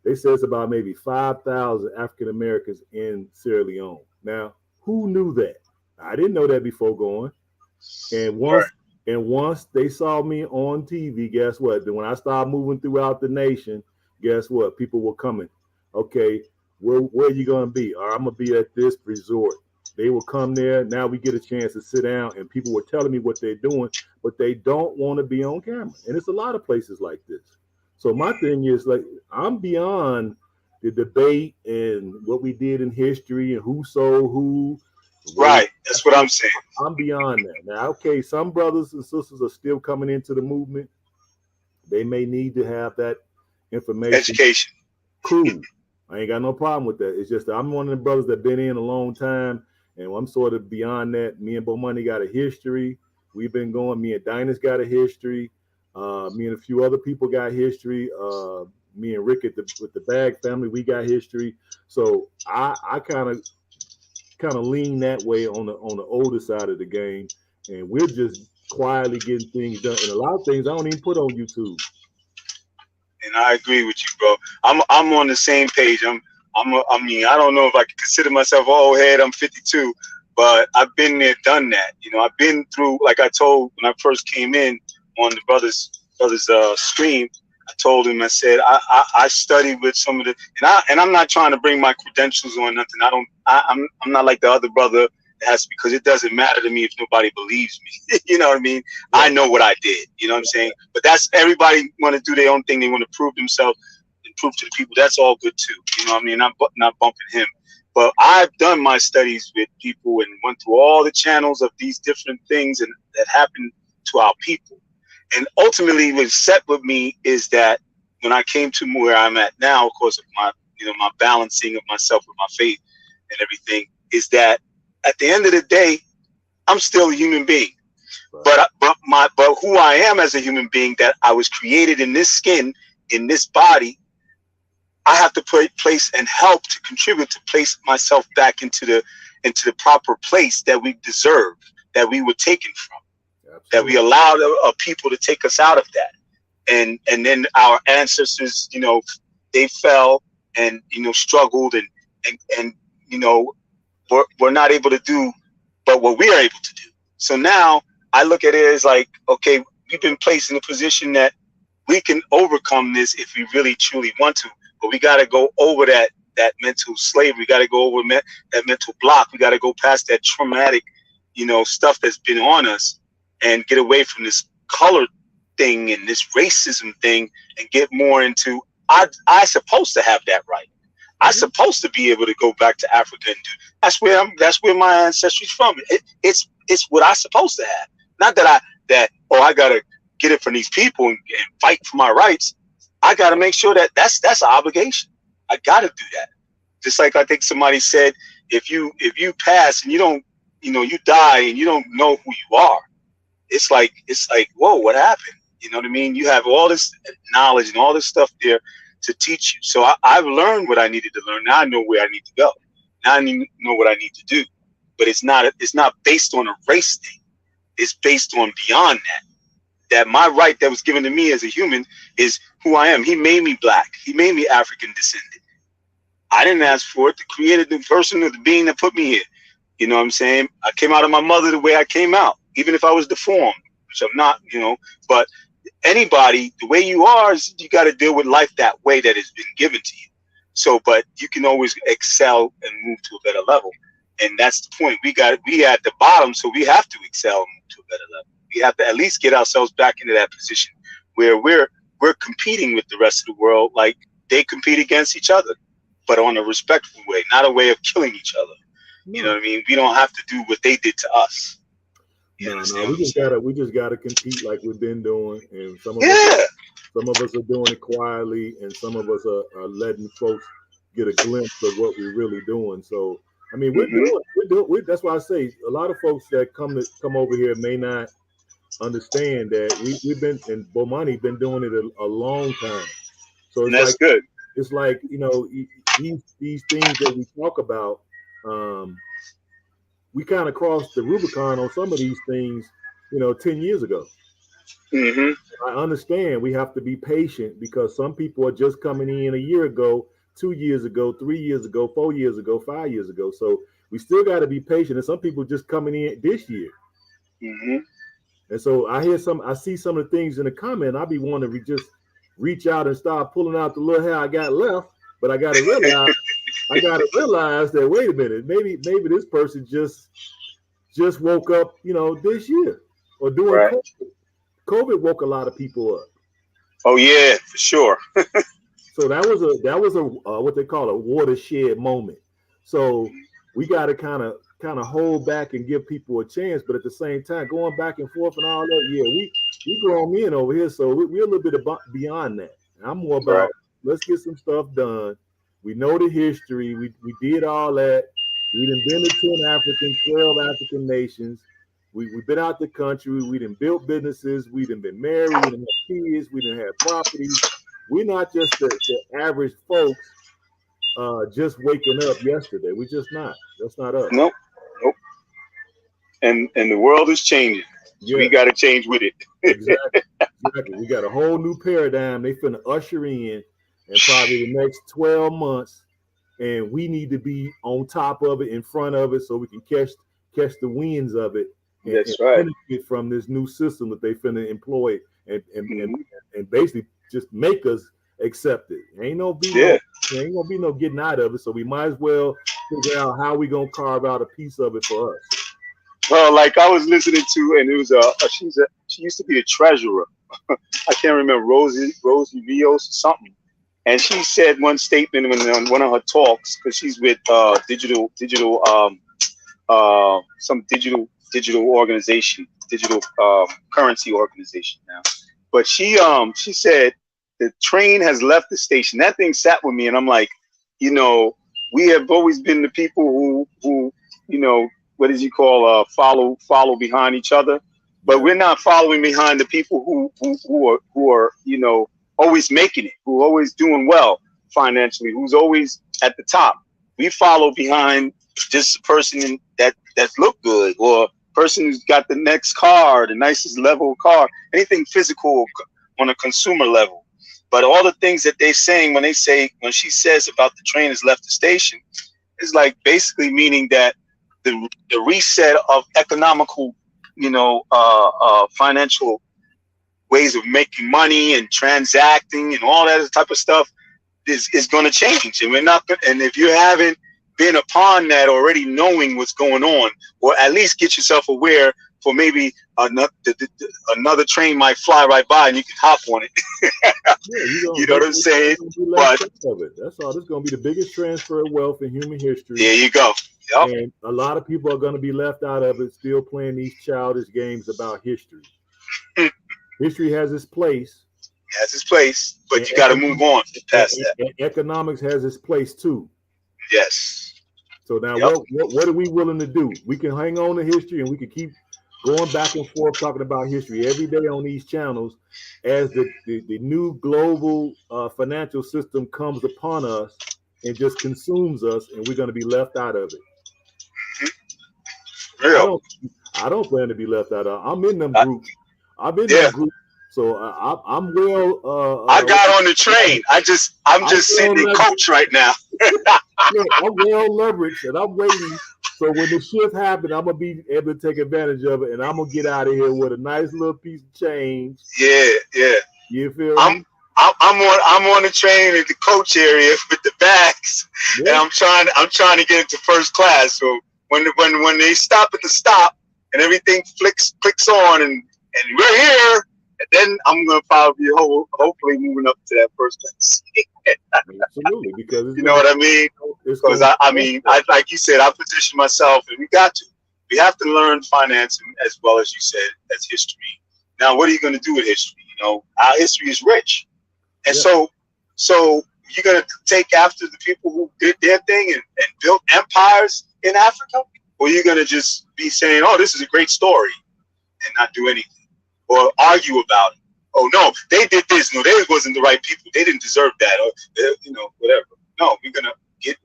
they say it's about maybe 5,000 African Americans in Sierra Leone. Now, who knew that? I didn't know that before going. And once they saw me on TV, guess what? Then when I started moving throughout the nation, guess what? People were coming. Okay, where are you gonna be? Or I'm gonna be at this resort. They will come there. Now we get a chance to sit down, and people were telling me what they're doing, but they don't want to be on camera. And it's a lot of places like this. So my thing is, like, I'm beyond the debate and what we did in history and who sold who.
Right. That's what I'm saying.
I'm beyond that. Now, okay, some brothers and sisters are still coming into the movement. They may need to have that information.
Education.
Cool. I ain't got no problem with that. It's just that I'm one of the brothers that been in a long time, and I'm sort of beyond that. Me and Bomani got a history. We've been going. Me and Dinah's got a history. Me and a few other people got history. Me and Rick with the Bag family, we got history. So I kind of lean that way on the older side of the game, and we're just quietly getting things done. And a lot of things I don't even put on YouTube.
And I agree with you, bro. I'm on the same page. I mean, I don't know if I can consider myself an old head. I'm 52, but I've been there, done that. You know, I've been through, like I told when I first came in on the brothers stream. I told him, I said, I studied with some of the, and I'm not trying to bring my credentials on nothing. I'm not like the other brother that has, because it doesn't matter to me if nobody believes me. You know what I mean? Yeah. I know what I did. You know what I'm saying? But that's, everybody want to do their own thing. They want to prove themselves and prove to the people. That's all good too. You know what I mean? I'm not bumping him. But I've done my studies with people and went through all the channels of these different things and that happen to our people. And ultimately, what set with me is that when I came to where I'm at now, of course, of my, my balancing of myself with my faith and everything, is that at the end of the day, I'm still a human being. Right. But who I am as a human being, that I was created in this skin, in this body, I have to place and help to contribute to place myself back into the proper place that we deserve, that we were taken from. Absolutely. That we allowed a people to take us out of that, and then our ancestors, they fell and struggled and we're not able to do, but what we are able to do. So now I look at it as like, okay, we've been placed in a position that we can overcome this if we really truly want to, but we got to go over that mental slavery. We got to go over that mental block. We got to go past that traumatic, stuff that's been on us, and get away from this color thing and this racism thing, and get more into, I supposed to have that right. I'm supposed to be able to go back to Africa and do. That's where my ancestry's from. It's what I'm supposed to have. Not that I gotta get it from these people and fight for my rights. I gotta make sure that's an obligation. I gotta do that. Just like I think somebody said, if you pass and you don't, you die and you don't know who you are, it's like, whoa, what happened? You know what I mean? You have all this knowledge and all this stuff there to teach you. So I've learned what I needed to learn. Now I know where I need to go. Now I know what I need to do. But it's not based on a race thing. It's based on beyond that my right that was given to me as a human is who I am. He made me black. He made me African descendant. I didn't ask for it. The creator, the person, or the being that put me here. You know what I'm saying? I came out of my mother the way I came out, even if I was deformed, which I'm not, but anybody, the way you are, is you got to deal with life that way that has been given to you. So, but you can always excel and move to a better level. And that's the point. We at the bottom, so we have to excel and move to a better level. We have to at least get ourselves back into that position where we're competing with the rest of the world, like they compete against each other, but on a respectful way, not a way of killing each other. You know what I mean? We don't have to do what they did to us.
No, we just gotta compete like we've been doing, and some of us are doing it quietly, and some of us are letting folks get a glimpse of what we're really doing. So, I mean, we're doing. That's why I say a lot of folks that come over here may not understand that we've been, and Bomani been doing it a long time. So it's good. It's like these things that we talk about. We kind of crossed the Rubicon on some of these things, 10 years ago. I understand we have to be patient because some people are just coming in a year ago, 2 years ago, 3 years ago, 4 years ago, 5 years ago. So we still got to be patient. And some people just coming in this year. And so I see some of the things in the comment. I be wanting to just reach out and start pulling out the little hair I got left, but I got to realize that, wait a minute, maybe this person just woke up, this year, or during COVID woke a lot of people up.
Oh yeah, for sure.
So that was a what they call a watershed moment. So we got to kind of hold back and give people a chance, but at the same time, going back and forth and all that, we grown men over here, so we're a little bit beyond that. I'm more about let's get some stuff done. We know the history. We did all that. We done been to 10 African, 12 African nations. We've been out the country. We done built businesses. We done been married. We done had kids. We done had properties. We're not just the average folks just waking up yesterday. We're just not. That's not us.
Nope. And the world is changing. So we got to change with it.
Exactly. We got a whole new paradigm they finna usher in probably the next 12 months. And we need to be on top of it, in front of it, so we can catch the winds of it and benefit from this new system that they finna employ and basically just make us accept it. Ain't gonna be no getting out of it. So we might as well figure out how we gonna carve out a piece of it for us.
Well, like I was listening to, and it was she used to be a treasurer. I can't remember, Rosie Rios or something. And she said one statement on one of her talks, because she's with some digital organization, digital currency organization now. But she said the train has left the station. That thing sat with me, and I'm like, we have always been the people who what did you call follow behind each other, but we're not following behind the people who are always making it, who are always doing well financially, who's always at the top. We follow behind just a person that's look good, or person who's got the next car, the nicest level car, anything physical on a consumer level. But all the things that they're saying when she says about the train has left the station, is like basically meaning that the reset of economical, financial ways of making money and transacting and all that type of stuff is going to change. And we're not going. And if you haven't been upon that already, knowing what's going on, or at least get yourself aware, for maybe another train might fly right by and you can hop on it. You know what I'm saying? But
that's all. This is going to be the biggest transfer of wealth in human history.
There you go. Yep.
And a lot of people are going to be left out of it, still playing these childish games about history. History has its place.
But you got to move on past that.
And economics has its place too.
Yes.
So now, what are we willing to do? We can hang on to history, and we can keep going back and forth talking about history every day on these channels as the new global financial system comes upon us and just consumes us, and we're going to be left out of it. I don't plan to be left out of it. I'm in them groups. I've been in that group, so I'm well.
I got on the train. I'm just sitting in coach right now.
I'm well leveraged, and I'm waiting. So when the shift happens, I'm gonna be able to take advantage of it, and I'm gonna get out of here with a nice little piece of change.
Yeah.
You feel me?
I'm on the train in the coach area with the bags, and I'm trying to get into first class. So when they stop at the stop and everything clicks on and we're here, and then I'm gonna probably be hopefully moving up to that first class.
Absolutely, because
you know what I mean. Because I mean, like you said, I position myself, and we have to learn finance as well as you said, as history. Now, what are you going to do with history? Our history is rich, and so you're going to take after the people who did their thing and built empires in Africa, or you're going to just be saying, "Oh, this is a great story," and not do anything or argue about it. Oh no, they did this. No, they wasn't the right people. They didn't deserve that, or whatever. No, we're gonna get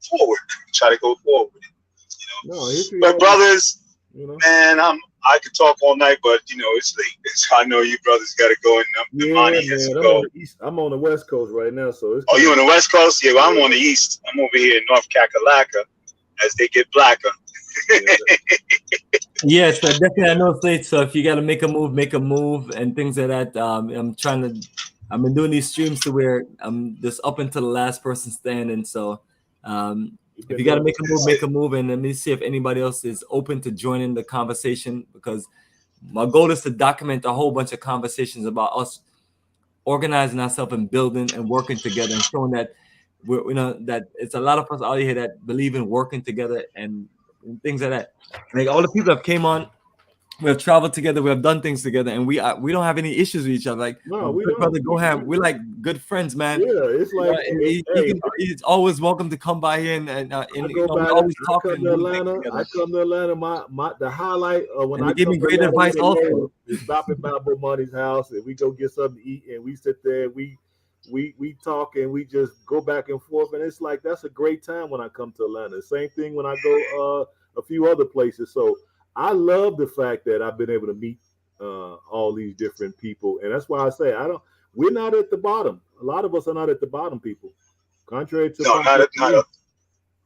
forward, try to go forward with it. But brothers, man, I could talk all night, but it's late. I know you brothers got to go, and Bomani has to go.
I'm on the West Coast right now, so it's.
Oh, you on the West Coast? Yeah, well, I'm on the East. I'm over here in North Kakalaka, as they get blacker.
Yes, definitely. I know it's late, so if you got to make a move, and things like that. I've been doing these streams to where I'm just up until the last person standing. So if you got to make a move, and let me see if anybody else is open to joining the conversation, because my goal is to document a whole bunch of conversations about us organizing ourselves and building and working together and showing that we're, that it's a lot of us out here that believe in working together and things like that. Like all the people that came on, we have traveled together, we have done things together, and we don't have any issues with each other. Like
No, we don't.
Brother Goham, we're like good friends, man.
Yeah, it's like
he's always welcome to come by here and always talking.
I come to Atlanta. My the highlight when I
give me great advice also
is stopping by Bomani's house and we go get something to eat and we sit there. We talk and we just go back and forth, and it's like that's a great time when I come to Atlanta. Same thing when I go a few other places. So I love the fact that I've been able to meet all these different people, and that's why I say we're not at the bottom. A lot of us are not at the bottom, people. Contrary to a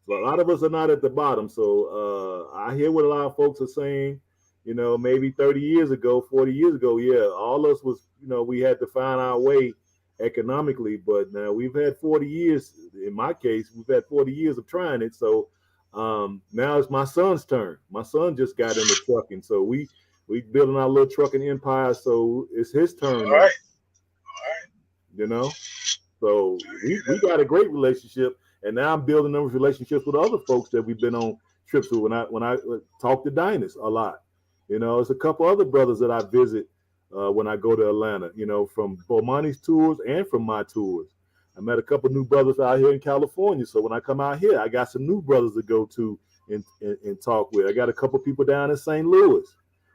lot of us are not at the bottom. So I hear what a lot of folks are saying. Maybe 30 years ago, 40 years ago, yeah, all of us was, we had to find our way economically, but now we've had 40 years. In my case, we've had 40 years of trying it. So now it's my son's turn. My son just got into trucking, so we building our little trucking empire. So it's his turn. All right. So we got a great relationship, and now I'm building those relationships with other folks that we've been on trips with. When I talk to Dynas a lot, it's a couple other brothers that I visit when I go to Atlanta. From Bomani's tours and from my tours. I met a couple new brothers out here in California. So when I come out here, I got some new brothers to go to and talk with. I got a couple people down in St. Louis.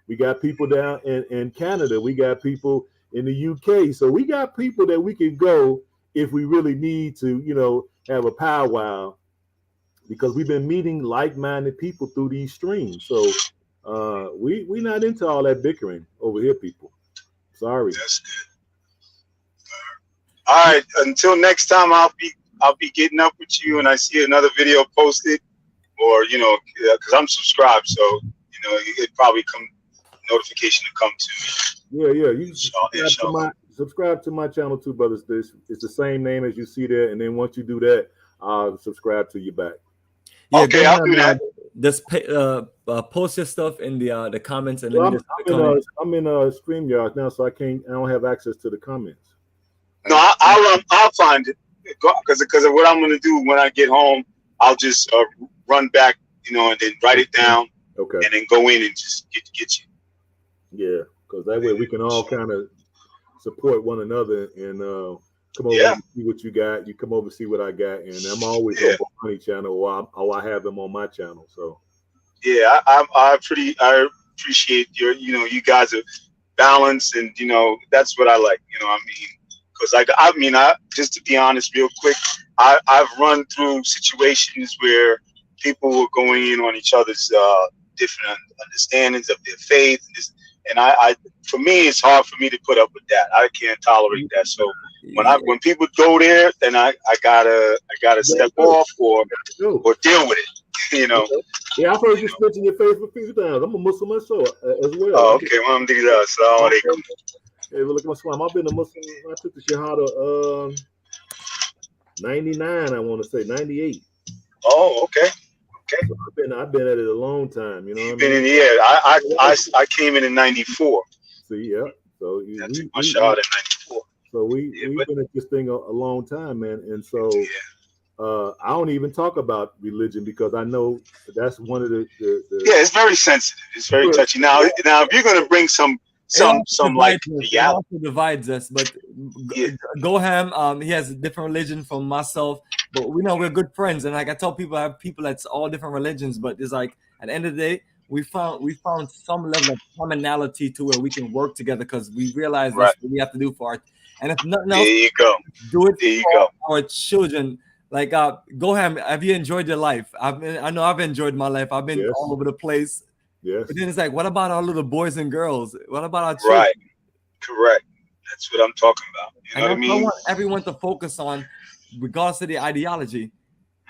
We got people down in Canada. We got people in the UK. So we got people that we can go if we really need to, have a powwow, because we've been meeting like-minded people through these streams. So we not into all that bickering over here, people. Sorry.
That's good. All right. Until next time, I'll be getting up with you, and I see another video posted, or because I'm subscribed, so it probably notification to come to me.
Yeah. You subscribe to my channel too, brothers. It's the same name as you see there, and then once you do that, I'll subscribe to you back.
Yeah,
okay, I'll do that.
Just post your stuff in the comments, and
well,
then
I'm in StreamYard now, so I don't have access to the comments.
No, I'll find it, because of what I'm gonna do when I get home. I'll just run back, and then write it down.
Okay.
And then go in and just get you.
Yeah, because that way we can all kind of support one another and come over and see what you got. You come over and see what I got, and I'm always on Bomani channel, or I have them on my channel. So
yeah, I appreciate you guys are balanced, and that's what I like. Because I just to be honest, real quick, I've run through situations where people were going in on each other's different understandings of their faith, and for me, it's hard for me to put up with that. I can't tolerate that. So when people go there, then I gotta step off or deal with it.
Yeah, I've heard you mention your faith a few times. I'm a Muslim myself as well.
Oh, okay. Alhamdulillah. Assalamu alaikum.
Hey, look at my Islam. I've been a Muslim. I took the Shahada 99, I want to say 98.
Oh, okay. Okay.
So I've been at it a long time.
You've been in the air. I came in 94.
See, yeah. So
I took my Shahada in 94.
So we've been at this thing a long time, man. And so I don't even talk about religion because I know that's one of the
yeah, it's very sensitive. It's very touchy. Now if you're gonna bring some like reality,
also divides us. But Goham, he has a different religion from myself, but we know we're good friends. And like I tell people, I have people that's all different religions, but it's like at the end of the day, we found some level of commonality to where we can work together because we realize that's what we have to do for our. And if nothing else,
there you go.
Do it for our children. Like Goham, have you enjoyed your life? I know I've enjoyed my life. I've been all over the place.
Yes.
But then it's like, what about our little boys and girls? What about our children?
Right. Correct. That's what I'm talking about. You know what I mean?
I want everyone to focus on, regardless of the ideology.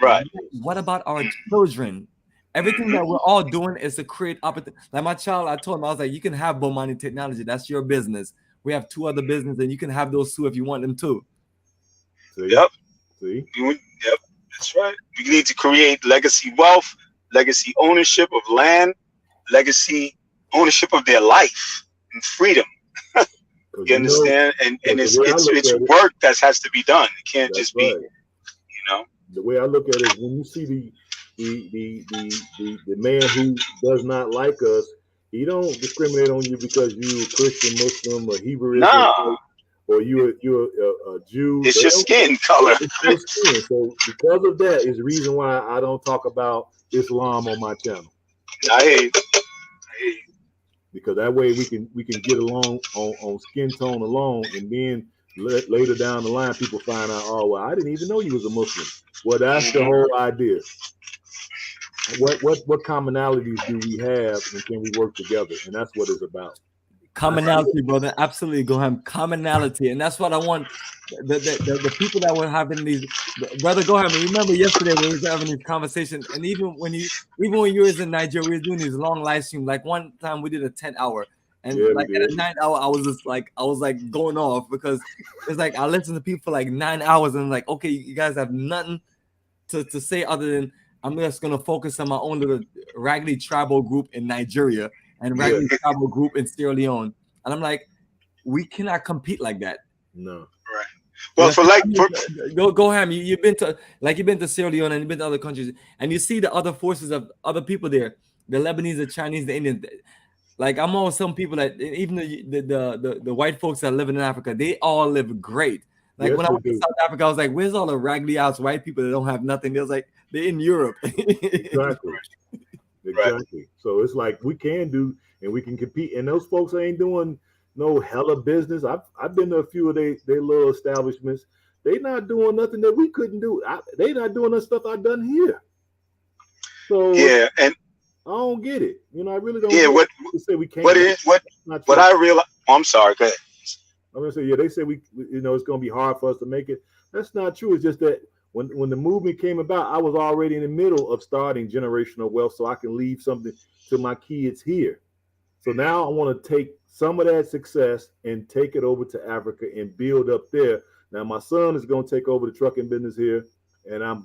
Right.
What about our children? Everything that we're all doing is to create opportunity. Like my child, I told him, I was like, you can have Bomani Technology. That's your business. We have 2 other businesses, and you can have those 2 if you want them too.
See?
Yep.
See?
Yep. That's right. We need to create legacy wealth, legacy ownership of land, legacy ownership of their life and freedom. You understand? And it's work that has to be done. It can't just be, you know.
The way I look at it is when you see the man who does not like us, he don't discriminate on you because you a Christian, Muslim, or Hebrew Israelite, or you're a Jew.
It's your skin color.
It's your skin. So because of that is the reason why I don't talk about Islam on my channel.
I hear you.
Because that way we can get along on skin tone alone, and then later down the line people find out, oh well, I didn't even know you was a Muslim. Well, that's the whole idea. What commonalities do we have, and can we work together? And that's what it's about.
Commonality, brother. Absolutely, go ahead. Commonality, and that's what I want. The people that were having these, brother, go ahead. Remember yesterday we were having this conversation, and even when you was in Nigeria, we were doing these long live streams. Like one time we did a 10-hour, and like at a 9-hour, I was like going off because it's like I listened to people for like 9 hours, and I'm like, okay, you guys have nothing to say other than I'm just gonna focus on my own little raggedy tribal group in Nigeria and raggedy tribal group in Sierra Leone, and I'm like, we cannot compete like that.
No.
Right. Well,
go ahead. You've been to Sierra Leone and you've been to other countries, and you see the other forces of other people there, the Lebanese, the Chinese, the Indians. Like I'm always some people that even the white folks that live in Africa, they all live great. Like when I went to South Africa, I was like, where's all the raggedy ass white people that don't have nothing? They was like, they're in Europe.
Exactly. So it's like we can do and we can compete, and those folks ain't doing no hella business. I've been to a few of their little establishments. They not doing nothing that we couldn't do. They not doing the stuff I done here. So
yeah, and
I don't get it. You know, I really don't.
Yeah, what
say we can't.
What I realize. Oh, I'm sorry. Go ahead.
I'm gonna say, yeah, they say we you know, it's gonna be hard for us to make it. That's not true. It's just that when the movement came about, I was already in the middle of starting generational wealth, so I can leave something to my kids here. So now I want to take some of that success and take it over to Africa and build up there. Now my son is going to take over the trucking business here, and I'm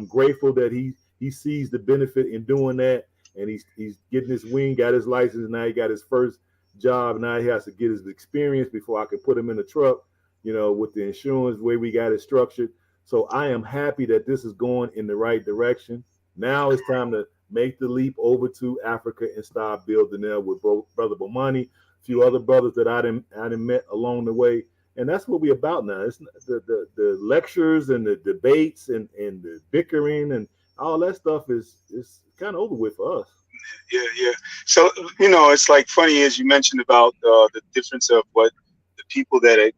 grateful that he sees the benefit in doing that, and he's getting his wing, got his license, now he got his first job. Now he has to get his experience before I can put him in the truck, you know, with the insurance, the way we got it structured. So I am happy that this is going in the right direction. Now it's time to make the leap over to Africa and start building there with Brother Bomani, a few other brothers that I didn't met along the way. And that's what we're about now. It's the lectures and the debates and the bickering and all that stuff is kind of over with for us.
Yeah. So, you know, it's like funny as you mentioned about the difference of what the people that are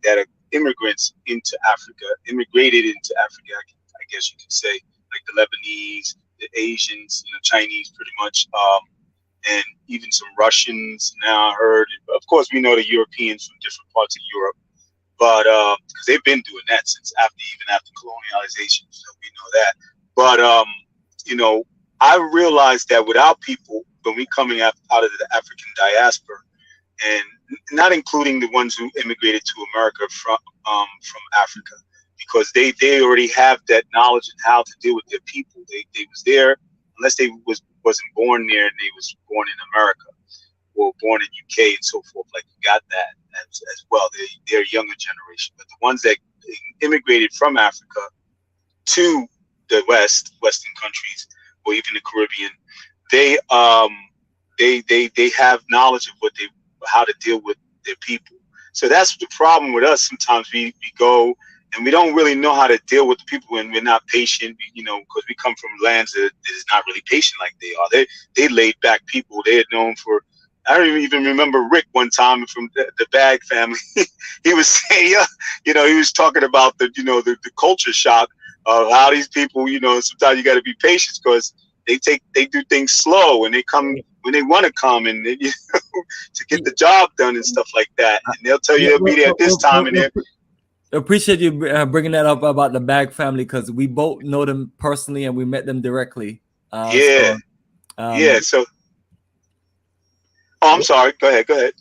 immigrants into Africa, immigrated into Africa, I guess you could say, like the Lebanese, the Asians, you know, Chinese pretty much, and even some Russians now I heard. Of course, we know the Europeans from different parts of Europe, but because they've been doing that since after colonialization, so we know that. But, you know, I realized that without people, when we coming out of the African diaspora, and not including the ones who immigrated to America from Africa, because they already have that knowledge and how to deal with their people. They was there, unless they wasn't born there and they was born in America or born in UK and so forth. Like you got that as well. They're a younger generation, but the ones that immigrated from Africa to the Western countries or even the Caribbean, they have knowledge of how to deal with their people. So that's the problem with us. Sometimes we go and we don't really know how to deal with the people, and we're not patient, you know, because we come from lands that is not really patient like they are. They laid back people. They had known for, I don't even remember Rick one time from the Bag family. He was saying, you know, he was talking about the culture shock of how these people, you know, sometimes you got to be patient because they do things slow, and they come when they want to come, and you know, to get the job done and stuff like that. And they'll tell you they'll be there at this time. And
appreciate you bringing that up about the Bag family, because we both know them personally and we met them directly.
So, oh, I'm sorry. Go ahead.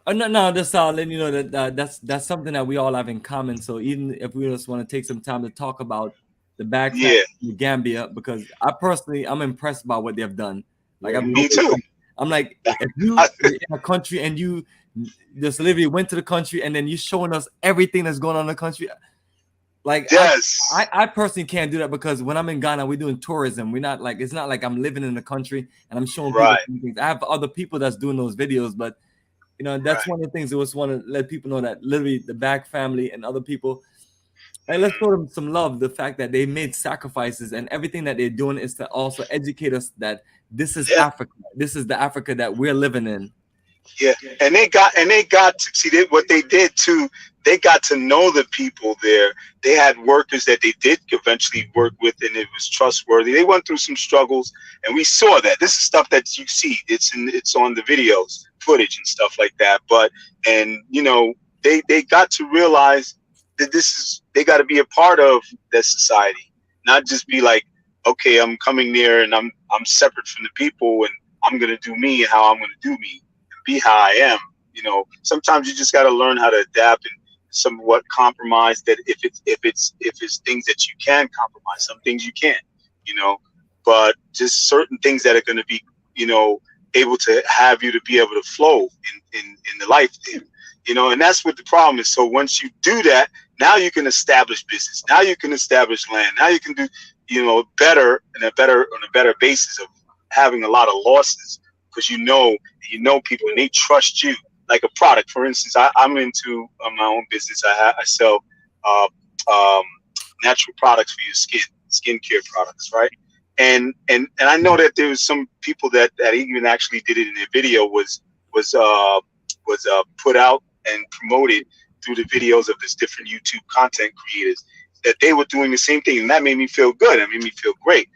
Oh, no, just letting you know that that's something that we all have in common. So even if we just want to take some time to talk about the Bag family in Gambia, because I'm impressed by what they've done. Like
me too.
I'm like, if you in a country and you just literally went to the country and then you showing us everything that's going on in the country. Like,
Yes.
I personally can't do that because when I'm in Ghana, we're doing tourism. We're not like, it's not like I'm living in the country and I'm showing people things. I have other people that's doing those videos, but you know, that's one of the things I just want to let people know, that literally the Bag family and other people, and let's show them some love. The fact that they made sacrifices and everything that they're doing is to also educate us that this is Africa. This is the Africa that we're living in.
Yeah, and they got to see what they did too. They got to know the people there. They had workers that they did eventually work with, and it was trustworthy. They went through some struggles, and we saw that. This is stuff that you see. It's on the videos, footage, and stuff like that. But you know, they got to realize that they got to be a part of that society, not just be like, okay, I'm coming there and I'm separate from the people, and I'm gonna do me and how I'm gonna do me. Be how I am. You know, sometimes you just got to learn how to adapt and somewhat compromise. That if it's things that you can compromise, some things you can't. You know, but just certain things that are going to be, you know, able to have you to be able to flow in the life there. You know, and that's what the problem is. So once you do that, now you can establish business. Now you can establish land. Now you can do, you know, better on a better basis of having a lot of losses, because you know people and they trust you like a product. For instance, I'm into my own business. I sell natural products for your skincare products, right? And I know that there was some people that even actually did it in their video was put out and promoted through the videos of this different YouTube content creators, that they were doing the same thing, and that made me feel good. It made me feel great.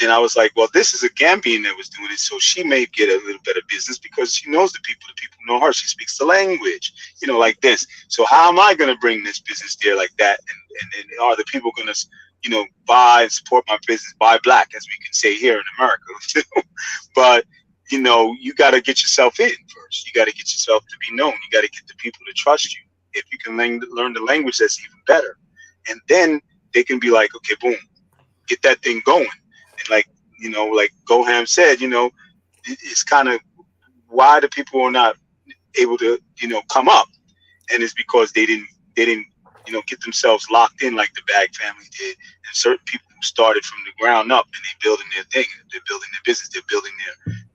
And I was like, well, this is a Gambian that was doing it, so she may get a little better business because she knows the people know her, she speaks the language, you know, like this. So how am I going to bring this business there like that? And are the people going to, you know, buy and support my business, buy black, as we can say here in America? But, you know, you got to get yourself in first. You got to get yourself to be known. You got to get the people to trust you. If you can learn the language, that's even better. And then they can be like, okay, boom, get that thing going. And like, you know, like Goham said, you know, it's kind of why the people are not able to, you know, come up. And it's because they didn't, you know, get themselves locked in like the Bag family did. And certain people who started from the ground up and they're building their thing, they're building their business, they're building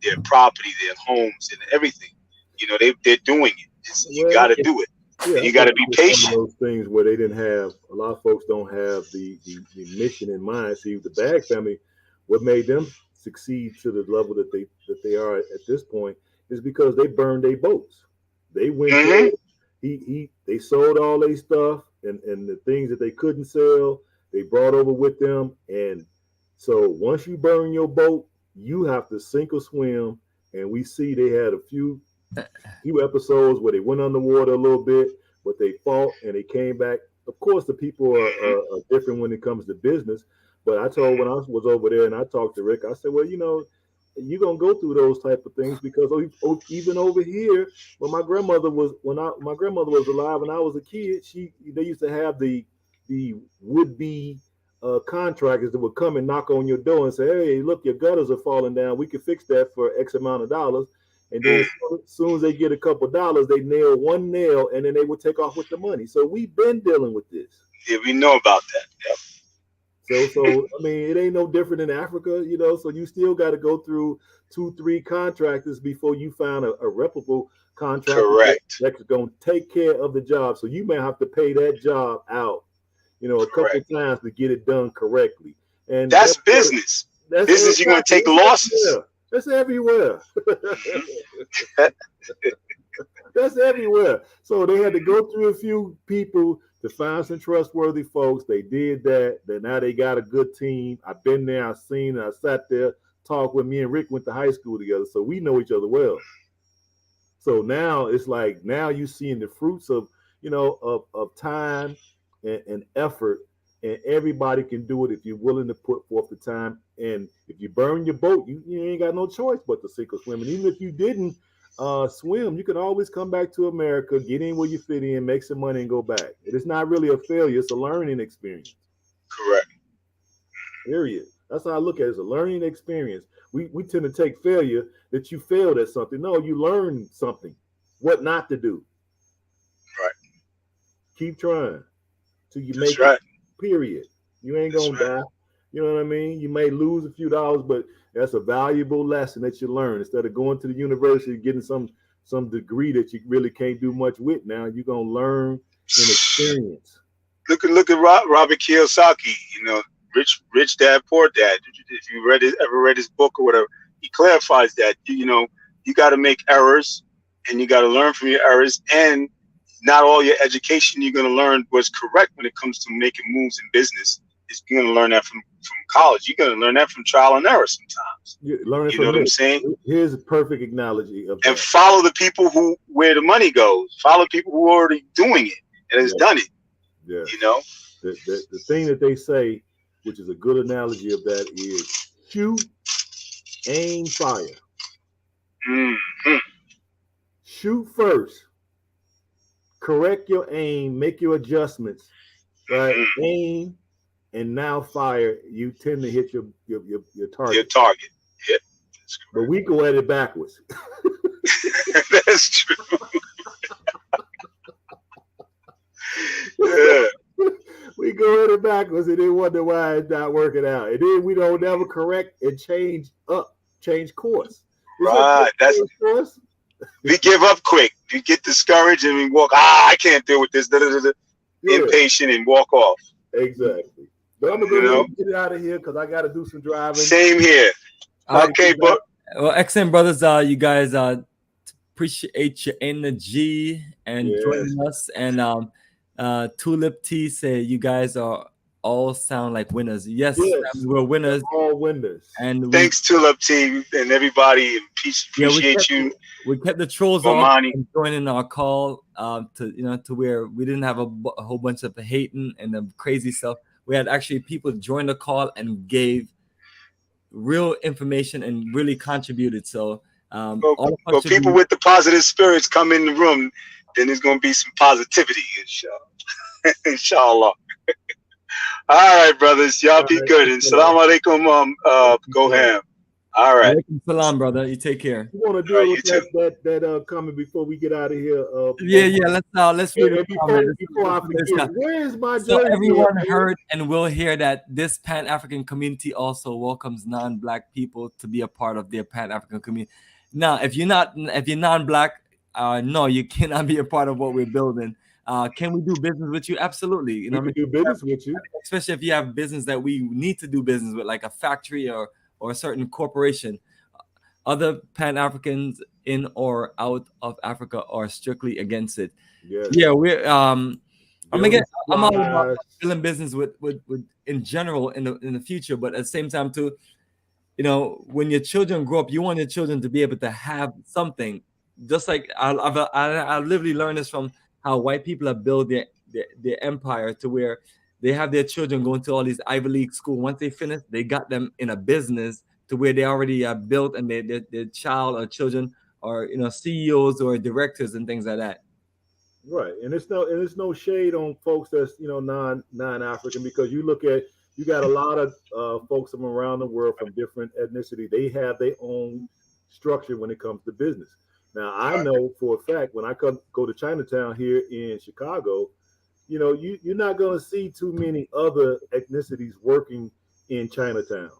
their property, their homes and everything. You know, they're doing it. You got to do it.
Yeah,
you got to be patient.
Those things where they didn't have, a lot of folks don't have the mission in mind. See, the Bag family, what made them succeed to the level that they are at this point is because they burned their boats. They went there, they sold all their stuff and the things that they couldn't sell, they brought over with them. And so once you burn your boat, you have to sink or swim. And we see they had a few episodes where they went underwater a little bit, but they fought and they came back. Of course, the people are different when it comes to business. But I told, when I was over there and I talked to Rick, I said, well, you know, you're going to go through those type of things because even over here, when my grandmother was alive and I was a kid, they used to have the would-be contractors that would come and knock on your door and say, hey, look, your gutters are falling down. We can fix that for X amount of dollars. And then as soon as they get a couple of dollars, they nail one nail and then they would take off with the money. So we've been dealing with this.
Yeah, we know about that. Yep.
So I mean, it ain't no different in Africa, you know. So you still got to go through 2-3 contractors before you find a reputable contractor that's going to take care of the job. So you may have to pay that job out, you know, a couple of times to get it done correctly. And
that's business. That's business. You're going to take losses.
That's everywhere. That's everywhere. So they had to go through a few people to find some trustworthy folks. They did that. Then now they got a good team. I've been there. I've seen it. I sat there, talked with me and Rick went to high school together. So we know each other well. So now it's like, now you're seeing the fruits of, you know, of time and effort. And everybody can do it if you're willing to put forth the time. And if you burn your boat, you ain't got no choice but to sink or swim. And even if you didn't swim, you can always come back to America, get in where you fit in, make some money and go back. It is not really a failure. It's a learning experience.
Correct.
Period. That's how I look at it. It's a learning experience. We tend to take failure that you failed at something. No, you learned something. what not to do.
Right.
Keep trying till you
That's
make
right.
it, period. You ain't
That's
gonna
right.
die. You know what I mean? You may lose a few dollars, but that's a valuable lesson that you learn. Instead of going to the university getting some degree that you really can't do much with, now you're gonna learn and experience.
Look at Robert Kiyosaki. You know, Rich Dad Poor Dad. If you ever read his book or whatever, he clarifies that you know you got to make errors and you got to learn from your errors, and not all your education you're going to learn was correct when it comes to making moves in business. You're going to learn that from college. You're going to learn that from trial and error sometimes.
You know
what I'm saying?
Here's a perfect analogy of that.
And follow the people where the money goes. Follow people who are already doing it and has done it.
Yeah.
You know?
The thing that they say, which is a good analogy of that, is shoot, aim, fire.
Mm-hmm.
Shoot first. Correct your aim. Make your adjustments. Right?
Mm-hmm.
Aim. And now fire, you tend to hit your target.
Your target. Yep.
But we go at it backwards.
That's true. Yeah.
We go at it backwards and then wonder why it's not working out. And then we don't never correct and change course.
Right. That's
course.
We give up quick. We get discouraged and we walk, I can't deal with this. Impatient and walk off.
Exactly. But I'm going to get it out of here because I got to do some driving.
Same here. Okay, but
well, excellent, brothers. You guys appreciate your energy and joining us. And Tulip T say you guys all sound like winners. Yes. We're winners.
We're all winners.
And thanks, Tulip T and everybody. Appreciate you.
We kept the trolls off and joining our call to where we didn't have a whole bunch of hating and the crazy stuff. We had actually people join the call and gave real information and really contributed. So,
but people with the positive spirits come in the room, then there's going to be some positivity, inshallah. All right, brothers, y'all be good. And salam alaikum. Go ham. All right.
Salam, brother. You take care.
You want to deal with that comment before we get out of here?
Let's read it.
Before I forget, where is my
so everyone heard and will hear that this Pan-African community also welcomes non-Black people to be a part of their Pan-African community. Now, if you're non-Black, no, you cannot be a part of what we're building. Can we do business with you? Absolutely.
We can do business with you,
especially if you have business that we need to do business with, like a factory or a certain corporation. Other Pan-Africans in or out of Africa are strictly against it. Yeah, we're I'm all about building business with in general in the future, but at the same time too, when your children grow up, you want your children to be able to have something. Just like I literally learned this from how white people have built their empire to where they have their children going to all these Ivy League schools. Once they finish, they got them in a business to where they already are built, and their child or children are CEOs or directors and things like that.
Right, and it's no shade on folks that's non-African, because you got a lot of folks from around the world from different ethnicity. They have their own structure when it comes to business. Now I know for a fact when I go to Chinatown here in Chicago, you're not going to see too many other ethnicities working in Chinatown.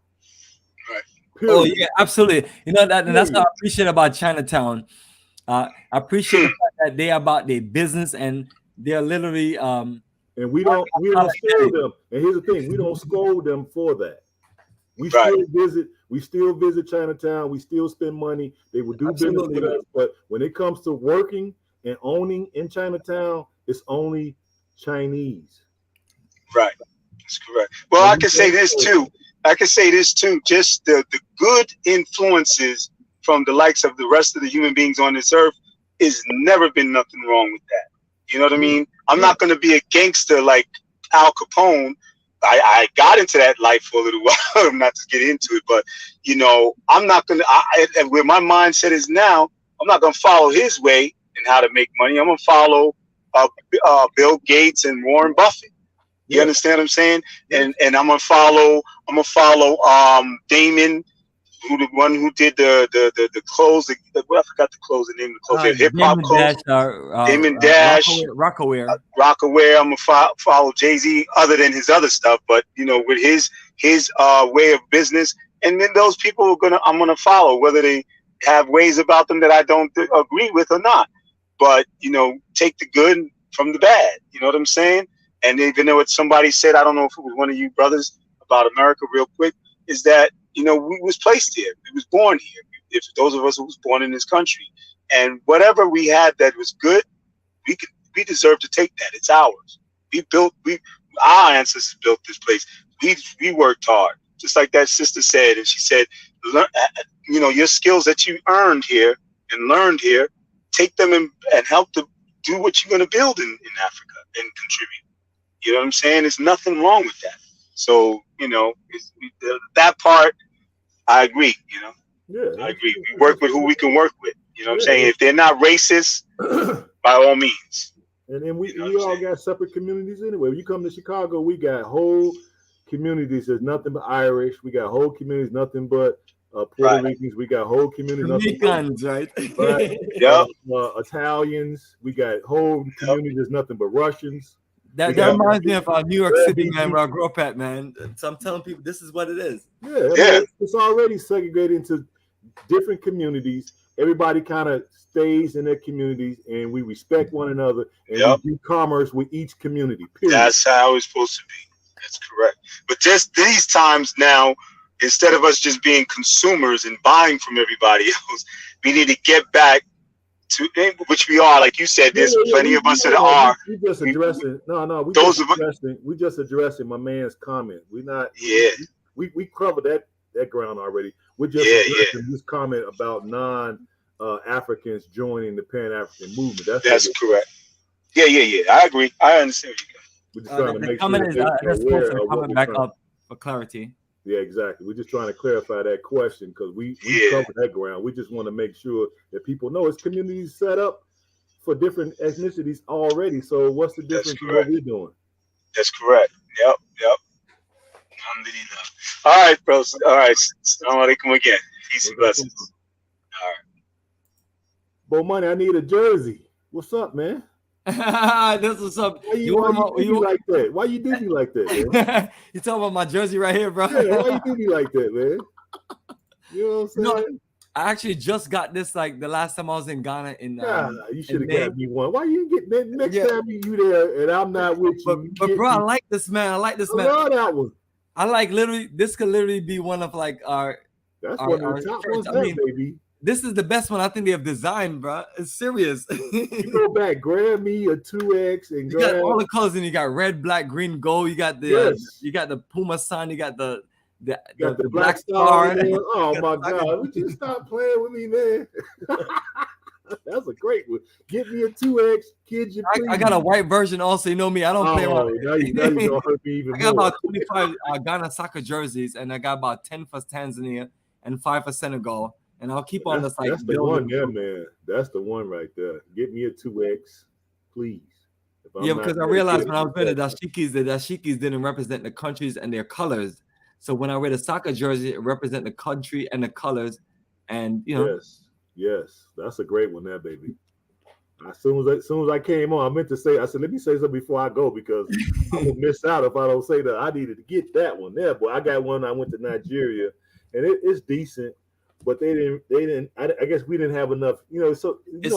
Right.
Period.
Oh yeah, absolutely. And that's what I appreciate about Chinatown. I appreciate the fact that they're about their business and they're literally
and we don't scold them. And here's the thing, we don't scold them for that. We still visit Chinatown. We still spend money. They will do business with us. But when it comes to working and owning in Chinatown, it's only Chinese.
Right. That's correct. Well, I can say this too. Just the good influences from the likes of the rest of the human beings on this earth is never been nothing wrong with that. You know what I mean? I'm not going to be a gangster like Al Capone. I got into that life for a little while. I'm not to get into it, but I'm not going to. Where my mindset is now, I'm not going to follow his way in how to make money. I'm going to follow Bill Gates and Warren Buffett. You understand what I'm saying? And I'm gonna follow Damon the one who did the clothes, I forgot the clothes, the name of the clothes, hip hop clothes. Damon Dash,
Rockaware.
I'm gonna follow Jay-Z other than his other stuff, but you know, with his way of business, and then those people I'm gonna follow, whether they have ways about them that I don't agree with or not. But you know, take the good from the bad. You know what I'm saying? And even though what somebody said, I don't know if it was one of you brothers about America, real quick, is that you know we was placed here, we was born here. If those of us who was born in this country, and whatever we had that was good, we deserve to take that. It's ours. Our ancestors built this place. We worked hard, just like that sister said, and she said, learn, you know, your skills that you earned here and learned here, take them and help to do what you're going to build in Africa and contribute. You know what I'm saying? There's nothing wrong with that. So, you know, that part, I agree, you know.
Yeah,
I agree. We work with who we can work with. You know what I'm saying? If they're not racist, by all means.
And then we all got separate communities anyway. When you come to Chicago, we got whole communities. There's nothing but Irish. We got whole communities, nothing but Puerto Ricans. We got whole communities.
Right?
Yep.
Italians. We got whole communities. There's nothing but Russians.
That reminds me of New York City, man, where I grew up at, man. So I'm telling people this is what it is.
Yeah. It's already segregated into different communities. Everybody kind of stays in their communities, and we respect one another, and we do commerce with each community. Period.
That's how it's supposed to be. That's correct. But just these times now, instead of us just being consumers and buying from everybody else, we need to get back to, which we are, like you said. There's plenty of us that are.
We just addressing. We just addressing my man's comment. We're not.
Yeah.
We covered that ground already. We're just addressing this comment about non-Africans joining the Pan-African movement. That's
correct. Yeah. I agree. I understand
what you're saying. We're just trying to make sure
they're coming back up for clarity.
Yeah, exactly. We're just trying to clarify that question because we covered that ground. We just want to make sure that people know it's communities set up for different ethnicities already. So what's the difference in what we're doing?
That's correct. Yep. All right, bros. All right. Assalamu alaikum again. Peace and blessings.
All right. Bomani, I need a jersey. What's up, man?
This is up.
Why you do me like that? Why you do me like that, man?
You talking about my jersey right here, bro?
Yeah, why you do me like that, man? You know what I'm saying?
No, I actually just got this like the last time I was in Ghana.
You should have got me one. Why you get that next time you there and I'm not with you?
But bro, I like this, man. I like this, man.
I love that one.
I like this could literally be one of like our.
That's one of the top ones, baby.
This is the best one I think they have designed, bro. It's serious.
You go back, grab me a 2X and
grab all the colors, and you got red, black, green, gold. You got the you got the Puma sign. You got the black star.
Oh my God! Would you stop playing with me, man? That's a great one. Get me a 2X, kid.
I got a white version also. You know me. I don't play around.
Now you gonna hurt me even more.
I got about 25 Ghana soccer jerseys, and I got about 10 for Tanzania and 5 for Senegal. And I'll keep on this like
that's the one, man. That's the one right there. Get me a 2X, please.
Because I realized when I was wearing the dashikis didn't represent the countries and their colors. So when I wear the soccer jersey, it represents the country and the colors. And you know,
yes, that's a great one, there, baby. As soon as I came on, I meant to say, I said, let me say something before I go because I'm gonna miss out if I don't say that. I needed to get that one there, but I got one. I went to Nigeria, and it's decent. But they didn't. I guess we didn't have enough. You know, so
their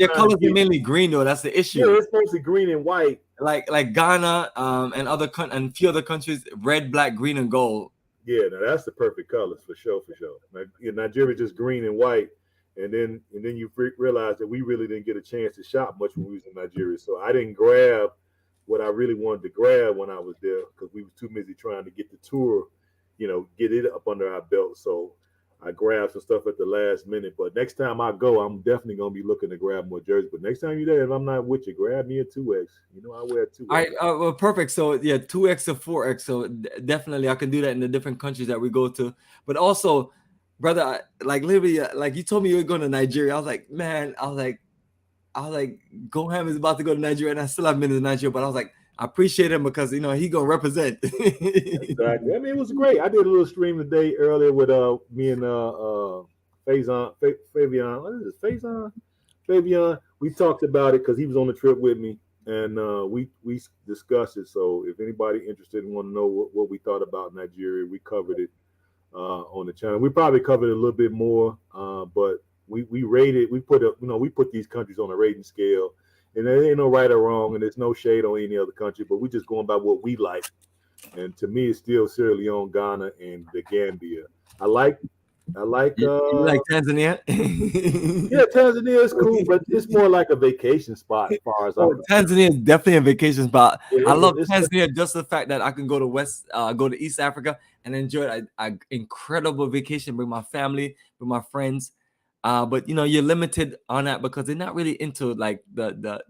colors are mainly green though. That's the issue.
Yeah, it's mostly green and white.
Like Ghana, and a few other countries, red, black, green, and gold.
Yeah, now that's the perfect colors for sure. Like, Nigeria just green and white, and then you realize that we really didn't get a chance to shop much when we was in Nigeria. So I didn't grab what I really wanted to grab when I was there because we were too busy trying to get the tour, get it up under our belt. So I grabbed some stuff at the last minute, but next time I go, I'm definitely gonna be looking to grab more jerseys. But next time you're there, if I'm not with you, grab me a 2X. I wear a 2X.
All right, well, perfect. So 2X or 4X. So definitely, I can do that in the different countries that we go to. But also, brother, like literally, like you told me you were going to Nigeria. I was like, man, Goham is about to go to Nigeria, and I still haven't been to Nigeria. But I was like, I appreciate him because you know he gonna represent.
Exactly. I mean, it was great. I did a little stream today earlier with me and Fabian. What is it? Fabian. We talked about it because he was on the trip with me, and we discussed it. So if anybody interested and want to know what we thought about Nigeria, we covered it on the channel. We probably covered it a little bit more, but we rated. We put these countries on a rating scale, and there ain't no right or wrong, and there's no shade on any other country, but we just going by what we like. And to me, it's still Sierra Leone, Ghana, and the Gambia. I like
You like Tanzania?
yeah, Tanzania is cool, but it's more like a vacation spot as far as
Tanzania is definitely a vacation spot.
Yeah,
I love Tanzania just the fact that I can go to East Africa and enjoy an incredible vacation with my family, with my friends. But you know, you're limited on that because they're not really into like the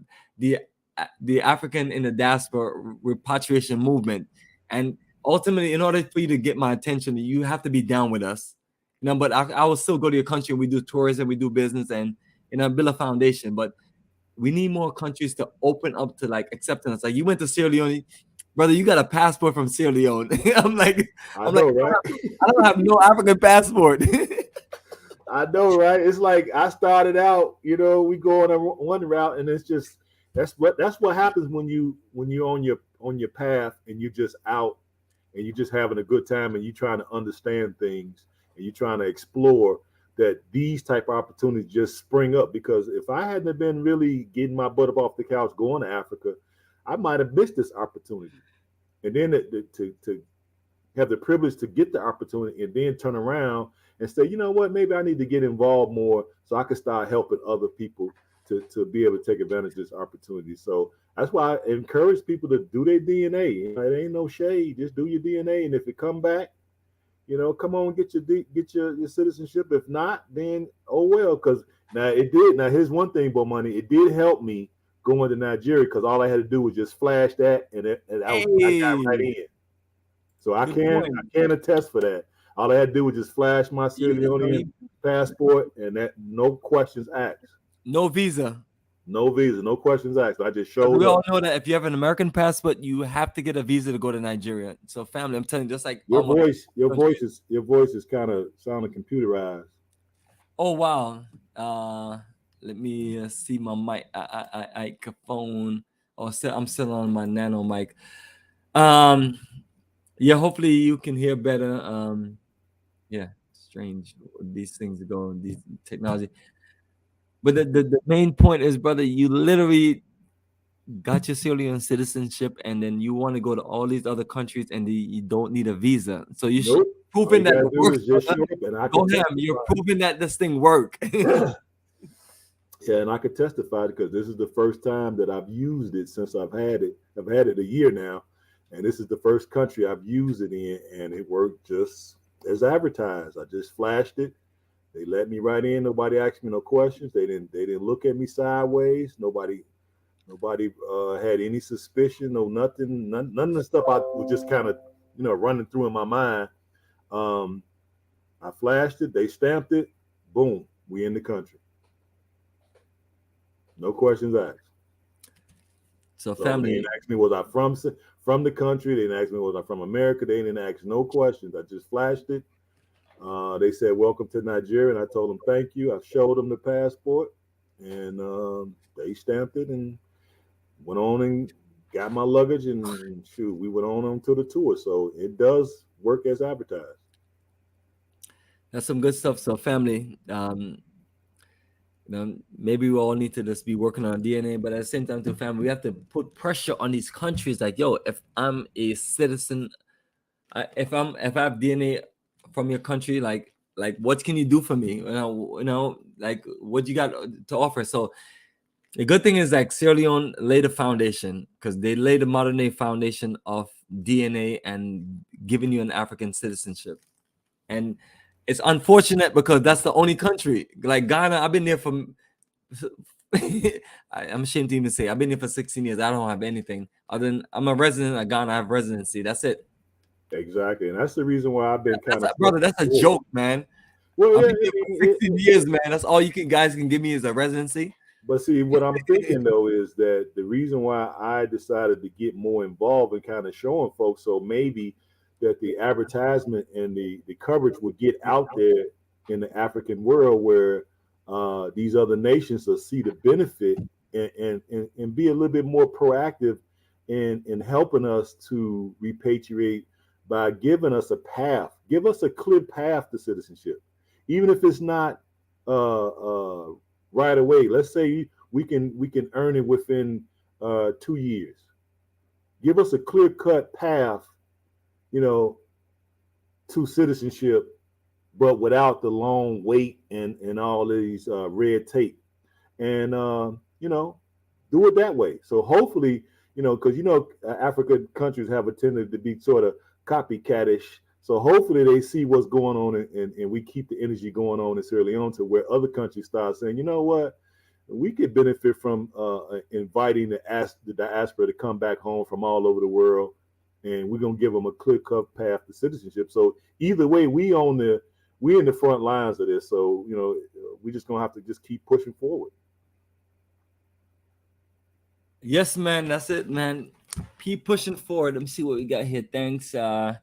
African in the diaspora repatriation movement. And ultimately, in order for you to get my attention, you have to be down with us. You know, but I will still go to your country. We do tourism, we do business, and you know, build a foundation. But we need more countries to open up to like accepting us. Like you went to Sierra Leone, brother. You got a passport from Sierra Leone. I'm like,
I don't
have no African passport.
I know, right? It's like I started out, you know, we go on one route, and it's just that's what happens when you're on your path and you're just out and you're just having a good time and you're trying to understand things and you're trying to explore, that these type of opportunities just spring up. Because if I hadn't been really getting my butt up off the couch going to Africa, I might have missed this opportunity. And then to have the privilege to get the opportunity and then turn around and say, you know what, maybe I need to get involved more so I can start helping other people to be able to take advantage of this opportunity. So that's why I encourage people to do their DNA. You know, it ain't no shade. Just do your DNA. And if it come back, you know, come on, get your citizenship. If not, then oh well. Because now it did. Now here's one thing, Bomani. It did help me going to Nigeria because all I had to do was just flash that, and I got right in. So I can attest for that. All I had to do was just flash my Sierra Leonean passport, and that no questions asked.
No visa.
No visa, no questions asked. I just showed up.
We all know that if you have an American passport, you have to get a visa to go to Nigeria. So, family, I'm telling you, just like
your voice is kind of sounding computerized.
Oh wow! Let me see my mic. Phone. Oh, I'm still on my nano mic. Yeah. Hopefully you can hear better. Yeah. Strange these things go. These technology. But the main point is, brother, you literally got your Sierra Leone citizenship, and then you want to go to all these other countries, and you don't need a visa. So you should proving that it works. You're proving that this thing works.
Yeah, and I could testify because this is the first time that I've used it since I've had it. I've had it a year now, and this is the first country I've used it in, and it worked just as advertised. I just flashed it. They let me right in. Nobody asked me no questions. They didn't look at me sideways. Nobody had any suspicion. No nothing. None of the stuff I was just kind of running through in my mind. I flashed it. They stamped it. Boom. We in the country. No questions asked.
So family.
They didn't ask me was I from the country. They didn't ask me was I from America. They didn't ask no questions. I just flashed it. They said, welcome to Nigeria. And I told them, thank you. I showed them the passport, and they stamped it and went on and got my luggage, and shoot, we went on to the tour. So it does work as advertised.
That's some good stuff. So family, maybe we all need to just be working on DNA, but at the same time, to family, we have to put pressure on these countries. Like, yo, if I'm a citizen, if I have DNA from your country, like what can you do for me? Like what you got to offer? So the good thing is like Sierra Leone laid a foundation, because they laid the modern day foundation of DNA and giving you an African citizenship. And it's unfortunate because that's the only country. Like Ghana, I've been there for I'm ashamed to even say I've been here for 16 years. I don't have anything other than I'm a resident of Ghana. I have residency. That's it.
Exactly, and that's the reason why I've been
brother. That's a joke, man. Well, yeah, 16 years, man. That's all you guys can give me is a residency.
But see, what I'm thinking though is that the reason why I decided to get more involved and kind of showing folks, so maybe that the advertisement and the coverage would get out there in the African world where these other nations will see the benefit and be a little bit more proactive in helping us to repatriate by giving us a path, give us a clear path to citizenship, even if it's not right away. Let's say we can earn it within 2 years. Give us a clear-cut path, to citizenship, but without the long wait and all these red tape. And do it that way. So hopefully, because African countries have a tendency to be sort of copycatish. So hopefully they see what's going on and we keep the energy going on this early on to where other countries start saying, you know what, we could benefit from inviting the diaspora to come back home from all over the world, and we're gonna give them a clear-cut path to citizenship. So either way, we're in the front lines of this. So we're just gonna have to just keep pushing forward.
Yes, man, that's it, man. Keep pushing forward. Let me see what we got here. Thanks. All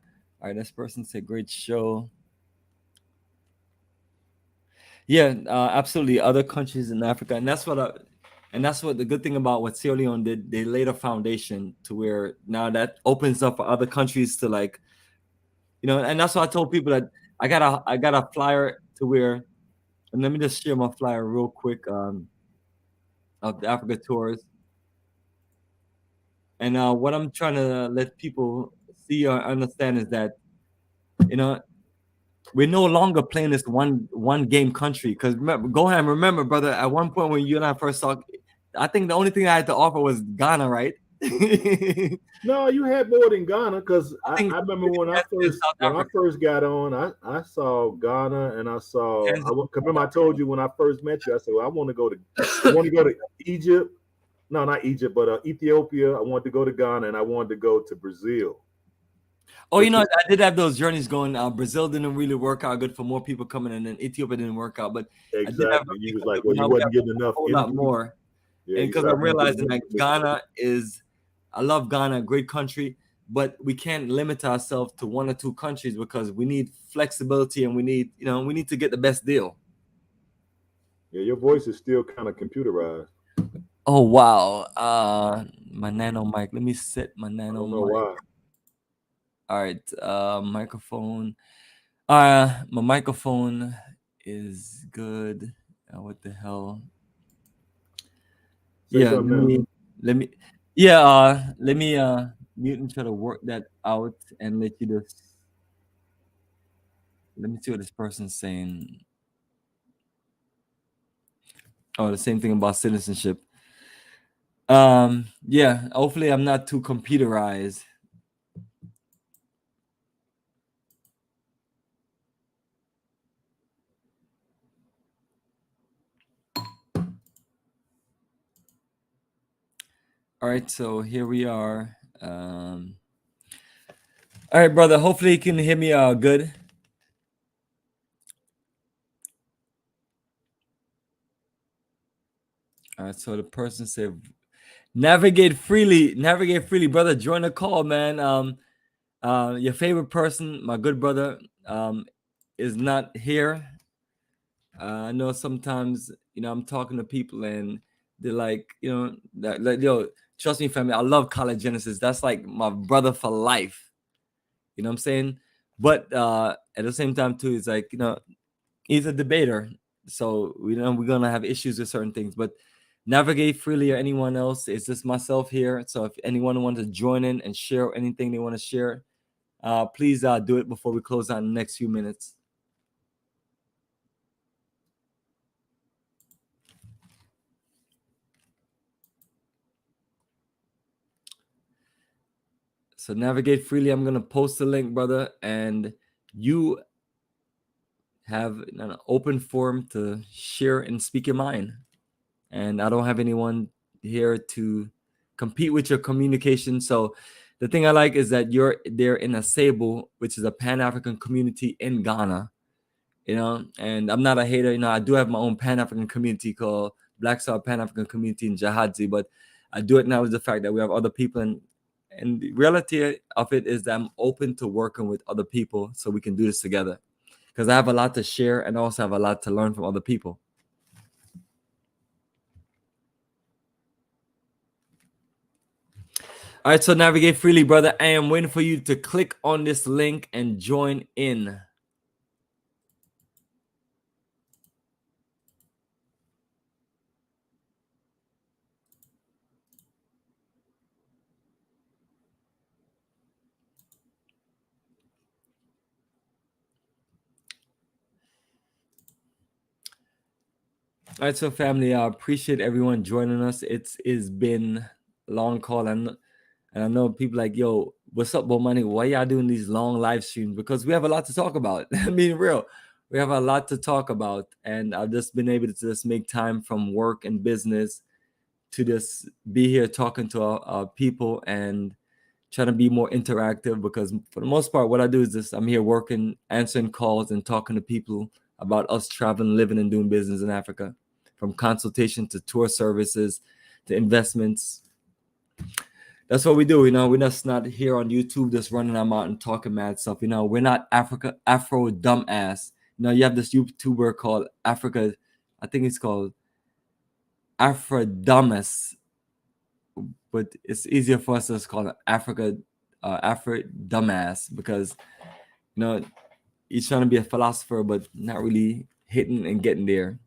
right, this person said great show. Yeah, absolutely. Other countries in Africa, and that's what the good thing about what Sierra Leone did. They laid a foundation to where now that opens up for other countries to and that's why I told people that I got a flyer to where, and let me just share my flyer real quick of the Africa tours. And what I'm trying to let people see or understand is that, we're no longer playing this one game country. Because remember, brother, at one point when you and I first talked, I think the only thing I had to offer was Ghana, right?
No, you had more than Ghana, because I remember when I first got on, I saw Ghana and I saw. Remember I told you when I first met you, I said, well, I want to go to Egypt. No, not Egypt, but Ethiopia. I wanted to go to Ghana and I wanted to go to Brazil.
Oh, I did have those journeys going. Brazil didn't really work out good for more people coming in, and Ethiopia didn't work out. But
exactly, you was like, well, you wasn't getting enough.
A whole lot more. Yeah, and because I'm realizing that Ghana I love Ghana, great country, but we can't limit ourselves to one or two countries because we need flexibility and we need to get the best deal.
Yeah, your voice is still kind of computerized.
Oh wow, my nano mic. Let me set my nano mic.
Why.
All right, microphone. My microphone is good. What the hell? Let me mute and try to work that out and let you just. Let me see what this person's saying. Oh, the same thing about citizenship. Yeah, hopefully I'm not too computerized. All right, so here we are. All right, brother. Hopefully you can hear me good. All right, so the person said, navigate freely, brother. Join the call, man. Your favorite person, my good brother, is not here. I know sometimes, I'm talking to people and they're like, trust me, family, I love College Genesis. That's like my brother for life. You know what I'm saying? But at the same time, too, it's like, he's a debater. So, we're going to have issues with certain things. But navigate freely or anyone else, it's just myself here. So, if anyone wants to join in and share anything they want to share, please do it before we close out in the next few minutes. So navigate freely. I'm going to post the link, brother, and you have an open forum to share and speak your mind. And I don't have anyone here to compete with your communication. So the thing I like is that you're there in Asebo, which is a Pan-African community in Ghana, and I'm not a hater. I do have my own Pan-African community called Black Star Pan-African community in Jahadzi, but I do acknowledge the fact that we have other people, and the reality of it is that I'm open to working with other people so we can do this together, because I have a lot to share and also have a lot to learn from other people. All right, so navigate freely, brother. I am waiting for you to click on this link and join in. All right, so family, I appreciate everyone joining us. It's been a long call, and I know people like, yo, what's up, Bomani? Why y'all doing these long live streams? Because we have a lot to talk about. I mean, real, we have a lot to talk about, and I've just been able to just make time from work and business to just be here talking to our people and trying to be more interactive, because for the most part, what I do is this: I'm here working, answering calls, and talking to people about us traveling, living, and doing business in Africa, from consultation to tour services to investments. That's what we do. We're just not here on YouTube just running our mouth and talking mad stuff. We're not Afro dumbass. You have this YouTuber called Africa, I think it's called Afro Dumbass, but it's easier for us to just call it Afro Dumbass, because he's trying to be a philosopher but not really hitting and getting there.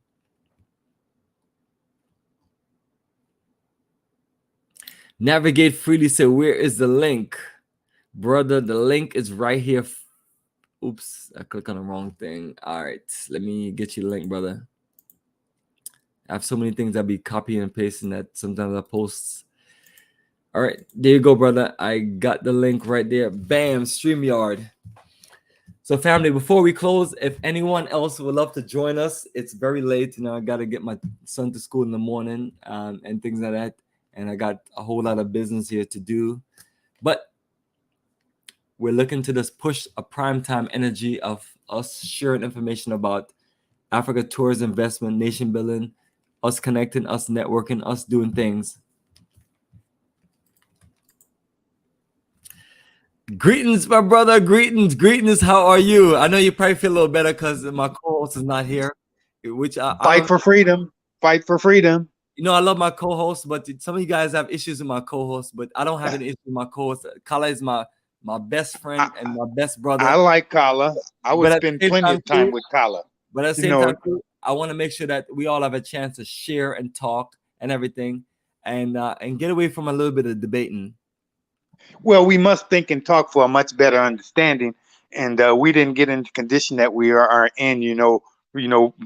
Navigate freely. So where is the link, brother? The link is right here. Oops, I clicked on the wrong thing. All right, let me get you the link, brother. I have so many things I'll be copying and pasting that sometimes I post. All right, there you go, brother. I got the link right there. Bam, StreamYard. So family, before we close, if anyone else would love to join us, it's very late. I got to get my son to school in the morning and things like that. And I got a whole lot of business here to do. But we're looking to just push a primetime energy of us sharing information about Africa tourism, investment, nation building, us connecting, us networking, us doing things. Greetings, my brother. Greetings. How are you? I know you probably feel a little better because my co-host is not here. Which
Fight for freedom. Fight for freedom.
I love my co-host, but some of you guys have issues with my co-host, but I don't have any issue with my co-host. Kala is my best friend and my best brother.
I like Kala. I would spend plenty of time with Kala.
But at the same time, too, I want to make sure that we all have a chance to share and talk and everything, and get away from a little bit of debating.
Well, we must think and talk for a much better understanding, and we didn't get into the condition that we are in,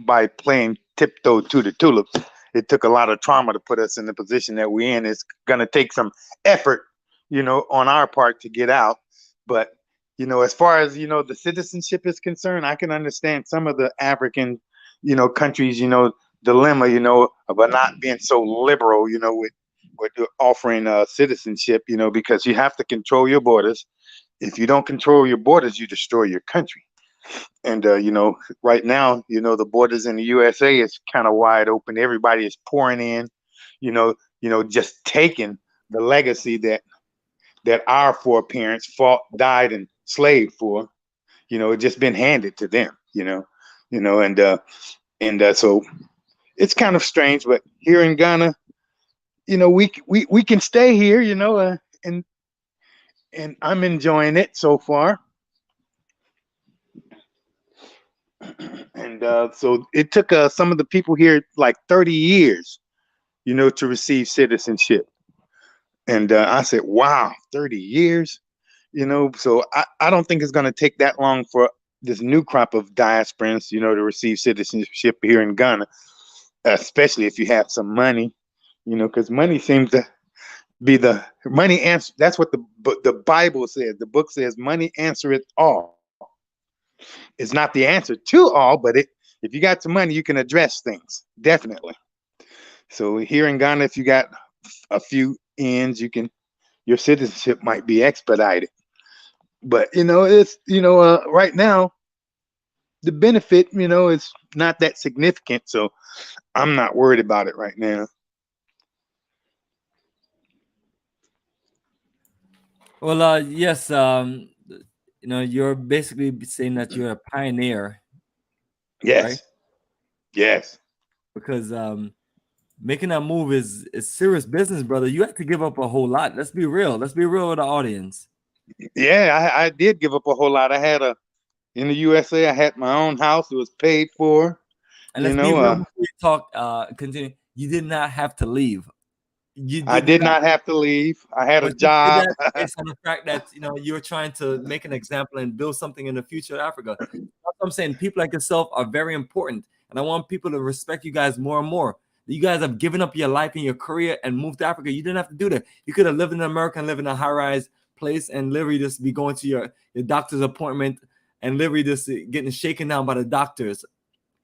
by playing tiptoe to the tulips. It took a lot of trauma to put us in the position that we're in. It's going to take some effort, on our part to get out. But, as far as, the citizenship is concerned, I can understand some of the African, countries, dilemma, about not being so liberal, with offering citizenship, because you have to control your borders. If you don't control your borders, you destroy your country. And, right now, the borders in the USA is kind of wide open. Everybody is pouring in, just taking the legacy that our foreparents fought, died, and slaved for. It's just been handed to them, and so it's kind of strange. But here in Ghana, we can stay here, and I'm enjoying it so far. And so it took some of the people here like 30 years, to receive citizenship. And I said, wow, 30 years, so I don't think it's going to take that long for this new crop of diasporans, to receive citizenship here in Ghana, especially if you have some money, because money seems to be the money answer. That's what the Bible says. The book says money answereth all. It's not the answer to all, but if you got some money, you can address things, definitely. So here in Ghana, if you got a few ends, your citizenship might be expedited. But it's right now, the benefit, is not that significant. So I'm not worried about it right now.
Well, yes, you're basically saying that you're a pioneer,
Yes.
right?
Yes.
Because making that move is serious business, brother. You have to give up a whole lot. Let's be real. Let's be real with the audience.
Yeah, I did give up a whole lot. In the USA, I had my own house. It was paid for.
And let's be real before we talk, continue. You did not have to leave.
I did not have to leave. I had a job.
Based on the fact that you were trying to make an example and build something in the future of Africa. That's what I'm saying. People like yourself are very important, and I want people to respect you guys more and more. You guys have given up your life and your career and moved to Africa. You didn't have to do that. You could have lived in America and live in a high-rise place and literally just be going to your doctor's appointment and literally just getting shaken down by the doctors.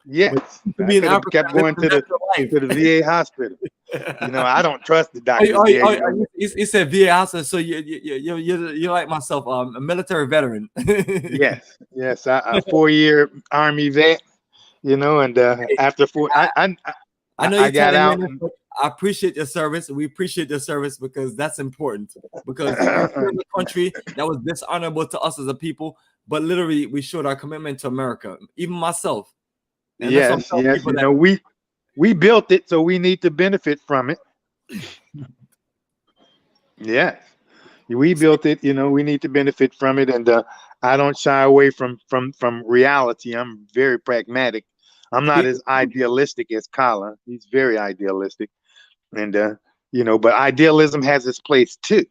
Yes, I could have kept going to the VA hospital. I don't trust the doctor.
You said VA hospital, so you're like myself, a military veteran.
Yes, a 4-year Army vet. And after 4,
I know
I got out.
I appreciate your service. We appreciate your service because that's important. Because we're in a country that was dishonorable to us as a people, but literally we showed our commitment to America. Even myself.
And yes. We built it, so we need to benefit from it. Yes, we built it. We need to benefit from it, and I don't shy away from reality. I'm very pragmatic. I'm not as idealistic as Kala. He's very idealistic, and but idealism has its place too.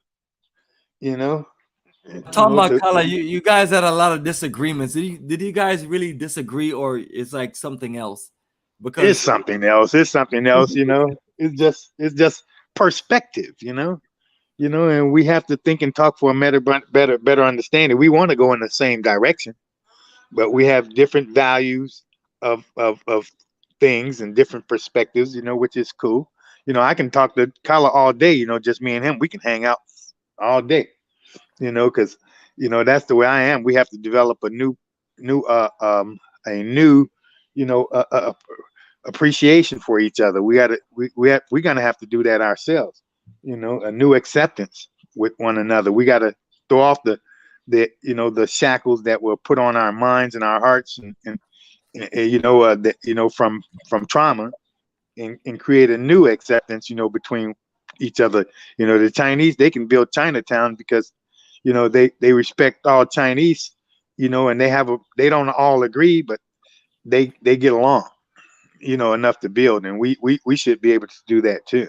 Talking about Kala, you guys had a lot of disagreements. Did you guys really disagree, or it's like something else?
Because it's something else. It's something else. It's just perspective. And we have to think and talk for a better understanding. We want to go in the same direction, but we have different values of things and different perspectives. Which is cool. I can talk to Kala all day. Just me and him. We can hang out all day. Because that's the way I am. We have to develop a new appreciation for each other. We're gonna have to do that ourselves. A new acceptance with one another. We got to throw off the shackles that were put on our minds and our hearts, and from trauma, and create a new acceptance. Between each other. The Chinese, they can build Chinatown because they respect all Chinese. And they don't all agree, but they get along. Enough to build, and we should be able to do that too.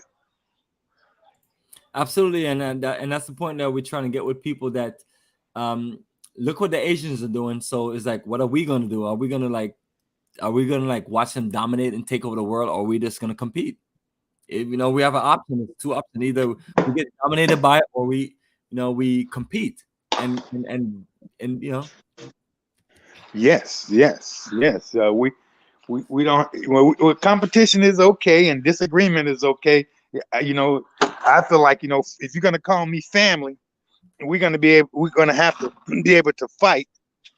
Absolutely, and that's the point that we're trying to get with people, that look what the Asians are doing. So it's like, what are we going to do? Are we going to watch them dominate and take over the world, or are we just going to compete? We have an option. It's 2 options. Either we get dominated by it, or we compete and
Yes. We don't. Competition is okay, and disagreement is okay. I feel like if you're gonna call me family, we're gonna have to be able to fight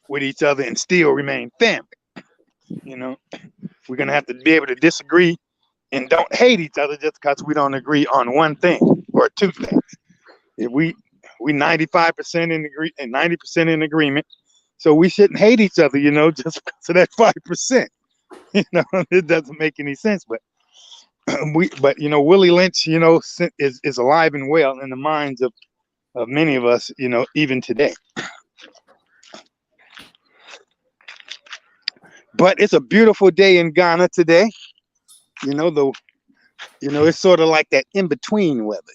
with each other and still remain family. We're gonna have to be able to disagree and don't hate each other just because we don't agree on one thing or 2 things. If we 95% in agree and 90% in agreement, so we shouldn't hate each other. Just because of that 5%. It doesn't make any sense, but Willie Lynch, is alive and well in the minds of many of us, even today. But it's a beautiful day in Ghana today. It's sort of like that in between weather.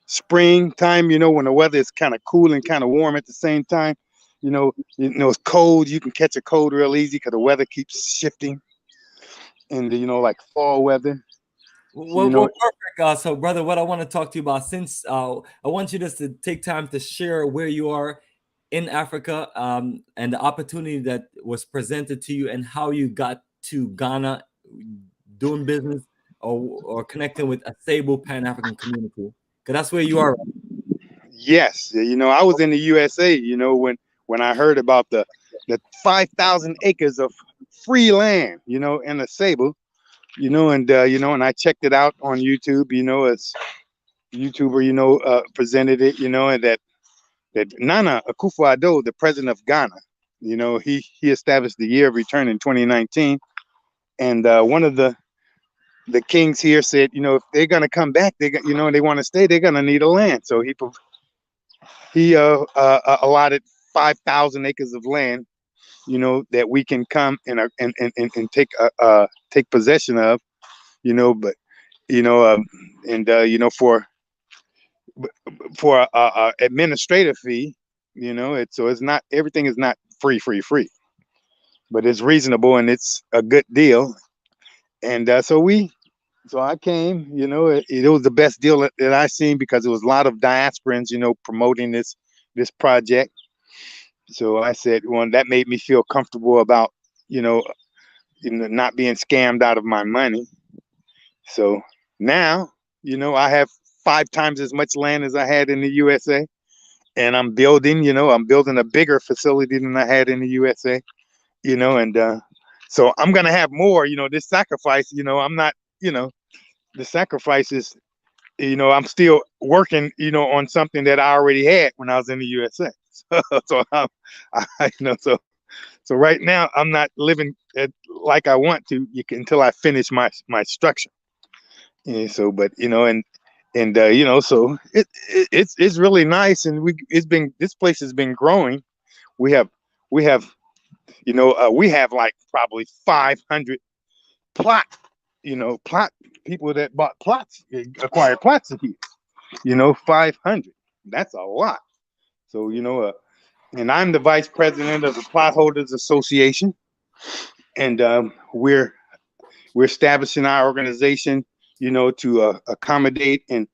Springtime, when the weather is kind of cool and kind of warm at the same time. It's cold. You can catch a cold real easy because the weather keeps shifting. And like fall weather.
Well, perfect. So, brother, what I want to talk to you about, since I want you just to take time to share where you are in Africa, and the opportunity that was presented to you, and how you got to Ghana, doing business or connecting with a stable Pan-African community, because that's where you are.
Yes, I was in the USA. When I heard about the the 5,000 acres of free land, you know, in the Sable, you know, and I checked it out on YouTube, you know, as YouTuber, you know, presented it, you know, and that Nana Akufo-Addo, the president of Ghana, you know, he established the year of return in 2019, and one of the kings here said, you know, if they're gonna come back, you know, and they want to stay, they're gonna need a land. So he allotted 5,000 acres of land, you know, that we can come and take possession of, you know, but you know, you know, for a administrative fee, you know, it's not, everything is not free, but it's reasonable and it's a good deal. And so I came, you know, it was the best deal that I seen, because it was a lot of diasporans, you know, promoting this project. So I said, well, that made me feel comfortable about, you know, not being scammed out of my money. So now, you know, I have 5 times as much land as I had in the USA, and I'm building a bigger facility than I had in the USA, you know, and so I'm gonna have more, you know. This sacrifice, you know, I'm not, you know, the sacrifice is, you know, I'm still working, you know, on something that I already had when I was in the USA. So so right now I'm not living like I want to, until I finish my structure. Yeah, so, but you know, and you know, so it's really nice, and this place has been growing. We have you know, we have like probably 500 plot people that bought plots, acquired plots here. You know, 500. That's a lot. So, you know, and I'm the vice president of the Plot Holders Association, and we're establishing our organization, you know, to accommodate and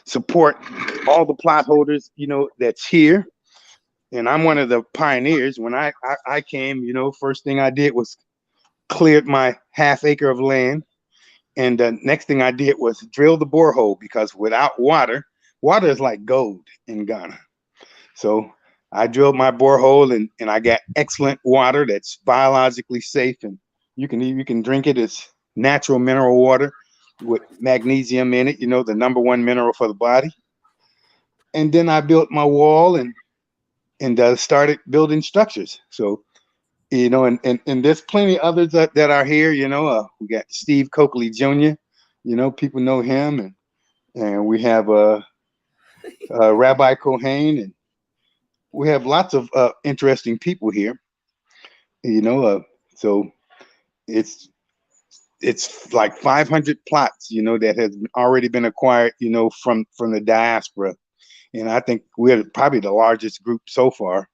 support all the plot holders, you know, that's here. And I'm one of the pioneers. When I came, you know, first thing I did was cleared my ½ acre of land. And the next thing I did was drill the borehole, because without water is like gold in Ghana. So I drilled my borehole, and I got excellent water that's biologically safe, and you can drink it. It's natural mineral water with magnesium in it, you know, the #1 mineral for the body. And then I built my wall and started building structures. So, you know, and there's plenty others that are here, you know. We got Steve Coakley Jr., you know, people know him, and we have Rabbi Cohen, and we have lots of interesting people here, you know. So it's like 500 plots, you know, that has already been acquired, you know, from the diaspora, and I think we're probably the largest group so far.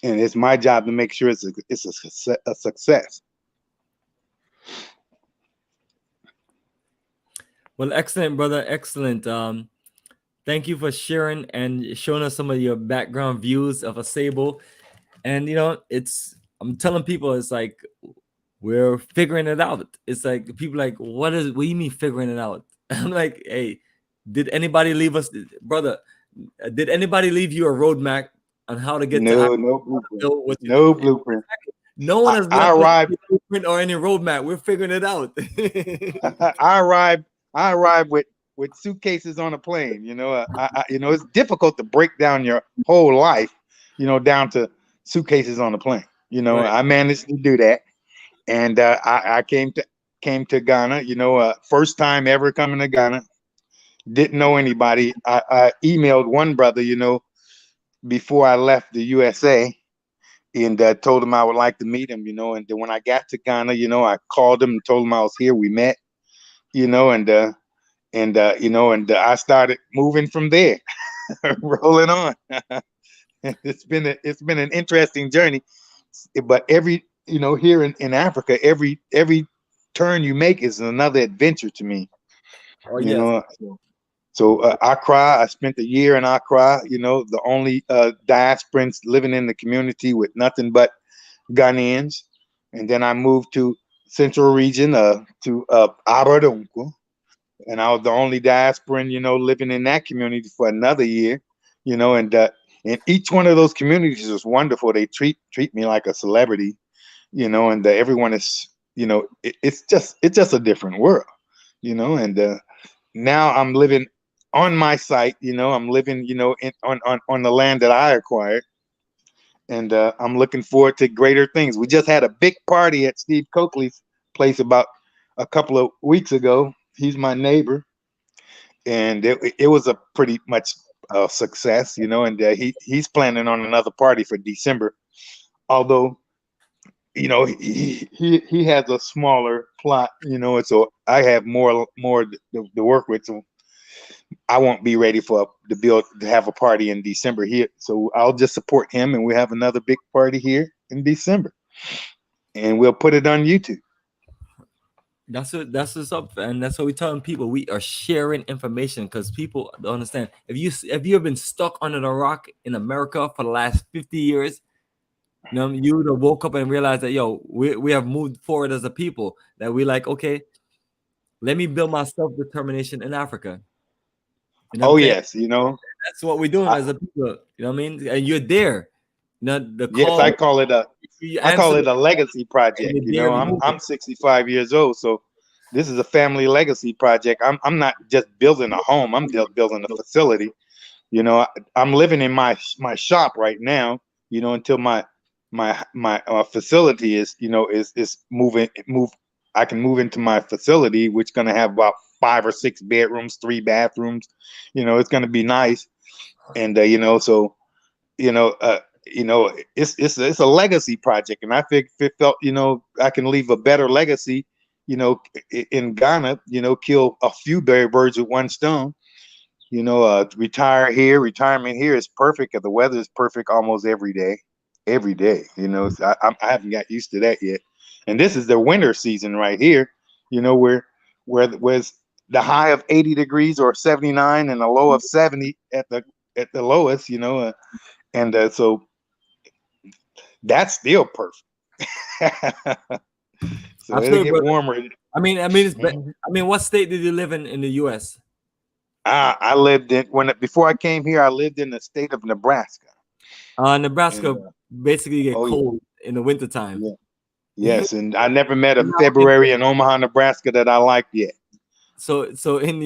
And it's my job to make sure it's a success.
Well, excellent, brother. Excellent. Thank you for sharing and showing us some of your background views of Asable. And, you know, I'm telling people, it's like, we're figuring it out. It's like, people like, what do you mean figuring it out? I'm like, hey, did anybody leave us, brother? Did anybody leave you a roadmap on how to get
no blueprint? No blueprint.
No one has left a blueprint or any roadmap. We're figuring it out.
I arrived with suitcases on a plane. You know, you know, it's difficult to break down your whole life, you know, down to suitcases on a plane. You know, right. I managed to do that, and I came to Ghana. You know, first time ever coming to Ghana. Didn't know anybody. I emailed one brother, you know, before I left the USA, and told him I would like to meet him, you know. And then when I got to Ghana, you know, I called him and told him I was here. We met, you know, and you know, and I started moving from there, rolling on. It's been an interesting journey, but you know, here in Africa, every turn you make is another adventure to me.
Oh,
you
yes.
know. So Accra, I spent a year in Accra, you know, the only diasporans living in the community with nothing but Ghanaians. And then I moved to Central Region, to Aberdunku. And I was the only diasporan, you know, living in that community for another year, you know, and And each one of those communities is wonderful. They treat me like a celebrity, and everyone is, it's just a different world, and now I'm living on my site, I'm living, on the land that I acquired. And I'm looking forward to greater things. We just had a big party at Steve Coakley's place about a couple of weeks ago. He's my neighbor. And it was a pretty much success, and he's planning on another party for December. Although, he has a smaller plot, and so I have more to work with. So I won't be ready to have a party in December here. So I'll just support him, and we'll have another big party here in December, and we'll put it on YouTube.
That's what's up, and that's what we're telling people. We are sharing information because people don't understand. If you have been stuck under the rock in America for the last 50 years, you would have woke up and realized that we have moved forward as a people. That we like, okay, let me build my self-determination in Africa.
Yes,
that's what we're doing as a people. You know what I mean? And you're there.
Yes, I call it a legacy project. I'm 65 years old, so this is a family legacy project. I'm not just building a home. I'm just building a facility. I'm living in my shop right now. Until my facility is moving. I can move into my facility, which is going to have about 5 or 6 bedrooms, 3 bathrooms. It's going to be nice, and so it's a legacy project, and I felt I can leave a better legacy, in Ghana, kill a few birds with one stone. Retirement here is perfect, and the weather is perfect almost every day. So I haven't got used to that yet. And this is the winter season right here, where's the high of 80 degrees or 79 and a low of 70 at the lowest, and so that's still perfect. So it'll get warmer.
What state did you live in the U.S.?
I lived before I came here, I lived in the state of Nebraska.
Nebraska basically get cold in the wintertime.
Yeah. Yes, and I never met a February in Omaha, Nebraska that I liked yet.
So in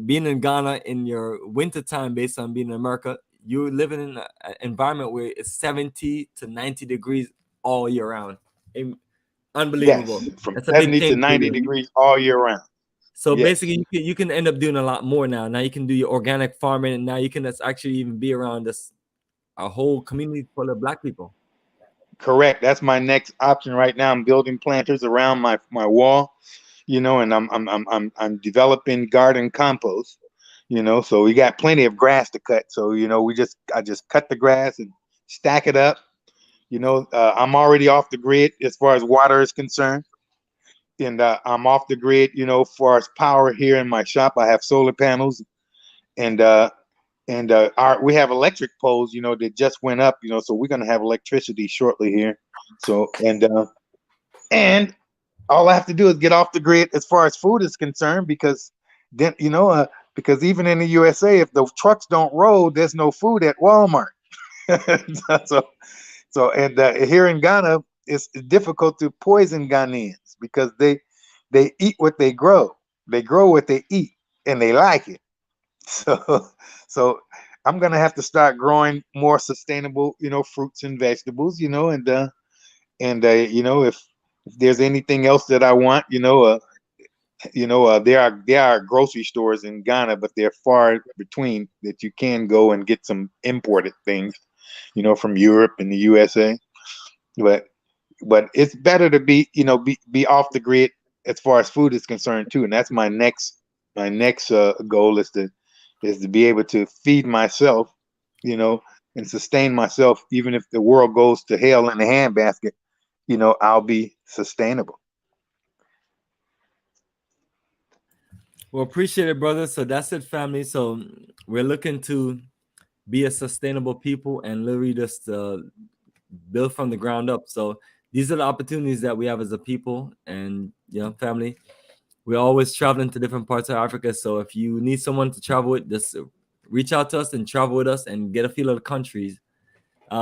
being in Ghana in your wintertime, based on being in America, you're living in an environment where it's 70 to 90 degrees all year round. Unbelievable.
Yes, from 70 to 90 degrees all year round.
So basically, you can end up doing a lot more now. Now you can do your organic farming, and now you can actually even be around a whole community full of Black people.
Correct. That's my next option right now. I'm building planters around my wall, and I'm developing garden compost. So we got plenty of grass to cut. So I just cut the grass and stack it up. I'm already off the grid as far as water is concerned. And I'm off the grid, as far as power here in my shop. I have solar panels, and we have electric poles, that just went up, so we're gonna have electricity shortly here. So and all I have to do is get off the grid as far as food is concerned, because then because even in the USA, if the trucks don't roll, there's no food at Walmart. So here in Ghana, it's difficult to poison Ghanaians, because they eat what they grow. They grow what they eat, and they like it. So I'm gonna have to start growing more sustainable, fruits and vegetables, and if there's anything else that I want, there are grocery stores in Ghana, but they're far between that you can go and get some imported things, from Europe and the USA. But it's better to be off the grid as far as food is concerned too, and that's my next goal is to be able to feed myself, and sustain myself, even if the world goes to hell in a handbasket. I'll be sustainable.
Well, appreciate it, brother. So that's it, family. So we're looking to be a sustainable people and literally just build from the ground up. So these are the opportunities that we have as a people, and family. We're always traveling to different parts of Africa. So if you need someone to travel with, just reach out to us and travel with us and get a feel of the countries.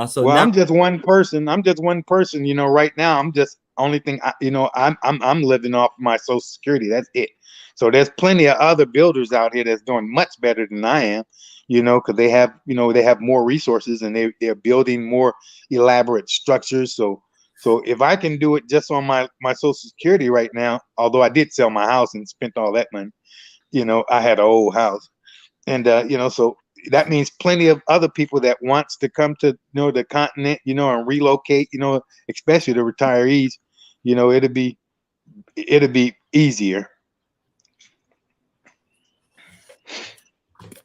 So
well,
now,
I'm just one person. I'm just one person. You know, right now, I'm just only thing. I'm living off my Social Security. That's it. So there's plenty of other builders out here that's doing much better than I am. You know, because they have more resources and they're building more elaborate structures. So if I can do it just on my Social Security right now, although I did sell my house and spent all that money, you know, I had an old house, and so that means plenty of other people that wants to come to the continent, and relocate, especially the retirees. It'll be easier.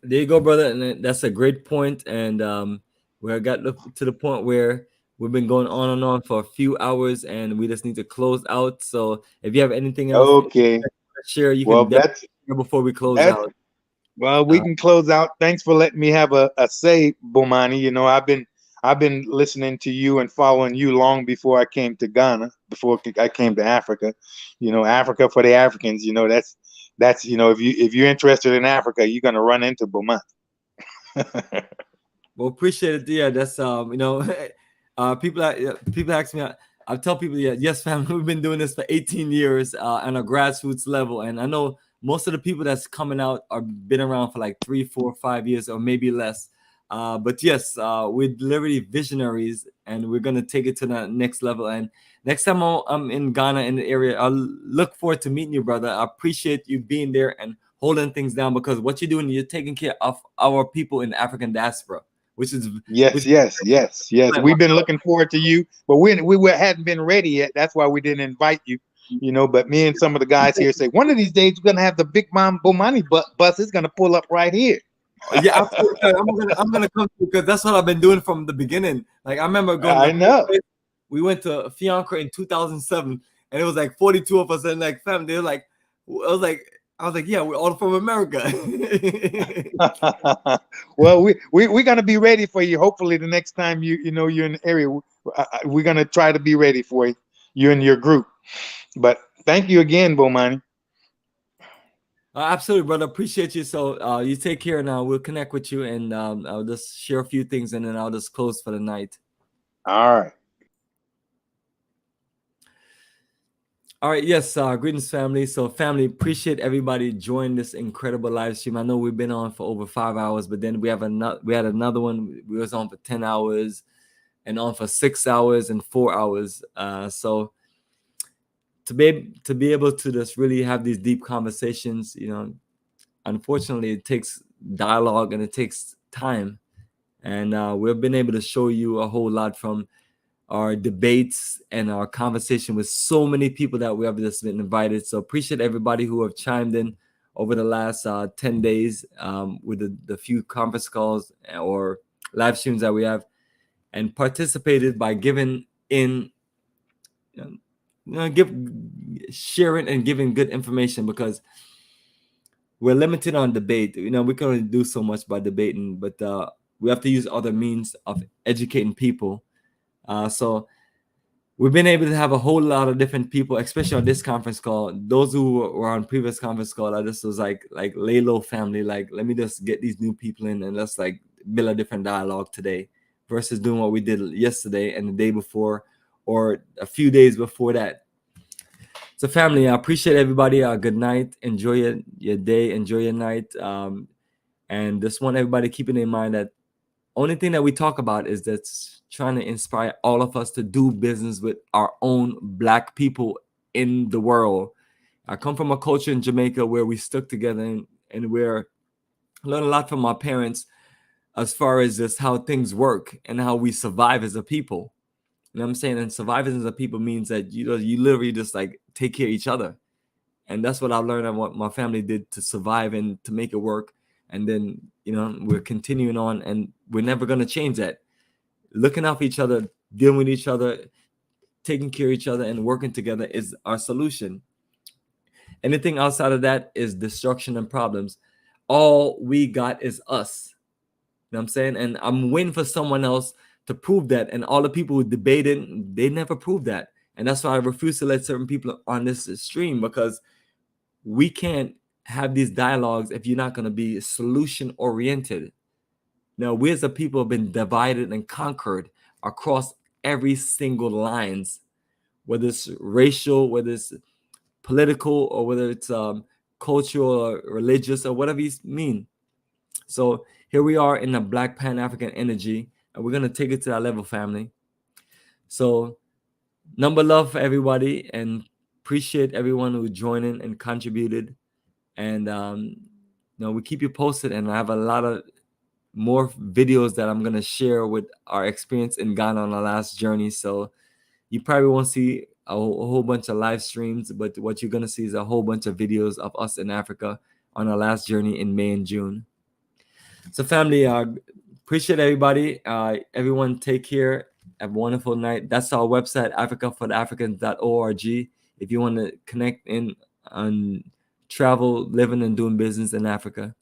there you go, brother, and that's a great point. And we got to the point where we've been going on and on for a few hours, and we just need to close out. So if you have anything else
Okay.
to share, you
Well,
can definitely share before we close out.
Well, we can close out. Thanks for letting me have a say, Bomani. I've been listening to you and following you long before I came to Ghana, before I came to Africa. Africa for the Africans. That's if you're interested in Africa, you're gonna run into Bomani.
Well, appreciate it. Yeah, that's people ask me. I tell people, yes, family, we've been doing this for 18 years on a grassroots level, and I know most of the people that's coming out are been around for like 3, 4, 5 years or maybe less. But yes, we're literally visionaries, and we're gonna take it to the next level. And next time I'm in Ghana in the area, I'll look forward to meeting you, brother. I appreciate you being there and holding things down, because what you're doing, you're taking care of our people in the African diaspora, which is
yes. We've been looking forward to you, but we hadn't been ready yet. That's why we didn't invite you. But me and some of the guys here say one of these days we're gonna have the big Bomani bus. It's gonna pull up right here.
Yeah, I'm gonna come to, because that's what I've been doing from the beginning. Like I remember going.
I know.
We went to Fiancre in 2007, and it was like 42 of us, and like fam, they were like, I was like, yeah, we're all from America.
Well, we're gonna be ready for you. Hopefully, the next time you're in the area, we're gonna try to be ready for you and your group. But thank you again, Bomani.
Absolutely, brother. Appreciate you. So you take care now. We'll connect with you, and I'll just share a few things, and then I'll just close for the night.
All right.
All right. Yes. Greetings, family. So, family, appreciate everybody joining this incredible live stream. I know we've been on for over 5 hours, but then we had another one. We was on for 10 hours, and on for 6 hours and 4 hours. So to be able to just really have these deep conversations, unfortunately, it takes dialogue and it takes time. And we've been able to show you a whole lot from our debates and our conversation with so many people that we have just been invited. So appreciate everybody who have chimed in over the last 10 days with the few conference calls or live streams that we have, and participated by giving in, sharing and giving good information, because we're limited on debate. We can only do so much by debating, but we have to use other means of educating people. So we've been able to have a whole lot of different people, especially on this conference call. Those who were on previous conference call, I just was like lay low, family. Like, let me just get these new people in, and let's build a different dialogue today, versus doing what we did yesterday and the day before, or a few days before that. So, family, I appreciate everybody. Good night. Enjoy your day. Enjoy your night. And just want everybody keeping in mind that only thing that we talk about is that's trying to inspire all of us to do business with our own Black people in the world. I come from a culture in Jamaica where we stuck together, and we're learn a lot from our parents as far as just how things work and how we survive as a people. You know what I'm saying? And surviving as a people means that you literally just take care of each other. And that's what I learned and what my family did to survive and to make it work. And then, we're continuing on, and we're never going to change that. Looking out for each other, dealing with each other, taking care of each other, and working together is our solution. Anything outside of that is destruction and problems. All we got is us. You know what I'm saying? And I'm waiting for someone else to prove that. And all the people who debated, they never proved that. And that's why I refuse to let certain people on this stream, because we can't have these dialogues if you're not going to be solution oriented. Now, we as a people have been divided and conquered across every single lines, whether it's racial, whether it's political, or whether it's cultural or religious or whatever you mean. So here we are in the Black Pan-African energy, and we're going to take it to that level, family. So number love for everybody, and appreciate everyone who joined in and contributed. And we keep you posted, and I have a lot of more videos that I'm going to share with our experience in Ghana on our last journey. So you probably won't see a whole bunch of live streams, but what you're going to see is a whole bunch of videos of us in Africa on our last journey in May and June. So family, appreciate everybody. Everyone take care. Have a wonderful night. That's our website, africafortheafricans.org. If you want to connect in on travel, living, and doing business in Africa.